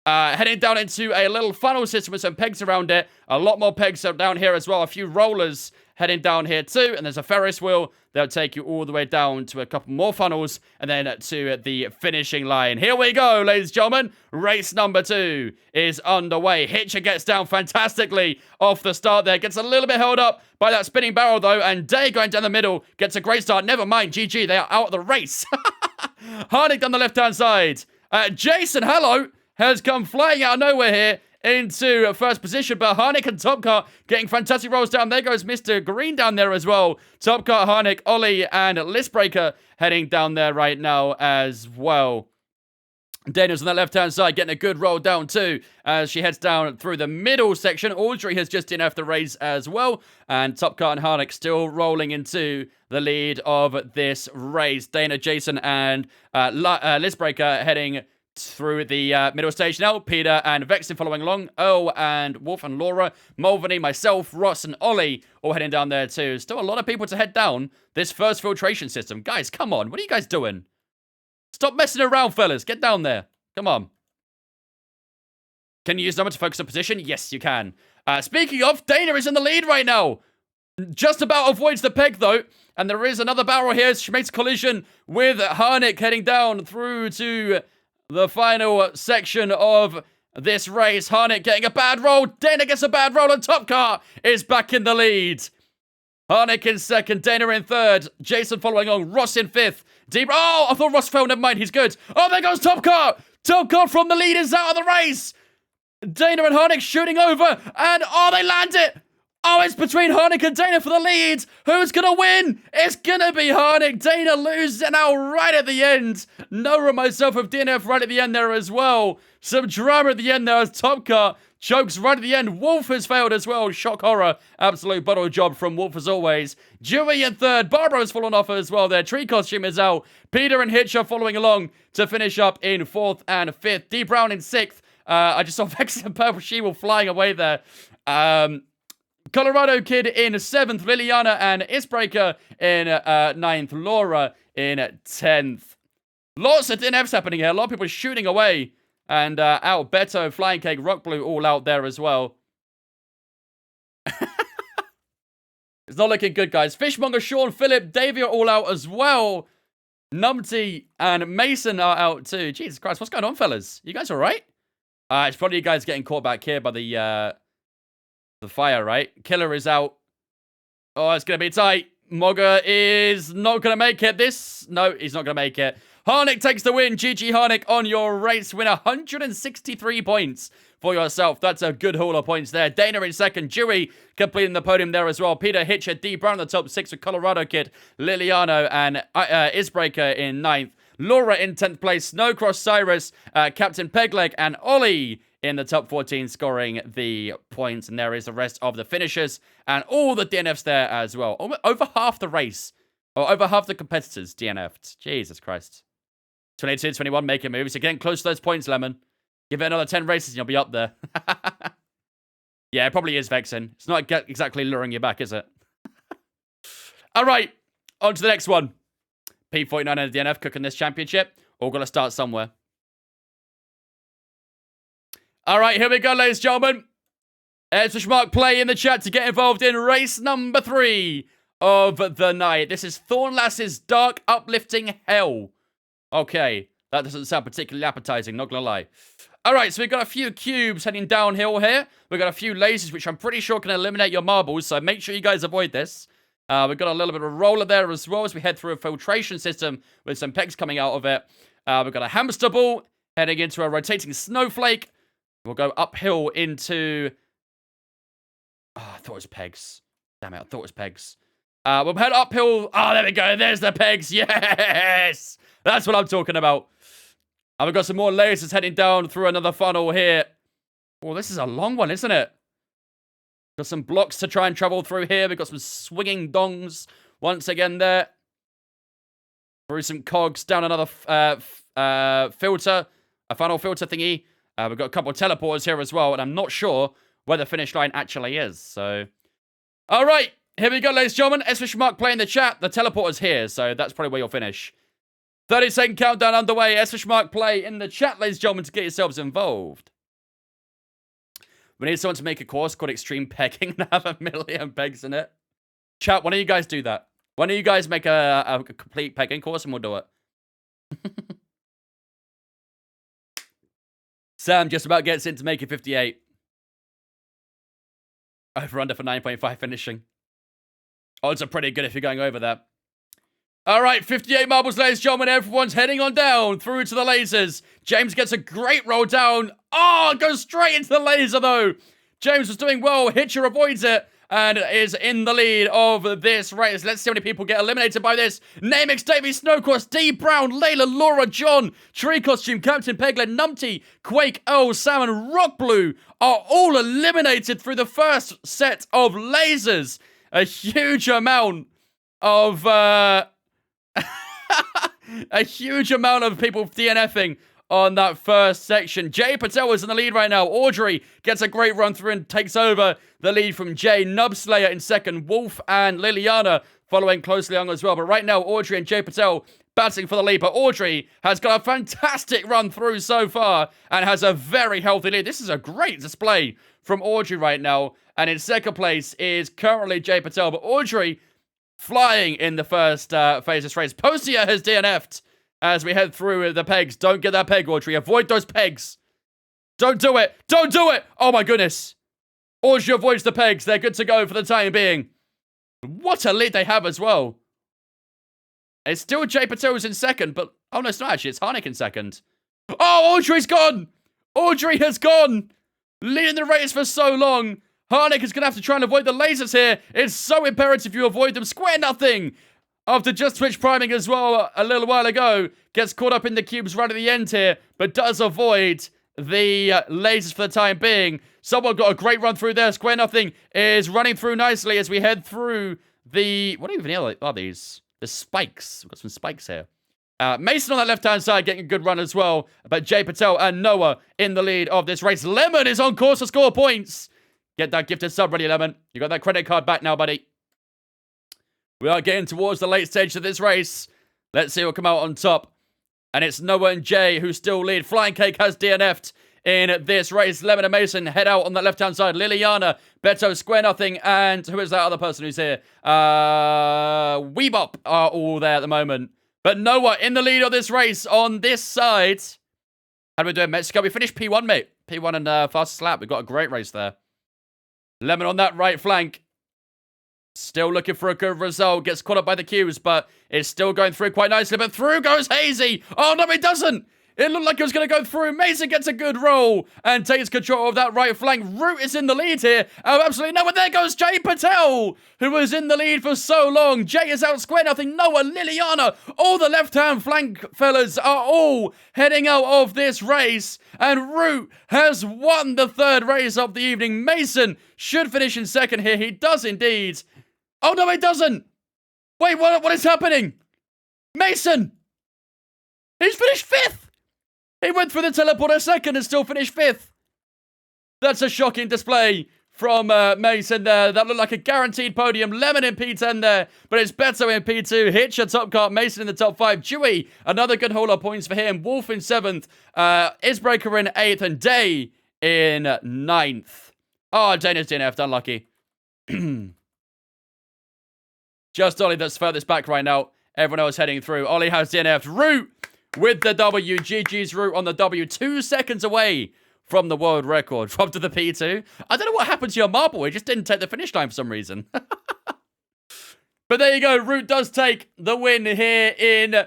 Heading down into a little funnel system with some pegs around it. A lot more pegs down here as well. A few rollers heading down here too. And there's a Ferris wheel that'll take you all the way down to a couple more funnels. And then to the finishing line. Here we go, ladies and gentlemen. Race number 2 is underway. Hitcher gets down fantastically off the start there. Gets a little bit held up by that spinning barrel though. And Day going down the middle gets a great start. Never mind, GG. They are out of the race. Harnick down the left-hand side. Jason, hello, has come flying out of nowhere here into first position, but Harnick and Top Car getting fantastic rolls down. There goes Mr. Green down there as well. Top Car, Harnick, Ollie, and Listbreaker heading down there right now as well. Dana's on that left-hand side getting a good roll down too as she heads down through the middle section. Audrey has just DNF'd the race as well. And Top Car and Harnick still rolling into the lead of this race. Dana, Jason, and Listbreaker heading through the middle stage now. Peter and Vexen following along. Oh, and Wolf and Laura, Mulvaney, myself, Ross, and Ollie all heading down there too. Still a lot of people to head down this first filtration system. Guys, come on. What are you guys doing? Stop messing around, fellas. Get down there. Come on. Can you use number to focus on position? Yes, you can. Speaking of, Dana is in the lead right now. Just about avoids the peg, though. And there is another barrel here. She makes a collision with Harnick heading down through to the final section of this race. Harnick getting a bad roll. Dana gets a bad roll, and Top Car is back in the lead. Harnick in second, Dana in third, Jason following on, Ross in fifth. Oh, I thought Ross fell, never mind, he's good. Oh, there goes Top Car. Top Car from the lead is out of the race. Dana and Harnick shooting over, and oh, they land it. Oh, it's between Harnick and Dana for the lead. Who's going to win? It's going to be Harnick. Dana loses it now right at the end. Noah and myself have DNF right at the end there as well. Some drama at the end there as Top Car chokes right at the end. Wolf has failed as well. Shock horror. Absolute bottle job from Wolf as always. Dewey in third. Barbara's fallen off as well there. Tree costume is out. Peter and Hitch are following along to finish up in fourth and fifth. D Brown in sixth. I just saw Vex and Purple She-Will flying away there. Colorado Kid in 7th, Liliana and Icebreaker in 9th, Laura in 10th. Lots of DNFs happening here. A lot of people shooting away. And out Beto, Flying Cake, Rock Blue all out there as well. It's not looking good, guys. Fishmonger, Sean, Philip, Davey are all out as well. Numpty and Mason are out too. Jesus Christ, what's going on, fellas? You guys all right? It's probably you guys getting caught back here by the fire, right? Killer is out. Oh, it's going to be tight. Mogger is not going to make it. No, he's not going to make it. Harnick takes the win. GG Harnick on your race win. 163 points for yourself. That's a good haul of points there. Dana in second. Dewey completing the podium there as well. Peter Hitcher, D Brown in the top 6 with Colorado Kid, Liliano, and Icebreaker in 9th. Laura in 10th place. Snowcross Cyrus, Captain Pegleg, and Ollie in the top 14 scoring the points. And there is the rest of the finishers and all the DNFs there as well. Over half the race, or over half the competitors DNF'd. Jesus Christ. 22, 21 making moves. You're getting close to those points, Lemon. Give it another 10 races and you'll be up there. Yeah, it probably is Vexen. It's not exactly luring you back, is it? All right, on to the next one. P49 and the DNF cooking this championship. All got to start somewhere. All right, here we go, ladies and gentlemen. Mark play in the chat to get involved in race number 3 of the night. This is Thornlass's Dark Uplifting Hell. Okay, that doesn't sound particularly appetizing, not gonna lie. All right, so we've got a few cubes heading downhill here. We've got a few lasers, which I'm pretty sure can eliminate your marbles, so make sure you guys avoid this. We've got a little bit of a roller there as well as we head through a filtration system with some pegs coming out of it. We've got a hamster ball heading into a rotating snowflake. We'll go uphill into... Oh, I thought it was pegs. Damn it, I thought it was pegs. We'll head uphill. Oh, there we go. There's the pegs. Yes! That's what I'm talking about. And we've got some more lasers heading down through another funnel here. Oh, this is a long one, isn't it? Got some blocks to try and travel through here. We've got some swinging dongs once again there. Through some cogs down another filter. A funnel filter thingy. We've got a couple of teleporters here as well. And I'm not sure where the finish line actually is. So, all right. Here we go, ladies and gentlemen. S1E20 play in the chat. The teleporter's here. So that's probably where you'll finish. 30-second countdown underway. S1E20 play in the chat, ladies and gentlemen, to get yourselves involved. We need someone to make a course called Extreme Pegging and have 1,000,000 pegs in it. Chat, why don't you guys do that? Why don't you guys make a complete pegging course and we'll do it? Sam just about gets in to make it 58. Over under for 9.5 finishing. Odds are pretty good if you're going over that. All right, 58 marbles, ladies and gentlemen. Everyone's heading on down through to the lasers. James gets a great roll down. Oh, goes straight into the laser, though. James was doing well. Hitcher avoids it and is in the lead of this race. Let's see how many people get eliminated by this. Namix, Davey, Snowcross, D. Brown, Layla, Laura, John, Tree Costume, Captain Peglet, Numpty, Quake, Earl, Sam, and Rock Blue are all eliminated through the first set of lasers. A huge amount of... a huge amount of people DNFing on that first section. Jay Patel is in the lead right now. Audrey gets a great run through and takes over the lead from Jay. Nubslayer in second. Wolf and Liliana following closely on as well. But right now, Audrey and Jay Patel battling for the lead. But Audrey has got a fantastic run through so far and has a very healthy lead. This is a great display from Audrey right now. And in second place is currently Jay Patel. But Audrey flying in the first phase of this race. Postia has DNF'd as we head through the pegs. Don't get that peg, Audrey. Avoid those pegs. Don't do it. Don't do it. Oh, my goodness. Audrey avoids the pegs. They're good to go for the time being. What a lead they have as well. It's still Jay Patel who's in second, but... Oh, no, it's not actually. It's Harnick in second. Oh, Audrey's gone. Audrey has gone. Leading the race for so long. Harnick is going to have to try and avoid the lasers here. It's so imperative you avoid them. Square nothing. After just switch priming as well a little while ago. Gets caught up in the cubes right at the end here. But does avoid the lasers for the time being. Someone got a great run through there. Square nothing is running through nicely as we head through the... What even are these? The spikes. We've got some spikes here. Mason on that left-hand side getting a good run as well. But Jay Patel and Noah in the lead of this race. Lemon is on course to score points. Get that gifted sub ready, Lemon. You got that credit card back now, buddy. We are getting towards the late stage of this race. Let's see who'll come out on top. And it's Noah and Jay who still lead. Flying Cake has DNF'd in this race. Lemon and Mason head out on that left-hand side. Liliana, Beto, Square Nothing, and who is that other person who's here? Weebop are all there at the moment. But Noah in the lead of this race on this side. How do we do it, Mexico? We finished P1, mate. P1 and fastest lap. We've got a great race there. Lemon on that right flank. Still looking for a good result. Gets caught up by the queues, but it's still going through quite nicely. But through goes Hazy. Oh, no, it doesn't. It looked like it was going to go through. Mason gets a good roll and takes control of that right flank. Root is in the lead here. Oh, absolutely no. And there goes Jay Patel, who was in the lead for so long. Jay is out square nothing. Noah, Liliana, all the left-hand flank fellas are all heading out of this race. And Root has won the third race of the evening. Mason should finish in second here. He does indeed. Oh, no, he doesn't. Wait, what is happening? Mason. He's finished fifth. He went through the teleporter second and still finished fifth. That's a shocking display from Mason there. That looked like a guaranteed podium. Lemon in P10 there, but it's Beto in P2. Hitcher top cart. Mason in the top 5. Dewey, another good haul of points for him. Wolf in 7th. Isbreaker in 8th. And Day in 9th. Oh, Dana's DNF'd. Unlucky. Just Ollie that's furthest back right now. Everyone else heading through. Ollie has DNF'd. Root with the W. GG's Root on the W. 2 seconds away from the world record. Drop to the P2. I don't know what happened to your marble. It just didn't take the finish line for some reason. But there you go. Root does take the win here in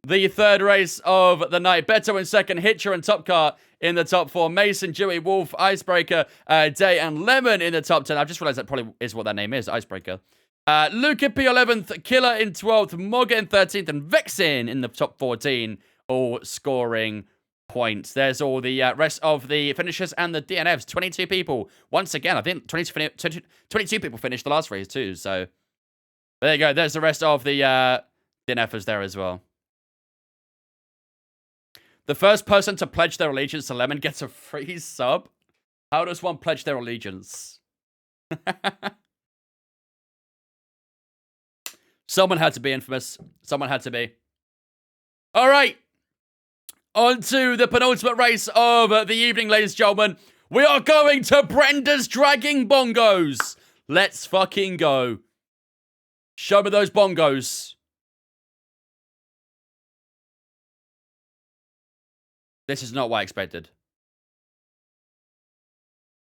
the third race of the night. Beto in second. Hitcher and Top Car in the top 4. Mason, Dewey, Wolf, Icebreaker, Day, and Lemon in the top 10. I just realized that probably is what that name is. Icebreaker. Luke in P11th, Killer in 12th, Mogga in 13th, and Vexin in the top 14, all scoring points. There's all the rest of the finishers and the DNFs. 22 people. Once again, I think 22 people finished the last race too, so there you go. There's the rest of the DNFers there as well. The first person to pledge their allegiance to Lemon gets a free sub. How does one pledge their allegiance? Someone had to be infamous. Someone had to be. All right. On to the penultimate race of the evening, ladies and gentlemen. We are going to Brenda's Dragging Bongos. Let's fucking go. Show me those bongos. This is not what I expected.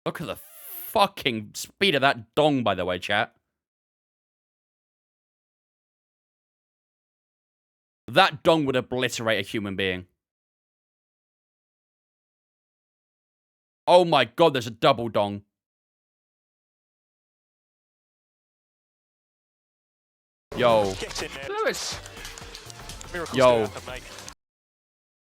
Look at the fucking speed of that dong, by the way, chat. That dong would obliterate a human being. Oh my god, there's a double dong. Yo. Lewis. Yo.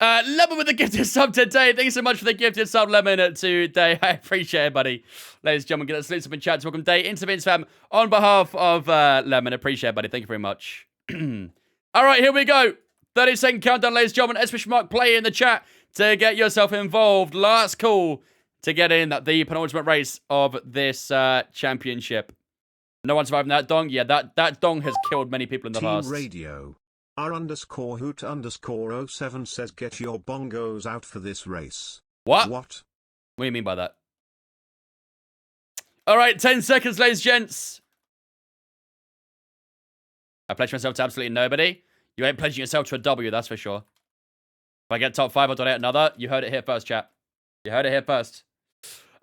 Lemon with the gifted sub today. Thanks so much for the gifted sub, Lemon, today. I appreciate it, buddy. Ladies and gentlemen, get a salute up in chat. Welcome day into Vince fam on behalf of Lemon. Appreciate it, buddy. Thank you very much. All right, here we go. 30-second countdown, ladies and gentlemen. Especially Mark, play in the chat to get yourself involved. Last call to get in the penultimate race of this championship. No one surviving that dong? Yeah, that dong has killed many people in the past. Team Radio. R_hoot_07 says get your bongos out for this race. What? What? What do you mean by that? All right, 10 seconds, ladies and gents. I pledge myself to absolutely nobody. You ain't pledging yourself to a W, that's for sure. If I get top 5, I'll donate another. You heard it here first, chat. You heard it here first.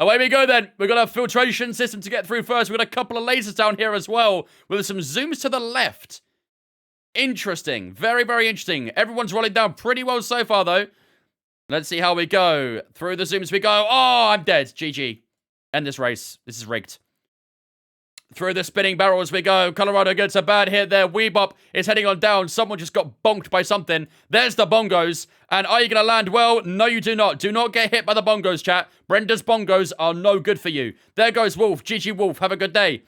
Away we go then. We've got a filtration system to get through first. We've got a couple of lasers down here as well, with some zooms to the left. Interesting. Very, very interesting. Everyone's rolling down pretty well so far, though. Let's see how we go. Through the zooms we go. Oh, I'm dead. GG. End this race. This is rigged. Through the spinning barrels we go. Colorado gets a bad hit there. Weebop is heading on down. Someone just got bonked by something. There's the bongos. And are you going to land well? No, you do not. Do not get hit by the bongos, chat. Brenda's bongos are no good for you. There goes Wolf. GG Wolf. Have a good day.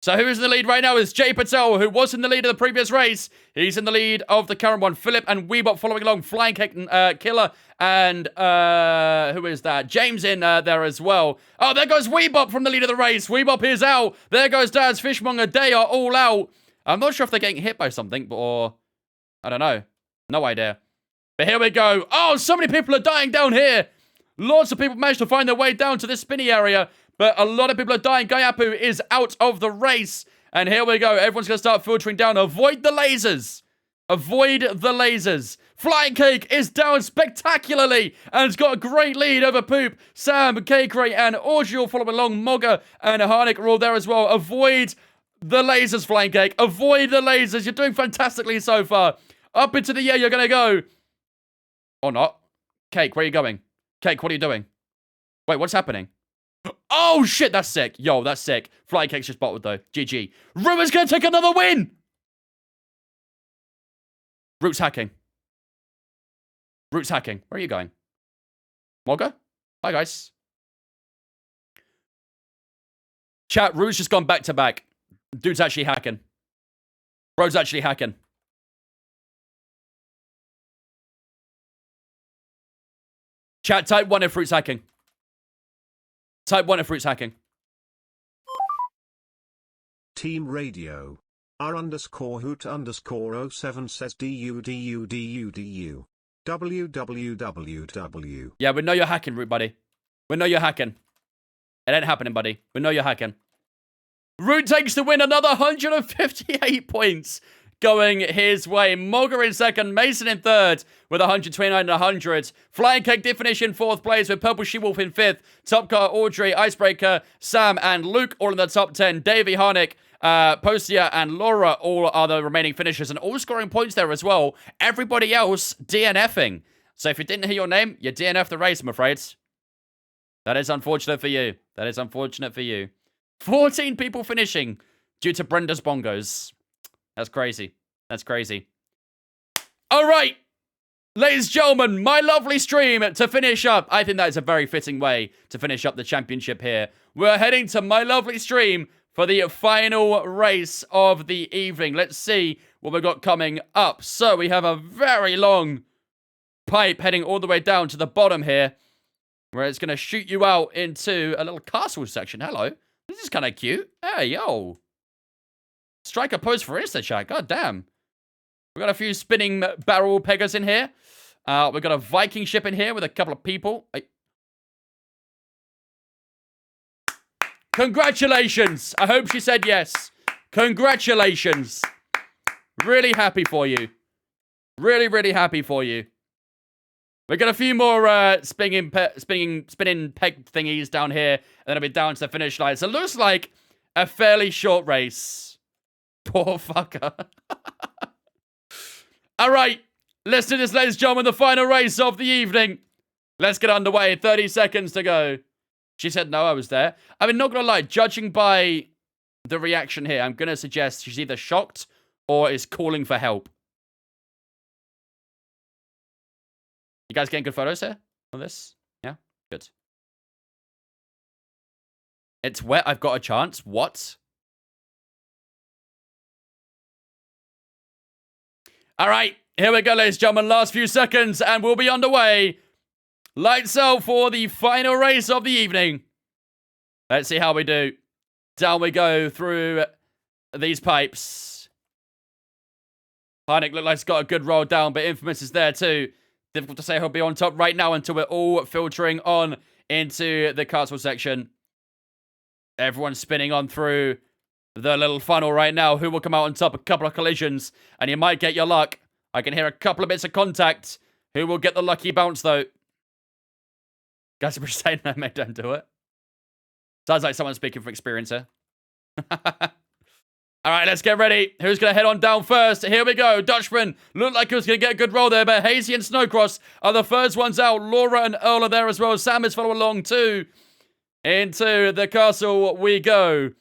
So who is in the lead right now is Jay Patel, who was in the lead of the previous race. He's in the lead of the current one. Philip and Weebop following along. Flying Cake Killer and who is that? James in there as well. Oh, there goes Weebop from the lead of the race. Weebop is out. There goes Dad's Fishmonger. They are all out. I'm not sure if they're getting hit by something, or I don't know. No idea. But here we go. Oh, so many people are dying down here. Lots of people managed to find their way down to this spinny area. But a lot of people are dying. Gayapu is out of the race. And here we go. Everyone's going to start filtering down. Avoid the lasers. Avoid the lasers. Flying Cake is down spectacularly. And it's got a great lead over Poop. Sam, Cake-Ray, and Orgiel following along. Mogger and Harnick are all there as well. Avoid the lasers, Flying Cake. Avoid the lasers. You're doing fantastically so far. Up into the air you're going to go. Or not. Cake, where are you going? Cake, what are you doing? Wait, what's happening? Oh, shit, that's sick. Yo, that's sick. Flying Cake's just bottled, though. GG. Rumour's gonna take another win! Root's hacking. Root's hacking. Where are you going? Mogger? Bye, guys. Chat, Root's just gone back to back. Dude's actually hacking. Bro's actually hacking. Chat, type 1 if Root's hacking. Type 1 if Root's hacking. Team Radio. R_hoot_07 says DU. www. Yeah, we know you're hacking, Root, buddy. We know you're hacking. It ain't happening, buddy. We know you're hacking. Root takes the win, another 158 points going his way. Mogger in second, Mason in third with 129 and 100. Flying Cake did finish in fourth place with Purple She-Wolf in fifth. Top Car, Audrey, Icebreaker, Sam, and Luke all in the top 10. Davey, Harnick, Postia, and Laura all are the remaining finishers and all scoring points there as well. Everybody else DNFing. So if you didn't hear your name, you DNF the race, I'm afraid. That is unfortunate for you. That is unfortunate for you. 14 people finishing due to Brenda's bongos. That's crazy. That's crazy. All right. Ladies and gentlemen, my lovely stream to finish up. I think that is a very fitting way to finish up the championship here. We're heading to my lovely stream for the final race of the evening. Let's see what we've got coming up. So we have a very long pipe heading all the way down to the bottom here, where it's going to shoot you out into a little castle section. Hello. This is kind of cute. Hey, yo. Strike a pose for Insta chat. God damn. We've got a few spinning barrel peggers in here. We've got a Viking ship in here with a couple of people. Congratulations. I hope she said yes. Congratulations. Really happy for you. Really, really happy for you. We've got a few more spinning peg thingies down here, and then I'll be down to the finish line. So it looks like a fairly short race. Poor fucker. All right, let's do this, ladies and gentlemen. The final race of the evening. Let's get underway. 30 seconds to go. She said no, I was there. I mean, not gonna lie, judging by the reaction here, I'm gonna suggest she's either shocked or is calling for help. You guys getting good photos here on this? Yeah? Good. It's wet, I've got a chance. What? All right, here we go, ladies and gentlemen. Last few seconds, and we'll be underway. Lights out for the final race of the evening. Let's see how we do. Down we go through these pipes. Harnick looks like he's got a good roll down, but Infamous is there too. Difficult to say who'll be on top right now until we're all filtering on into the castle section. Everyone's spinning on through the little funnel right now. Who will come out on top? A couple of collisions, and you might get your luck. I can hear a couple of bits of contact. Who will get the lucky bounce, though? Guys are just saying that, mate, don't do it. Sounds like someone speaking from experience here. All right, let's get ready. Who's going to head on down first? Here we go. Dutchman looked like he was going to get a good roll there, but Hazy and Snowcross are the first ones out. Laura and Earl are there as well. Sam is following along too. Into the castle we go.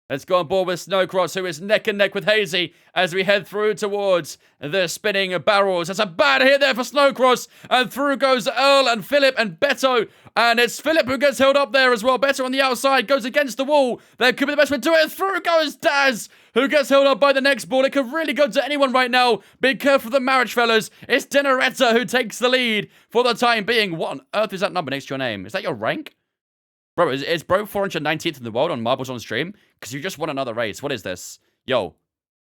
Let's go on board with Snowcross, who is neck and neck with Hazy as we head through towards the spinning barrels. That's a bad hit there for Snowcross. And through goes Earl and Philip and Beto. And it's Philip who gets held up there as well. Beto on the outside goes against the wall. That could be the best way to do it. Through goes Daz, who gets held up by the next ball. It could really go to anyone right now. Be careful of the marriage, fellas. It's Denoretta who takes the lead for the time being. What on earth is that number next to your name? Is that your rank? Bro, is bro 419th in the world on Marbles on stream? Because you just won another race. What is this? Yo,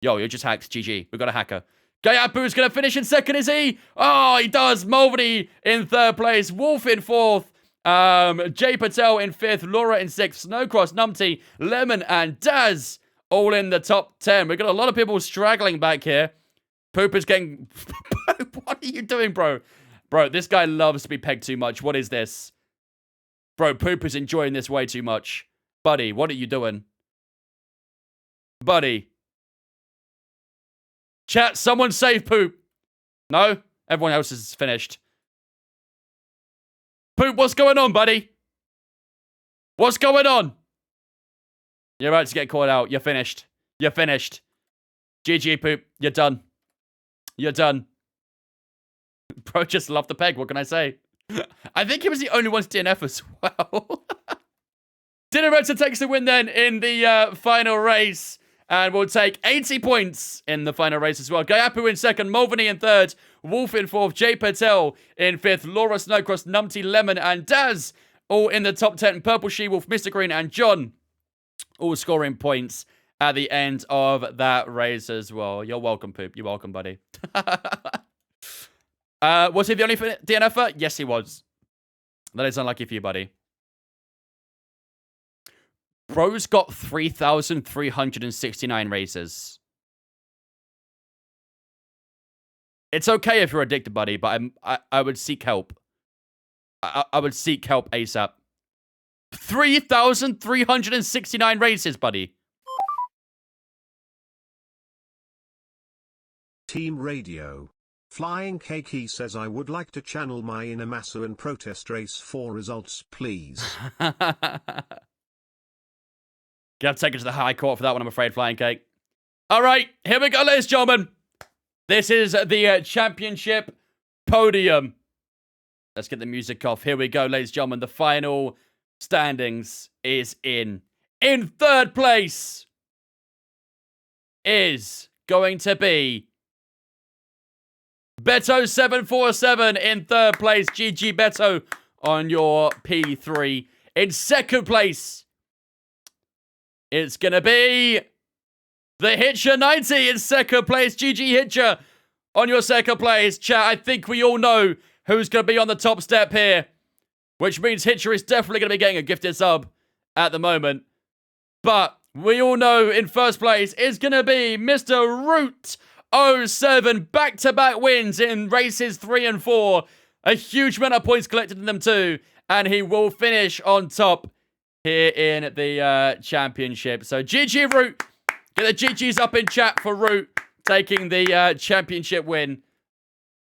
you're just hacked. GG. We've got a hacker. Gayapu's going to finish in second, is he? Oh, he does. Mulvaney in third place. Wolf in fourth. Jay Patel in fifth. Laura in sixth. Snowcross, Numpty, Lemon, and Daz all in the top 10. We've got a lot of people straggling back here. Poop is getting... What are you doing, bro? Bro, this guy loves to be pegged too much. What is this? Bro, Poop is enjoying this way too much. Buddy, what are you doing? Buddy. Chat, someone save Poop. No? Everyone else is finished. Poop, what's going on, buddy? What's going on? You're about to get caught out. You're finished. You're finished. GG, Poop. You're done. You're done. Bro just loved the peg. What can I say? I think he was the only one to DNF as well. Dinneretta takes the win then in the final race. And we'll take 80 points in the final race as well. Gayapu in second, Mulvaney in third, Wolf in fourth, Jay Patel in fifth, Laura Snowcross, Numpty, Lemon, and Daz all in the top 10. Purple She-Wolf, Mr. Green, and John all scoring points at the end of that race as well. You're welcome, Poop. You're welcome, buddy. Was he the only DNFer? Yes, he was. That is unlucky for you, buddy. Bro's got 3,369 races. It's okay if you're addicted, buddy, but I would seek help. I would seek help ASAP. 3,369 races, buddy. Team Radio. Flying Keiki says I would like to channel my inner Massa and protest race for results, please. Gonna have to take it to the High Court for that one, I'm afraid, Flying Cake. All right, here we go, ladies and gentlemen. This is the championship podium. Let's get the music off. Here we go, ladies and gentlemen. The final standings is in. In third place is going to be Beto747 in third place. GG Beto on your P3. In second place, it's going to be the Hitcher 90 in second place. GG Hitcher on your second place. Chat, I think we all know who's going to be on the top step here. Which means Hitcher is definitely going to be getting a gifted sub at the moment. But we all know in first place is going to be Mr. Root 07. Back-to-back wins in races 3 and 4. A huge amount of points collected in them too. And he will finish on top here in the championship. So GG Root. Get the GGs up in chat for Root taking the championship win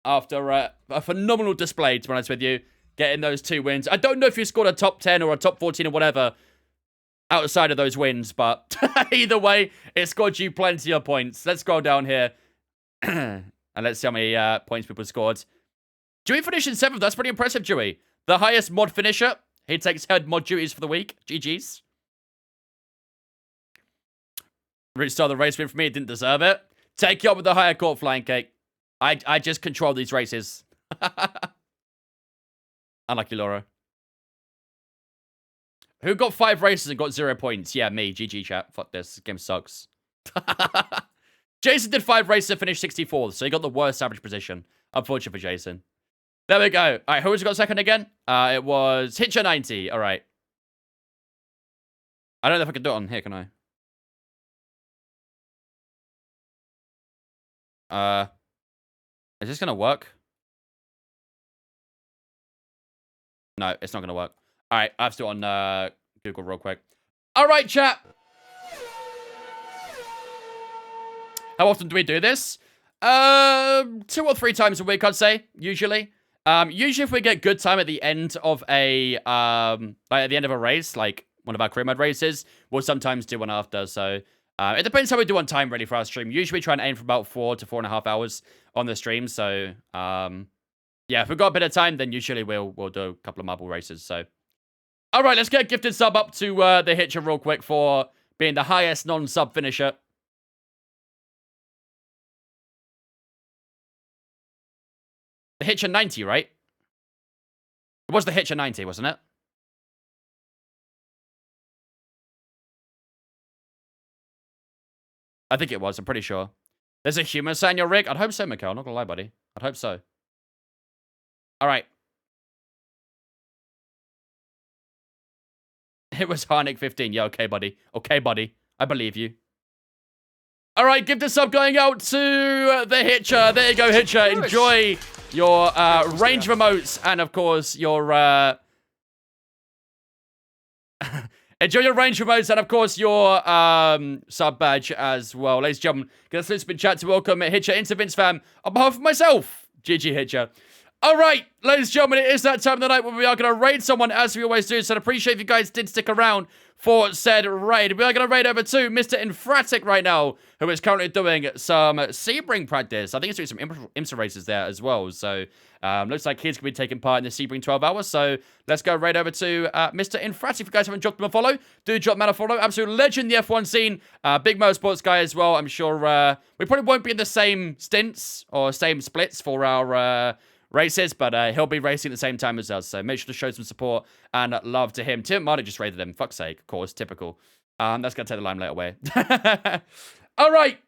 after a phenomenal display, to be honest with you. Getting those 2 wins. I don't know if you scored a top 10 or a top 14 or whatever outside of those wins, but either way, it scored you plenty of points. Let's scroll down here and let's see how many points people scored. Dewey finished in 7th. That's pretty impressive, Dewey. The highest mod finisher. He takes head mod duties for the week. GG's. Restart the race win for me. Didn't deserve it. Take you up with the higher court, Flying Cake. I just control these races. Unlucky, Laura. Who got 5 races and got 0 points? Yeah, me. GG, chat. Fuck this. This game sucks. Jason did 5 races and finished 64th, so he got the worst average position. Unfortunate for Jason. There we go. All right, who's got second again? It was Hitcher90. All right. I don't know if I can do it on here, can I? Is this going to work? No, it's not going to work. All right, I have to do it on Google real quick. All right, chat. How often do we do this? 2 or 3 times a week, I'd say, usually. Usually if we get good time at the end of a, like at the end of a race, like one of our career mode races, we'll sometimes do one after, so... it depends how we do on time, really, for our stream. Usually we try and aim for about 4 to 4.5 hours on the stream, so... yeah, if we've got a bit of time, then usually we'll do a couple of marble races, so... Alright, let's get a gifted sub up to the Hitcher real quick for being the highest non-sub finisher. The Hitcher 90, right? It was the Hitcher 90, wasn't it? I think it was, I'm pretty sure. There's a human sat in your rig? I'd hope so, Mikhail. Not gonna lie, buddy. I'd hope so. Alright. It was Harnick 15. Yeah, okay, buddy. Okay, buddy. I believe you. Alright, give the sub going out to the Hitcher. There you go, Hitcher. Enjoy your range of emotes and, of course, your... Enjoy your range remotes and, of course, your sub badge as well. Ladies and gentlemen, get a spin chat to welcome Hitcher into Vince Fam on behalf of myself, GG Hitcher. All right, ladies and gentlemen, it is that time of the night when we are going to raid someone, as we always do. So I appreciate if you guys did stick around for said raid. We are going to raid over to Mr. Infratic right now, who is currently doing some Sebring practice. I think he's doing some IMSA races there as well. So looks like he's going to be taking part in the Sebring 12 hours. So let's go raid over to Mr. Infratic. If you guys haven't dropped him a follow, do drop him a follow. Absolute legend in the F1 scene. Big motorsports guy as well. I'm sure we probably won't be in the same stints or same splits for our... races, but he'll be racing at the same time as us, so make sure to show some support and love to him. Tim Marty just raided him, fuck's sake, of course, typical. That's gonna take the limelight away. All right,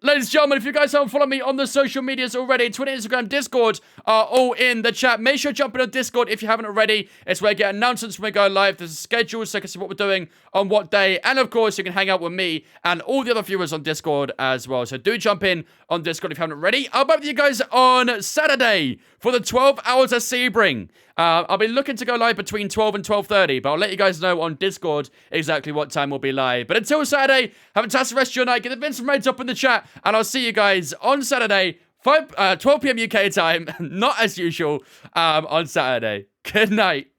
ladies and gentlemen, if you guys haven't followed me on the social medias already, Twitter, Instagram, Discord are all in the chat. Make sure to jump in on Discord if you haven't already. It's where I get announcements when we go live. There's a schedule so you can see what we're doing on what day. And of course, you can hang out with me and all the other viewers on Discord as well. So do jump in on Discord if you haven't already. I'll be with you guys on Saturday for the 12 hours of Sebring. I'll be looking to go live between 12 and 12:30, but I'll let you guys know on Discord exactly what time we'll be live. But until Saturday, have a fantastic rest of your night. Get the Vincent Raids up in the chat, and I'll see you guys on Saturday, 12 p.m. UK time, not as usual, on Saturday. Good night.